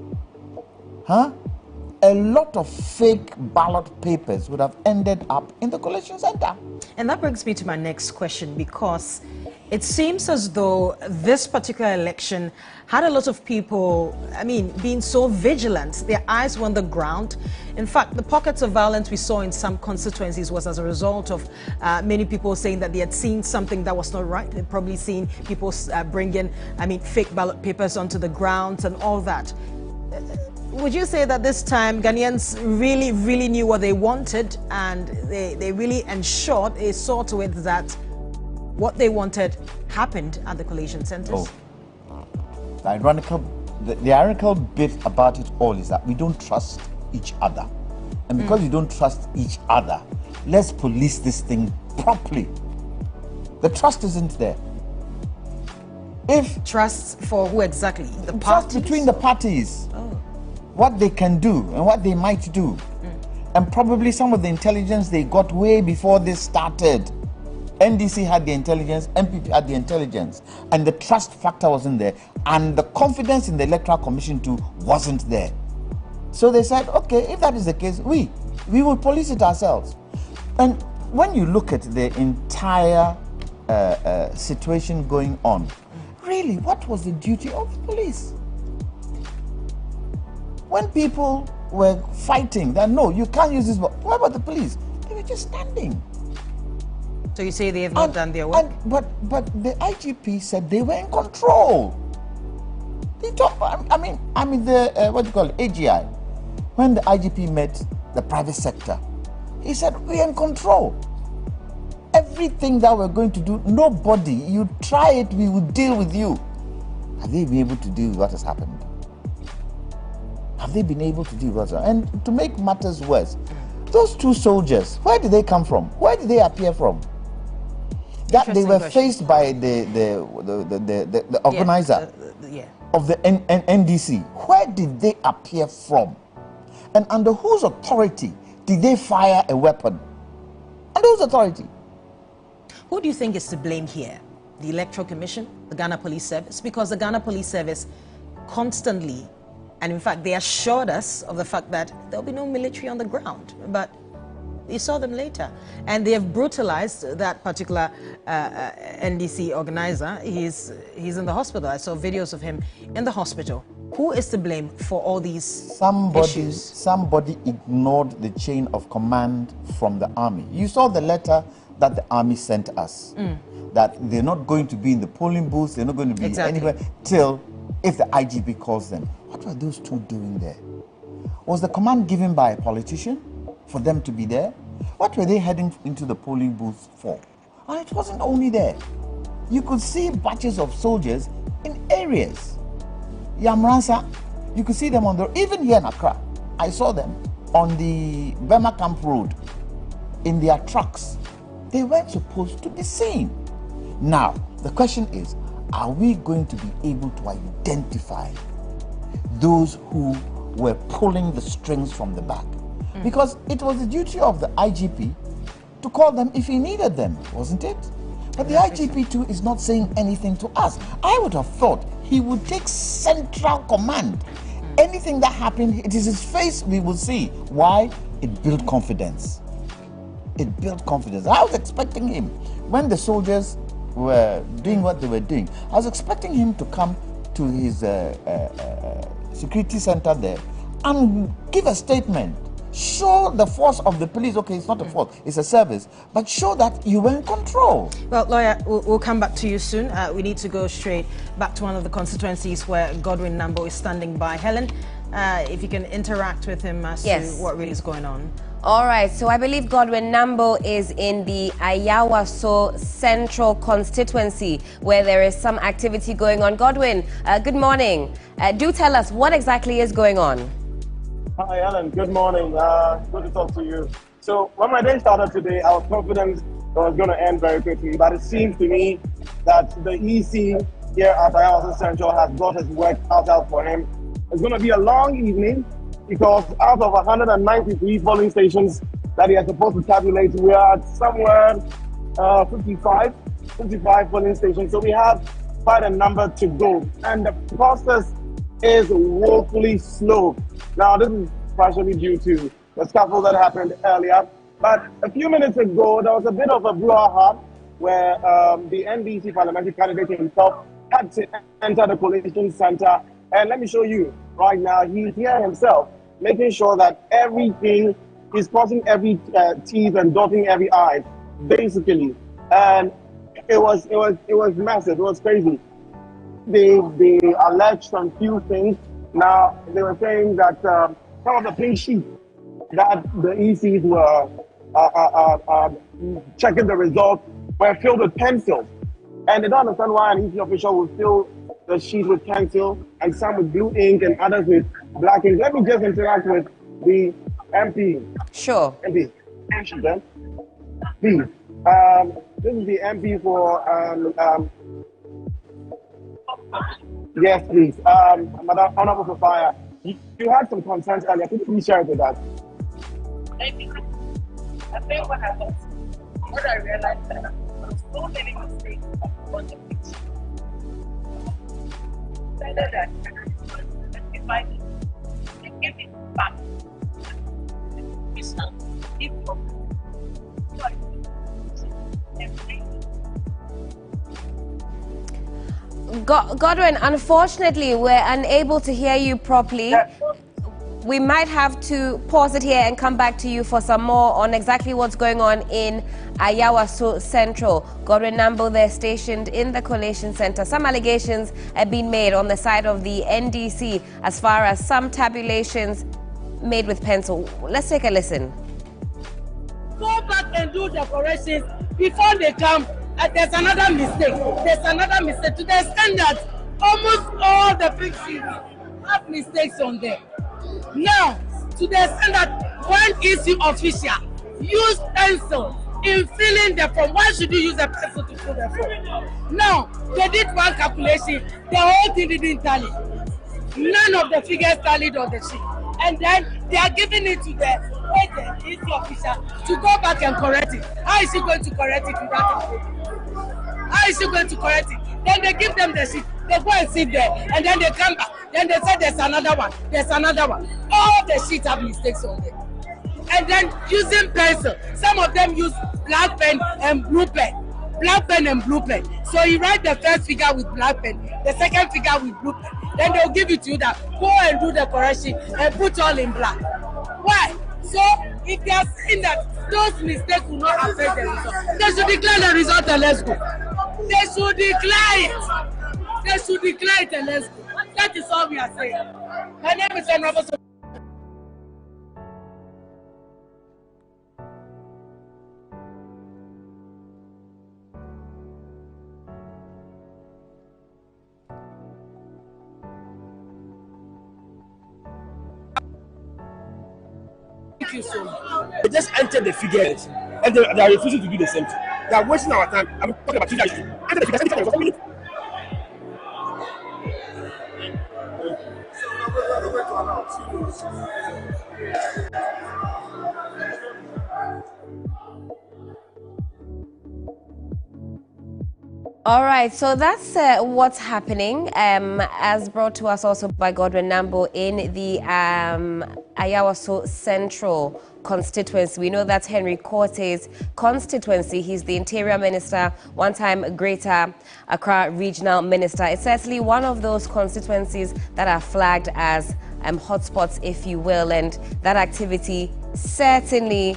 a lot of fake ballot papers would have ended up in the collation center. And that brings me to my next question, because it seems as though this particular election had a lot of people, being so vigilant. Their eyes were on the ground. In fact, the pockets of violence we saw in some constituencies was as a result of many people saying that they had seen something that was not right. They'd probably seen people bringing, fake ballot papers onto the grounds and all that. Would you say that this time Ghanaians really, really knew what they wanted, and they really ensured, they saw to it that what they wanted happened at the collation centers? The ironical bit about it all is that we don't trust each other. And because we don't trust each other, let's police this thing properly. The trust isn't there. If trust for who exactly? The trust parties? between the parties. What they can do and what they might do. And probably some of the intelligence they got way before this started. NDC had the intelligence, MPP had the intelligence, and the trust factor wasn't there, and the confidence in the Electoral Commission too wasn't there. So they said, okay, if that is the case, we will police it ourselves. And when you look at the entire situation going on, really, what was the duty of the police? When people were fighting that no, you can't use this, what about the police? They were just standing. So you say they have not done their work? But the IGP said they were in control. They talk. What do you call it, AGI? When the IGP met the private sector, he said we're in control. Everything that we're going to do, nobody, you try it, we will deal with you. Have they been able to deal with what has happened? Have they been able to deal with what has happened? And to make matters worse, those two soldiers, where did they come from? Where did they appear from? That they were faced by the organizer of the NDC. Where did they appear from? And under whose authority did they fire a weapon? Under whose authority? Who do you think is to blame here? The Electoral Commission, the Ghana Police Service? Because the Ghana Police Service constantly, and in fact they assured us of the fact that there will be no military on the ground, but we saw them later, and they have brutalized that particular NDC organizer. He's in the hospital. I saw videos of him in the hospital. Who is to blame for all these issues? Somebody ignored the chain of command from the army. You saw the letter that the army sent us, that they're not going to be in the polling booths, they're not going to be anywhere till if the IGP calls them. What were those two doing there? Was the command given by a politician for them to be there? What were they heading into the polling booth for? And it wasn't only there. You could see batches of soldiers in areas. Yamransa, you could see them on the, even here in Accra, I saw them on the Bema Camp Road in their trucks. They weren't supposed to be seen. Now, the question is, are we going to be able to identify those who were pulling the strings from the back? Because it was the duty of the IGP to call them if he needed them, wasn't it? But the IGP too is not saying anything to us. I would have thought he would take central command. Anything that happened, it is his face we will see. Why? It built confidence. It built confidence. I was expecting him, when the soldiers were doing what they were doing, I was expecting him to come to his security center there and give a statement. Show the force of the police. Okay, it's not a force, it's a service, but show that you were in control. Well, lawyer, we'll come back to you soon. We need to go straight back to one of the constituencies where Godwin Nambo is standing by. Helen, if you can interact with him as to what really is going on. All right, so I believe Godwin Nambo is in the Ayawaso Central constituency where there is some activity going on. Godwin, good morning. Do tell us what exactly is going on. Hi, Ellen. Good morning. Good to talk to you. So when my day started today, I was confident it was going to end very quickly, but it seems to me that the EC here at Ayawaso Central has got his work out for him. It's going to be a long evening because out of 193 polling stations that he is supposed to tabulate, we are at somewhere 55 polling stations. So we have quite a number to go. And the process is woefully slow. Now, this is partially due to the scuffle that happened earlier. But a few minutes ago, there was a bit of a brouhaha where the NDC parliamentary candidate himself had to enter the collation center. And let me show you right now, he's here himself, making sure that everything is crossing every T's and dotting every I, basically. And it was massive, it was crazy. They alleged some few things. Now, they were saying that some of the pink sheets that the ECs were checking the results were filled with pencils. And they don't understand why an EC official would fill the sheet with pencil and some with blue ink and others with black ink. Let me just interact with the MP. Sure. MP. Please. This is the MP for yes, please. Madam Honorable Sophia, you had some concerns earlier. Could you please share it with us? I think what happened, what I realized that there were so many mistakes on the pitch. That if I give it back, Godwin, unfortunately, we're unable to hear you properly. We might have to pause it here and come back to you for some more on exactly what's going on in Ayawaso Central. Godwin Nambo there stationed in the collation center. Some allegations have been made on the side of the NDC as far as some tabulations made with pencil. Let's take a listen. Go back and do the corrections before they come. There's another mistake. There's another mistake to the extent that almost all the big sheets have mistakes on them. Now, to the extent that one issue official use pencil in filling the form. Why should you use a pencil to fill the form? Now, they did one calculation. The whole thing didn't tally. None of the figures tallied on the sheet. And then they are giving it to the agent, issue official, to go back and correct it. How is he going to correct it without a paper? How is he going to correct it? Then they give them the sheet. They go and sit there, and then they come back. Then they say there's another one. There's another one. All the sheets have mistakes on them. And then using pencil. Some of them use black pen and blue pen. Black pen and blue pen. So you write the first figure with black pen, the second figure with blue pen. Then they'll give it to you that go and do the correction and put all in black. Why? So if they are saying that those mistakes will not affect the result, they should declare the result and let's go. They should declare it. They should declare it and let's go. That is all we are saying. My name is Honorable. Thank you so much. They just entered the figures and they are refusing to do the same thing. They are wasting our time. I'm talking about figures. Enter the figures. Enter the figures. All right, so that's what's happening, as brought to us also by Godwin Nambo in the Ayawaso Central constituency. We know that's Henry Quarte's constituency. He's the Interior Minister, one-time Greater Accra Regional Minister. It's certainly one of those constituencies that are flagged as hotspots, if you will, and that activity certainly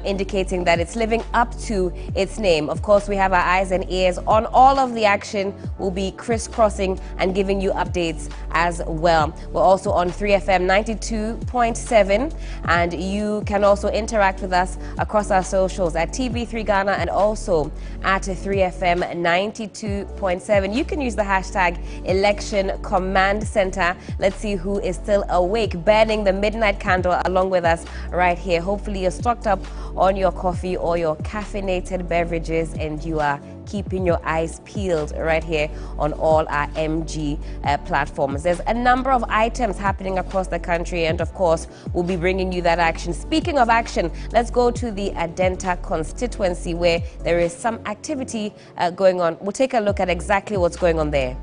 indicating that it's living up to its name. Of course, we have our eyes and ears on all of the action. We'll be crisscrossing and giving you updates as well. We're also on 3FM 92.7, and you can also interact with us across our socials at RtvGhana and also at 3FM 92.7. You can use the hashtag Election Command Center. Let's see who is still awake, burning the midnight candle along with us right here. Hopefully you're stocked up on your coffee or your caffeinated beverages and you are keeping your eyes peeled right here on all our MG platforms. There's a number of items happening across the country, and of course we'll be bringing you that action. Speaking of action, let's go to the Adenta constituency where there is some activity going on. We'll take a look at exactly what's going on there.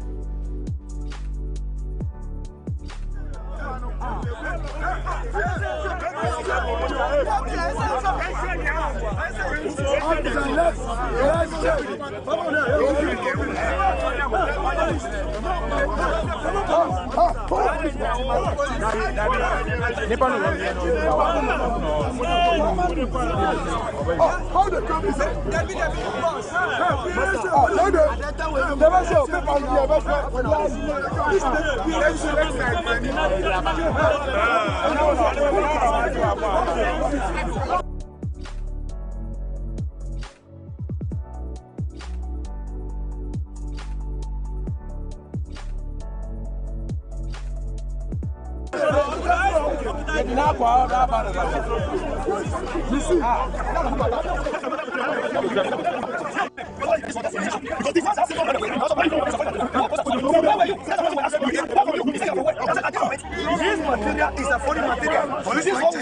This material is a foreign material. This is what we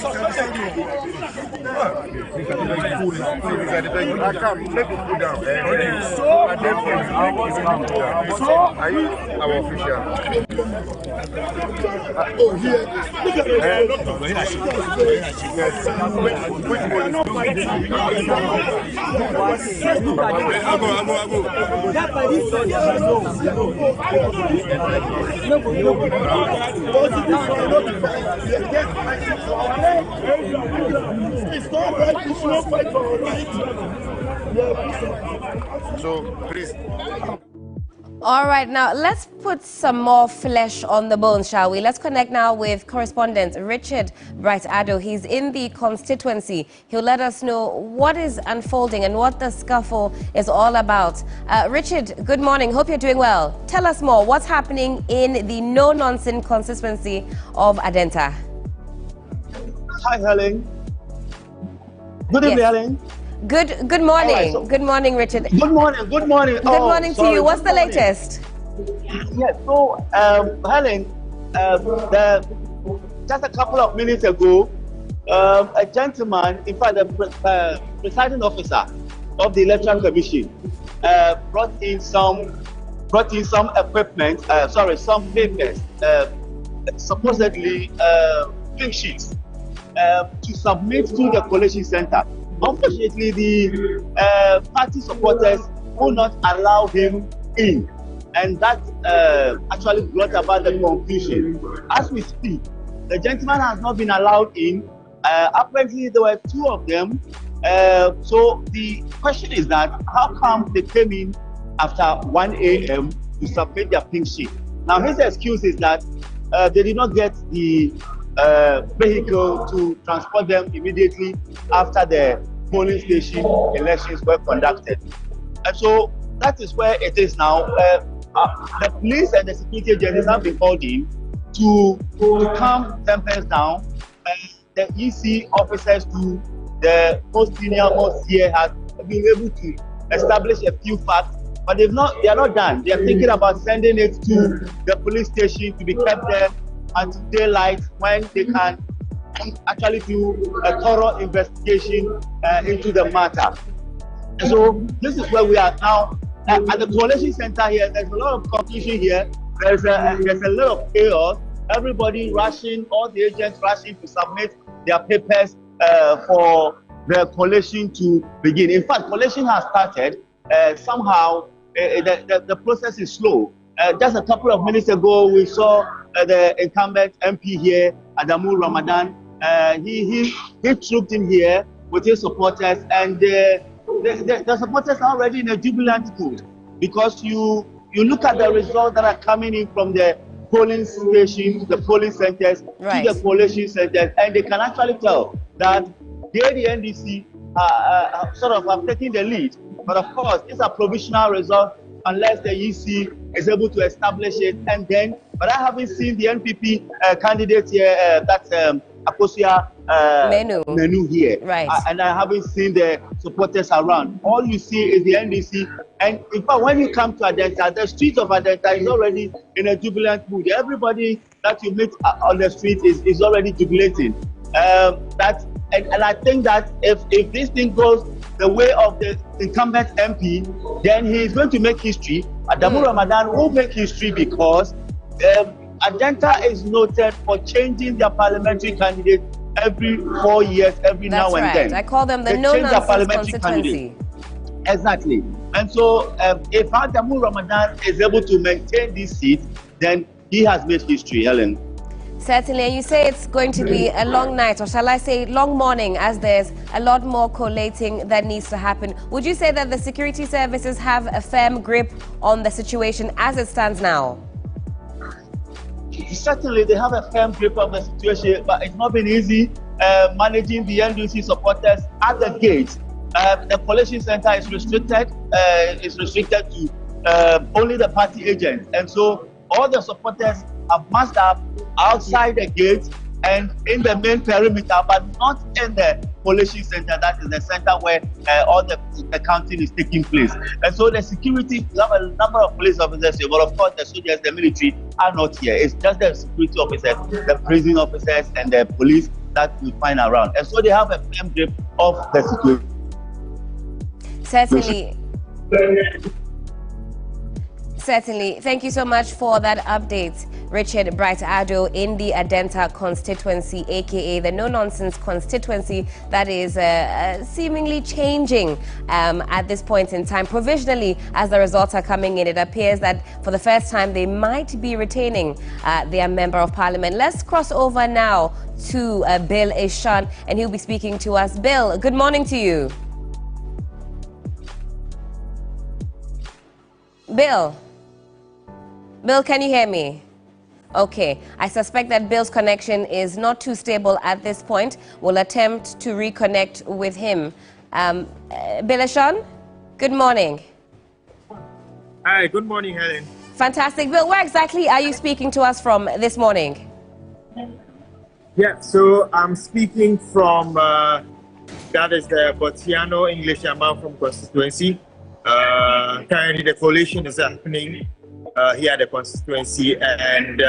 our official. Oh, here. It's not right. It's not fight for our right. So, please. All right, now let's put some more flesh on the bones, shall we? Let's connect now with correspondent Richard Bright-Ado. He's in the constituency. He'll let us know what is unfolding and what the scuffle is all about. Richard, good morning. Hope you're doing well. Tell us more. What's happening in the no-nonsense constituency of Adenta? Hi, Helen. Good evening, Helen. Good morning. Right, so good morning, Richard. Good morning. Good morning. Good morning to you. What's the latest? Yes. So, Helen, just a couple of minutes ago, a gentleman, in fact, the presiding officer of the Electoral Commission, brought in some equipment. Some papers, supposedly pink sheets, to submit to the collation center. Unfortunately, the party supporters will not allow him in, and that actually brought about the confusion. As we speak, the gentleman has not been allowed in. Apparently, there were two of them. So the question is that how come they came in after 1 a.m. to submit their pink sheet? Now, his excuse is that they did not get the vehicle to transport them immediately after the polling station elections were conducted. And so that is where it is now. The police and the security agencies have been called in to calm tempers down. The EC officers to the most senior, most here has been able to establish a few facts, but they are not done. They are thinking about sending it to the police station to be kept there until daylight, when they can actually do a thorough investigation into the matter. And so this is where we are now. at the coalition center here, there's a lot of confusion here. There's a lot of chaos. Everybody rushing, all the agents rushing to submit their papers for the coalition to begin. In fact, coalition has started. Somehow, the process is slow. Just a couple of minutes ago, we saw the incumbent MP here, Adamu Ramadan. He trooped in here with his supporters, and the supporters are already in a jubilant mood, because you look at the results that are coming in from the polling stations, the polling centers, to the coalition centers, and they can actually tell that the NDC sort of have taken the lead. But of course, it's a provisional result unless the EC is able to establish it. And then, but I haven't seen the NPP candidate here, that's Akosia menu here. And I haven't seen the supporters around. All you see is the NDC. And in fact, when you come to Adenta, the street of Adenta is already in a jubilant mood. Everybody that you meet on the street is already jubilating. And I think that if this thing goes the way of the incumbent MP, then he is going to make history. Adamu Ramadan will make history, because Adenta is noted for changing their parliamentary candidate every 4 years, now and then. I call them the no-nonsense constituency. Exactly. And so if Adamu Ramadan is able to maintain this seat, then he has made history, Helen. Certainly, and you say it's going to be a long night, or shall I say long morning, as there's a lot more collating that needs to happen. Would you say that the security services have a firm grip on the situation as it stands now? Certainly, they have a firm grip of the situation, but it's not been easy managing the NDC supporters at the gate. The coalition center is restricted. To only the party agents, and so all the supporters have massed up outside the gate and in the main perimeter, but not in the coalition center. That is the center where all the counting is taking place. And so the security, we have a number of police officers here, but of course the soldiers, the military are not here. It's just the security officers, the prison officers, and the police that we find around. And so they have a firm grip of the security. Certainly. Thank you so much for that update, Richard Bright Ado, in the Adenta constituency, aka the no-nonsense constituency that is seemingly changing at this point in time. Provisionally, as the results are coming in, it appears that for the first time they might be retaining their member of parliament. Let's cross over now to Bill Ishan, and he'll be speaking to us. Bill, good morning to you. Bill, can you hear me? Okay, I suspect that Bill's connection is not too stable at this point. We'll attempt to reconnect with him. Bill Ishan, good morning. Hi, good morning, Helen. Fantastic. Bill, where exactly are you speaking to us from this morning? Yeah, so I'm speaking from, that is the Botiano English Amount from constituency. Currently the collation is happening here at the constituency, and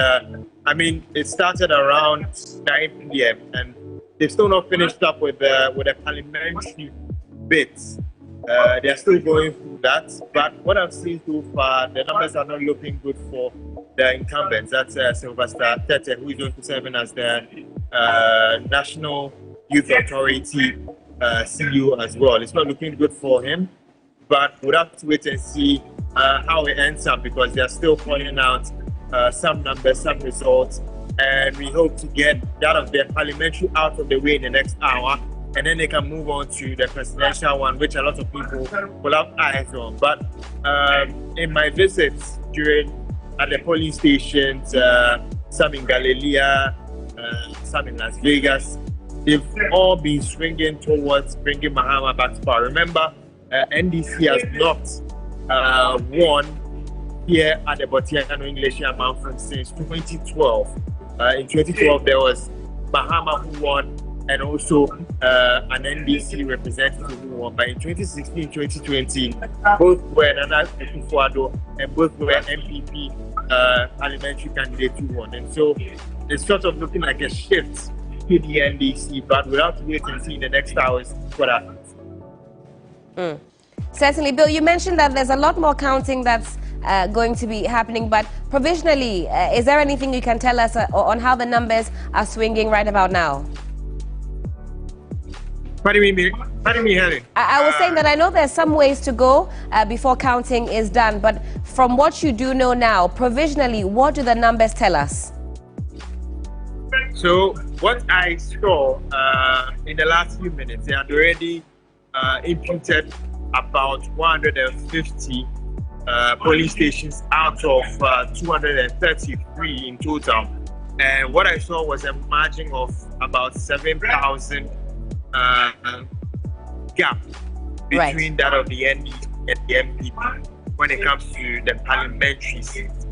I mean, it started around 9 p.m. and they've still not finished up with the parliamentary bits. They're still going through that, but what I've seen so far, the numbers are not looking good for the incumbents. That's Sylvester Tete, who is going to serve as the National Youth Authority CEO as well. It's not looking good for him, but we'll have to wait and see how it ends up, because they're still calling out some numbers, some results, and we hope to get that of the parliamentary out of the way in the next hour, and then they can move on to the presidential one, which a lot of people will have eyes on. But in my visits at the polling stations, some in Galilee, some in Las Vegas, they've all been swinging towards bringing Mahama back to power. Remember, NDC has not won here at the Botiano English Amount since 2012. In 2012, there was Mahama who won, and also an NDC representative who won. But in 2016, 2020, both were Nana Akufo-Addo and both were MPP parliamentary candidates who won. And so it's sort of looking like a shift to the NDC, but we'll have to wait and see in the next hours what happens. Certainly, Bill, you mentioned that there's a lot more counting that's going to be happening, but provisionally, is there anything you can tell us on how the numbers are swinging right about now? Pardon me, Helen. I was saying that I know there's some ways to go before counting is done, but from what you do know now, provisionally, what do the numbers tell us? So what I saw in the last few minutes, they had already imputed about 150 polling stations out of 233 in total. And what I saw was a margin of about 7,000 gap between that of the NDC and the MPP when it comes to the parliamentary seats.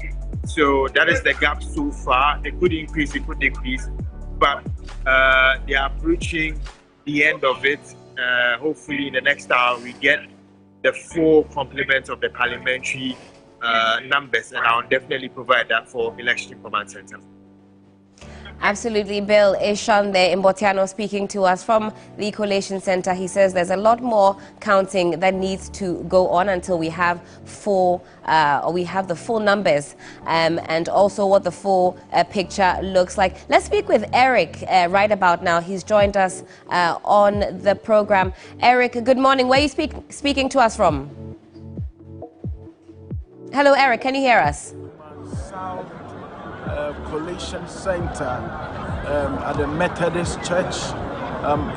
So that is the gap so far. They could increase, it could decrease, but they are approaching the end of it. Hopefully in the next hour we get the full complement of the parliamentary numbers, and I'll definitely provide that for Election Command Center. Absolutely, Bill Ishande Imbotiano speaking to us from the Collation Center. He says there's a lot more counting that needs to go on until we have the full numbers and also what the full picture looks like. Let's speak with Eric right about now. He's joined us on the program. Eric, good morning. Where are you speaking to us from? Hello, Eric. Can you hear us? Collation Center at the Methodist Church.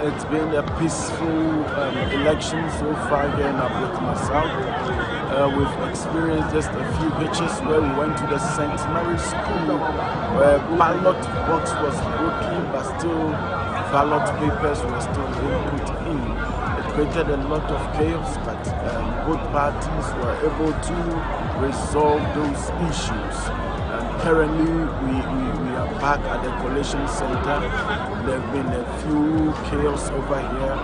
It's been a peaceful election so far here in Ablekuma South. We've experienced just a few hitches where we went to the Centenary School where ballot box was broken, but still ballot papers were still being put in. It created a lot of chaos, but both parties were able to resolve those issues. Currently, we are back at the Collation Center. There have been a few chaos over here.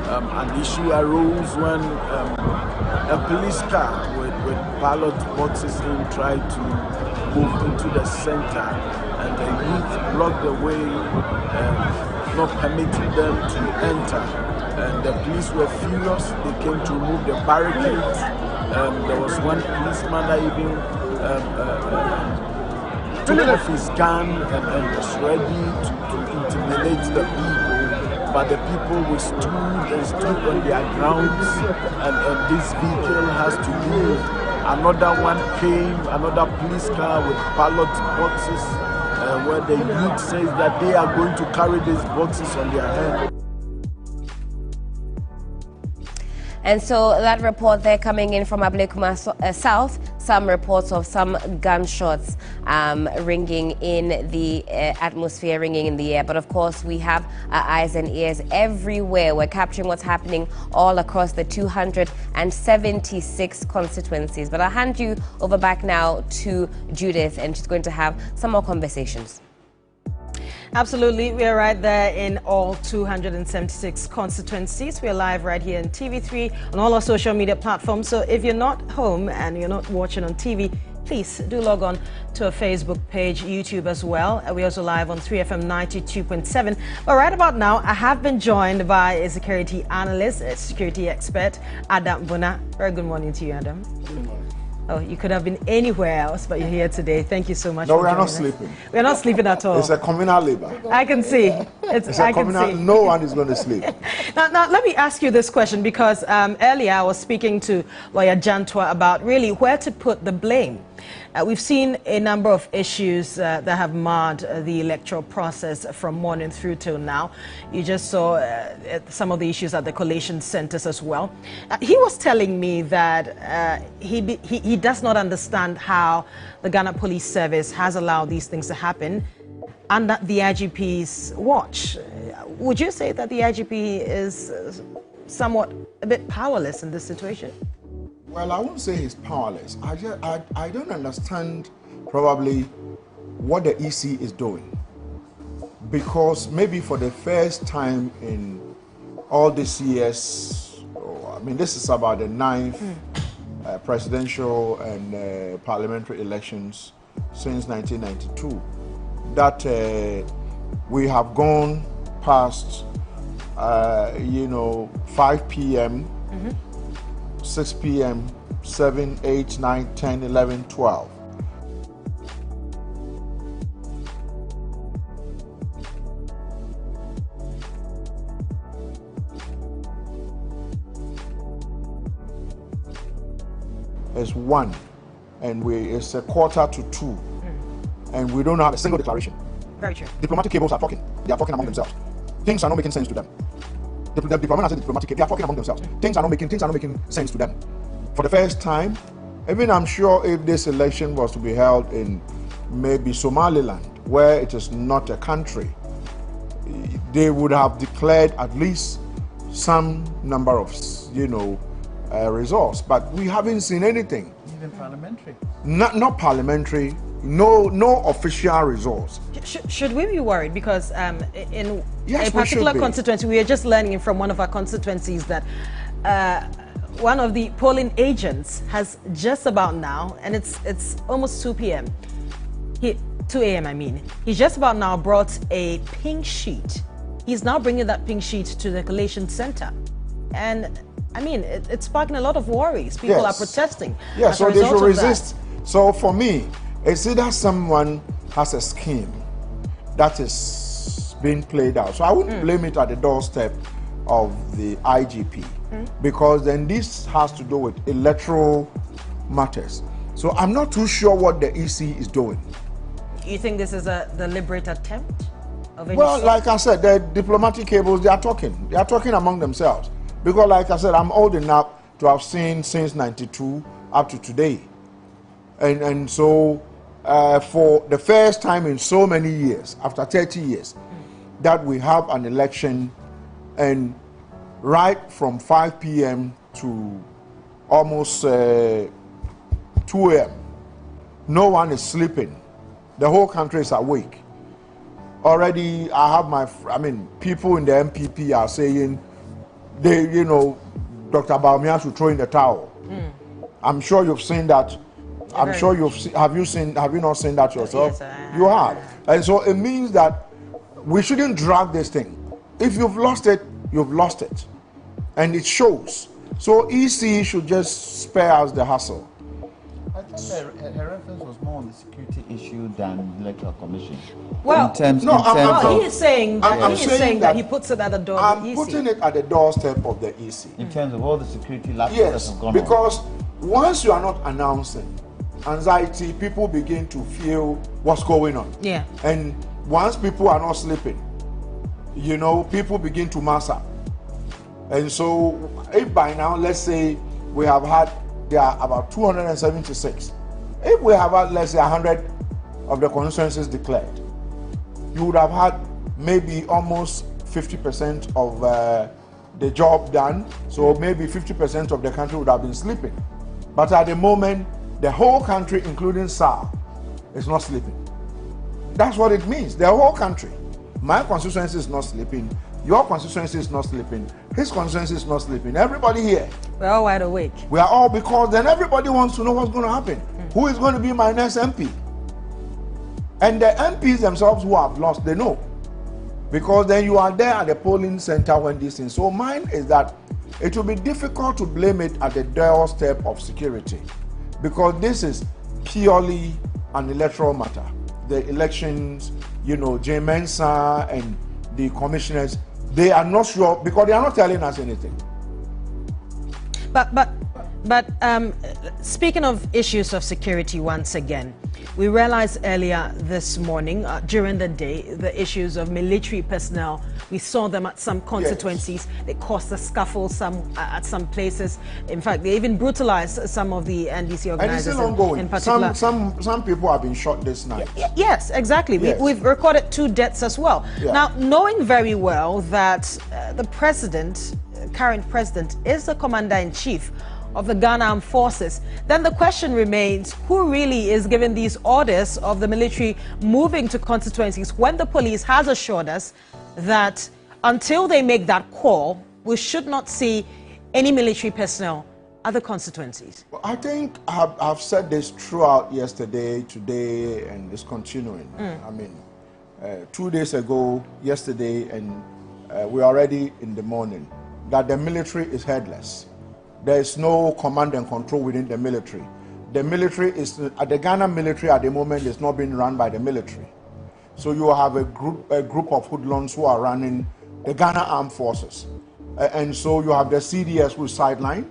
An issue arose when a police car with ballot boxes in tried to move into the center, and the youth blocked the way, not permitting them to enter. And the police were furious. They came to remove the barricades. There was one policeman that even took off his gun and was ready to intimidate the people, but the people withstood and stood on their grounds, and this vehicle has to move. Another one came, another police car with ballot boxes, where the youth says that they are going to carry these boxes on their head. And so that report there coming in from Ablekuma South, some reports of some gunshots ringing in the atmosphere, ringing in the air. But of course, we have our eyes and ears everywhere. We're capturing what's happening all across the 276 constituencies. But I'll hand you over back now to Judith, and she's going to have some more conversations. Absolutely. We are right there in all 276 constituencies. We are live right here in TV3 on all our social media platforms. So if you're not home and you're not watching on TV, please do log on to our Facebook page, YouTube as well. We're also live on 3FM 92.7. But right about now, I have been joined by a security analyst, a security expert, Adam Bona. Very good morning to you, Adam. Good morning. Oh, you could have been anywhere else, but you're here today. Thank you so much. No, we are not sleeping. We are not sleeping at all. It's a communal labor. I can see. It's a communal. No one is going to sleep. Now, let me ask you this question, because earlier I was speaking to Lawyer Jantwa about really where to put the blame. We've seen a number of issues that have marred the electoral process from morning through till now. You just saw some of the issues at the collation centers as well. He was telling me that he does not understand how the Ghana Police Service has allowed these things to happen under the IGP's watch. Would you say that the IGP is somewhat a bit powerless in this situation? Well, I won't say he's powerless. I don't understand probably what the EC is doing, because maybe for the first time in all these years, I mean, this is about the 9th presidential and parliamentary elections since 1992, that we have gone past 5 p.m. 6 p.m., 7, 8, 9, 10, 11, 12. It's 1, and it's a 1:45, and we don't have a single declaration. Very true. Diplomatic cables are talking. They are talking among themselves. Things are not making sense to them. The diplomat and diplomatic cables, they are talking among themselves. Things are not making sense to them. For the first time, even I'm sure if this election was to be held in maybe Somaliland, where it is not a country, they would have declared at least some number of, results. But we haven't seen anything. Even parliamentary. Not parliamentary. No official results. Should we be worried? Because in Yes, a particular we should be. constituency, we are just learning from one of our constituencies that one of the polling agents has just about now, and it's almost 2 p.m. 2 a.m. I mean, he's just about now brought a pink sheet. He's now bringing that pink sheet to the collation center, and I mean, it's sparking a lot of worries. People are protesting. Yeah, as so a they result should of that. resist. So for me, it's either someone has a scheme that is being played out. So I wouldn't blame it at the doorstep of the IGP, because then this has to do with electoral matters. So I'm not too sure what the EC is doing. You think this is a deliberate attempt of any Well, sort? like I said, the diplomatic cables, they are talking among themselves. Because like I said, I'm old enough to have seen since 92 up to today. And so for the first time in so many years, after 30 years, that we have an election, and right from 5 p.m. to almost 2 a.m., no one is sleeping. The whole country is awake. Already, people in the MPP are saying, Dr. Baumia should throw in the towel. I'm sure you've seen that. I'm sure have you not seen that yourself? Yes, you have. And so it means that we shouldn't drag this thing. If you've lost it, you've lost it. And it shows. So EC should just spare us the hassle. I think her reference was more on the security issue than the Electoral Commission. Well, he is saying that he puts it at the door of the EC. Putting it at the doorstep of the EC. In terms of all the security lapses Yes, that have gone because once you are not announcing, anxiety, people begin to feel what's going on. Yeah. And once people are not sleeping, people begin to mass up. And so if by now, let's say there are about 276. If we have had, let's say, 100 of the constituencies declared, you would have had maybe almost 50% of the job done. So maybe 50% of the country would have been sleeping. But at the moment, the whole country, including SAR, is not sleeping. That's what it means. The whole country. My constituency is not sleeping. Your constituency is not sleeping. His constituency is not sleeping. Everybody here. We're all wide awake. We are all, because then everybody wants to know what's going to happen. Who is going to be my next MP? And the MPs themselves who have lost, they know. Because then you are there at the polling center when this thing. So mine is that it will be difficult to blame it at the doorstep of security. Because this is purely an electoral matter. The elections, J. Mensa and the commissioners, they are not sure, because they are not telling us anything. But speaking of issues of security once again, we realized earlier this morning, during the day, the issues of military personnel. We saw them at some constituencies. Yes. They caused a scuffle at some places. In fact, they even brutalized some of the NDC organizers. And it's still ongoing. In particular. Some people have been shot this night. Yes, exactly. Yes. We've recorded 2 deaths as well. Yeah. Now, knowing very well that the current president, is the commander-in-chief of the Ghana Armed Forces, then the question remains, who really is giving these orders of the military moving to constituencies when the police has assured us that until they make that call, we should not see any military personnel at the constituencies? Well, I think I've said this throughout yesterday, today, and it's continuing. 2 days ago, yesterday, and we're already in the morning, that the military is headless. there's no command and control within the military. The military is, the Ghana military at the moment is not being run by the military. So you have a group of hoodlums who are running the Ghana Armed Forces. And so you have the CDS who is sidelined.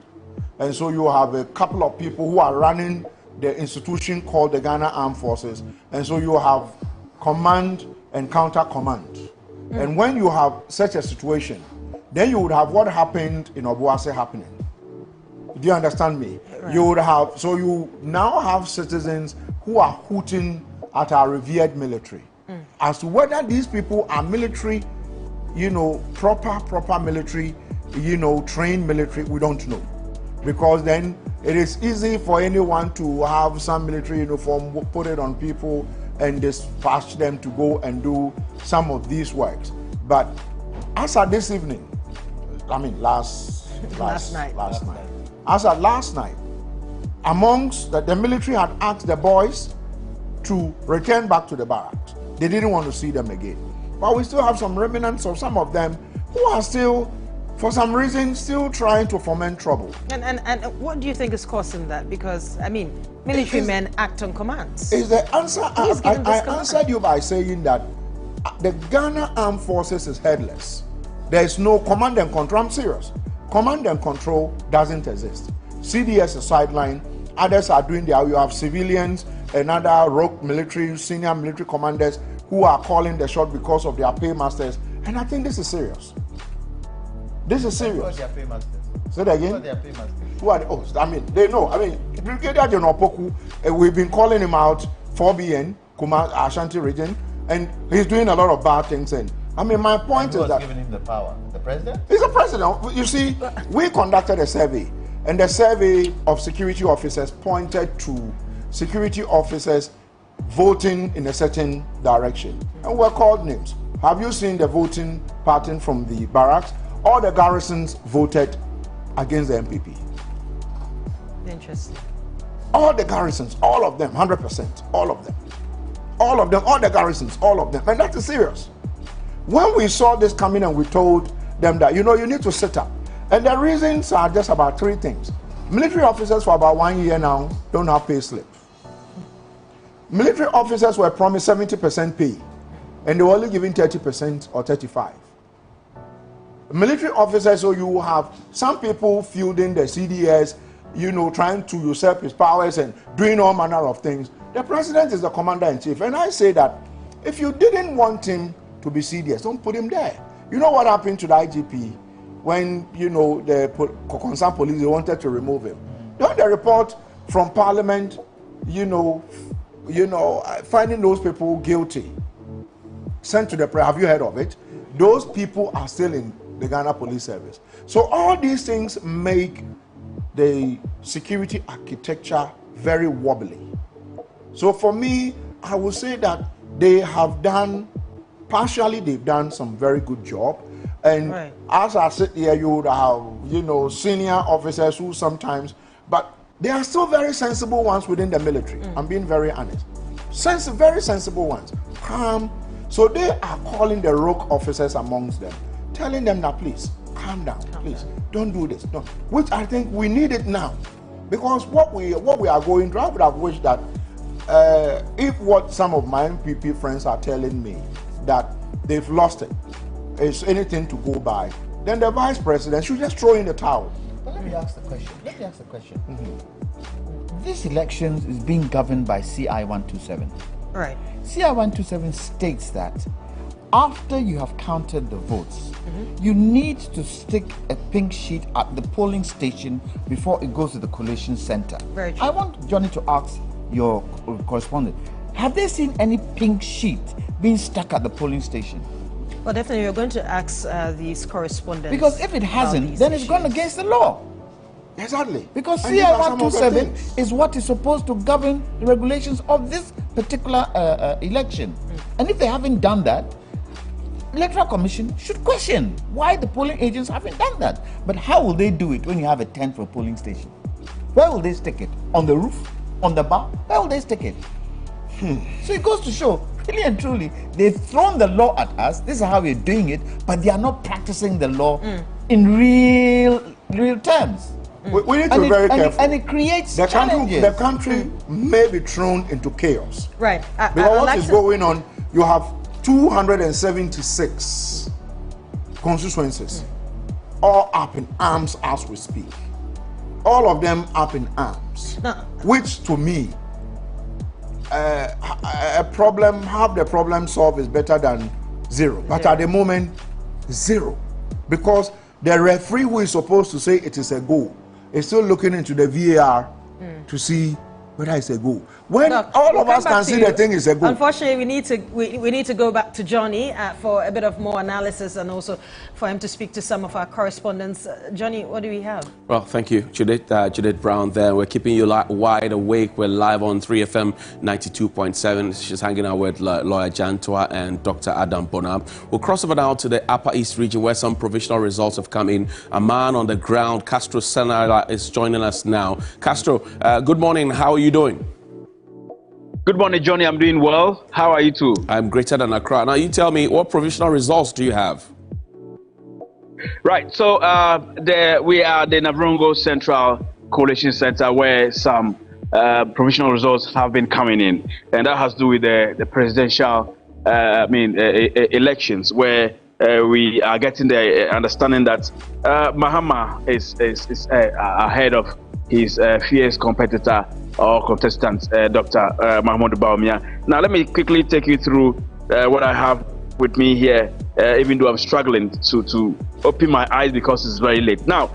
And so you have a couple of people who are running the institution called the Ghana Armed Forces. And so you have command and counter command. And when you have such a situation, then you would have what happened in Obuasi happening. Do you understand me? Right. You would have, so you now have citizens who are hooting at our revered military. As to whether these people are military, you know, proper military, you know, trained military, we don't know. Because then it is easy for anyone to have some military uniform, put it on people, and dispatch them to go and do some of these works. But as at this evening, I mean last night. As at last night, amongst the military had asked the boys to return back to the barracks. They didn't want to see them again. But we still have some remnants of some of them who are still, for some reason, still trying to foment trouble. And what do you think is causing that? Because, I mean, military men act on commands. Is the answer, I answered you by saying that the Ghana Armed Forces is headless. There is no command and control. I'm serious. Command and control doesn't exist. CDS is sidelined. Others are doing their, you have civilians and other rogue military, senior military commanders who are calling the shot because of their paymasters. And I think this is serious. This is serious. Who are their paymasters? Say that again? Who are their paymasters? Who are oh, I mean, they know. I mean, Brigadier General Poku, we've been calling him out, 4BN, Kuma, Ashanti region, and he's doing a lot of bad things. And I mean, my point is that... Who has given him the power? The president? He's the president. You see, we conducted a survey, and the survey of security officers pointed to security officers voting in a certain direction. And we're called names. Have you seen the voting pattern from the barracks? All the garrisons voted against the MPP. Interesting. All the garrisons, all of them, 100%, all of them. All of them, all the garrisons, all of them. And that is serious. When we saw this coming and we told them that, you know, you need to sit up. And the reasons are just about three things. Military officers for about 1 year now don't have pay slip. Military officers were promised 70% pay, and they were only giving 30% or 35%. Military officers, so you have some people fielding the CDS, you know, trying to usurp his powers and doing all manner of things. The president is the commander-in-chief, and I say that if you didn't want him to be CDS, don't put him there. You know what happened to the IGP when, you know, the concerned police, they wanted to remove him? Don't the report from Parliament, you know, finding those people guilty, sent to the press? Have you heard of it? Those people are still in the Ghana Police Service. So all these things make the security architecture very wobbly. So for me, I would say that they have done, partially they've done some very good job. And right. As I sit here, you would have, you know, senior officers who sometimes, but they are still very sensible ones within the military. I'm being very honest. Very sensible ones. Calm. So they are calling the rogue officers amongst them, telling them that please, calm down, please. Don't do this. Don't. Which I think we need it now. Because what we are going through, I would have wished that if what some of my MPP friends are telling me, that they've lost it, is anything to go by, then the vice president should just throw in the towel. But let me ask the question. This election is being governed by CI 127. Right. CI 127 states that after you have counted the votes, you need to stick a pink sheet at the polling station before it goes to the collation center. Very true. I want Johnny to ask your correspondent, have they seen any pink sheet being stuck at the polling station? Well, definitely, we're going to ask these correspondents. Because if it hasn't, then it's gone against the law. Exactly. Because CI 127 is what is supposed to govern the regulations of this particular election. And if they haven't done that, Electoral Commission should question why the polling agents haven't done that. But how will they do it when you have a tent for a polling station? Where will they stick it? On the roof? On the bar? Where will they stick it? So it goes to show, really and truly, they've thrown the law at us. This is how we're doing it, but they are not practicing the law in real terms. We need to be very careful. And it creates challenges. The country may be thrown into chaos. Right. Because what is going on, you have 276 constituencies, all up in arms as we speak. All of them up in arms, which to me, have the problem solved is better than zero. But at the moment, zero. Because the referee who is supposed to say it is a goal is still looking into the VAR to see whether it's a goal. When all of us can see the thing is a goal. Unfortunately, we need to go back to Johnny for a bit of more analysis and also for him to speak to some of our correspondents. Johnny, what do we have? Well, thank you, Judith Brown there. We're keeping you wide awake. We're live on 3FM 92.7. She's hanging out with Lawyer Jantua and Dr. Adam Bona. We'll cross over now to the Upper East region where some provisional results have come in. A man on the ground, Castro Senara, is joining us now. Castro, good morning. How are you doing? Good morning, Johnny. I'm doing well. How are you too? I'm greater than Accra. Now, you tell me, what provisional results do you have? Right. So we are the Navrongo Central Coalition Center where some provisional results have been coming in. And that has to do with the presidential elections where we are getting the understanding that Mahama is ahead of his fierce competitor or contestant, Dr. Mahmoud Bawumia. Now, let me quickly take you through what I have with me here, even though I'm struggling to open my eyes because it's very late. Now,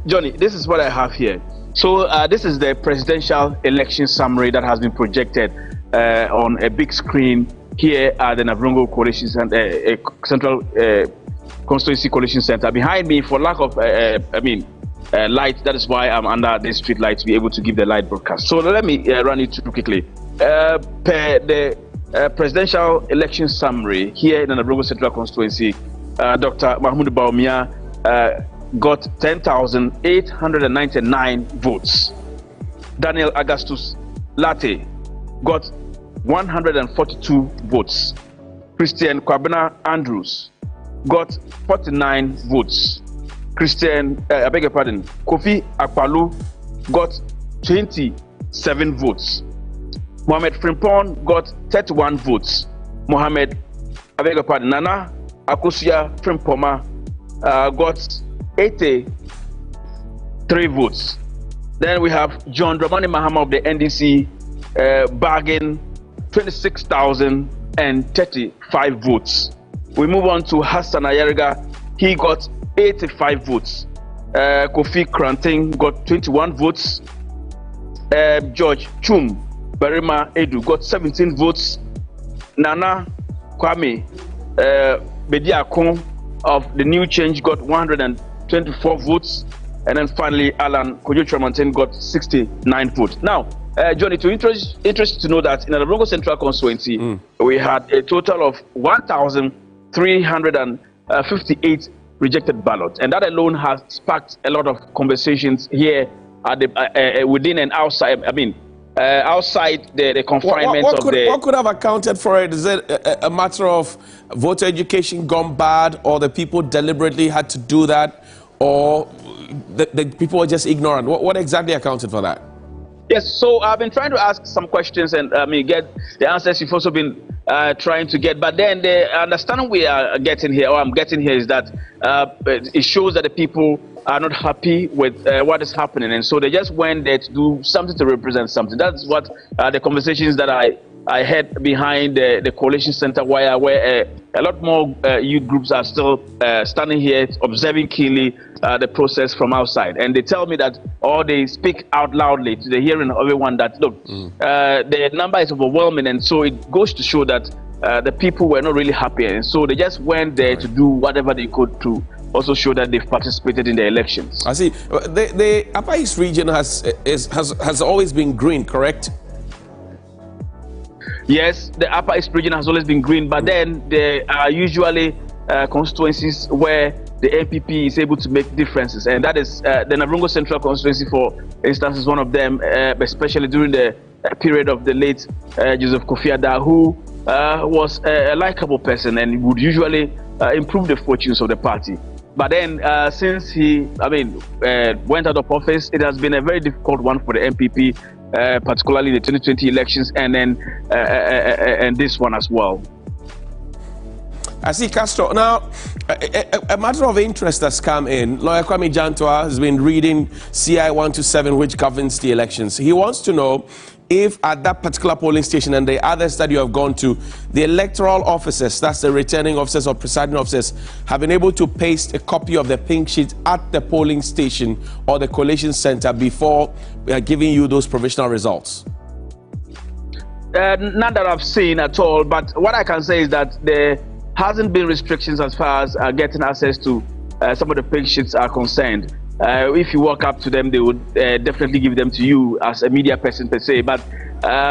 Johnny, this is what I have here. So this is the presidential election summary that has been projected on a big screen here at the Navrongo Coalition Center, Central Constituency Coalition Center. Behind me, for lack of, light, that is why I'm under the street light to be able to give the light broadcast. So let me run it through quickly. Per the presidential election summary here in the Navrongo Central Constituency, Dr. Mahmoud Bawumia got 10,899 votes. Daniel Augustus Latte got 142 votes. Christian Kwabena Andrews got 49 votes. Kofi Akpalu got 27 votes. Mohamed Frimpong got 31 votes. Nana Akosua Frimpoma got 83 votes. Then we have John Dramani Mahama of the NDC bargain 26,035 votes. We move on to Hassan Ayariga. He got 85 votes. Kofi Kranting got 21 votes. George Chum Barima Edu got 17 votes. Nana Kwame Bediakon of the New Change got 124 votes. And then finally, Alan Kojo Tramontaine got 69 votes. Now, Johnny, to interest you to know that in the Navrongo Central Constituency, we had a total of 1,358 rejected ballots, and that alone has sparked a lot of conversations here at the within and outside. Outside the confinement of the. What could have accounted for it? Is it a matter of voter education gone bad, or the people deliberately had to do that, or the people were just ignorant? What exactly accounted for that? Yes, so I've been trying to ask some questions and get the answers you've also been trying to get. But then the understanding we are getting here, or I'm getting here, is that it shows that the people are not happy with what is happening. And so they just went there to do something to represent something. That's what the conversations that I had behind the coalition center where a lot more youth groups are still standing here observing keenly the process from outside, and they tell me that, or they speak out loudly to the hearing of everyone that, look, the number is overwhelming, and so it goes to show that the people were not really happy, and so they just went there to do whatever they could to also show that they've participated in the elections. I see. The Upper East region has always been green, correct? Yes, the Upper East region has always been green, but then there are usually constituencies where the MPP is able to make differences, and that is the Navrongo Central constituency, for instance, is one of them, especially during the period of the late Joseph Kofi Ada, who was a likable person and would usually improve the fortunes of the party. But then since he, went out of office, it has been a very difficult one for the MPP, particularly the 2020 elections, and then and this one as well. I see, Castro. Now, a matter of interest has come in. Lawyer Kwame Jantua has been reading CI 127, which governs the elections. He wants to know if at that particular polling station and the others that you have gone to, the electoral officers, that's the returning officers or presiding officers, have been able to paste a copy of the pink sheet at the polling station or the collation center before giving you those provisional results. None that I've seen at all, but what I can say is that there hasn't been restrictions as far as getting access to some of the pink sheets are concerned. If you walk up to them, they would definitely give them to you as a media person per se. But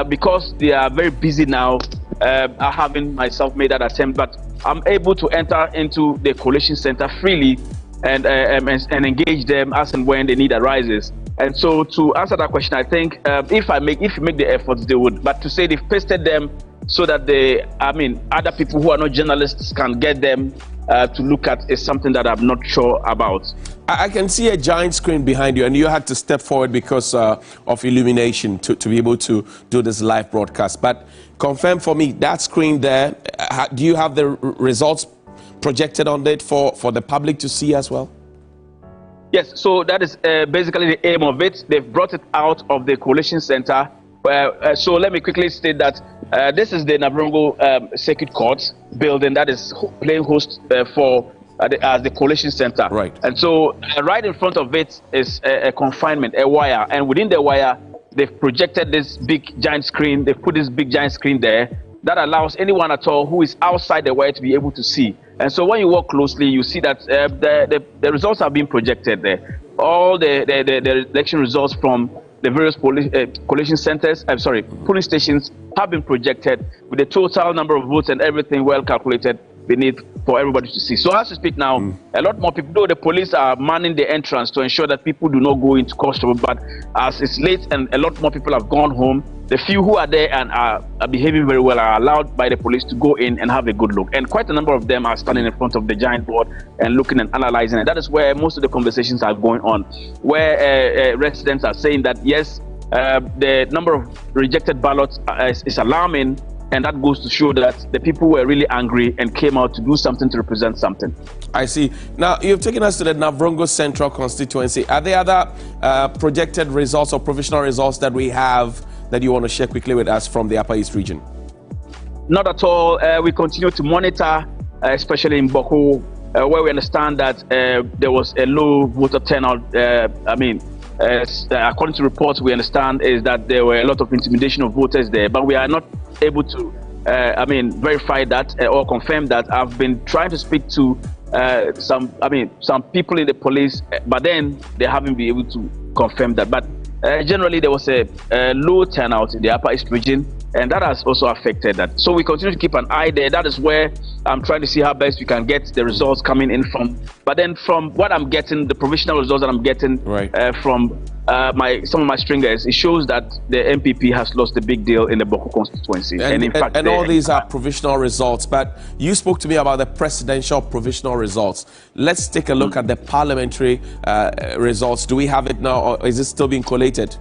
because they are very busy now, I haven't myself made that attempt. But I'm able to enter into the collation center freely and engage them as and when the need arises. And so to answer that question, I think if you make the efforts, they would. But to say they've pasted them so that other people who are not journalists can get them to look at is something that I'm not sure about. I can see a giant screen behind you, and you had to step forward because of illumination to be able to do this live broadcast. But confirm for me, that screen there, do you have the results projected on it for the public to see as well? Yes, so that is basically the aim of it. They've brought it out of the collation center. So let me quickly state that this is the Navrongo Circuit Court building that is playing host for as the collation center. Right. And so right in front of it is a confinement, a wire. And within the wire, they've projected this big giant screen. They've put this big giant screen there that allows anyone at all who is outside the wire to be able to see. And so when you walk closely, you see that the results are being projected there. All the election results from the various collation centers, polling stations have been projected with the total number of votes and everything well calculated beneath for everybody to see. So as we speak now, a lot more people, though the police are manning the entrance to ensure that people do not go into cause trouble, but as it's late and a lot more people have gone home, the few who are there and are behaving very well are allowed by the police to go in and have a good look. And quite a number of them are standing in front of the giant board and looking and analyzing it. That is where most of the conversations are going on, where residents are saying that, yes, the number of rejected ballots is alarming, and that goes to show that the people were really angry and came out to do something to represent something. I see. Now, you've taken us to the Navrongo Central constituency. Are there other projected results or provisional results that we have that you want to share quickly with us from the Upper East region? Not at all. We continue to monitor, especially in Boko, where we understand that there was a low voter turnout. According to reports we understand is that there were a lot of intimidation of voters there, but we are not able to verify that or confirm that. I've been trying to speak to some people in the police, but then they haven't been able to confirm that. But generally there was a low turnout in the Upper East region, and that has also affected that. So we continue to keep an eye there. That is where I'm trying to see how best we can get the results coming in from. But then from what I'm getting, the provisional results that I'm getting from some of my stringers, it shows that the MPP has lost a big deal in the Boko constituency. And in fact, all these are provisional results. But you spoke to me about the presidential provisional results. Let's take a look at the parliamentary results. Do we have it now, or is it still being collated?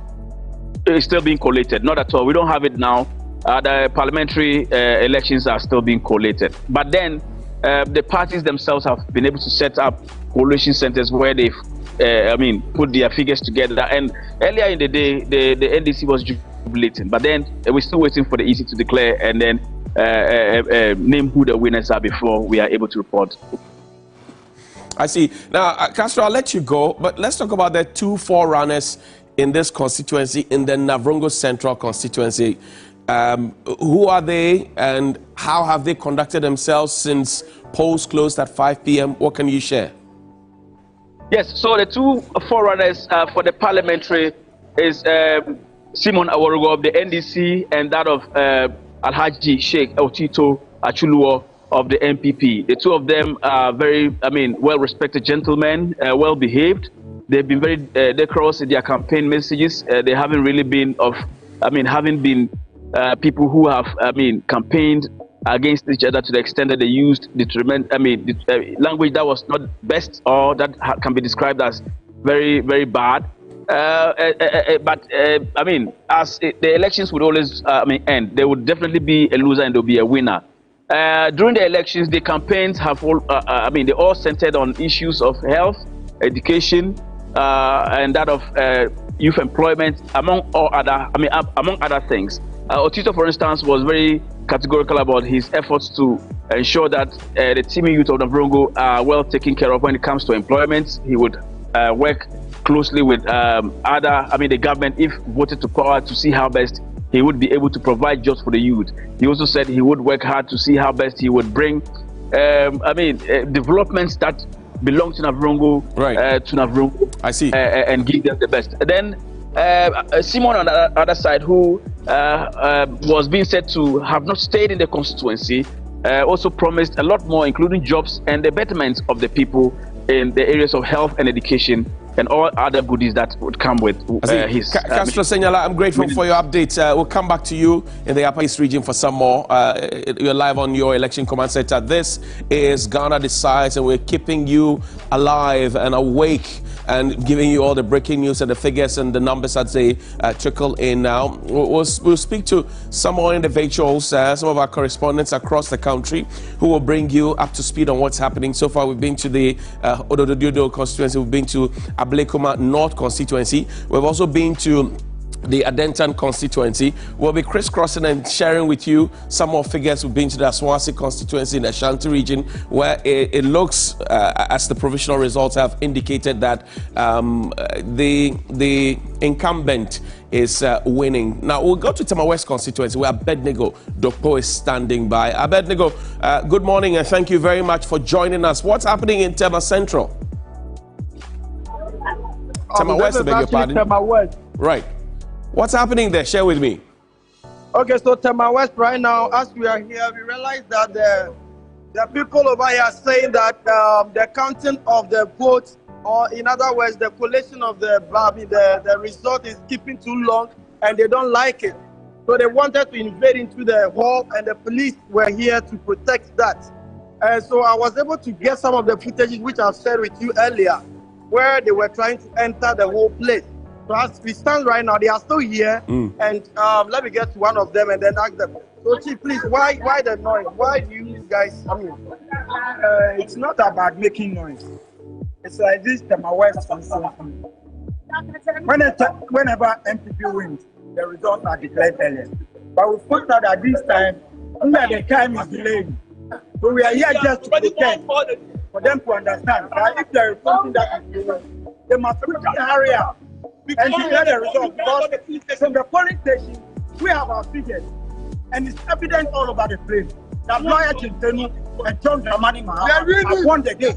It's still being collated. Not at all. We don't have it now. The parliamentary elections are still being collated. But then the parties themselves have been able to set up collation centers where they've put their figures together. And earlier in the day, the NDC was jubilating. But then we're still waiting for the EC to declare and then name who the winners are before we are able to report. I see. Now, Castro, I'll let you go, but let's talk about the two forerunners in this constituency, in the Navrongo Central constituency. Who are they and how have they conducted themselves since polls closed at 5 p.m.? What can you share? Yes, so the two forerunners for the parliamentary is Simon Aworogo of the NDC and that of Alhaji Sheikh Otito Achuluo of the MPP. The two of them are very, well-respected gentlemen, well-behaved. They've been very decorous in their campaign messages. They haven't really been having been people who have, campaigned against each other to the extent that they used language that was not best or that can be described as very, very bad. But as the elections would always end, there would definitely be a loser and there will be a winner. During the elections, the campaigns have they all centered on issues of health, education, and that of youth employment, among other things. Otito, for instance, was very categorical about his efforts to ensure that the teeming youth of Navrongo are well taken care of when it comes to employment. He would work closely with the government, if voted to power, to see how best he would be able to provide jobs for the youth. He also said he would work hard to see how best he would bring developments that belong to Navrongo to Navrongo. I see. And give them the best. Then Simon on the other side, who was being said to have not stayed in the constituency, also promised a lot more, including jobs and the betterment of the people in the areas of health and education and all other goodies that would come with his... Castro Senyala, I'm grateful for your update. We'll come back to you in the Upper East region for some more. You're live on your election command center. This is Ghana Decides, and we're keeping you alive and awake and giving you all the breaking news and the figures and the numbers as they trickle in now. We'll speak to some more individuals, some of our correspondents across the country, who will bring you up to speed on what's happening. So far, we've been to the Ododododo constituency, we've been to Ablekuma North constituency, we've also been to the Adentan constituency. We'll be crisscrossing and sharing with you some more figures. We've been to the Aswasi constituency in the Ashanti region, where it looks, as the provisional results have indicated, that the incumbent is winning. Now we'll go to Tema West constituency, where Abednego Dokpo is standing by. Abednego, good morning and thank you very much for joining us. What's happening in Tema Central? Tema West, I beg your pardon. Tema West. Right. What's happening there? Share with me. Okay, so Tema West right now, as we are here, we realize that the people over here are saying that the counting of the votes, or in other words, the collation of the result is keeping too long, and they don't like it. So they wanted to invade into the hall, and the police were here to protect that. And so I was able to get some of the footage which I've shared with you earlier, where they were trying to enter the whole place. So as we stand right now, they are still here, and let me get to one of them and then ask them. So Chief, please, why the noise? Why do you guys, it's not about making noise. It's like this Tema West constituency. Whenever MPP wins, the results are declared earlier. But we found out that this time, the time is delayed. So we are here just to pretend for them to understand that if there is something that is doing, they must quickly hurry up and declare the result. Because from the polling station, we have our figures, and it's evident all over the place that lawyer Chintenu and John Dramani Mahama have won the day.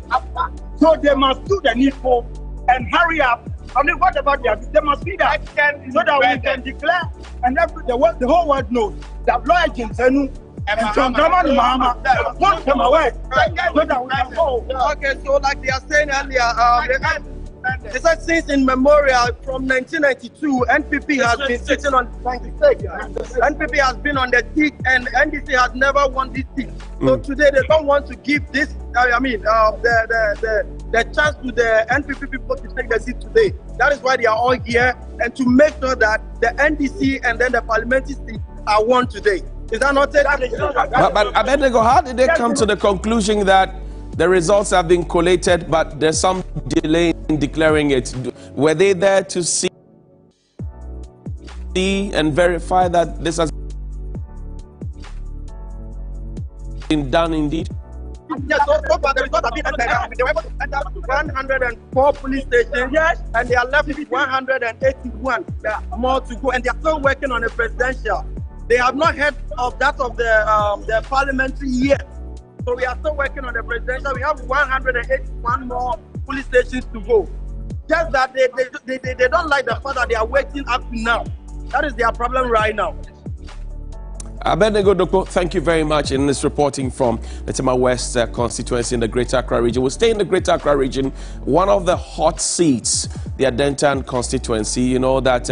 So they must do the needful and hurry up. What about they must be that so that we can declare, and the whole world knows that lawyer Chintenu and John Dramani Mahama have won Tema West. So that we can go. Okay, so like they are saying earlier, they said since in memorial from 1992, NPP has been sitting on NPP has been on the seat, and NDC has never won this seat. So today they don't want to give this, the chance to the NPP people to take the seat today. That is why they are all here, and to make sure that the NDC and then the parliamentary seat are won today. Is that not it? But Abednego, how did they come to the conclusion that the results have been collated, but there's some delay in declaring it? Were they there to see and verify that this has been done indeed? Yes, so far the results have been entered. They were able to enter 104 police stations, and they are left with 181 more to go, and they are still working on a presidential. They have not heard of that of the parliamentary yet. So we are still working on the presidential. We have 181 more police stations to go. Just that they don't like the fact that they are waiting up to now. That is their problem right now. Abednego Doko, thank you very much in this reporting from the Tema West constituency in the Greater Accra region. We'll stay in the Greater Accra region. One of the hot seats, the Adentan constituency. You know that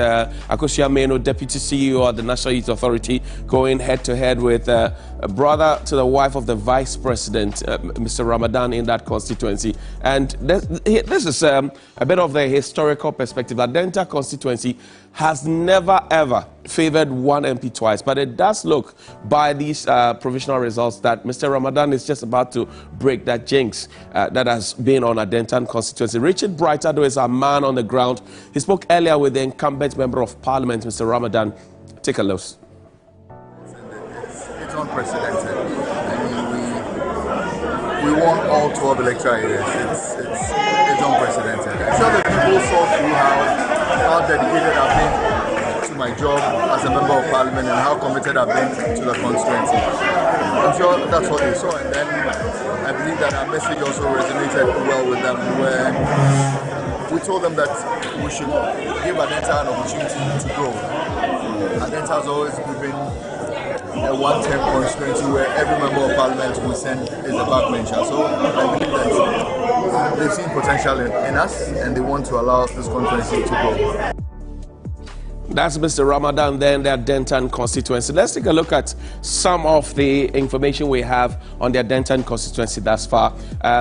Akosua Meno, Deputy CEO of the National Youth Authority, going head-to-head with a brother to the wife of the Vice President, Mr. Ramadan, in that constituency. And this is a bit of the historical perspective. The Adentan constituency has never, ever favored one MP twice. But it does look by these provisional results that Mr. Ramadan is just about to break that jinx that has been on Adentan constituency. Richard Brighter, though, is a man on the ground. He spoke earlier with the incumbent member of parliament, Mr. Ramadan. Take a look. It's unprecedented. I mean, we won all 12 electoral areas. It's unprecedented. I'm sure the people saw through how dedicated I've been to my job as a member of parliament and how committed I've been to the constituency. I'm sure that's what they saw, and then I believe that our message also resonated well with them, where we told them that we should give Adenta an opportunity to grow. Adenta has always been a one-term constituency where every member of parliament we send is a backbencher. So I believe that they've seen potential in us and they want to allow this constituency to grow. That's Mr. Ramadan then, the Adentan constituency. Let's take a look at some of the information we have on the Adentan constituency thus far.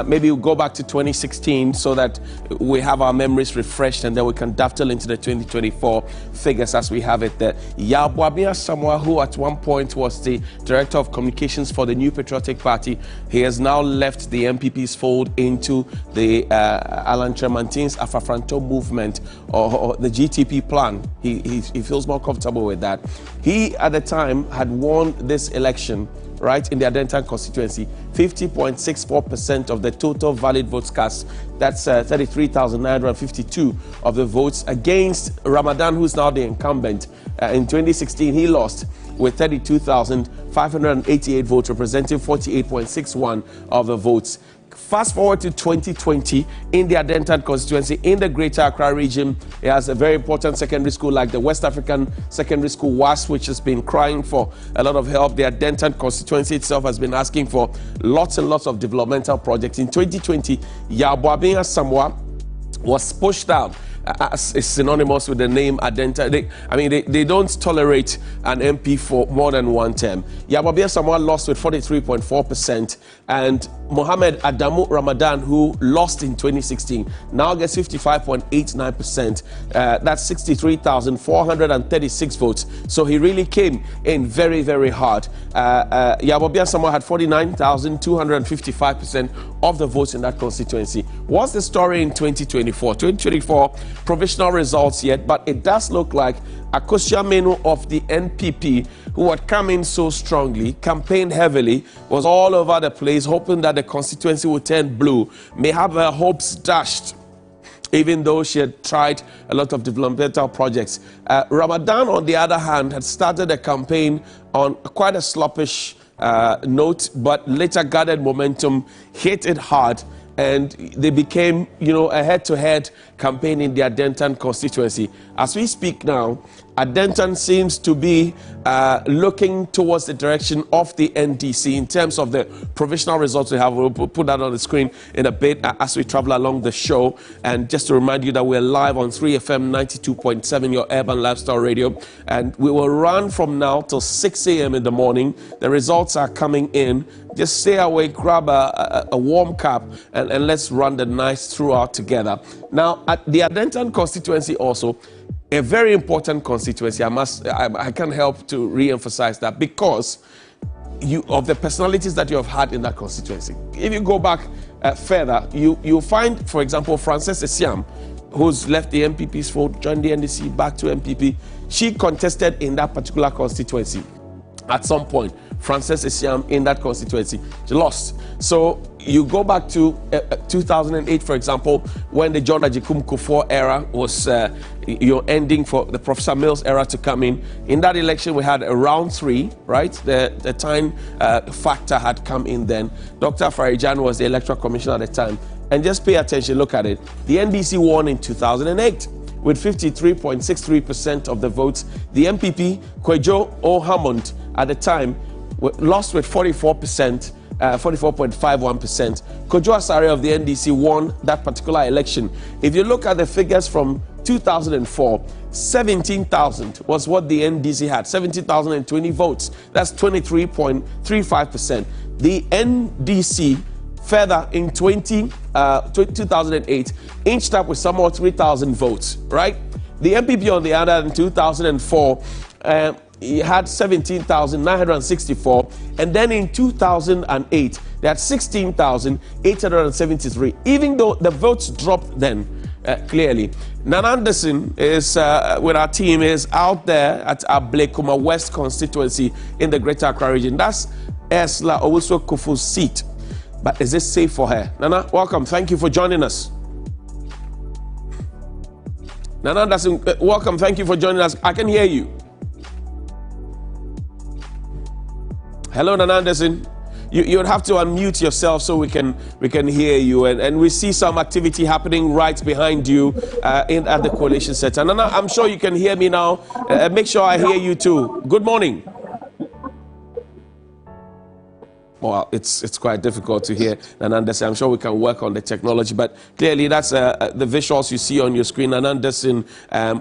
Maybe we'll go back to 2016 so that we have our memories refreshed and then we can dovetail into the 2024 figures as we have it there. Yawaoftheday Samoa, who at one point was the Director of Communications for the New Patriotic Party, he has now left the MPP's fold into the Alan Tremantin's Afafranto movement or the GTP plan. He feels more comfortable with that. He, at the time, had won this election, right, in the Adentan constituency, 50.64% of the total valid votes cast. That's 33,952 of the votes against Ramadan, who's now the incumbent. In 2016, he lost with 32,588 votes, representing 48.61% of the votes. Fast forward to 2020 in the Adentan constituency in the Greater Accra region. It has a very important secondary school like the West African Secondary School WAS, which has been crying for a lot of help. The Adentan constituency itself has been asking for lots and lots of developmental projects. In 2020, Yawaoftheday Samoa was pushed out as is synonymous with the name Adenta. They don't tolerate an MP for more than one term. Yawaoftheday Samoa lost with 43.4%, and Mohammed Adamu Ramadan, who lost in 2016, now gets 55.89%. That's 63,436 votes. So he really came in very, very hard. Yawaoftheday Samoa had 49,255% of the votes in that constituency. What's the story in 2024? 2024 provisional results yet, but it does look like Akosua Menu of the NPP, who had come in so strongly, campaigned heavily, was all over the place, hoping that the constituency would turn blue, may have her hopes dashed, even though she had tried a lot of developmental projects. Ramadan, on the other hand, had started a campaign on quite a sloppish note, but later gathered momentum, hit it hard, and they became, a head-to-head campaign in the Adentan constituency. As we speak now, Adentan seems to be looking towards the direction of the NDC in terms of the provisional results we have. We'll put that on the screen in a bit as we travel along the show. And just to remind you that we're live on 3FM 92.7, your urban lifestyle radio. And we will run from now till 6 a.m. in the morning. The results are coming in. Just stay awake, grab a warm cup, and let's run the nights throughout together. Now, at the Adentan constituency also, a very important constituency. I can't help to re-emphasize that because of the personalities that you have had in that constituency. If you go back further, you'll find, for example, Frances Esiam, who's left the MPP's fold, joined the NDC, back to MPP. She contested in that particular constituency. At some point, Frances Esiam in that constituency, she lost. So you go back to 2008, for example, when the John Ajikum Kufuor era was ending for the Professor Mills era to come in. In that election, we had a round 3, right? The time factor had come in then. Dr. Farijan was the electoral commissioner at the time. And just pay attention, look at it. The NDC won in 2008. With 53.63% of the votes. The MPP, Kwadwo Hammond, at the time lost with 44%. 44.51%. Kojo Asare of the NDC won that particular election. If you look at the figures from 2004, 17,000 was what the NDC had, 17,020 votes. That's 23.35%. The NDC further in 2008 inched up with somewhat 3,000 votes, right? The MPP on the other in 2004, he had 17,964, and then in 2008 they had 16,873. Even though the votes dropped then, clearly. Nana Anderson is with our team, is out there at Ablekuma West constituency in the Greater Accra region. That's Esla Owusu Kufu's seat. But is it safe for her? Nana, welcome. Thank you for joining us. Nana Anderson, welcome. Thank you for joining us. I can hear you. Hello, Nana Anderson. You would have to unmute yourself so we can hear you, and we see some activity happening right behind you at the Coalition Center. Nana, I'm sure you can hear me now. Make sure I hear you too. Good morning. Well, it's quite difficult to hear Nana Anderson. I'm sure we can work on the technology, but clearly that's the visuals you see on your screen. Nana Anderson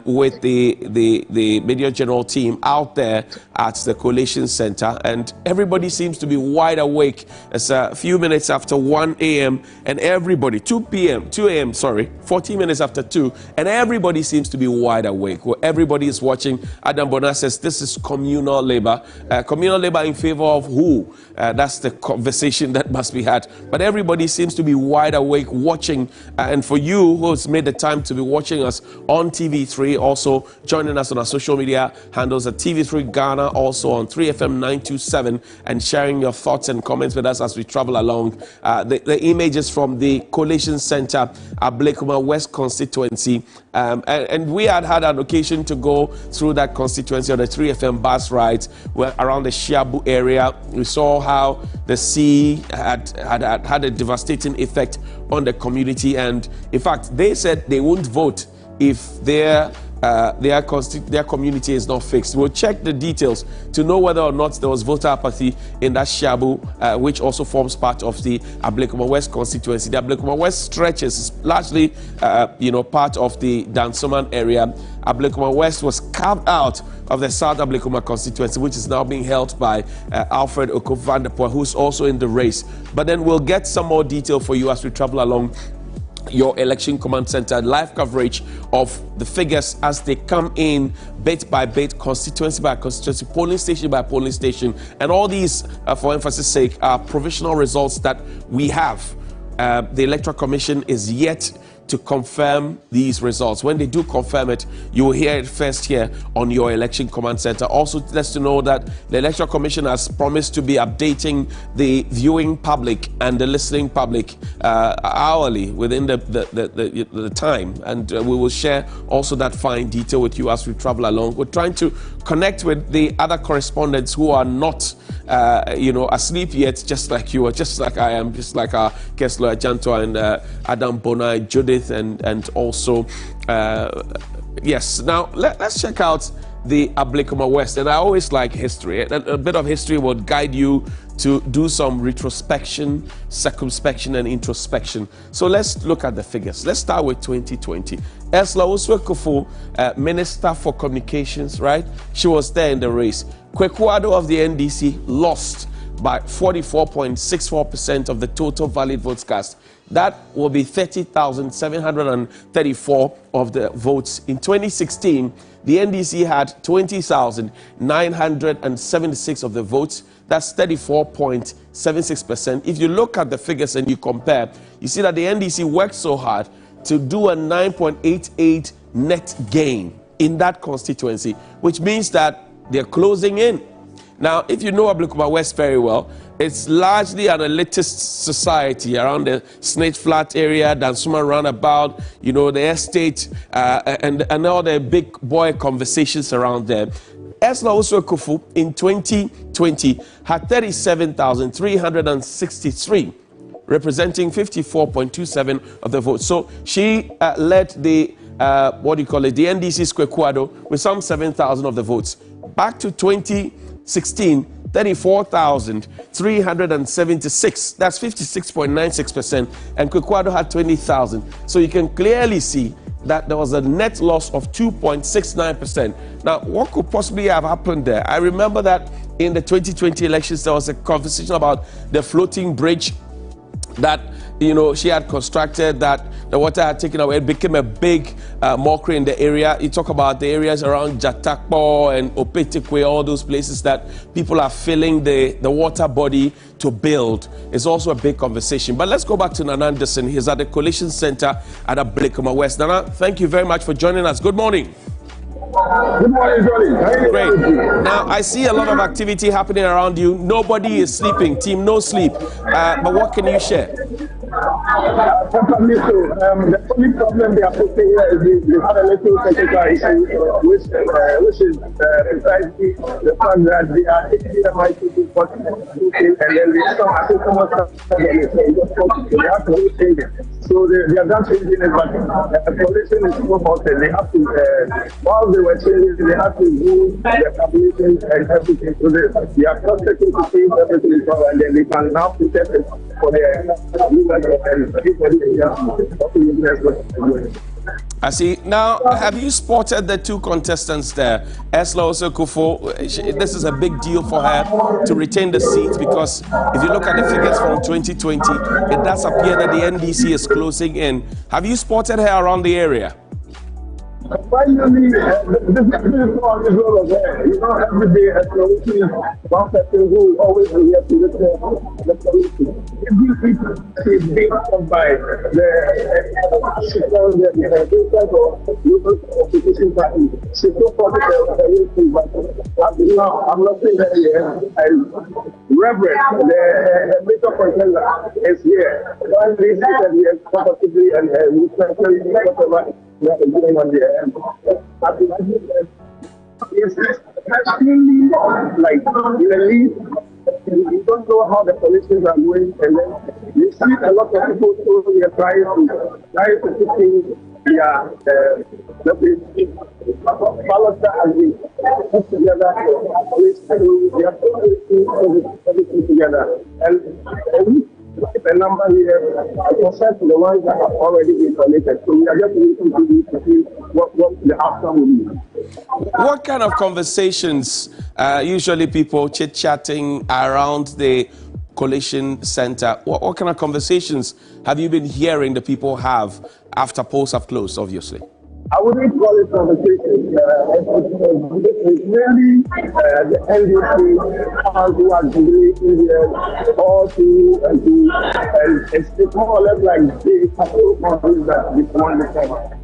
with the Media General team out there at the Coalition Center, and everybody seems to be wide awake. It's a few minutes after 1 a.m. and everybody, 2 a.m., 14 minutes after 2, and everybody seems to be wide awake. Well, everybody is watching. Adam Bona says this is communal labor. Communal labor in favor of who? That's the conversation that must be had. But everybody seems to be wide awake watching. And for you who's made the time to be watching us on TV3, also joining us on our social media handles at TV3 Ghana, also on 3FM 927, and sharing your thoughts and comments with us as we travel along. The images from the Coalition Center, Ablekuma West constituency. And we had an occasion to go through that constituency on the 3FM bus rides around the Shiabu area. We saw how the sea had a devastating effect on the community, and in fact they said they won't vote if their community is not fixed. We'll check the details to know whether or not there was voter apathy in that Shiabu, which also forms part of the Ablekuma West constituency. The Ablekuma West stretches largely, part of the Dansoman area. Ablekuma West was carved out of the South Ablekuma constituency, which is now being held by Alfred Okovandepoel, who's also in the race. But then we'll get some more detail for you as we travel along your election command center, live coverage of the figures as they come in bit by bit, constituency by constituency, polling station by polling station. And all these, for emphasis sake, are provisional results that we have. The Electoral Commission is yet to confirm these results. When they do confirm it, you will hear it first here on your election command center. Also, let's to know that the Electoral Commission has promised to be updating the viewing public and the listening public hourly within the time, and we will share also that fine detail with you as we travel along. We're trying to connect with the other correspondents who are not asleep yet, just like you are, just like I am, just like our guest lawyer Janto and Adam Bona, Judith, and also yes. Now let's check out the Ablekuma West, and I always like history. A bit of history would guide you to do some retrospection, circumspection, and introspection. So let's look at the figures. Let's start with 2020. Esla Owusu Kufu, Minister for Communications, right? She was there in the race. Kwaku of the NDC lost by 44.64% of the total valid votes cast. That will be 30,734 of the votes. In 2016, the NDC had 20,976 of the votes. That's 34.76%. If you look at the figures and you compare, you see that the NDC worked so hard to do a 9.88 net gain in that constituency, which means that they're closing in. Now, if you know Ablekuma West very well, it's largely an elitist society around the Snake Flat area, Dansuma roundabout, the estate, and all the big boy conversations around there. Esla Owusu Kufu in 2020 had 37,363, representing 54.27% of the vote. So she led the what do you call it, the NDC's Kwaku with some 7,000 of the votes. Back to 2016, 34,376. That's 56.96%. And Kwaku had 20,000. So you can clearly see that there was a net loss of 2.69%. Now, what could possibly have happened there? I remember that in the 2020 elections, there was a conversation about the floating bridge that, you know, she had constructed, that the water had taken away. It became a big mockery in the area. You talk about the areas around Jatakpo and Opetekwe, all those places that people are filling the water body to build. It's also a big conversation. But let's go back to Nana Anderson. He's at the Coalition Center at Ablekuma West. Nana, thank you very much for joining us. Good morning. Good morning, Johnny. Great. Now, I see a lot of activity happening around you. Nobody is sleeping. Team, no sleep. But what can you share? Certainly so. The only problem they are facing here is they have a little technical issue, which is precisely the fact that they are HDMI and then they come, I think someone they have to change it. So they are done changing it, but the coalition is so important. They have to, while they were changing, they have to do their calculations and everything. So they are processing to change everything, and then they can now protect it for their I see. Now, have you spotted the two contestants there? Esla Osokufo, this is a big deal for her to retain the seat, because if you look at the figures from 2020, it does appear that the NDC is closing in. Have you spotted her around the area? Finally, this is all as well as there. You know, every day at Polities, one person who always here to listen to the Polities. If you people see being come by the local opposition party, she's so positive, but I'm not saying that Reverend, the major contender is here. One reason that we are positively and we can tell you whatever that is going on there. It's extremely like in the lead. You don't know how the politicians are going, and then you see a lot of people who are trying to put things, balance that as we put together, we are putting everything together. And the number here compared to the ones that have already been collected. So we are just waiting to see what the outcome will be. What kind of conversations, usually people chit-chatting around the Coalition Center, what kind of conversations have you been hearing the people have after polls have closed, obviously? I wouldn't call it conversation. It's really the NDC who are really in here all to and it's more or less like the couple countries that we want to cover.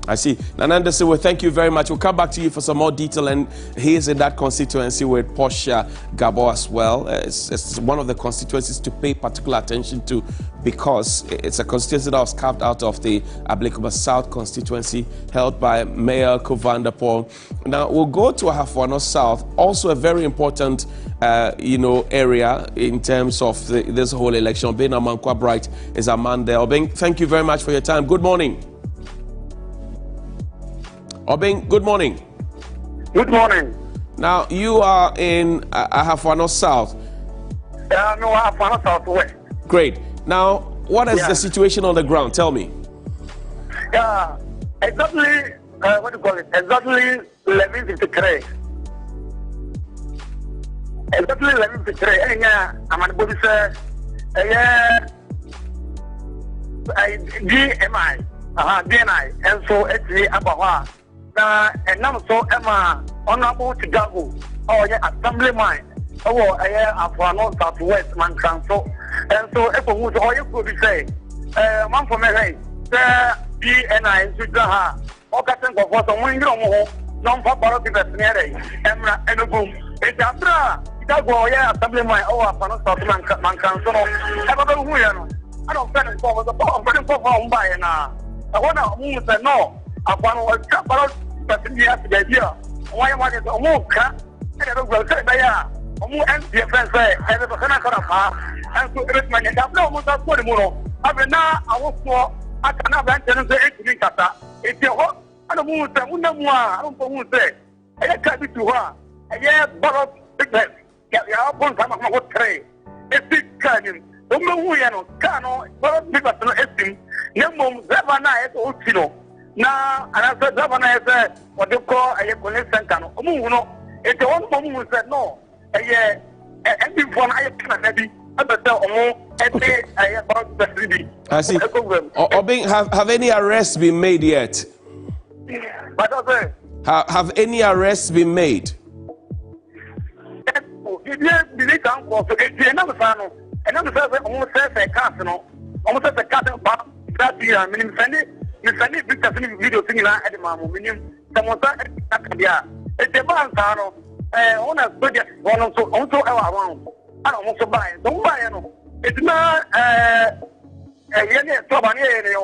I see. Nana Anderson, well, thank you very much. We'll come back to you for some more detail. And he is in that constituency with Portia Gabo as well. It's one of the constituencies to pay particular attention to, because it's a constituency that was carved out of the Ablekuma South constituency held by Mayor Kovandapo. Now, we'll go to Ahafo South, also a very important area in terms of this whole election. Obeng Amankwa Bright is a man there. Obeng, thank you very much for your time. Good morning. Obeng, good morning. Good morning. Now, you are in Ahafo South. No, Ahafo Southwest. Great. Now, what is the situation on the ground? Tell me. Yeah, exactly, what do you call it? Exactly 11:53. Exactly 11:53. I'm on body say, DMI, DNI, and so actually about and now so Emma honorable to Chicago, assemblyman, Ahafo Southwest man council, and so if who's all you could say, man for me, DNI, Sugaha, or Captain of what I'm winning on, non for politics, Emma and a boom. It's after Chicago, assemblyman, Ahafo Southwest man council, I don't spend it for the ball, but it's for home by now. I want to say no. Upon what about the idea? Why was it a walk? I don't go say they are. And the friends say, I have a Ghana and to it, my no, was that for the mono. I mean, now I work for aka na branch no say etimi kata eti ho ana mu say unamu a ampo mu say e ka bi tu ho a e ballot business ya bon sama ma ho tre eti kanim o me hu ya no ka no ballot business no etim na mom zaba na e to ti no na ana say zaba na e say o de ko e police center no o mu hu no eti won mo mu say no e everyone I can maybe I see. Obing, have any arrests been made yet? Have any arrests been made? I don't want to buy it. Don't buy it. It's not trouble here.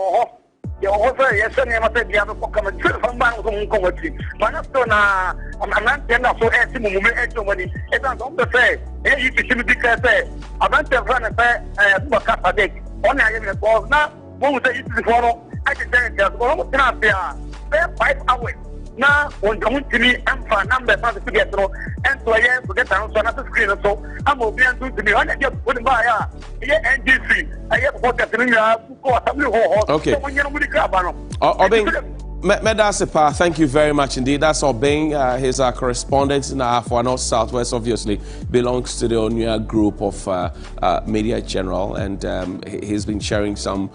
Your offer, yes, and I said, you have a come and trip from bank on committee. But not so now, I'm not telling us so as to move money. It's not on the say, and you should be say, I'm not telling a pair of Kasapa day. Only I am a boss now. One say it's the follow. I can tell you, almost not there. 5 hours. Now, when you want to me, I'm for number to get through, and so I am to get down so another screen or so. I'm going to me. I just put by NGC. I have got that. Okay. Obing, Medasipa, thank you very much indeed. That's Obing. He's our correspondent in Ahafo North Southwest, obviously belongs to the Onua group of Media General, and he's been sharing some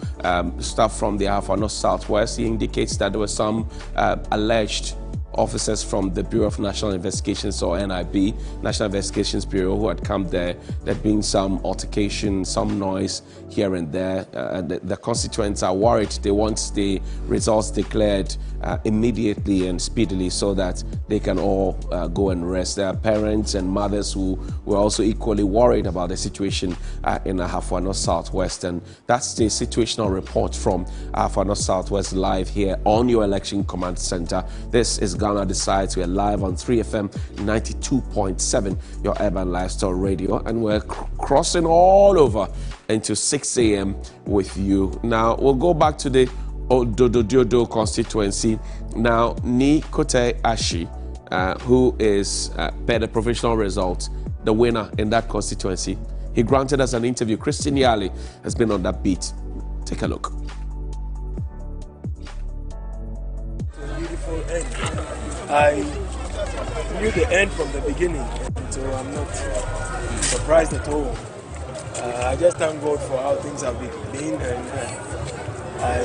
stuff from the Ahafo North Southwest. He indicates that there were some alleged officers from the Bureau of National Investigations, or NIB, National Investigations Bureau, who had come there. There had been some altercation, some noise here and there. The constituents are worried. They want the results declared immediately and speedily so that they can all go and rest. There are parents and mothers who were also equally worried about the situation in Ahafo North Southwest. And that's the situational report from Ahafo North Southwest live here on your Election Command Center. This is Ghana Decides. We're live on 3FM 92.7, your urban lifestyle radio, and we're crossing all over into 6 a.m. with you. Now, we'll go back to the Ododo constituency. Now, Ni Kote Ashi, who is, per the provisional result, the winner in that constituency, he granted us an interview. Christine Yali has been on that beat. Take a look. I knew the end from the beginning, so I'm not surprised at all. I just thank God for how things have been, and I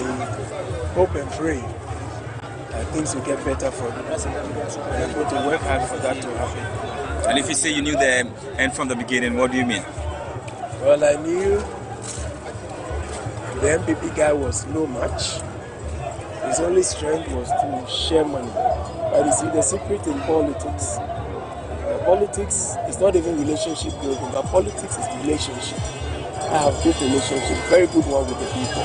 hope and pray that things will get better for the Ghanacelebrities, and I'm going to work hard for that to happen. And if you say you knew the end from the beginning, what do you mean? Well, I knew the MPP guy was no match. His only strength was to share money. But you see, the secret in politics, politics is not even relationship building, but politics is relationship. I have good relationship, very good one with the people.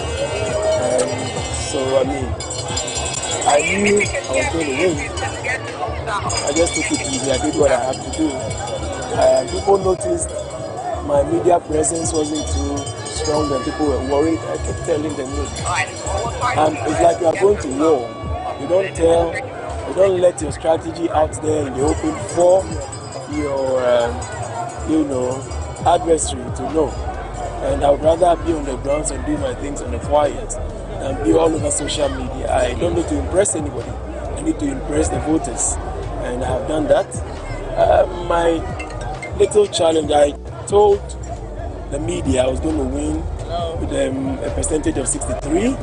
So, I mean, I knew I was going to win. I just took it easy. I did what I have to do. People noticed my media presence wasn't too strong and people were worried. I kept telling them, look, it's like you are going to war. You don't tell, you don't let your strategy out there in the open for your, adversary to know. And I would rather be on the grounds and do my things on the quiet than be all over social media. I don't need to impress anybody. I need to impress the voters. And I have done that. My little challenge, I told the media I was going to win with a percentage of 63,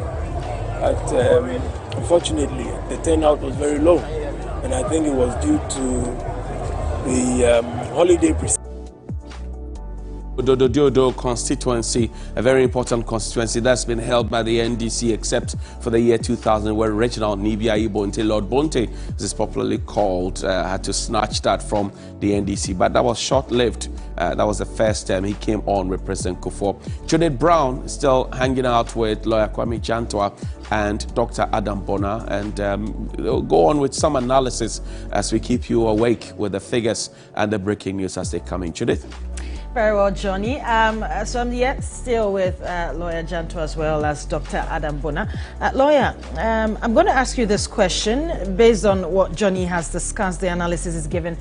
but unfortunately the turnout was very low, and I think it was due to the holiday Dodo constituency, a very important constituency that's been held by the NDC, except for the year 2000, where Reginald Nibia Bonte, Lord Bonte, as is popularly called, had to snatch that from the NDC. But that was short-lived. That was the first time he came on with President Kufuor. Judith Brown still hanging out with lawyer Kwame Chantwa and Dr. Adam Bona, and we'll go on with some analysis as we keep you awake with the figures and the breaking news as they come in. Judith? Very well, Johnny. So I'm yet still with Lawyer Janto as well as Dr. Adam Bona. Lawyer, I'm going to ask you this question based on what Johnny has discussed, the analysis is given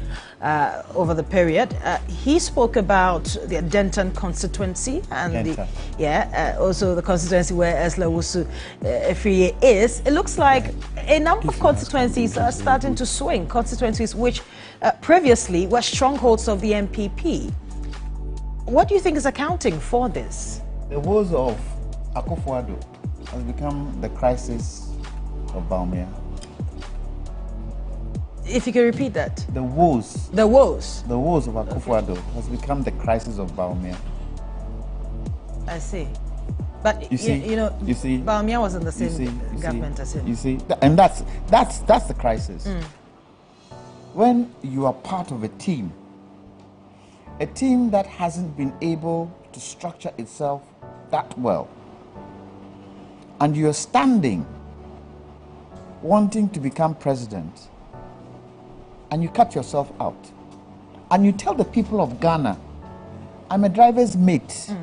over the period. He spoke about the Denton constituency and also the constituency where Eslawusu Efriye is. It looks like a number of constituencies are starting to swing, constituencies which previously were strongholds of the MPP. What do you think is accounting for this? The woes of Akufo-Addo has become the crisis of Bawumia. If you can repeat that. The woes. The woes. The woes of Akufo-Addo has become the crisis of Bawumia. I see. But you see, Bawumia was in the same government as him. You see, and that's the crisis. When you are part of a team that hasn't been able to structure itself that well, and you're standing wanting to become president, and you cut yourself out, and you tell the people of Ghana, I'm a driver's mate.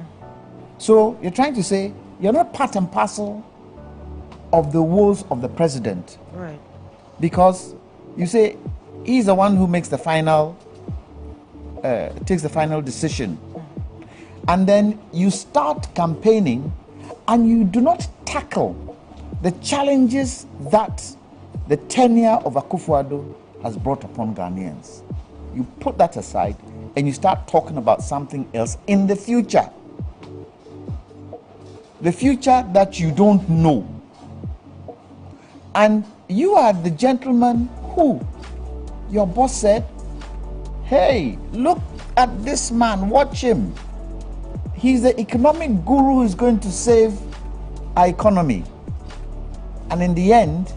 So you're trying to say you're not part and parcel of the woes of the president. Right. Because you say he's the one who makes the final takes the final decision, and then you start campaigning and you do not tackle the challenges that the tenure of Akufo-Addo has brought upon Ghanaians. You put that aside and you start talking about something else in the future that you don't know. And you are the gentleman who your boss said, hey, look at this man, watch him. He's the economic guru who's going to save our economy. And in the end,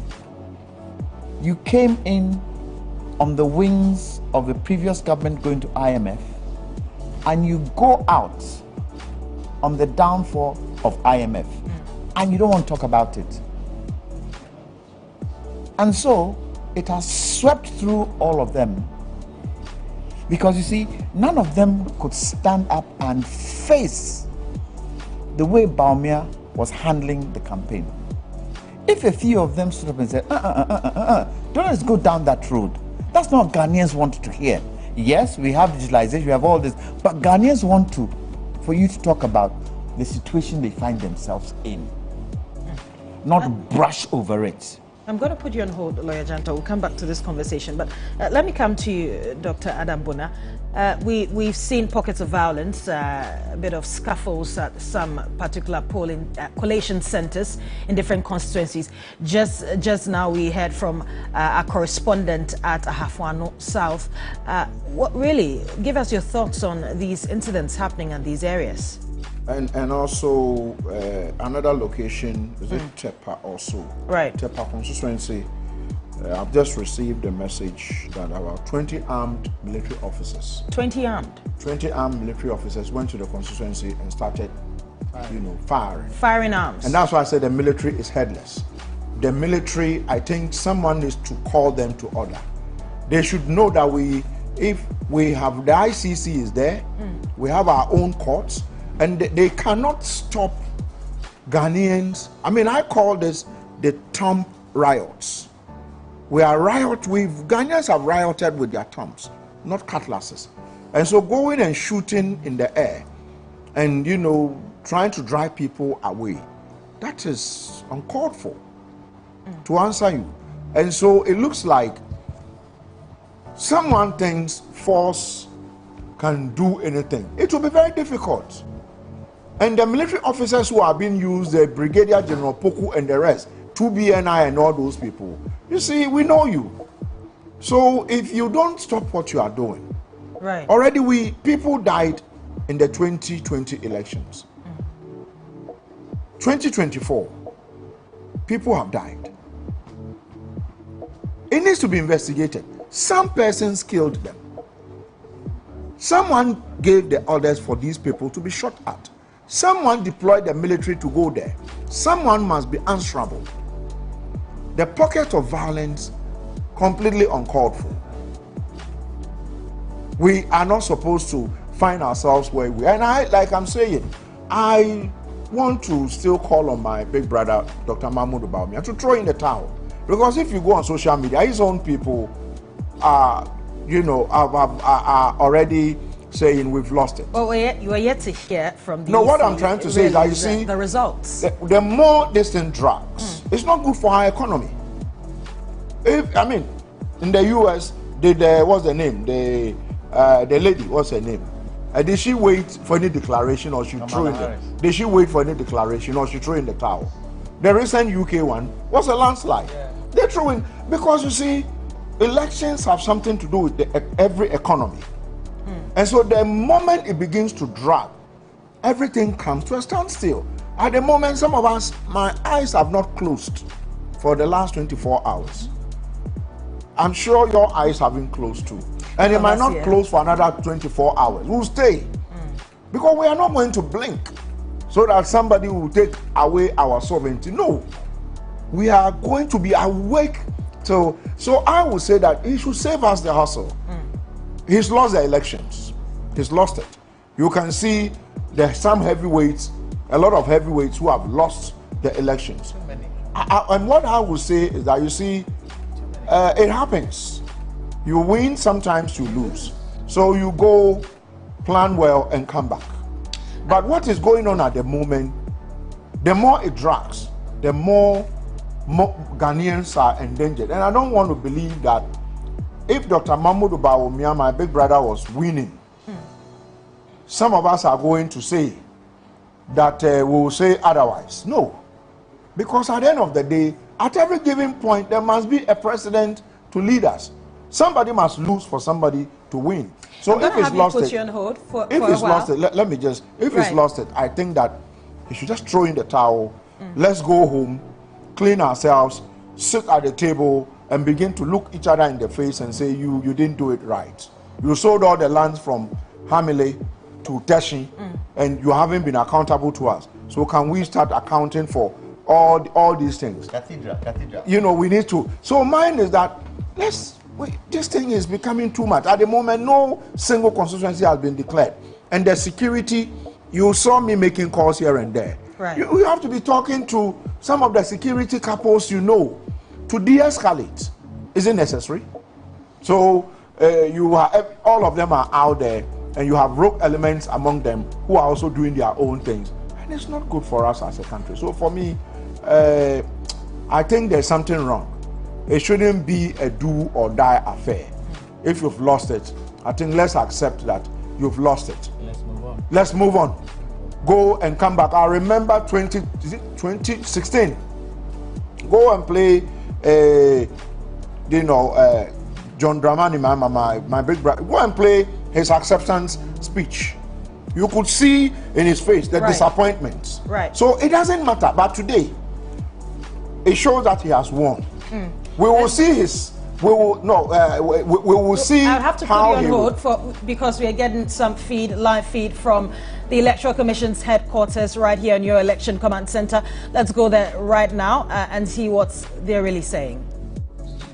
you came in on the wings of the previous government going to IMF, and you go out on the downfall of IMF, and you don't want to talk about it. And so, it has swept through all of them. Because you see, none of them could stand up and face the way Bawumia was handling the campaign. If a few of them stood up and said, don't let's go down that road. That's not what Ghanaians want to hear. Yes, we have digitalization, we have all this, but Ghanaians want for you to talk about the situation they find themselves in, not brush over it. I'm going to put you on hold, Lawyer Janto. We'll come back to this conversation. But let me come to you, Dr. Adam Bona. We've seen pockets of violence, a bit of scuffles at some particular polling collation centers in different constituencies. Just now we heard from our correspondent at Ahafo South. Give us your thoughts on these incidents happening in these areas. And also another location, is it Tepa also? Right. Tepa constituency. I've just received a message that about 20 armed military officers. 20 armed? 20 armed military officers went to the constituency and started, firing. Firing arms. And that's why I said the military is headless. The military, I think someone needs to call them to order. They should know that if we have the ICC is there, we have our own courts, and they cannot stop Ghanaians. I mean, I call this the thumb riots. Ghanaians have rioted with their thumbs, not cutlasses. And so going and shooting in the air and, trying to drive people away, that is uncalled for, to answer you. And so it looks like someone thinks force can do anything. It will be very difficult. And the military officers who are being used, the Brigadier General Poku and the rest, 2BNI and all those people, you see, we know you. So if you don't stop what you are doing, right? Already people died in the 2020 elections. 2024, people have died. It needs to be investigated. Some persons killed them. Someone gave the orders for these people to be shot at. Someone deployed the military to go there. Someone must be answerable. The pocket of violence, completely uncalled for. We are not supposed to find ourselves where we are. And like I'm saying, I want to still call on my big brother, Dr. Mahmoud Bawumia, to throw in the towel. Because if you go on social media, his own people are already saying we've lost it. Well, you are yet to hear from the No, what I'm trying to say is that you see the results. The more distant drugs, it's not good for our economy. In the US, what's the name? The lady, what's her name? Did she wait for any declaration or she threw in the? Did she wait for any declaration or she threw in the towel? The recent UK one was a landslide. Yeah. They threw in because you see, elections have something to do with every economy, and so the moment it begins to drag, everything comes to a standstill. At the moment, some of us, my eyes have not closed for the last 24 hours. I'm sure your eyes have been closed too. And it might not close for another 24 hours. We'll stay. Because we are not going to blink so that somebody will take away our sovereignty. No. We are going to be awake. So I would say that he should save us the hustle. He's lost the elections. He's lost it. You can see there's some heavyweights, a lot of heavyweights who have lost the elections. And what I would say is that, you see, it happens. You win, sometimes you lose. So you go, plan well, and come back. But what is going on at the moment, the more it drags, the more Ghanaians are endangered. And I don't want to believe that if Dr. Mahmoud Bawumia, my big brother, was winning, some of us are going to say that we will say otherwise. No. Because at the end of the day, at every given point, there must be a president to lead us. Somebody must lose for somebody to win. So if he's lost it, let me just, if he's lost it, I think that he should just throw in the towel. Let's go home, clean ourselves, sit at the table, and begin to look each other in the face and say, you didn't do it right. You sold all the lands from Hamile to Teshi, and you haven't been accountable to us. So can we start accounting for all these things? Cathedral. You know, we need to. So mine is that this thing is becoming too much. At the moment, no single constituency has been declared. And the security, you saw me making calls here and there. Right. You have to be talking to some of the security couples you know to de-escalate. Is it necessary? So all of them are out there, and you have rogue elements among them who are also doing their own things. And it's not good for us as a country. So for me, I think there's something wrong. It shouldn't be a do or die affair. If you've lost it, I think let's accept that you've lost it. Let's move on. Go and come back. I remember 2016. Go and play, John Dramani, my big brother. Go and play his acceptance speech. You could see in his face the disappointment. Right. So it doesn't matter. But today, it shows that he has won. We will see his. We will see. I'll have to put you on hold because we are getting some live feed from the Electoral Commission's headquarters right here in your Election Command Center. Let's go there right now and see what they're really saying.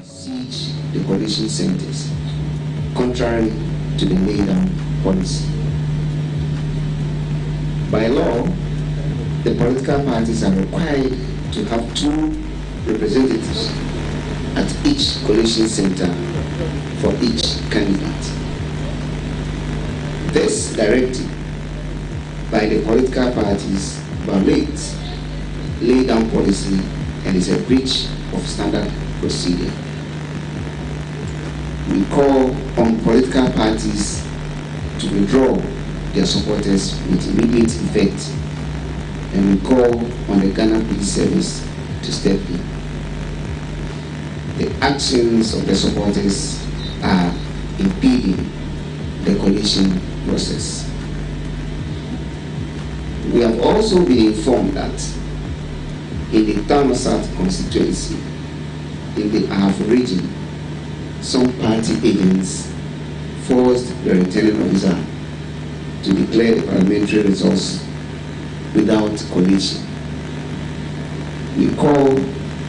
Siege the coalition centers, contrary to the laid-down policy. By law, the political parties are required to have 2 representatives at each coalition center for each candidate. This directive by the political parties violates laid-down policy and is a breach of standard procedure. We call on political parties to withdraw their supporters with immediate effect, and we call on the Ghana Police Service to step in. The actions of the supporters are impeding the coalition process. We have also been informed that in the Tano South constituency, in the Ahafo region, some party agents forced the returning officer to declare the parliamentary results without collation. We call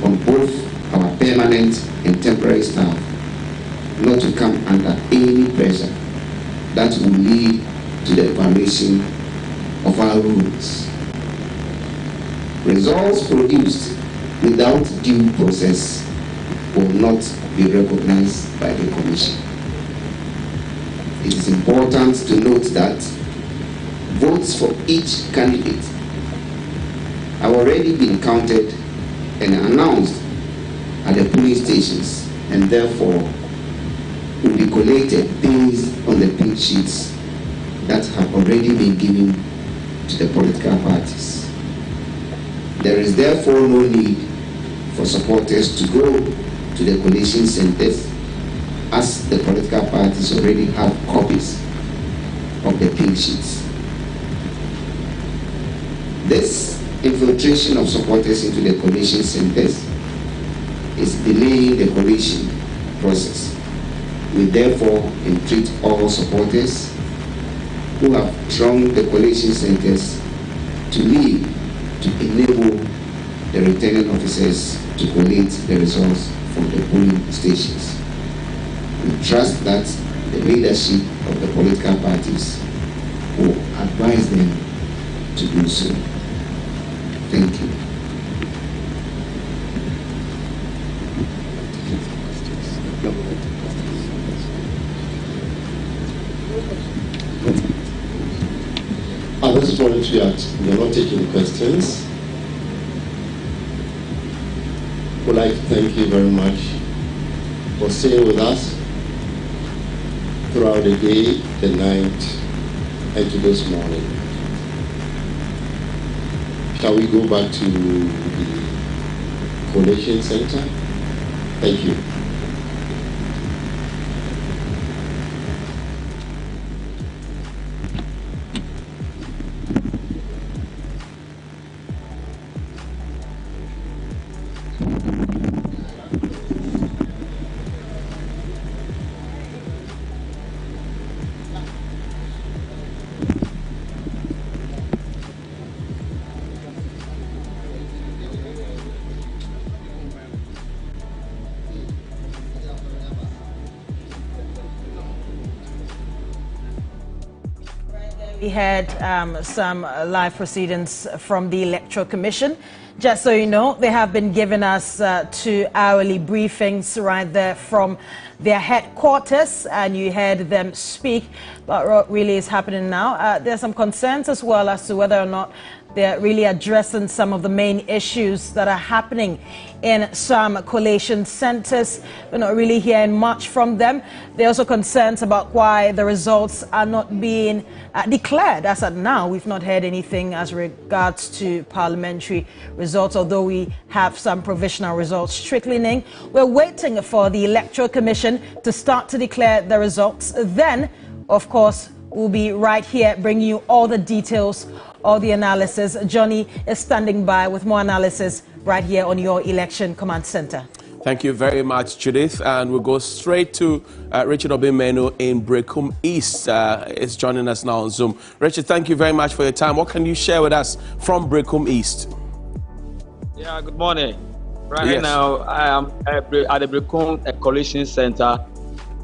on both our permanent and temporary staff not to come under any pressure that will lead to the evaluation of our rules. Results produced without due process will not be recognized by the Commission. It is important to note that votes for each candidate have already been counted and announced at the polling stations, and therefore will be collated based on the pink sheets that have already been given to the political parties. There is therefore no need for supporters to go to the collation centers, as the political parties already have copies of the pink sheets. This infiltration of supporters into the collation centers is delaying the collation process. We therefore entreat all supporters who have thronged the collation centers to leave to enable the returning officers to collate the results from the polling stations. We trust that the leadership of the political parties will advise them to do so. Thank you. At this point, we are not taking questions. We'd like to thank you very much for staying with us throughout the day, the night, and to this morning. Shall we go back to the collation center? Thank you. We had some live proceedings from the Electoral Commission. Just so you know, they have been giving us 2 hourly briefings right there from their headquarters, and you heard them speak about what really is happening now. There's some concerns as well as to whether or not they're really addressing some of the main issues that are happening in some collation centers. We're not really hearing much from them. There are also concerns about why the results are not being declared. As of now, we've not heard anything as regards to parliamentary results, although we have some provisional results trickling in. We're waiting for the Electoral Commission to start to declare the results. Then, of course, we'll be right here bringing you all the details, all the analysis. Johnny is standing by with more analysis right here on your Election Command Center. Thank you very much, Judith. And we'll go straight to Richard Obimenu in Brekum East. Is joining us now on Zoom. Richard, thank you very much for your time. What can you share with us from Brekum East? Yeah, good morning. Right now, I am at the Brekum Collation Center.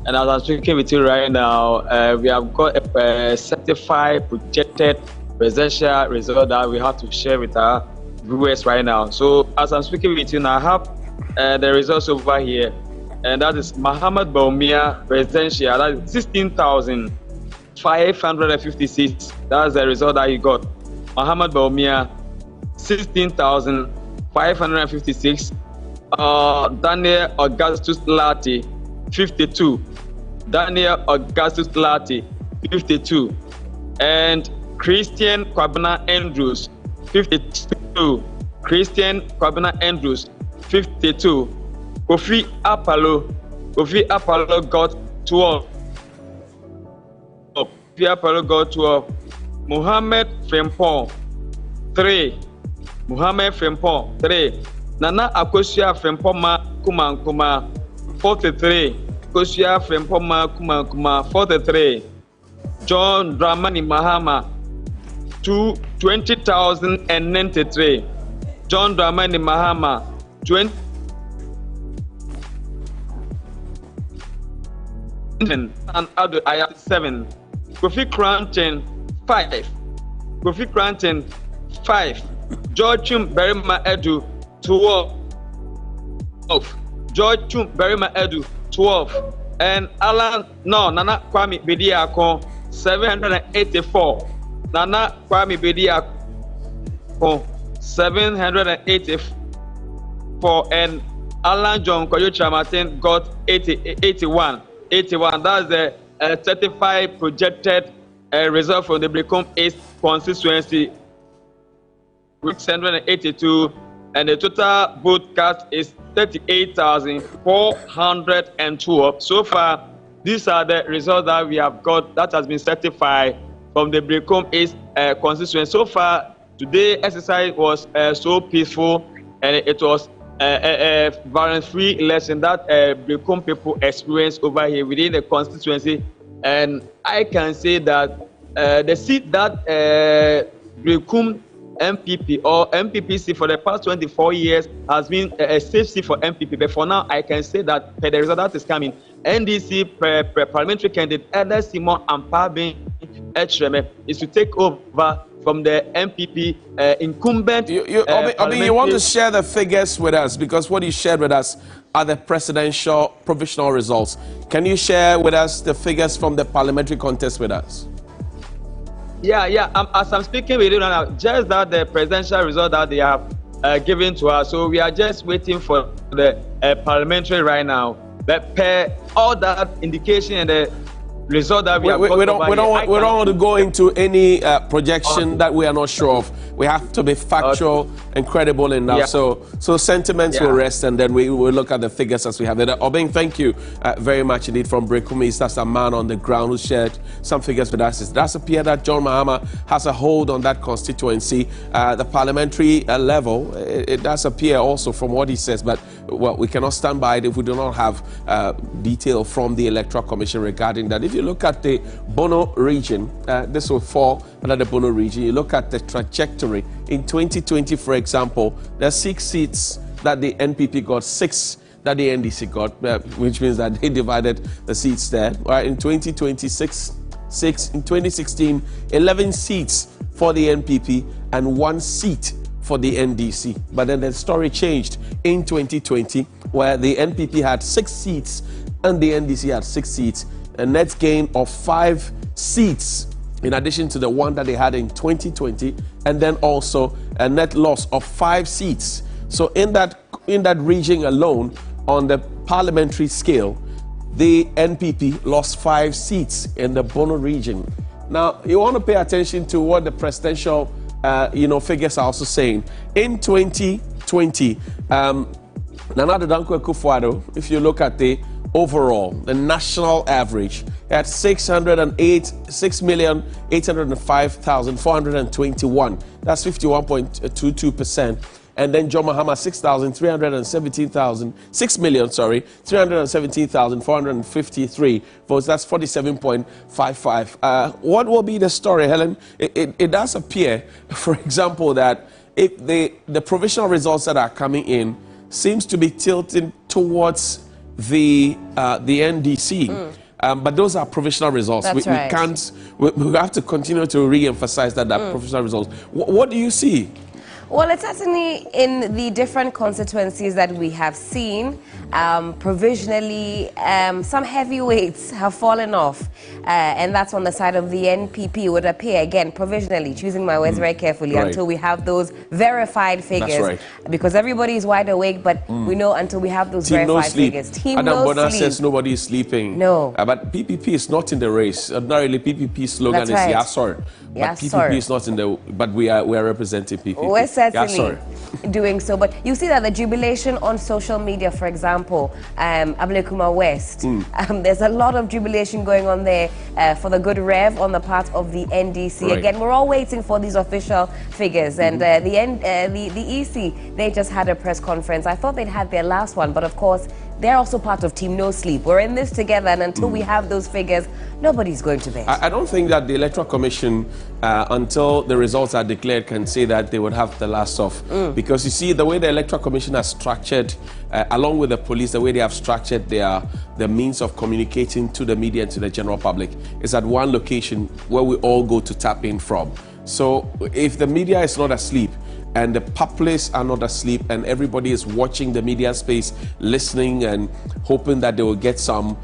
And as I'm speaking with you right now, we have got a certified, projected presidential result that we have to share with our viewers right now. So as I'm speaking with you now, I have the results over here. And that is Muhammad Baumia presidential. That is 16,556. That's the result that he got. Muhammad Baumia, 16,556. Daniel Augustus Lati, 52. Daniel Augustus Lati, 52. And Christian Kwabena Andrews, 52. Christian Kwabena Andrews, 52. Kofi Apollo got 12. Kofi Apollo got 12. Mohammed Frimpong, 3. Mohammed Frimpong, 3. Nana Akosua Frimpong Kumankuma, 43. Akosua Frimpong Kumankuma, 43. John Dramani Mahama, 20,093. John Dramani Mahama, 20. And Adu Ayat 7. Kofi Cranton 5, Kofi Cranton 5, George Berima Edu 12, George Berima Edu 12, and Nana Kwame Bediako 784, Nana Kwame Bediako 784, and Alan John Koyocha Martin got 81. That's the certified projected result from the Brecon East constituency, 682, and the total vote cast is 38,412. So far, these are the results that we have got that has been certified from the Brecon East constituency. So far, today's exercise was so peaceful, and it was a violence-free election that Brecon people experienced over here within the constituency. And I can say that the seat that Brecon MPP or MPPC for the past 24 years has been a safe seat for MPP. But for now, I can say that the result that is coming, NDC parliamentary candidate Eder Simon Ampabin Echreme is to take over from the MPP incumbent. You want to share the figures with us, because what you shared with us are the presidential provisional results. Can you share with us the figures from the parliamentary contest with us? Yeah. As I'm speaking with you now, just that the presidential result that they have given to us. So we are just waiting for the parliamentary right now. But per all that indication and the result that we don't want to go into any projection that we are not sure of. We have to be factual and credible enough. Yeah. So sentiments will rest, and then we will look at the figures as we have it. Obeng, thank you very much indeed from Brecon East. That's a man on the ground who shared some figures with us. It does appear that John Mahama has a hold on that constituency. The parliamentary level, it does appear also from what he says, but well, we cannot stand by it if we do not have detail from the Electoral Commission regarding that. If you look at the Bono region, this will fall under the Bono region. You look at the trajectory. In 2020, for example, there are 6 seats that the NPP got, 6 that the NDC got, which means that they divided the seats there. Right, in 2026, 6. In 2016, 11 seats for the NPP and 1 seat for the NDC. But then the story changed in 2020, where the NPP had 6 seats and the NDC had 6 seats. A net gain of 5 seats in addition to the one that they had in 2020, and then also a net loss of 5 seats. So in that region alone, on the parliamentary scale, the NPP lost 5 seats in the Bono region. Now, you want to pay attention to what the presidential figures are also saying. In 2020, Nana Dankwa Akufo-Addo, if you look at the overall, the national average, at 608,805,421. That's 51.22%. And then John Mahama 6,317,453 votes. That's 47.55. What will be the story, Helen? It does appear, for example, that if the provisional results that are coming in seems to be tilting towards the NDC. But those are provisional results. We have to continue to re-emphasize that provisional results. What do you see? Well, it's certainly in the different constituencies that we have seen, provisionally, some heavyweights have fallen off. And that's on the side of the NPP, would appear, again, provisionally, choosing my words very carefully until we have those verified figures. That's right. Because everybody is wide awake, but we know until we have those verified figures. Team Adam Bona says nobody is sleeping. No. But PPP is not in the race. Ordinarily, PPP's slogan is Yasor. But PPP is not in the... But we are representing PPP. We're certainly doing so. But you see that the jubilation on social media, for example, Ablekuma West, there's a lot of jubilation going on there for the good rev on the part of the NDC. Again, we're all waiting for these official figures. And the EC, they just had a press conference. I thought they'd had their last one, but of course, they're also part of Team No Sleep. We're in this together, and until we have those figures, nobody's going to bed. I don't think that the Electoral Commission, until the results are declared, can say that they would have the last off. Because you see, the way the Electoral Commission has structured, along with the police, the way they have structured their means of communicating to the media and to the general public is at one location where we all go to tap in from. So if the media is not asleep, and the populace are not asleep, and everybody is watching the media space, listening and hoping that they will get some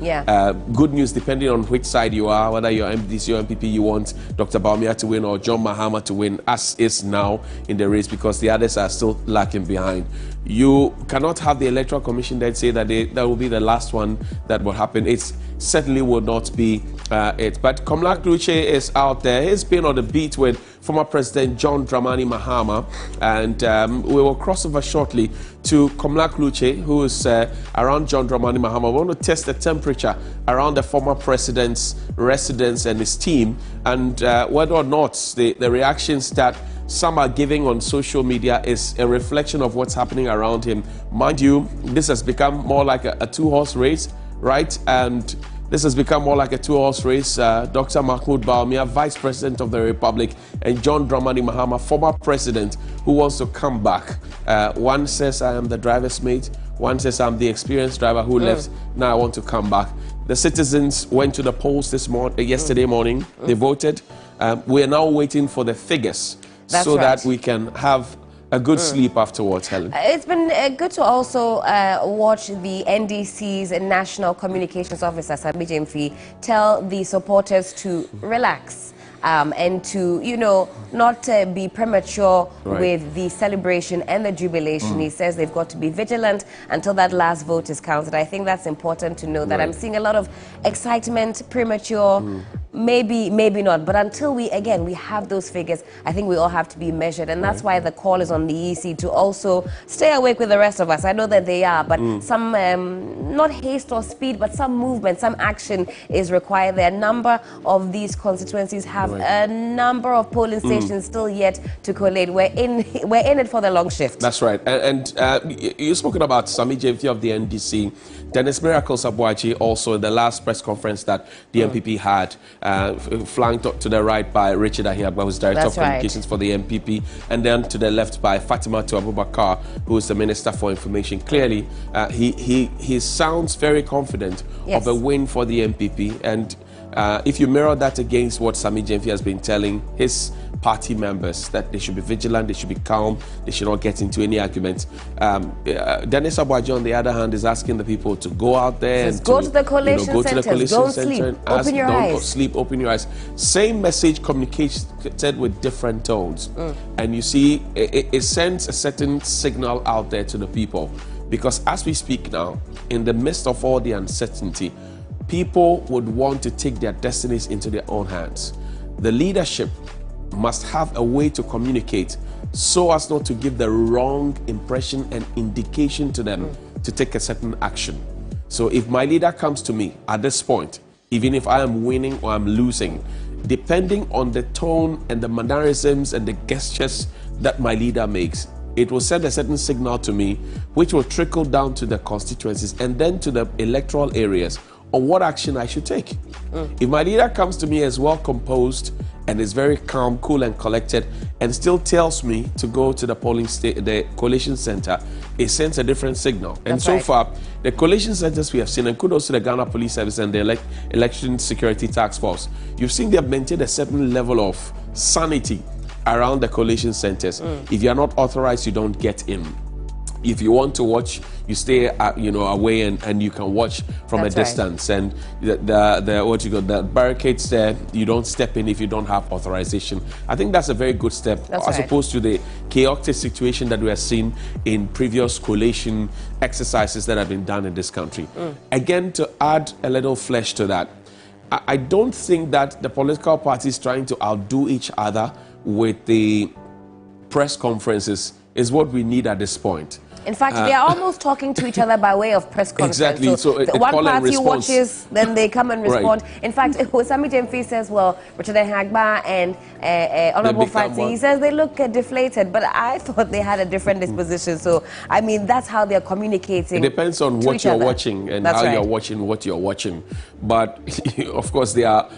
good news, depending on which side you are, whether you're MDC or MPP, you want Dr. Bawumia to win or John Mahama to win, as is now in the race, because the others are still lacking behind. You cannot have the Electoral Commission that say that that will be the last one that will happen. It certainly will not be it. But Komla Kluche is out there. He's been on the beat with former President John Dramani Mahama, and we will cross over shortly to Komla Kluche, who is around John Dramani Mahama. We want to test the temperature around the former president's residence and his team, and whether or not the reactions that some are giving on social media is a reflection of what's happening around him. Mind you, this has become more like a two-horse race, right? And this has become more like a two-horse race. Dr. Mahmoud Bawumia, Vice President of the Republic, and John Dramani Mahama, former president, who wants to come back. One says, I am the driver's mate. One says, I'm the experienced driver who left. Now I want to come back. The citizens went to the polls yesterday morning. They voted. We are now waiting for the figures that we can have a good sleep afterwards, Helen. It's been good to also watch the NDC's National Communications Officer, Sami Jemfi, tell the supporters to relax. And to, not be premature with the celebration and the jubilation. He says they've got to be vigilant until that last vote is counted. I think that's important to know that I'm seeing a lot of excitement, premature, maybe not. But until we have those figures, I think we all have to be measured. And that's why the call is on the EC to also stay awake with the rest of us. I know that they are, but some, not haste or speed, but some movement, some action is required there. A number of these constituencies have a number of polling stations still yet to collate. We're in it for the long shift. That's right. And you've spoken about Sami Jemfi of the NDC. Dennis Miracle Sabuachi also in the last press conference that the MPP had, flanked to the right by Richard Ahiagba, who's Director of Communications for the MPP, and then to the left by Fatima Abubakar, who is the Minister for Information. Clearly, he sounds very confident of a win for the MPP, and if you mirror that against what Sami Jemfi has been telling his party members, that they should be vigilant, they should be calm, they should not get into any arguments. Dennis Abuaji, on the other hand, is asking the people to go out there and go to the collation centers, don't sleep, open your eyes. Don't sleep, open your eyes. Same message communicated with different tones. And you see, it sends a certain signal out there to the people. Because as we speak now, in the midst of all the uncertainty, people would want to take their destinies into their own hands. The leadership must have a way to communicate so as not to give the wrong impression and indication to them to take a certain action. So if my leader comes to me at this point, even if I am winning or I'm losing, depending on the tone and the mannerisms and the gestures that my leader makes, it will send a certain signal to me, which will trickle down to the constituencies and then to the electoral areas on what action I should take. If my leader comes to me as well composed and is very calm, cool and collected, and still tells me to go to the the collation center, it sends a different signal. And so far, the collation centers we have seen, and kudos to the Ghana Police Service and the Election Security Task Force, you've seen they have maintained a certain level of sanity around the collation centers. If you are not authorized, you don't get in. If you want to watch, you stay away and you can watch from a distance. And the barricades there, you don't step in if you don't have authorization. I think that's a very good step, as opposed to the chaotic situation that we have seen in previous collation exercises that have been done in this country. Again, to add a little flesh to that, I don't think that the political parties trying to outdo each other with the press conferences is what we need at this point. In fact, they are almost talking to each other by way of press conference. Exactly. So one party watches, then they come and respond. Right. In fact, Osami Jemfi says, well, Richard Hagba and Honorable Fati, he says they look deflated, but I thought they had a different disposition. So, I mean, that's how they're communicating. It depends on what you're watching and how you're watching what you're watching. But, of course, there are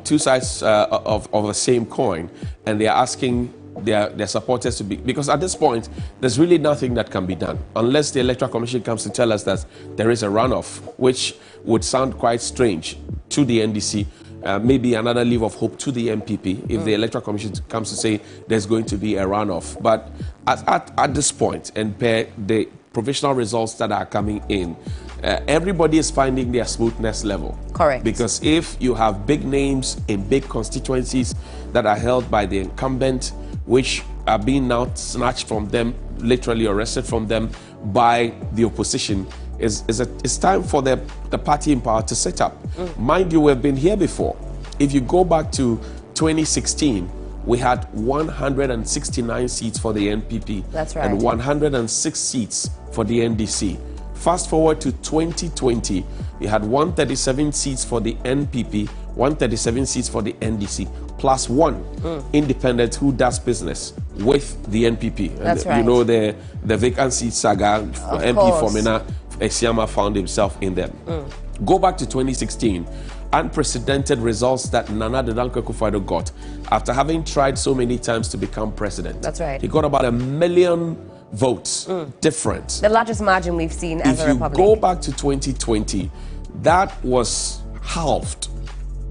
two sides of the same coin, and they are asking their supporters to be, because at this point there's really nothing that can be done unless the Electoral Commission comes to tell us that there is a runoff, which would sound quite strange to the NDC. Maybe another leave of hope to the MPP if the Electoral Commission comes to say there's going to be a runoff. But at this point, and per the provisional results that are coming in, everybody is finding their smoothness level. Correct. Because if you have big names in big constituencies that are held by the incumbent, which are being now snatched from them, literally arrested from them by the opposition, it's time for the party in power to set up. Mind you, we've been here before. If you go back to 2016, we had 169 seats for the NPP. That's right. And 106 seats for the NDC. Fast forward to 2020, we had 137 seats for the NPP, 137 seats for the NDC, plus one independent who does business with the NPP. That's right. You know, the vacancy saga, MP Fomena Esiama found himself in them. Go back to 2016, unprecedented results that Nana Dankwa Akufo-Addo got after having tried so many times to become president. That's right. He got about 1 million votes different. The largest margin we've seen as a republic. If you go back to 2020, that was halved,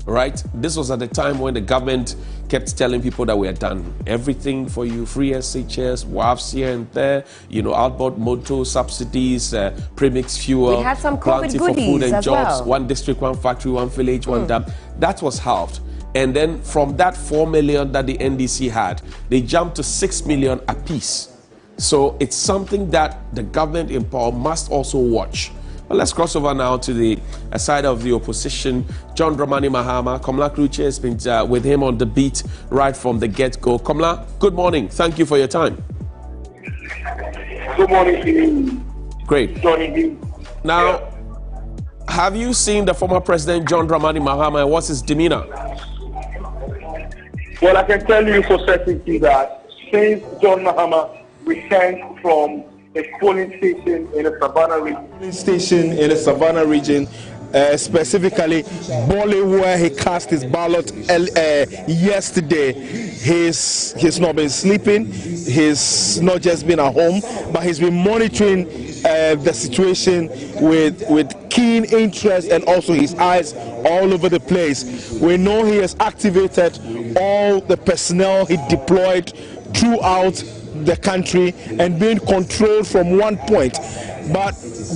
right? This was at the time when the government kept telling people that we had done everything for you, free SHS, WAFs here and there, you know, outbound motor subsidies, premix fuel, we had some COVID for food and as jobs, well. One district, one factory, one village, one dam. That was halved. And then from that 4 million that the NDC had, they jumped to 6 million apiece. So it's something that the government in power must also watch. But let's cross over now to the side of the opposition. John Dramani Mahama, Komla Kruche has been with him on the beat right from the get-go. Komla, good morning. Thank you for your time. Good morning to you. Great. Now, have you seen the former president, John Dramani Mahama, and what's his demeanor? Well, I can tell you for certainty that since John Mahama returned from a polling station in the Savannah region. Specifically Bole, where he cast his ballot yesterday. He's not been sleeping. He's not just been at home, but he's been monitoring the situation with keen interest, and also his eyes all over the place. We know he has activated all the personnel he deployed throughout the country and being controlled from one point. But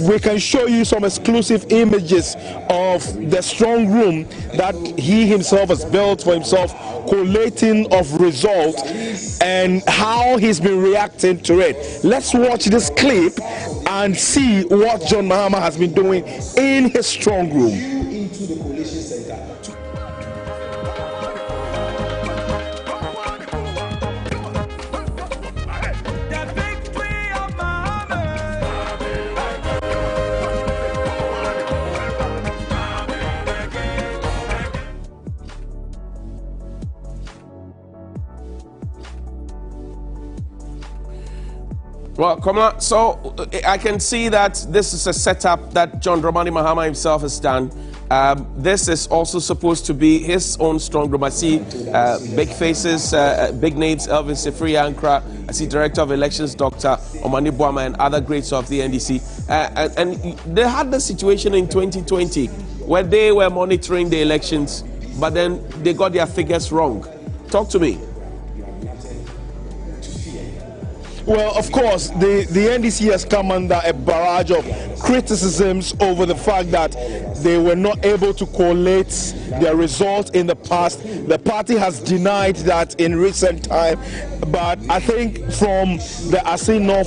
we can show you some exclusive images of the strong room that he himself has built for himself, collating of results, and how he's been reacting to it. Let's watch this clip and see what John Mahama has been doing in his strong room. Into the coalition center. Well, Komla, so I can see that this is a setup that John Dramani Mahama himself has done. This is also supposed to be his own strong room. I see big faces, big names, Elvin Sefri Ankra. I see Director of Elections, Dr. Omani Boama, and other greats of the NDC. And they had the situation in 2020 where they were monitoring the elections, but then they got their figures wrong. Talk to me. Well, of course, the NDC has come under a barrage of criticisms over the fact that they were not able to collate their results in the past. The party has denied that in recent time, but I think from the Asino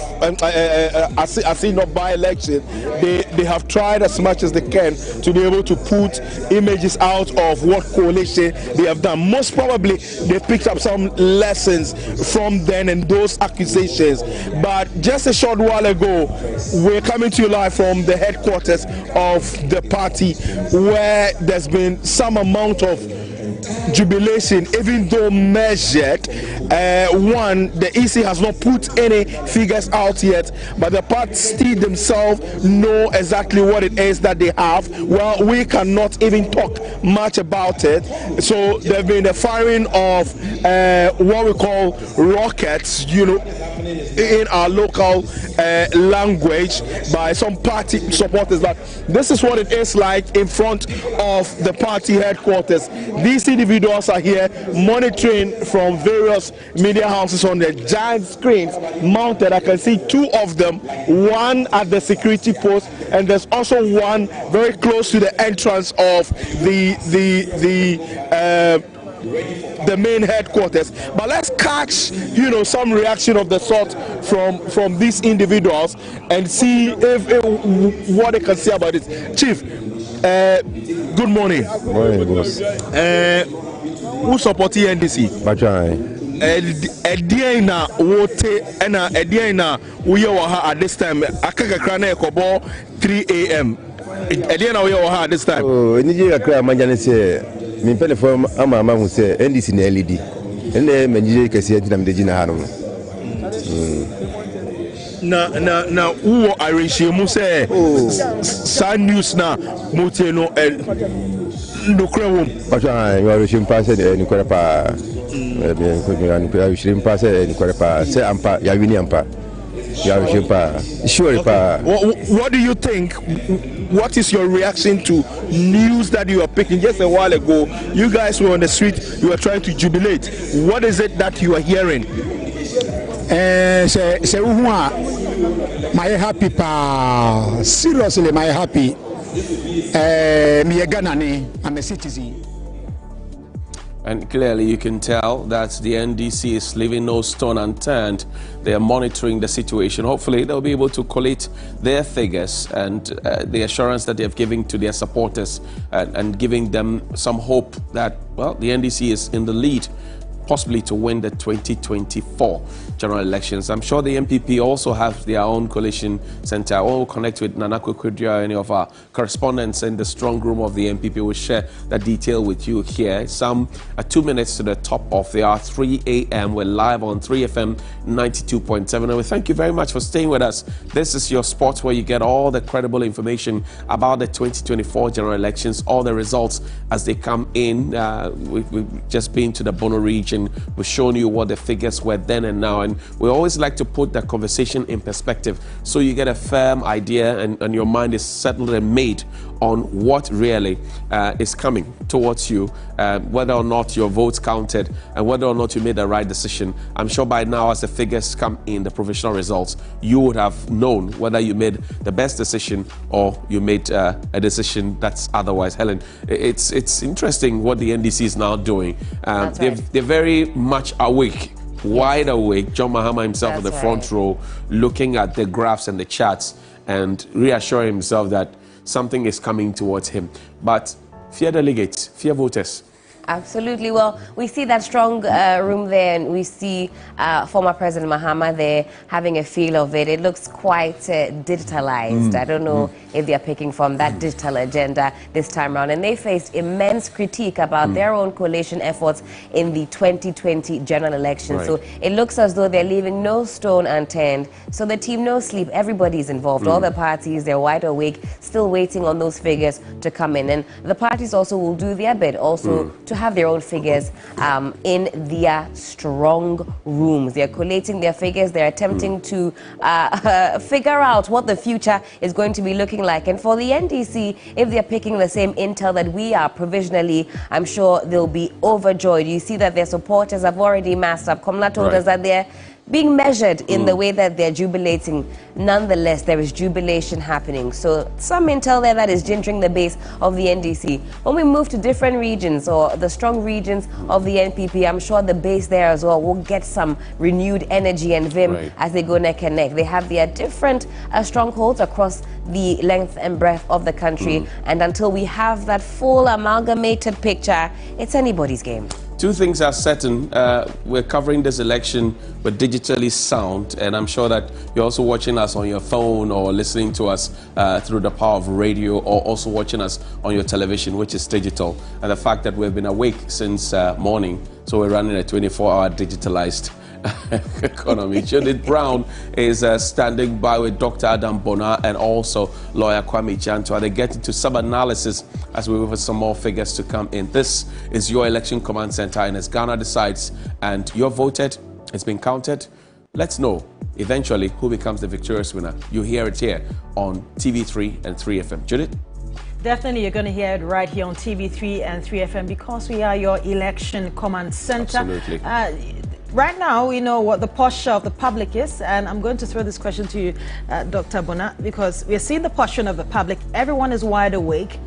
by-election, they have tried as much as they can to be able to put images out of what coalition they have done. Most probably, they picked up some lessons from then, and those accusations meetings. But just a short while ago, we're coming to you live from the headquarters of the party, where there's been some amount of jubilation, even though measured. One, the EC has not put any figures out yet, but the party themselves know exactly what it is that they have. Well, we cannot even talk much about it. So there's been the firing of what we call rockets, you know, in our local language by some party supporters. But this is what it is like in front of the party headquarters. These individuals are here monitoring from various media houses on the giant screens mounted. I can see two of them, one at the security post, and there's also one very close to the entrance of the main headquarters. But let's catch, you know, some reaction of the sort from these individuals and see if what they can say about it. Chief, good morning. Morning, boss. Who support NDC? Bachai. Ediana wote ena ediana uye waha at this time. Akaka krana ekobo 3 a.m. Ediana uye waha at this time. Oh, niji akra manjane se mi telefon ama hu se NDC na LED. Ene menjije kesi enti na mdeji na hanu. Na uwo arishi mu se sa news na mutie no ndokra wom. Bachai, yo arishi mpase ni kwara pa. What do you think? What is your reaction to news that you are picking? Just a while ago, you guys were on the street, you were trying to jubilate. What is it that you are hearing? My happy pa, seriously my happy. Me a Ghanaian, I'm a citizen. And clearly you can tell that the NDC is leaving no stone unturned. They are monitoring the situation. Hopefully they'll be able to collate their figures and the assurance that they have given to their supporters and giving them some hope that, well, the NDC is in the lead, possibly to win the 2024 general elections. I'm sure the MPP also have their own coalition center. We'll connect with Nana Kwakudria, any of our correspondents in the strong room of the MPP. will share that detail with you here. Some 2 minutes to the top of the hour, 3 a.m. We're live on 3FM 92.7. And we thank you very much for staying with us. This is your spot where you get all the credible information about the 2024 general elections, all the results as they come in. We've just been to the Bono region. We've shown you what the figures were then and now. And we always like to put that conversation in perspective so you get a firm idea and your mind is settled and made on what really is coming towards you, whether or not your votes counted and whether or not you made the right decision. I'm sure by now, as the figures come in, the provisional results, you would have known whether you made the best decision or you made a decision that's otherwise. Helen, it's interesting what the NDC is now doing. They're very much awake, wide awake. John Mahama himself in the front row, looking at the graphs and the charts and reassuring himself that something is coming towards him. But fear delegates, fear voters. Absolutely. Well, we see that strong room there, and we see former President Mahama there having a feel of it. It looks quite digitalized. I don't know if they are picking from that digital agenda this time around. And they faced immense critique about their own coalition efforts in the 2020 general election. Right. So it looks as though they're leaving no stone unturned. So the team, no sleep. Everybody's involved. All the parties, they're wide awake, still waiting on those figures to come in. And the parties also will do their bit also to have their own figures in their strong rooms. They're collating their figures. They're attempting to figure out what the future is going to be looking like. And for the NDC, if they're picking the same intel that we are provisionally, I'm sure they'll be overjoyed. You see that their supporters have already massed up. Komla told us that they're being measured in the way that they're jubilating. nonetheless, there is jubilation happening. So some intel there that is gingering the base of the NDC. When we move to different regions or the strong regions of the NPP, I'm sure the base there as well will get some renewed energy and vim as they go neck and neck. They have their different strongholds across the length and breadth of the country. And until we have that full amalgamated picture, it's anybody's game. Two things are certain. We're covering this election with digitally sound, and I'm sure that you're also watching us on your phone or listening to us through the power of radio, or also watching us on your television, which is digital. And the fact that we've been awake since morning, so we're running a 24-hour digitalized economy. Judith Brown is standing by with Dr. Adam Bona and also lawyer Kwame Jantua. They get into some analysis as we wait for some more figures to come in. This is your election command center, and as Ghana decides and you're voted, it's been counted. Let's know eventually who becomes the victorious winner. You hear it here on TV3 and 3FM. Judith? Definitely, you're going to hear it right here on TV3 and 3FM because we are your election command center. Absolutely. Right now, we know what the posture of the public is, and I'm going to throw this question to you, Dr. Bona, because we're seeing the posture of the public. Everyone is wide awake,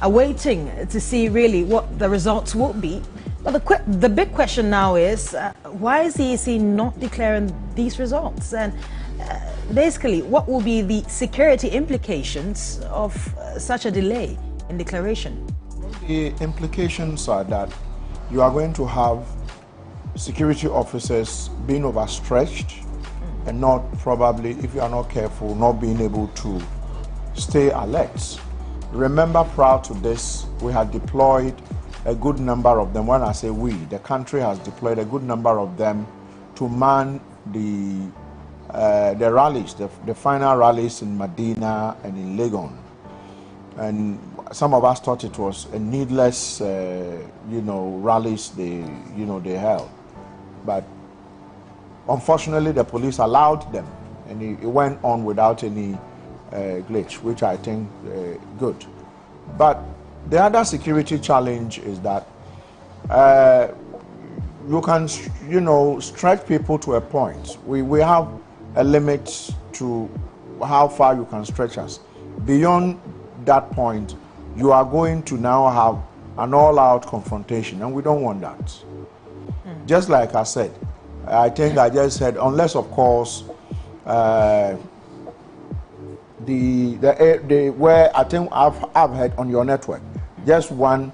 awaiting to see really what the results will be. But the big question now is, why is the EC not declaring these results? And basically, what will be the security implications of such a delay in declaration? The implications are that you are going to have security officers being overstretched and not probably, if you are not careful, not being able to stay alert. Remember, prior to this, we had deployed a good number of them. When I say we, the country has deployed a good number of them to man the rallies, the final rallies in Medina and in Legon. And some of us thought it was a needless, rallies they held. But unfortunately, the police allowed them, and it went on without any glitch, which I think good. But the other security challenge is that you can, stretch people to a point. We have a limit to how far you can stretch us. Beyond that point, you are going to now have an all-out confrontation, and we don't want that. Just like I said, I think I just said, unless of course where I think I've heard on your network, just one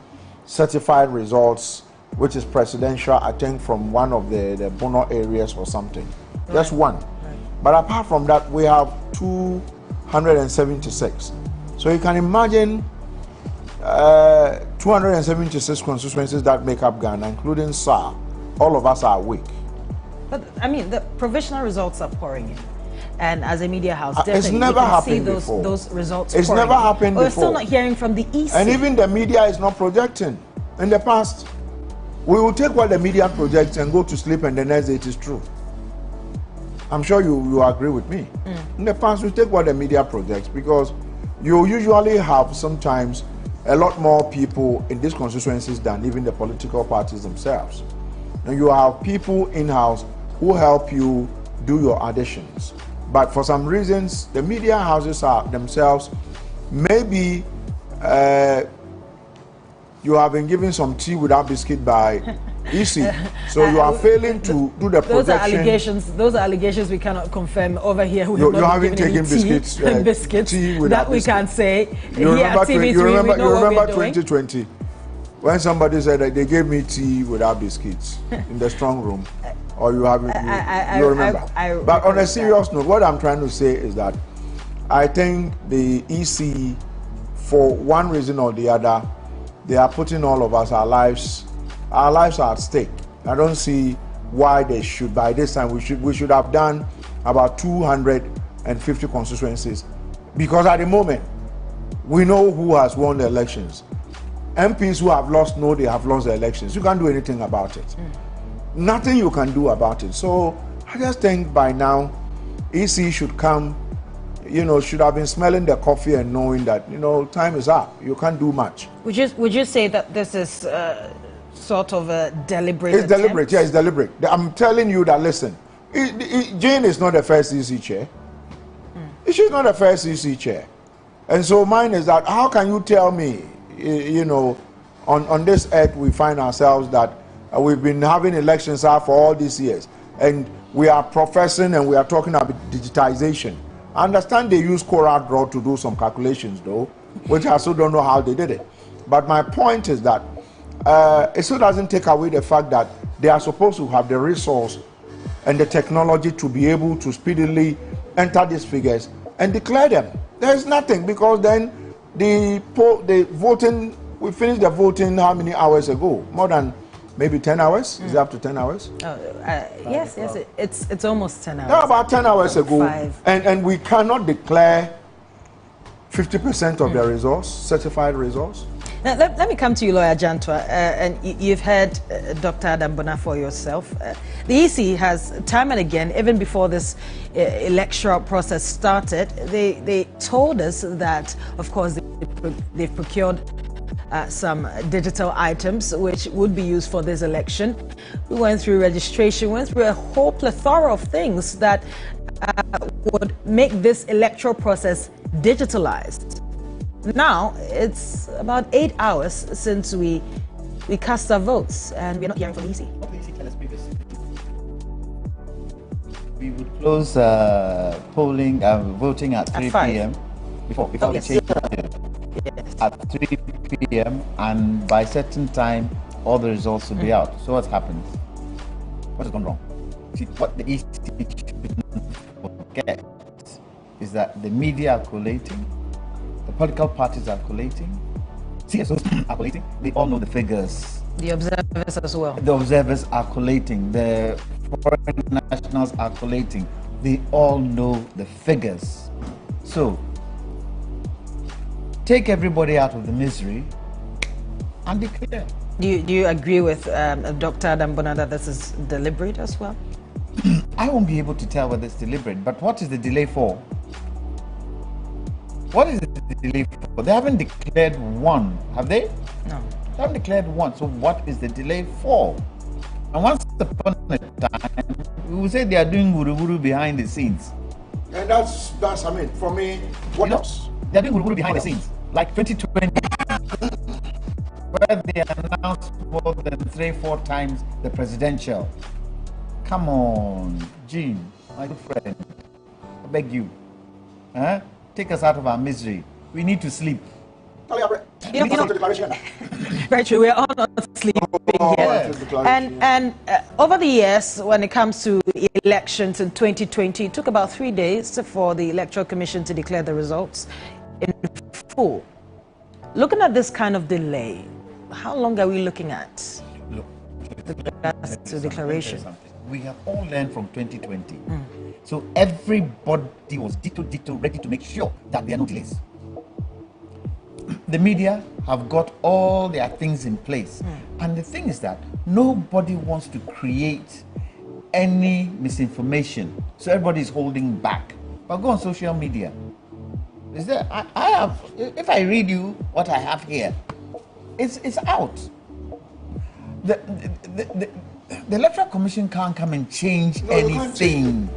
certified results, which is presidential, I think from one of the Bono areas or something, just one. But apart from that, we have 276. So you can imagine 276 constituencies that make up Ghana, including SAR. All of us are weak. But I mean, the provisional results are pouring in, and as a media house, it's definitely never you can see happened before. those results. It's never happened We're before. still not hearing from the EC, and even the media is not projecting. In the past, we will take what the media projects and go to sleep, and the next day it is true. I'm sure you agree with me. In the past, we take what the media projects because you usually have sometimes a lot more people in these constituencies than even the political parties themselves. And you have people in-house who help you do your auditions. But for some reasons, the media houses are themselves, maybe you have been given some tea without biscuit by EC. So you are failing to do the projection. Those are allegations we cannot confirm over here. You haven't taken biscuits, tea that we can say. You remember 2020 when somebody said that they gave me tea without biscuits in the strong room, or you haven't? You remember? But on a serious note, what I'm trying to say is that I think the EC, for one reason or the other, they are putting all of us, our lives are at stake. I don't see why they should. By this time, we should have done about 250 constituencies, because at the moment we know who has won the elections. MPs who have lost know they have lost the elections. You can't do anything about it. Nothing you can do about it. So I just think by now, EC should come, should have been smelling the coffee and knowing that, time is up. You can't do much. Would you say that this is sort of a deliberate It's attempt? deliberate, yeah, it's deliberate. I'm telling you that, listen, Jane is not the first EC chair. She's not the first EC chair. And so mine is that, how can you tell me, you know, on this earth we find ourselves that we've been having elections for all these years, and we are professing and we are talking about digitization. I understand they use Cora Draw to do some calculations though, which I still don't know how they did it. But my point is that it still doesn't take away the fact that they are supposed to have the resource and the technology to be able to speedily enter these figures and declare them. There's nothing, because then the voting, we finished the voting how many hours ago? More than maybe 10 hours? Is it up to 10 hours? Yes, it's almost 10 hours. Yeah, about 10 hours ago. 5. And we cannot declare 50% of the resource, certified resource. Now, let me come to you, Lawyer Jantwa, and you've heard Dr. Adambona for yourself. The EC has, time and again, even before this electoral process started, they told us that, of course, they've procured some digital items which would be used for this election. We went through registration, went through a whole plethora of things that would make this electoral process digitalized. Now, it's about 8 hours since we cast our votes, and we're not hearing from the EC. What did the EC tell us previously? We would close polling, voting at 3 p.m. before the change. Yes. At 3 p.m. and by certain time, all the results will be out. So what happens? What has gone wrong? See, what the EC shouldn't forget is that the media are collating, the political parties are collating, CSOs are collating. They all know the figures. The observers as well. The observers are collating. The foreign nationals are collating. They all know the figures. So, take everybody out of the misery and declare. Do you agree with Dr. Adambona that this is deliberate as well? I won't be able to tell whether it's deliberate, but what is the delay for? What is the delay for? They haven't declared one, have they? No. They haven't declared one, so what is the delay for? And once upon a time, we will say they are doing wuru-wuru behind the scenes. And that's I mean, for me, what else? They are doing wuru-wuru behind the scenes. Like 2020, where they announced more than 3-4 times the presidential. Come on, Gene, my good friend, I beg you. Take us out of our misery. We need to sleep. Very true, we're all not sleeping here. And over the years, when it comes to elections in 2020, it took about 3 days for the Electoral Commission to declare the results in full. Looking at this kind of delay, how long are we looking at? Look, to declaration. We have all learned from 2020. So everybody was ditto ready to make sure that there are no delays. The media have got all their things in place. And the thing is that nobody wants to create any misinformation. So everybody is holding back. But go on social media. Is there? I have. If I read you what I have here, it's out. The Electoral Commission can't come and change anything.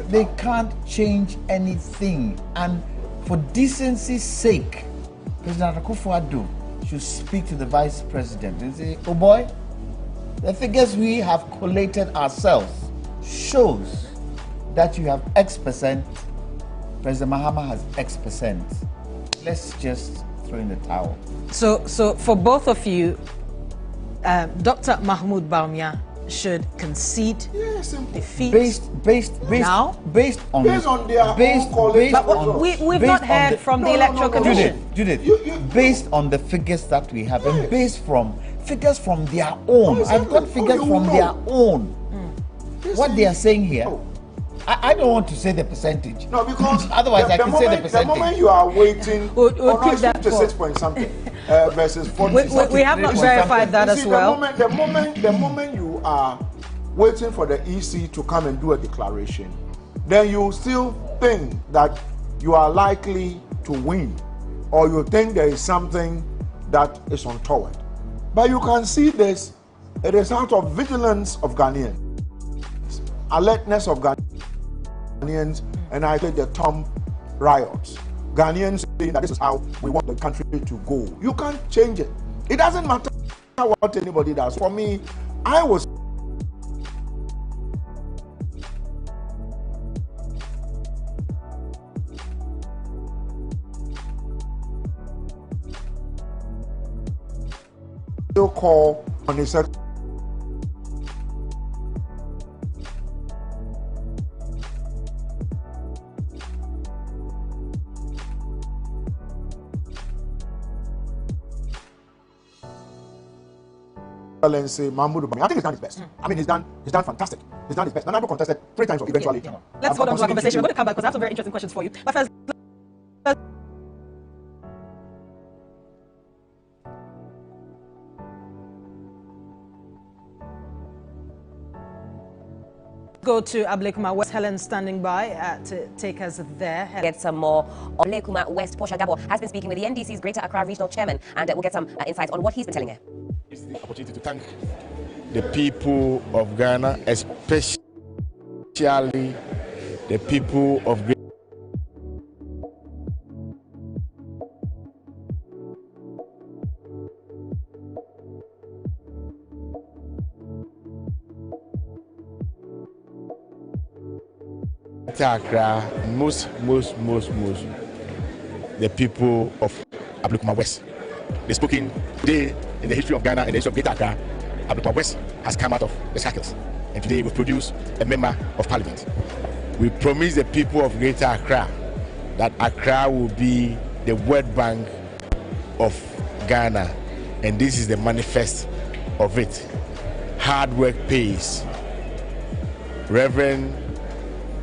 They can't change anything. And for decency's sake, President Akufo-Addo should speak to the Vice President and say, oh boy, the figures we have collated ourselves shows that you have X%, President Mahama has X%. Let's just throw in the towel. So for both of you, Dr. Mahmoud Bawumia should concede defeat. Based on their we've not heard from the Electoral Commission. Judith, based on the figures that we have and based from figures from their own. I've got figures from their own. What they are saying here, I don't want to say the percentage. No, because otherwise I can say the percentage. The moment you are waiting, we'll keep that 56 point something versus 40. We have not verified that as well. The moment you are waiting for the EC to come and do a declaration, then you still think that you are likely to win, or you think there is something that is untoward. But you can see this, it is out of vigilance of Ghanaians, alertness of Ghanaians. Ghanaians, and I played the Tom riots. Ghanaians saying that this is how we want the country to go. You can't change it. It doesn't matter what anybody does. For me, I was still call on his Excellency Mahmoud Bami. I think he's done his best. I mean, he's done fantastic. He's done his best. Nana contested 3 times eventually. Let's hold on to our conversation. We're going to come back because I have some very interesting questions for you. But first, go to Ablekuma West. Helen standing by to take us there. Get some more. Ablekuma West, Portia Gabo has been speaking with the NDC's Greater Accra Regional Chairman, and we'll get some insights on what he's been telling her. It's the opportunity to thank the people of Ghana, especially the people of Greater Accra, most the people of Ablekuma West. They spoke in today in the history of Ghana and the history of Greater Accra. Ablekuma West has come out of the shackles, and today we produce a member of parliament. We promise the people of Greater Accra that Accra will be the World Bank of Ghana, and this is the manifest of it. Hard work pays. Reverend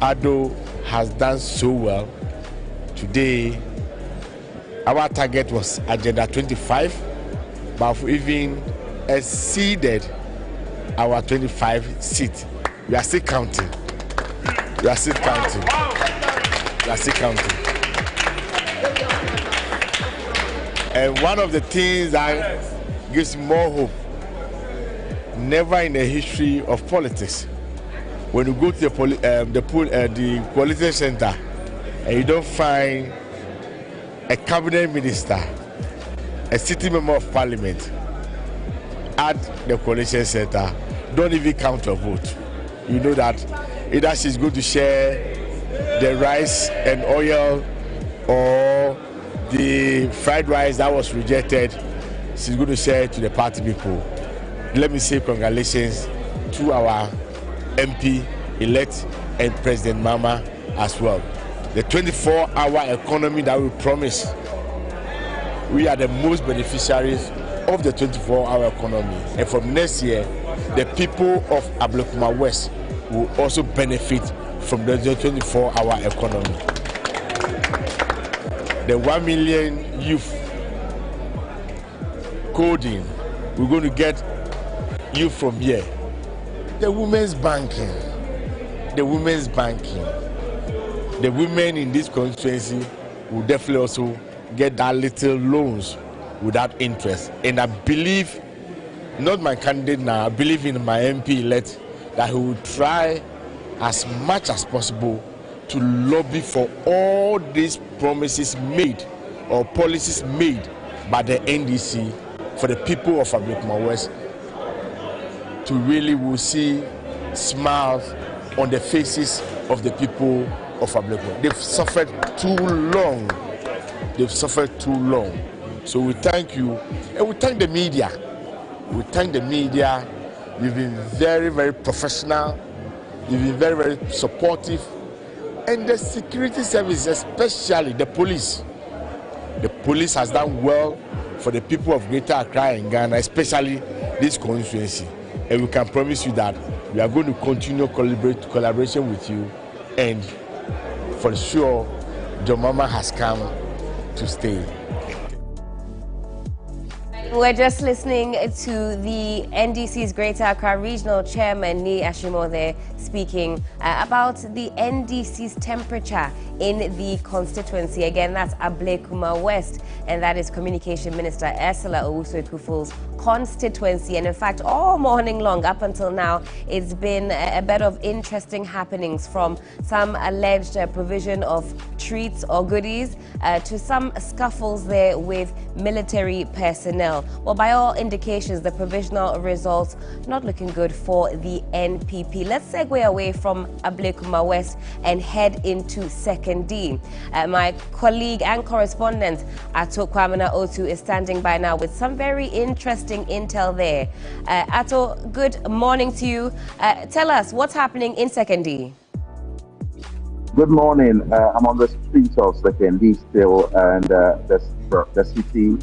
Ado has done so well. Today, our target was Agenda 25, but we've even exceeded our 25 seat. We are still counting. We are still counting. We are still counting. And one of the things that gives more hope, never in the history of politics, when you go to the Polities Center and you don't find a cabinet minister, a city member of parliament at the Coalition Center, don't even count your vote. You know that either she's going to share the rice and oil or the fried rice that was rejected, she's going to share it to the party people. Let me say congratulations to our MP-elect and President Mama as well. The 24-hour economy that we promised, we are the most beneficiaries of the 24-hour economy. And from next year, the people of Ablekuma West will also benefit from the 24-hour economy. The 1 million youth coding, we're going to get youth from here. The women's banking, the women in this constituency will definitely also get that little loans without interest. And I believe, not my candidate now, I believe in my MP-elect that he will try as much as possible to lobby for all these promises made or policies made by the NDC for the people of Ablekuma West to really will see smiles on the faces of the people of Ablekuma. They've suffered too long. They've suffered too long. So we thank you, and we thank the media. We thank the media. You've been very, very professional. You've been very, very supportive. And the security service, especially the police. The police has done well for the people of Greater Accra and Ghana, especially this constituency. And we can promise you that we are going to continue collaboration with you, and for sure, John Mama has come to stay. We're just listening to the NDC's Greater Accra Regional Chairman, Ni Ashimo, there speaking about the NDC's temperature in the constituency. Again, that's Ablekuma West, and that is Communication Minister Ursula Owusu-Ekufuor's constituency. And in fact, all morning long up until now, it's been a bit of interesting happenings, from some alleged provision of treats or goodies to some scuffles there with military personnel. Well, by all indications, the provisional results not looking good for the NPP. Let's segue away from Ablekuma West and head into 2nd D. My colleague and correspondent Ato Kwamina Otu is standing by now with some very interesting intel there. Ato, good morning to you. Tell us what's happening in 2nd D. Good morning. I'm on the streets of 2nd D still, and the city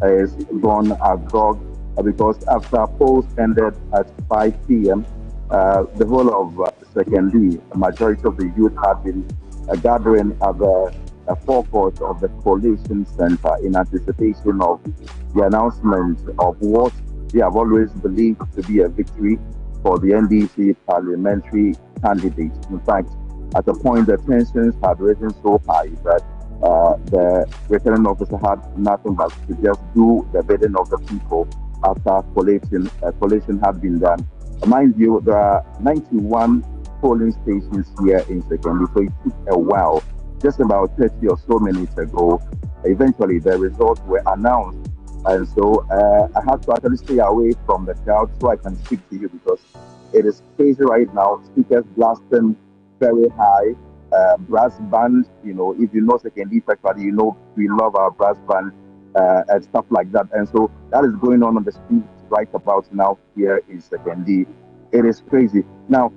is gone agog because after polls ended at 5 p.m., the whole of 2nd D, a majority of the youth had been gathering at the forecourt of the Collation Center in anticipation of the announcement of what they have always believed to be a victory for the NDC parliamentary candidate. In fact, at the point, the tensions had risen so high that the returning officer had nothing but to just do the bidding of the people after collation had been done. Mind you, there are 91 polling stations here in 2nd D, so it took a while. Just about 30 or so minutes ago, eventually the results were announced, and so I had to actually stay away from the crowd so I can speak to you, because it is crazy right now. Speakers blasting very high, brass band. You know, if you know 2nd D particularly, you know we love our brass band and stuff like that. And so that is going on the street right about now here in 2nd D. It is crazy. Now,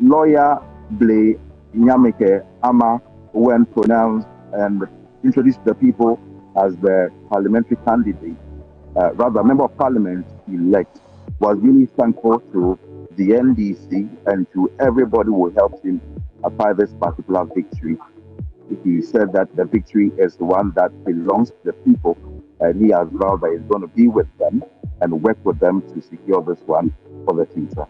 lawyer Blay Nyameke Ama, when pronounced and introduced the people as the parliamentary candidate, rather member of parliament elect, was really thankful to the NDC and to everybody who helped him acquire this particular victory. He said that the victory is the one that belongs to the people, and he has vowed that he's going to be with them and work with them to secure this one for the future.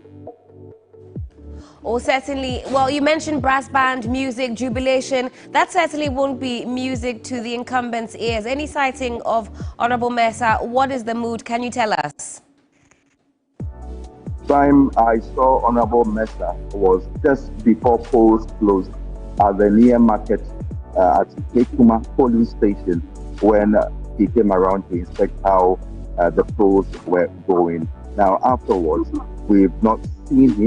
Oh, certainly. Well, you mentioned brass band, music, jubilation. That certainly won't be music to the incumbents' ears. Any sighting of Honorable Mesa? What is the mood? Can you tell us? Time I saw Honorable Mesa was just before polls closed at the near market at Kekuma polling station, when he came around to inspect how the polls were going. Now, afterwards, we've not seen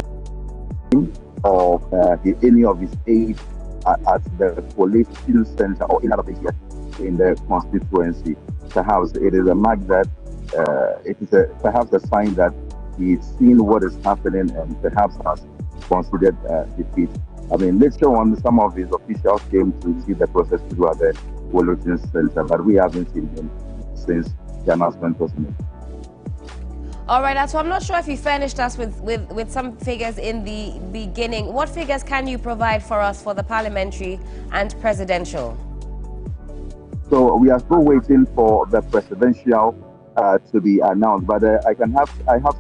him or any of his aides at the Collation Center or in other places in the constituency. Perhaps it is a mark that it is perhaps a sign that he's seen what is happening and perhaps has considered defeat. I mean, later on, some of his officials came to see the process through at the Collation Center, but we haven't seen him since the announcement was made. All right, so I'm not sure if you furnished us with some figures in the beginning. What figures can you provide for us for the parliamentary and presidential? So we are still waiting for the presidential to be announced, but I have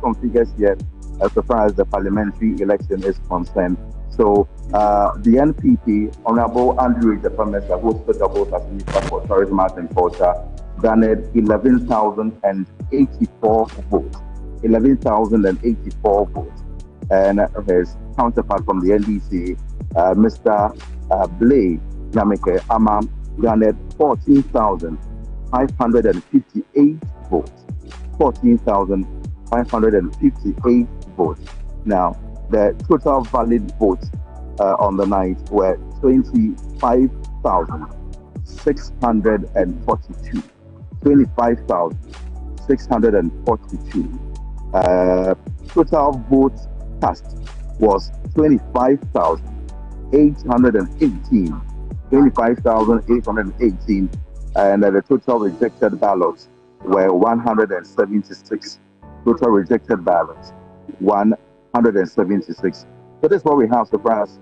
some figures here as far as the parliamentary election is concerned. So the NPP, Honorable Andrew Ejapamesa, who spoke about as Minister for Tourism, Arts and Culture, garnered 11,084 votes. 11,084 votes. And his counterpart from the NDC, Mr. Blay Nyameke Ama, garnered 14,558 votes. 14,558 votes. Now, the total valid votes on the night were 25,642. 25,642. Total votes cast was 25,818. 25,818, and the total rejected ballots were 176. Total rejected ballots, 176. So that's what we have so far as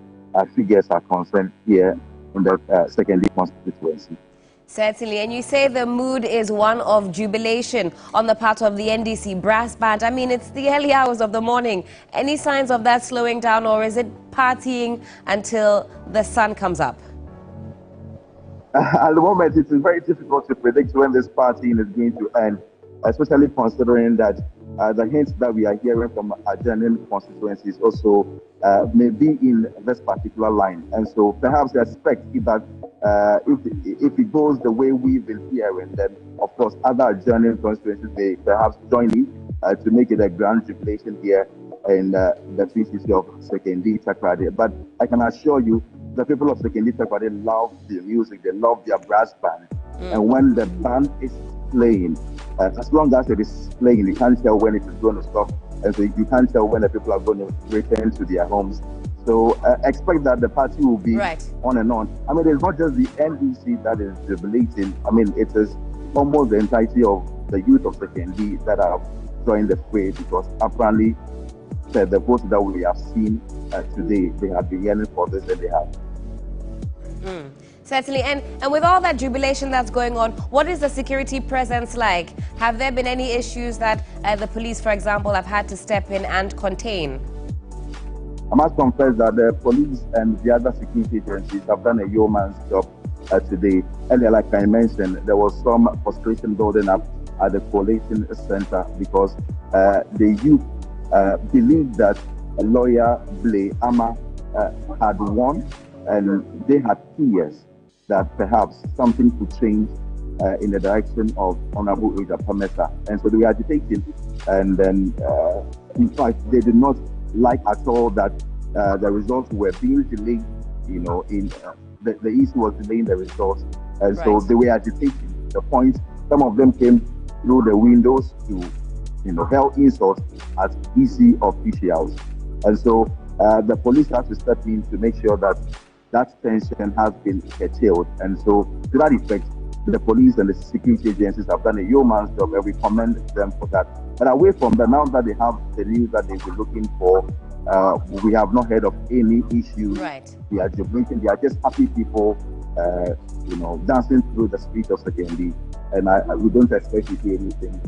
figures are concerned here in the 2nd D constituency. Certainly, and you say the mood is one of jubilation on the part of the NDC brass band. I mean, it's the early hours of the morning. Any signs of that slowing down, or is it partying until the sun comes up? At the moment, it is very difficult to predict when this partying is going to end. especially considering that the hints that we are hearing from adjoining constituencies also may be in this particular line. And so perhaps I expect that if it goes the way we've been hearing, then of course other adjoining constituencies may perhaps join in to make it a grand jubilation here in the free city of Sekondi Takoradi. But I can assure you, the people of Sekondi Takoradi love the music, they love their brass band. And when the band is playing, as long as it is playing, you can't tell when it is going to stop. And so you can't tell when the people are going to return to their homes. So expect that the party will be on and on. I mean, it's not just the NDC that is jubilating. I mean, it is almost the entirety of the youth of Sekondi that have joined the fray, because apparently the votes that we have seen today, they have been yearning for this, and they have. Certainly, and with all that jubilation that's going on, what is the security presence like? Have there been any issues that the police, for example, have had to step in and contain? I must confess that the police and the other security agencies have done a yeoman's job today. Earlier, like I mentioned, there was some frustration building up at the collation center because the youth believed that lawyer Blay Ama had won, and they had fears that perhaps something could change in the direction of Honorable Ida Pamesa. And so they were agitating. And then, in fact, they did not like at all that the results were being delayed, you know, in the EC was delaying the results. And so they were agitating. The point, some of them came through the windows to, you know, hurl insults at EC officials. And so the police have to step in to make sure that that tension has been curtailed. And so to that effect, the police and the security agencies have done a yeoman's job, and we commend them for that. But away from that, now that they have the news that they've been looking for, we have not heard of any issues. They are jubilating, they are just happy people, you know, dancing through the streets of Sekondi. And we don't expect to see anything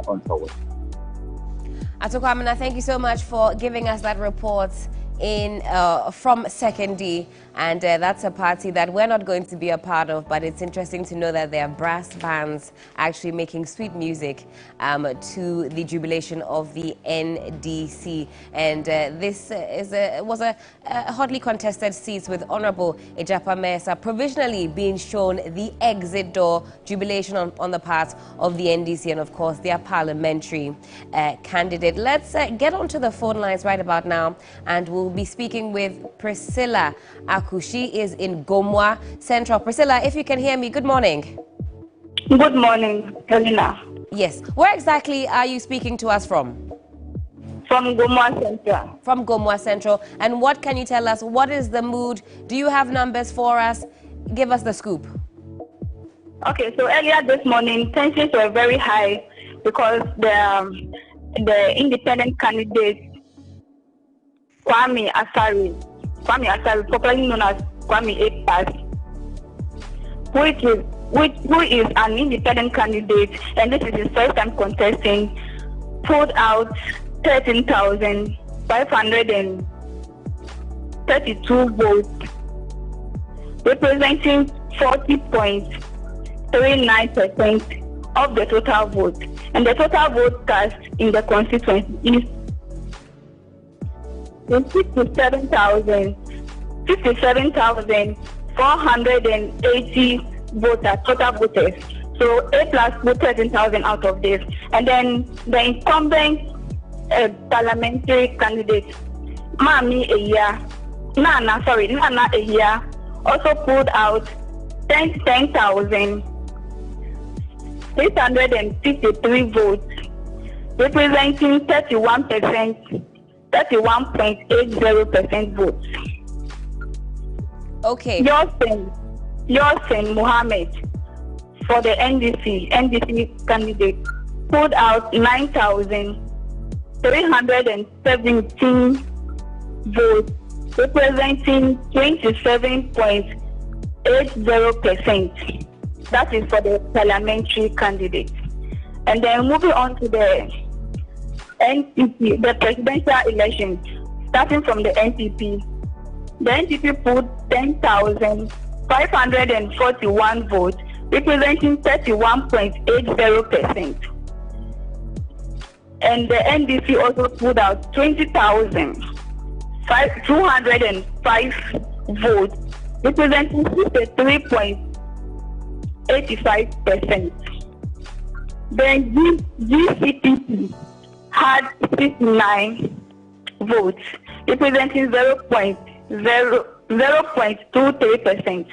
untoward. Atokwamina, thank you so much for giving us that report from Sekondi, and that's a party that we're not going to be a part of, but it's interesting to know that there are brass bands actually making sweet music to the jubilation of the NDC. And this was a hotly contested seat, with Honorable Ejapa Mesa provisionally being shown the exit door jubilation on the part of the NDC and of course their parliamentary candidate. Let's get onto the phone lines right about now, and we'll be speaking with Priscilla Aku. She is in Gomwa Central. Priscilla, if you can hear me, good morning. Good morning, Helena. Yes. Where exactly are you speaking to us from? From Gomwa Central. From Gomwa Central. And what can you tell us? What is the mood? Do you have numbers for us? Give us the scoop. Okay, so earlier this morning, tensions were very high because the independent candidate Kwame Asari, popularly known as Kwame Apas, who is an independent candidate, and this is his first time contesting, pulled out 13,532 votes, representing 40.39% of the total vote. And the total vote cast in the constituency is 57,480 voters, total voters. So A+ put 13,000 out of this. And then the incumbent parliamentary candidate, Nana Eya, also pulled out 10,653 votes, representing 31.80% votes. Okay. Yosin Mohammed for the NDC candidate pulled out 9,317 votes, representing 27.80%. That is for the parliamentary candidate. And then moving on to the NPP, the presidential elections, starting from the NPP. The NPP put 10,541 votes, representing 31.80%. and the NDC also pulled out 20,205 votes, representing 63.85%. Then GCPP had 69 votes, representing 0.23%.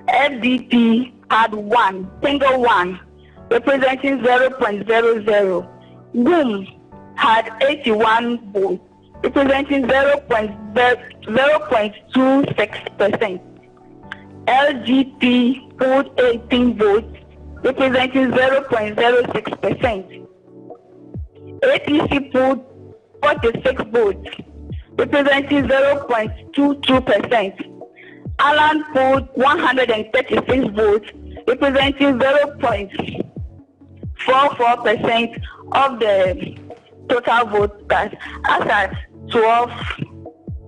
FDP had one, single one, representing 0.00. GUM had 81 votes, representing 0.26%. LGP pulled 18 votes, representing 0.06%. APC pulled 46 votes, representing 0.22%. Alan pulled 136 votes, representing 0.44% of the total vote cast as at 12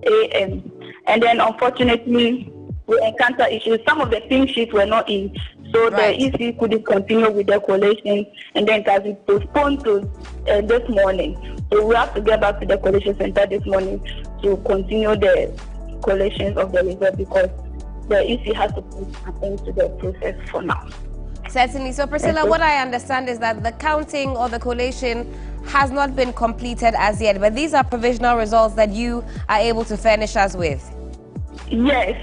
a.m. And then unfortunately, we encounter issues. Some of the pink sheets were not in, so the EC couldn't continue with the collation, and then it has been postponed to this morning. So we have to get back to the collation center this morning to continue the collations of the result, because the EC has to put an end to the process for now. Certainly. So Priscilla, what I understand is that the counting or the collation has not been completed as yet, but these are provisional results that you are able to furnish us with. Yes.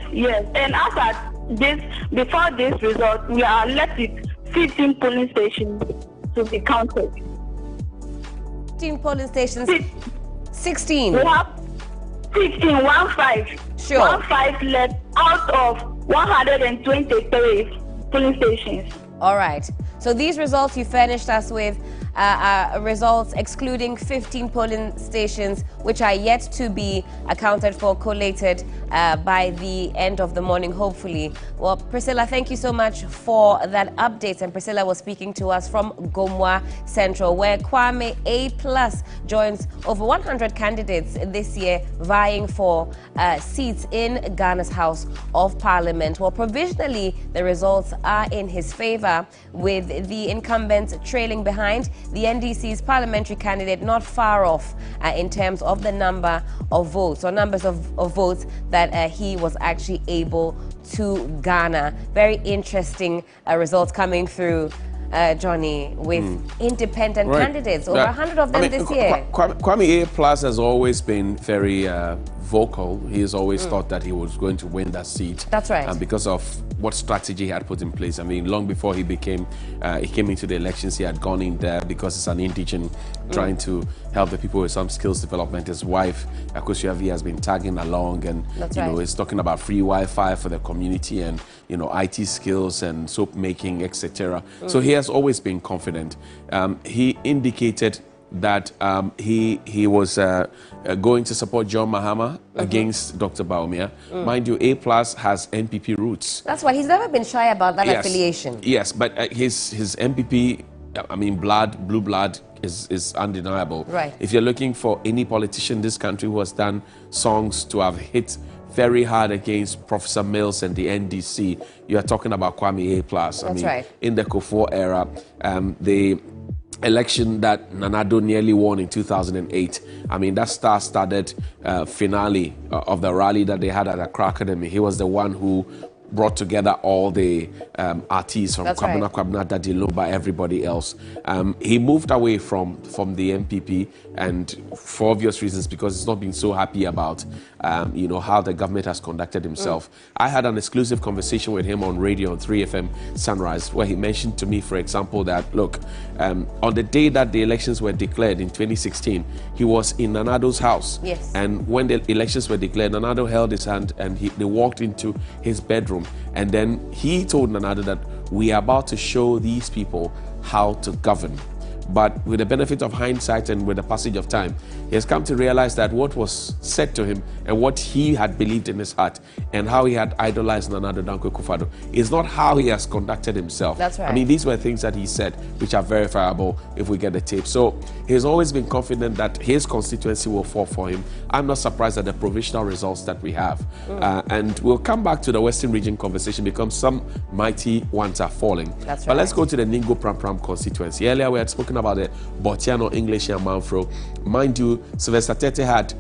And as at this, before this result, we are left with 15 polling stations to be counted. 15 polling stations? 16. We have 15, 15. Sure. 15 left out of 123 polling stations. All right. So these results you furnished us with are results excluding 15 polling stations, which are yet to be accounted for, collated by the end of the morning, hopefully. Well, Priscilla, thank you so much for that update. And Priscilla was speaking to us from Gomwa Central, where Kwame A+ joins over 100 candidates this year vying for seats in Ghana's House of Parliament. Well, provisionally, the results are in his favor, with the incumbent trailing behind the NDC's parliamentary candidate not far off in terms of the number of votes, or numbers of votes that he was actually able to garner. Very interesting results coming through, Johnny, with independent candidates, over 100 of them this year. Kwame A+ has always been very vocal. He has always thought that he was going to win that seat. That's right. And because of what strategy he had put in place. I mean, long before he came into the elections, he had gone in there because it's an indigent, trying to help the people with some skills development. His wife, Akosua, has been tagging along, and he's talking about free Wi-Fi for the community, and IT skills and soap making, etc. So he has always been confident. He indicated that he was going to support John Mahama against Dr. Baumia. Mind you, A+ has MPP roots. That's why he's never been shy about that affiliation. Yes, but his MPP, I mean, blue blood is undeniable. Right. If you're looking for any politician in this country who has done songs to have hit very hard against Professor Mills and the NDC, you are talking about Kwame A+. That's right. In the Kufuor era, the election that Nanado nearly won in 2008. I mean, that star-studded finale of the rally that they had at Accra Academy. He was the one who brought together all the artists from Kwabena, Daddy Lumba, everybody else. He moved away from the MPP, and for obvious reasons, because he's not been so happy about how the government has conducted himself. I had an exclusive conversation with him on radio on 3FM Sunrise, where he mentioned to me, for example, that look, on the day that the elections were declared in 2016, he was in Nanado's house. Yes. And when the elections were declared, Nanado held his hand and they walked into his bedroom. And then he told Nanado that we are about to show these people how to govern. But with the benefit of hindsight and with the passage of time, he has come to realize that what was said to him and what he had believed in his heart and how he had idolized Nana Addo Dankwa Akufo-Addo is not how he has conducted himself. That's right. I mean, these were things that he said which are verifiable if we get the tape. So he's always been confident that his constituency will fall for him. I'm not surprised at the provisional results that we have. And we'll come back to the Western region conversation because some mighty ones are falling. That's but right. let's go to the Ningo Pram Pram constituency. Earlier we had spoken talking about the Botiano English and Manfro. Mind you, Sylvester Tete had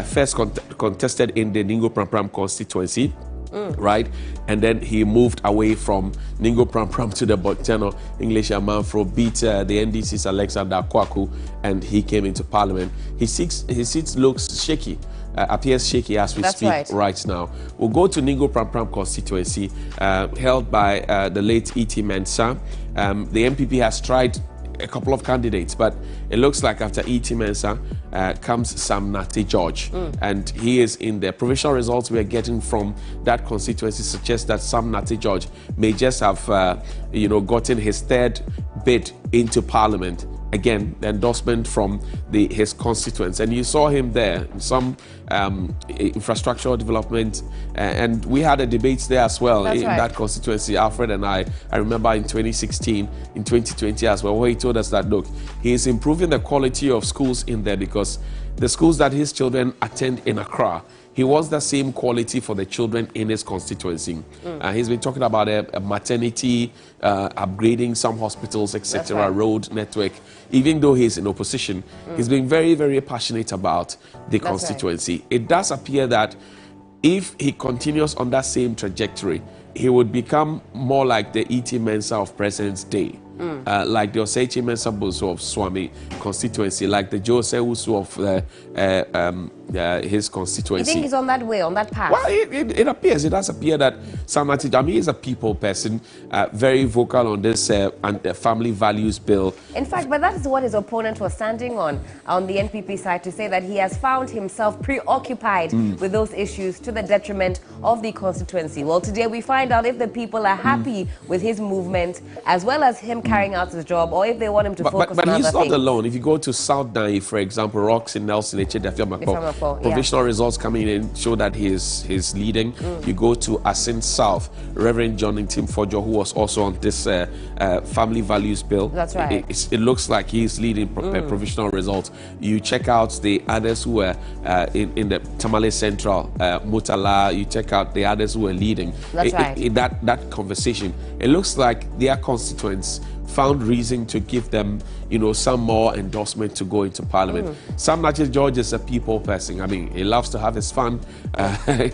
first contested in the Ningo Pram constituency. Right, and then he moved away from Ningo Pram to the Botiano English and Manfro, beat the NDC's Alexander Kwaku, and he came into parliament. His seat looks shaky. Appears shaky as we speak right now. We'll go to Ningo Pram constituency, held by the late E.T. Mensah. The MPP has tried a couple of candidates, but it looks like after E.T. Mensah comes Sam Nate George, and he is in the provisional results we are getting from that constituency suggest that Sam Nate George may just have gotten his third bid into parliament. Again, the endorsement from his constituents, and you saw him there in some infrastructural development, and we had a debate there as well that constituency. Alfred and I remember in 2016, in 2020 as well, where he told us that look, he is improving the quality of schools in there because the schools that his children attend in Accra, he wants the same quality for the children in his constituency. He's been talking about a maternity, upgrading some hospitals, etc., road network. Even though he's in opposition, he's been very, very passionate about the constituency. It does appear that if he continues on that same trajectory, he would become more like the E.T. Mensah of President's Day. Like the Osechi Mensah Bozo of Swami constituency, like the Jose Usu of his constituency. You think he's on that way, on that path? Well, it does appear that Sam Nate George is a people person, very vocal on this family values bill. In fact, but that is what his opponent was standing on the NPP side, to say that he has found himself preoccupied with those issues to the detriment of the constituency. Well, today we find out if the people are happy with his movement, as well as him carrying out his job, or if they want him to focus on other things. But he's not alone. If you go to South Nai, for example, Roxy Nelson, provisional results coming in show that he's leading. You go to Asin South, Reverend John Ntim-Fojo, who was also on this family values bill. That's right. It looks like he's leading provisional results. You check out the others who were in the Tamale Central, Mutala. You check out the others who were leading. That's right. In that conversation, it looks like their constituents found reason to give them, some more endorsement to go into parliament. Sam Nate George is a people person. I mean, he loves to have his fun.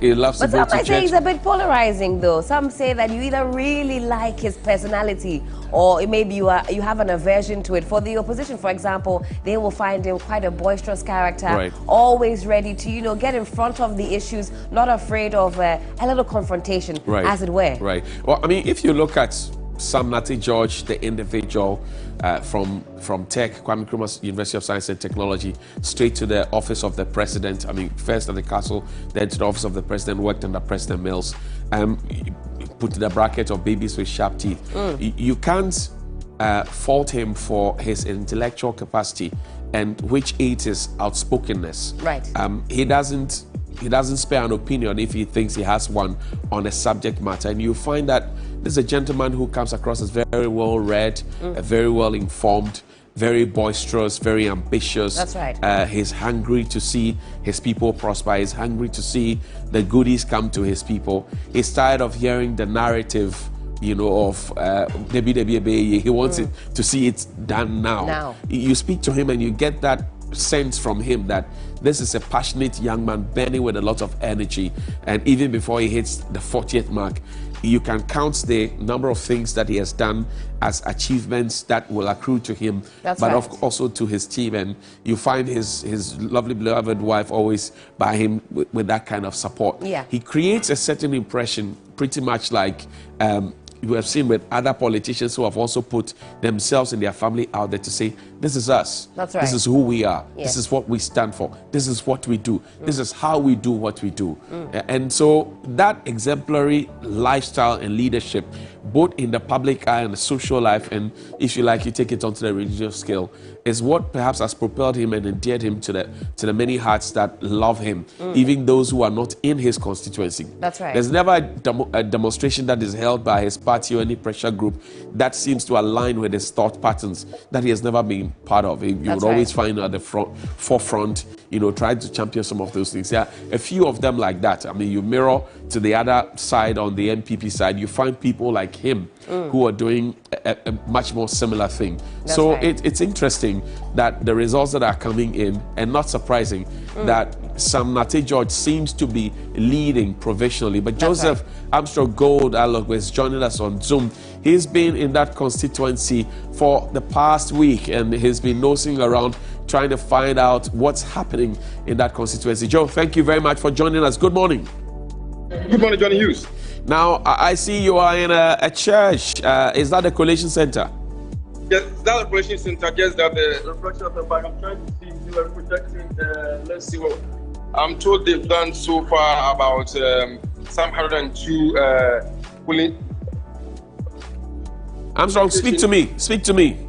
He loves to go to church. But some might say he's a bit polarizing, though. Some say that you either really like his personality, or maybe you have an aversion to it. For the opposition, for example, they will find him quite a boisterous character, always ready to, get in front of the issues, not afraid of a little confrontation, as it were. Right. Well, I mean, if you look at Sam Nate George, the individual from Tech, Kwame Nkrumah's University of Science and Technology, straight to the office of the president. I mean, first at the castle, then to the office of the president, worked under President Mills. Put in the bracket of babies with sharp teeth. You can't fault him for his intellectual capacity, and which aids his outspokenness. Right. He doesn't spare an opinion if he thinks he has one on a subject matter, and you find that this is a gentleman who comes across as very well read, very well informed, very boisterous, very ambitious. That's right. He's hungry to see his people prosper. He's hungry to see the goodies come to his people. He's tired of hearing the narrative, of he wants it to see it done now. You speak to him and you get that sense from him that this is a passionate young man burning with a lot of energy, and even before he hits the 40th mark, you can count the number of things that he has done as achievements that will accrue to him, also to his team. And you find his lovely beloved wife always by him with that kind of support. He creates a certain impression, pretty much like you have seen with other politicians who have also put themselves and their family out there to say, this is us. That's right. This is who we are. This is what we stand for. This is what we do. This is how we do what we do. And so that exemplary lifestyle and leadership, both in the public eye and the social life, and if you like, you take it onto the religious scale, is what perhaps has propelled him and endeared him to the many hearts that love him, even those who are not in his constituency. That's right. There's never a demonstration that is held by his party or any pressure group that seems to align with his thought patterns that he has never been part of it. You would always find at the forefront, you know, trying to champion some of those things. Yeah, a few of them like that. I mean, you mirror to the other side on the NPP side, you find people like him who are doing a much more similar thing. So it's interesting that the results that are coming in, and not surprising that Sam Nate George seems to be leading provisionally. But Joseph Armstrong Gold is joining us on Zoom. He's been in that constituency for the past week, and he's been nosing around trying to find out what's happening in that constituency. Joe, thank you very much for joining us. Good morning. Good morning, Johnny Hughes. Now, I see you are in a church. Is that the Collation Center? Yes, that's the Collation Center. Just that the reflection of the bank. I'm trying to see if you are projecting. Let's see what I'm told they've done so far about some 102 polling. Armstrong, speak to me. Speak to me.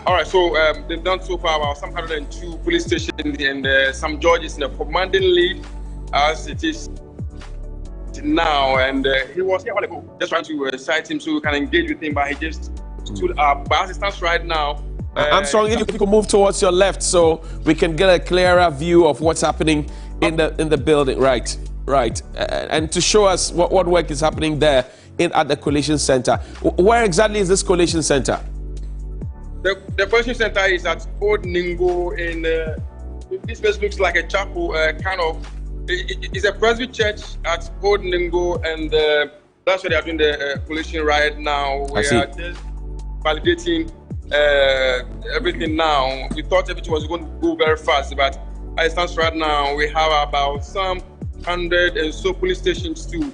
All right, so they've done so far about some 102 police stations, and some judges in the commanding lead as it is now. And he was here a while ago, just trying to cite him so we can engage with him, but he just stood up. But as it stands right now, Armstrong, if you could move towards your left so we can get a clearer view of what's happening in the building. Right. And to show us what work is happening there at the Collation Center. Where exactly is this Collation Center? The Collation Center is at Old Ningo in this place looks like a chapel, kind of. It's a Presby church at Old Ningo, and that's where they are doing the collation right now. We are just validating everything now. We thought everything was going to go very fast, but as it stands right now, we have about some 100 and so police stations to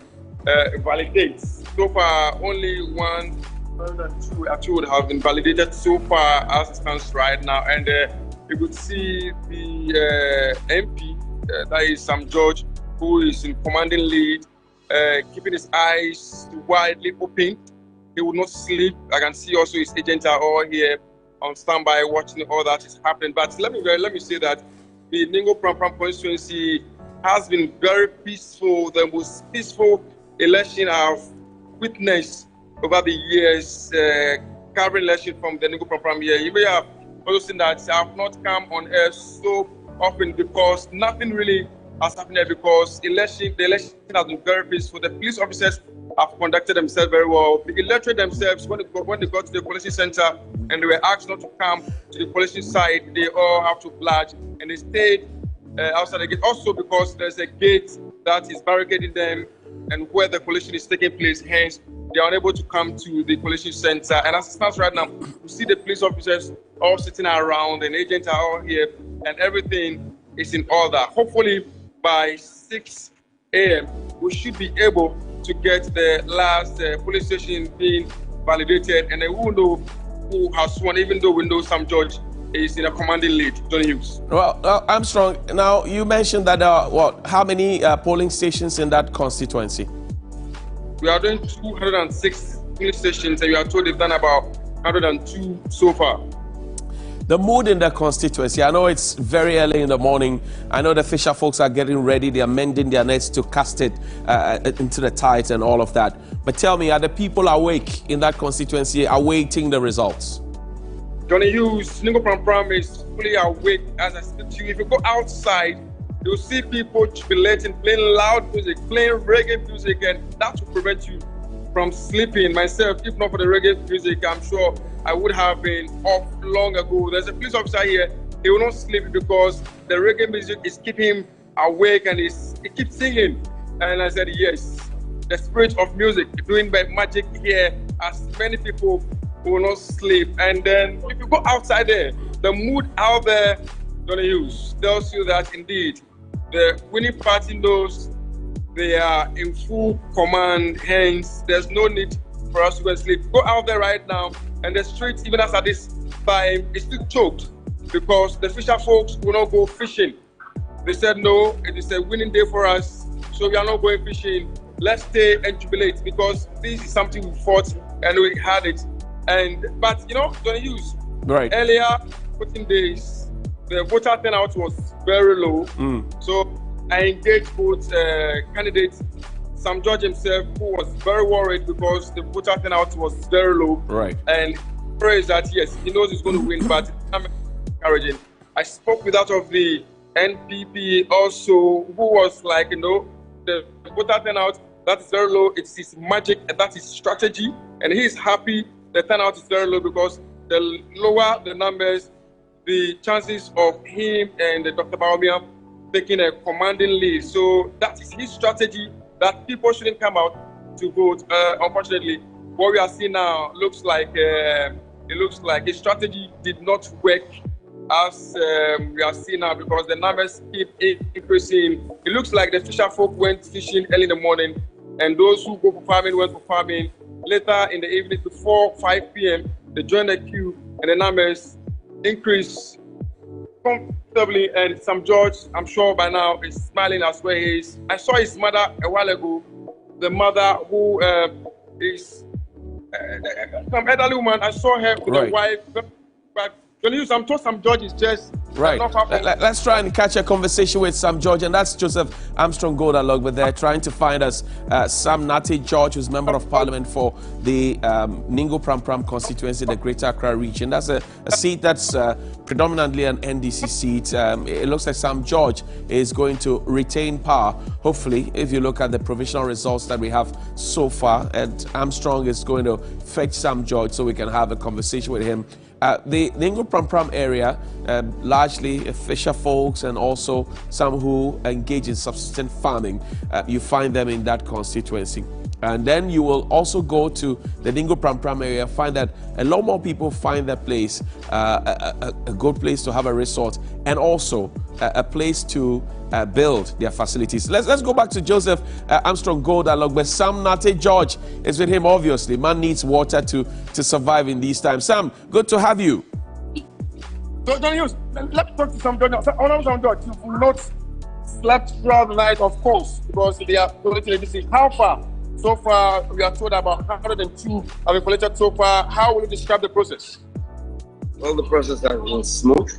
validate. So far, only 102 actually have been validated so far as it stands right now, and you could see the MP. That is Sam George, who is in commanding lead, keeping his eyes widely open. He will not sleep. I can see also his agents are all here on standby, watching all that is happening. But let me say that the Ningo Pram constituency has been very peaceful, the most peaceful election I've witnessed over the years, covering election from the Ningo Pram here. You may have also seen that I have not come on air so often because nothing really has happened there, because the election has been very peaceful. The police officers have conducted themselves very well. The electorate themselves, when they got to the collation center and they were asked not to come to the collation site, they all have to pledge, and they stayed outside the gate. Also because there's a gate that is barricading them, and where the collation is taking place, hence they are unable to come to the collation center. And as it stands right now, you see the police officers all sitting around, and agents are all here, and everything is in order. Hopefully by 6 a.m. we should be able to get the last police station being validated, and then we will know who has won, even though we know Sam George is in a commanding lead. Johnny Hughes. Well, Armstrong, now you mentioned that how many polling stations in that constituency? We are doing 206 police stations, and we are told they've done about 102 so far. The mood in the constituency, I know it's very early in the morning. I know the Fisher folks are getting ready. They are mending their nets to cast it into the tides and all of that. But tell me, are the people awake in that constituency, awaiting the results? Johnny Hughes, Ningo Pram is fully awake as I speak to you. If you go outside, you'll see people jubilating, playing loud music, playing reggae music, and that will prevent you from sleeping. Myself, if not for the reggae music, I'm sure I would have been off long ago. There's a police officer here. He will not sleep because the reggae music is keeping him awake, and he keeps singing. And I said, yes, the spirit of music doing by magic here, as many people will not sleep. And then if you go outside there, the mood out there, Johnny Hughes, tells you that indeed the winning party knows they are in full command. Hence, there's no need for us to go and sleep. Go out there right now, and the streets, even as at this time, is still choked because the fisher folks will not go fishing. They said no, it is a winning day for us, so we are not going fishing. Let's stay and jubilate, because this is something we fought and we had it. But you know, Johnny Hughes, right? Earlier 14 days, the voter turnout was very low. So I engaged both candidates. Sam George himself, who was very worried because the voter turnout was very low. Right. And prays that yes, he knows he's going to win, but encouraging. I spoke with that of the NPP also, who was like, the voter turnout, that is very low. It's his magic, and that is strategy. And he is happy the turnout is very low because the lower the numbers, the chances of him and Dr. Bawumia taking a commanding lead. So that is his strategy, that people shouldn't come out to vote. Unfortunately, what we are seeing now looks like his strategy did not work as we are seeing now, because the numbers keep increasing. It looks like the fisher folk went fishing early in the morning, and those who go for farming went for farming. Later in the evening, before 5 p.m., they joined the queue, and the numbers increased comfortably. And Sam George, I'm sure by now, is smiling as well. I saw his mother a while ago, the mother who is some elderly woman. I saw her with a wife, but I'm told Sam George is just right. Let's try and catch a conversation with Sam George, and that's Joseph Armstrong Goldalog. But they're trying to find us Sam Nate George, who's member of parliament for the Ningo Pram constituency, the Greater Accra region. That's a seat that's predominantly an NDC seat. It looks like Sam George is going to retain power, hopefully, if you look at the provisional results that we have so far. And Armstrong is going to fetch Sam George so we can have a conversation with him. The Ningo Pram area, largely fisher folks and also some who engage in subsistence farming, you find them in that constituency. And then you will also go to the Ningo Pram area, find that a lot more people find that place a good place to have a resort, and also a place to build their facilities. Let's go back to Joseph Armstrong Goldalog, but Sam Nate George is with him, obviously. Man needs water to survive in these times. Sam, good to have you. So, let's talk to Sam George. Sam George, you've not slept throughout the night, of course, because they are collecting ABC. How far? So far, we are told about 102 have been collected so far. How will you describe the process? Well, the process has been smooth.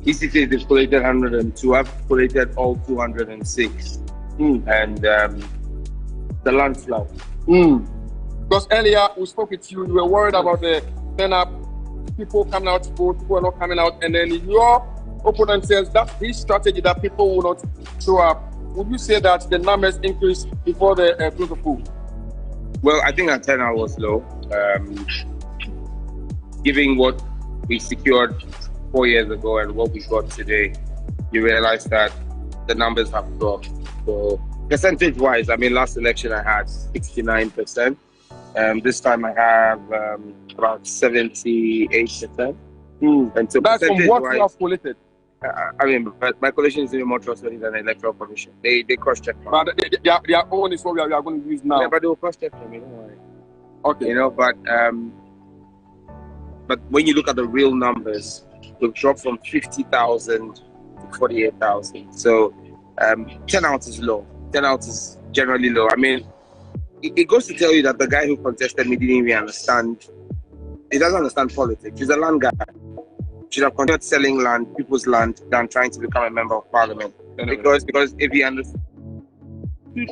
ECT they've collected 102. I've collected all 206. And the landslide. Because earlier we spoke with you, you were worried about the turn-up, people coming out to vote, people are not coming out, and then your opponent says that's his strategy that people will not show up. Would you say that the numbers increased before the close of poll? Well, I think our turnout was low. Given what we secured 4 years ago and what we got today, you realize that the numbers have dropped. So percentage-wise, I mean, last election I had 69%. This time I have about 78%. And so that's from what you have collected. I mean, but my coalition is even more trustworthy than the Electoral Commission. They cross-check. But their own is what we are going to use now. Yeah, but they will cross-check for me, don't worry. Okay. But when you look at the real numbers, we've dropped from 50,000 to 48,000. So turnout is low. Turnout is generally low. I mean, it goes to tell you that the guy who contested me didn't even understand. He doesn't understand politics. He's a land guy. Should have continued selling land, people's land, than trying to become a member of parliament. Because if he understood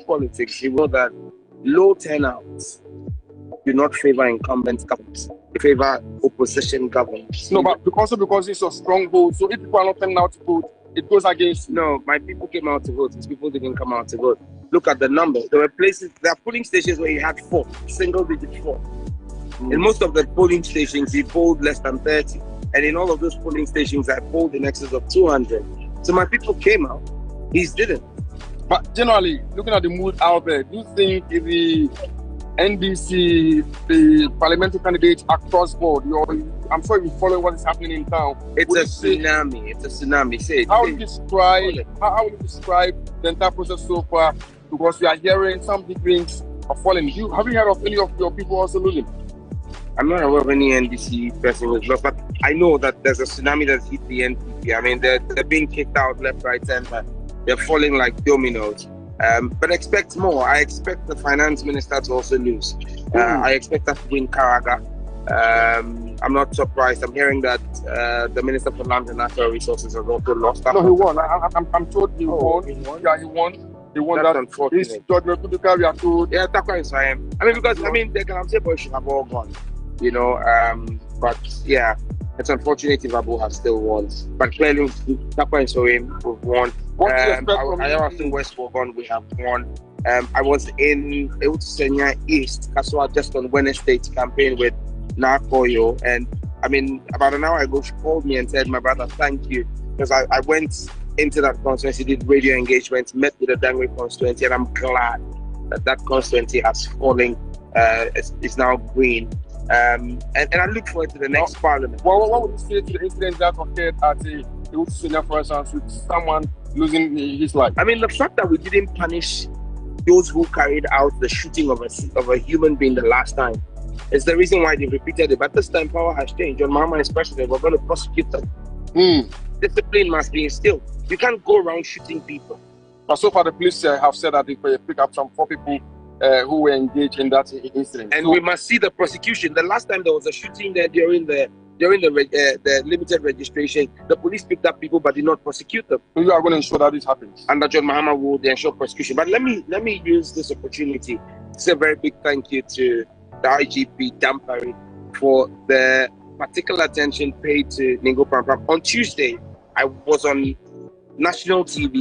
politics, he know that low turnouts do not favor incumbent governments. They favor opposition governments. No, but because it's a stronghold. So if people are not turning out to vote, it goes against. No, my people came out to vote. These people didn't come out to vote. Look at the numbers. There are polling stations where you had 4, single-digit 4. In most of the polling stations, he polled less than 30. And in all of those polling stations, I polled in excess of 200. So my people came out. These didn't. But generally, looking at the mood out there, do you think if the NDC, the parliamentary candidates across board, I'm sure you follow what is happening in town. It's a tsunami. It's a tsunami. How will you describe the entire process so far? Because we are hearing some big rings are falling. Have you heard of any of your people also losing? I'm not aware of any NDC person who's lost, but I know that there's a tsunami that's hit the NPP. I mean, they're being kicked out left, right, center. They're falling like dominoes. But expect more. I expect the finance minister to also lose. I expect us to win Karaga. I'm not surprised. I'm hearing that the Minister for Land and Natural Resources has also lost. No, he won. I'm told he won. Yeah, he won. He won. That's that. Unfortunate. This George Republica, we are told. Yeah, that's why I am. I mean, because the Ghanacelebs should have all gone. But yeah, It's unfortunate if Abu has still won, but clearly, that point so him, we've won. Yawaoftheday West we have won. I was in Senya East, Kasapa, just on Wednesday to campaign with Nakoyo, and I mean, about an hour ago, she called me and said, "My brother, thank you," because I went into that constituency, did radio engagements, met with the Dangwe constituency, and I'm glad that that constituency has fallen. It's now green. And I look forward to the next parliament. Well, what would you say to the incident that occurred at the Senior, for instance, with someone losing his life? I mean, the fact that we didn't punish those who carried out the shooting of a human being the last time is the reason why they repeated it. But this time, power has changed. John Mahama is president. We're going to prosecute them. Discipline must be instilled. You can't go around shooting people. But so far, the police have said that they pick up some 4 people who were engaged in that incident. And we must see the prosecution. The last time there was a shooting there during the limited registration, the police picked up people but did not prosecute them. So you are going to ensure that this happens. Under John Mahama will ensure prosecution. But let me use this opportunity to say a very big thank you to the IGP Dampari for the particular attention paid to Ningo Pram Pram. On Tuesday, I was on national TV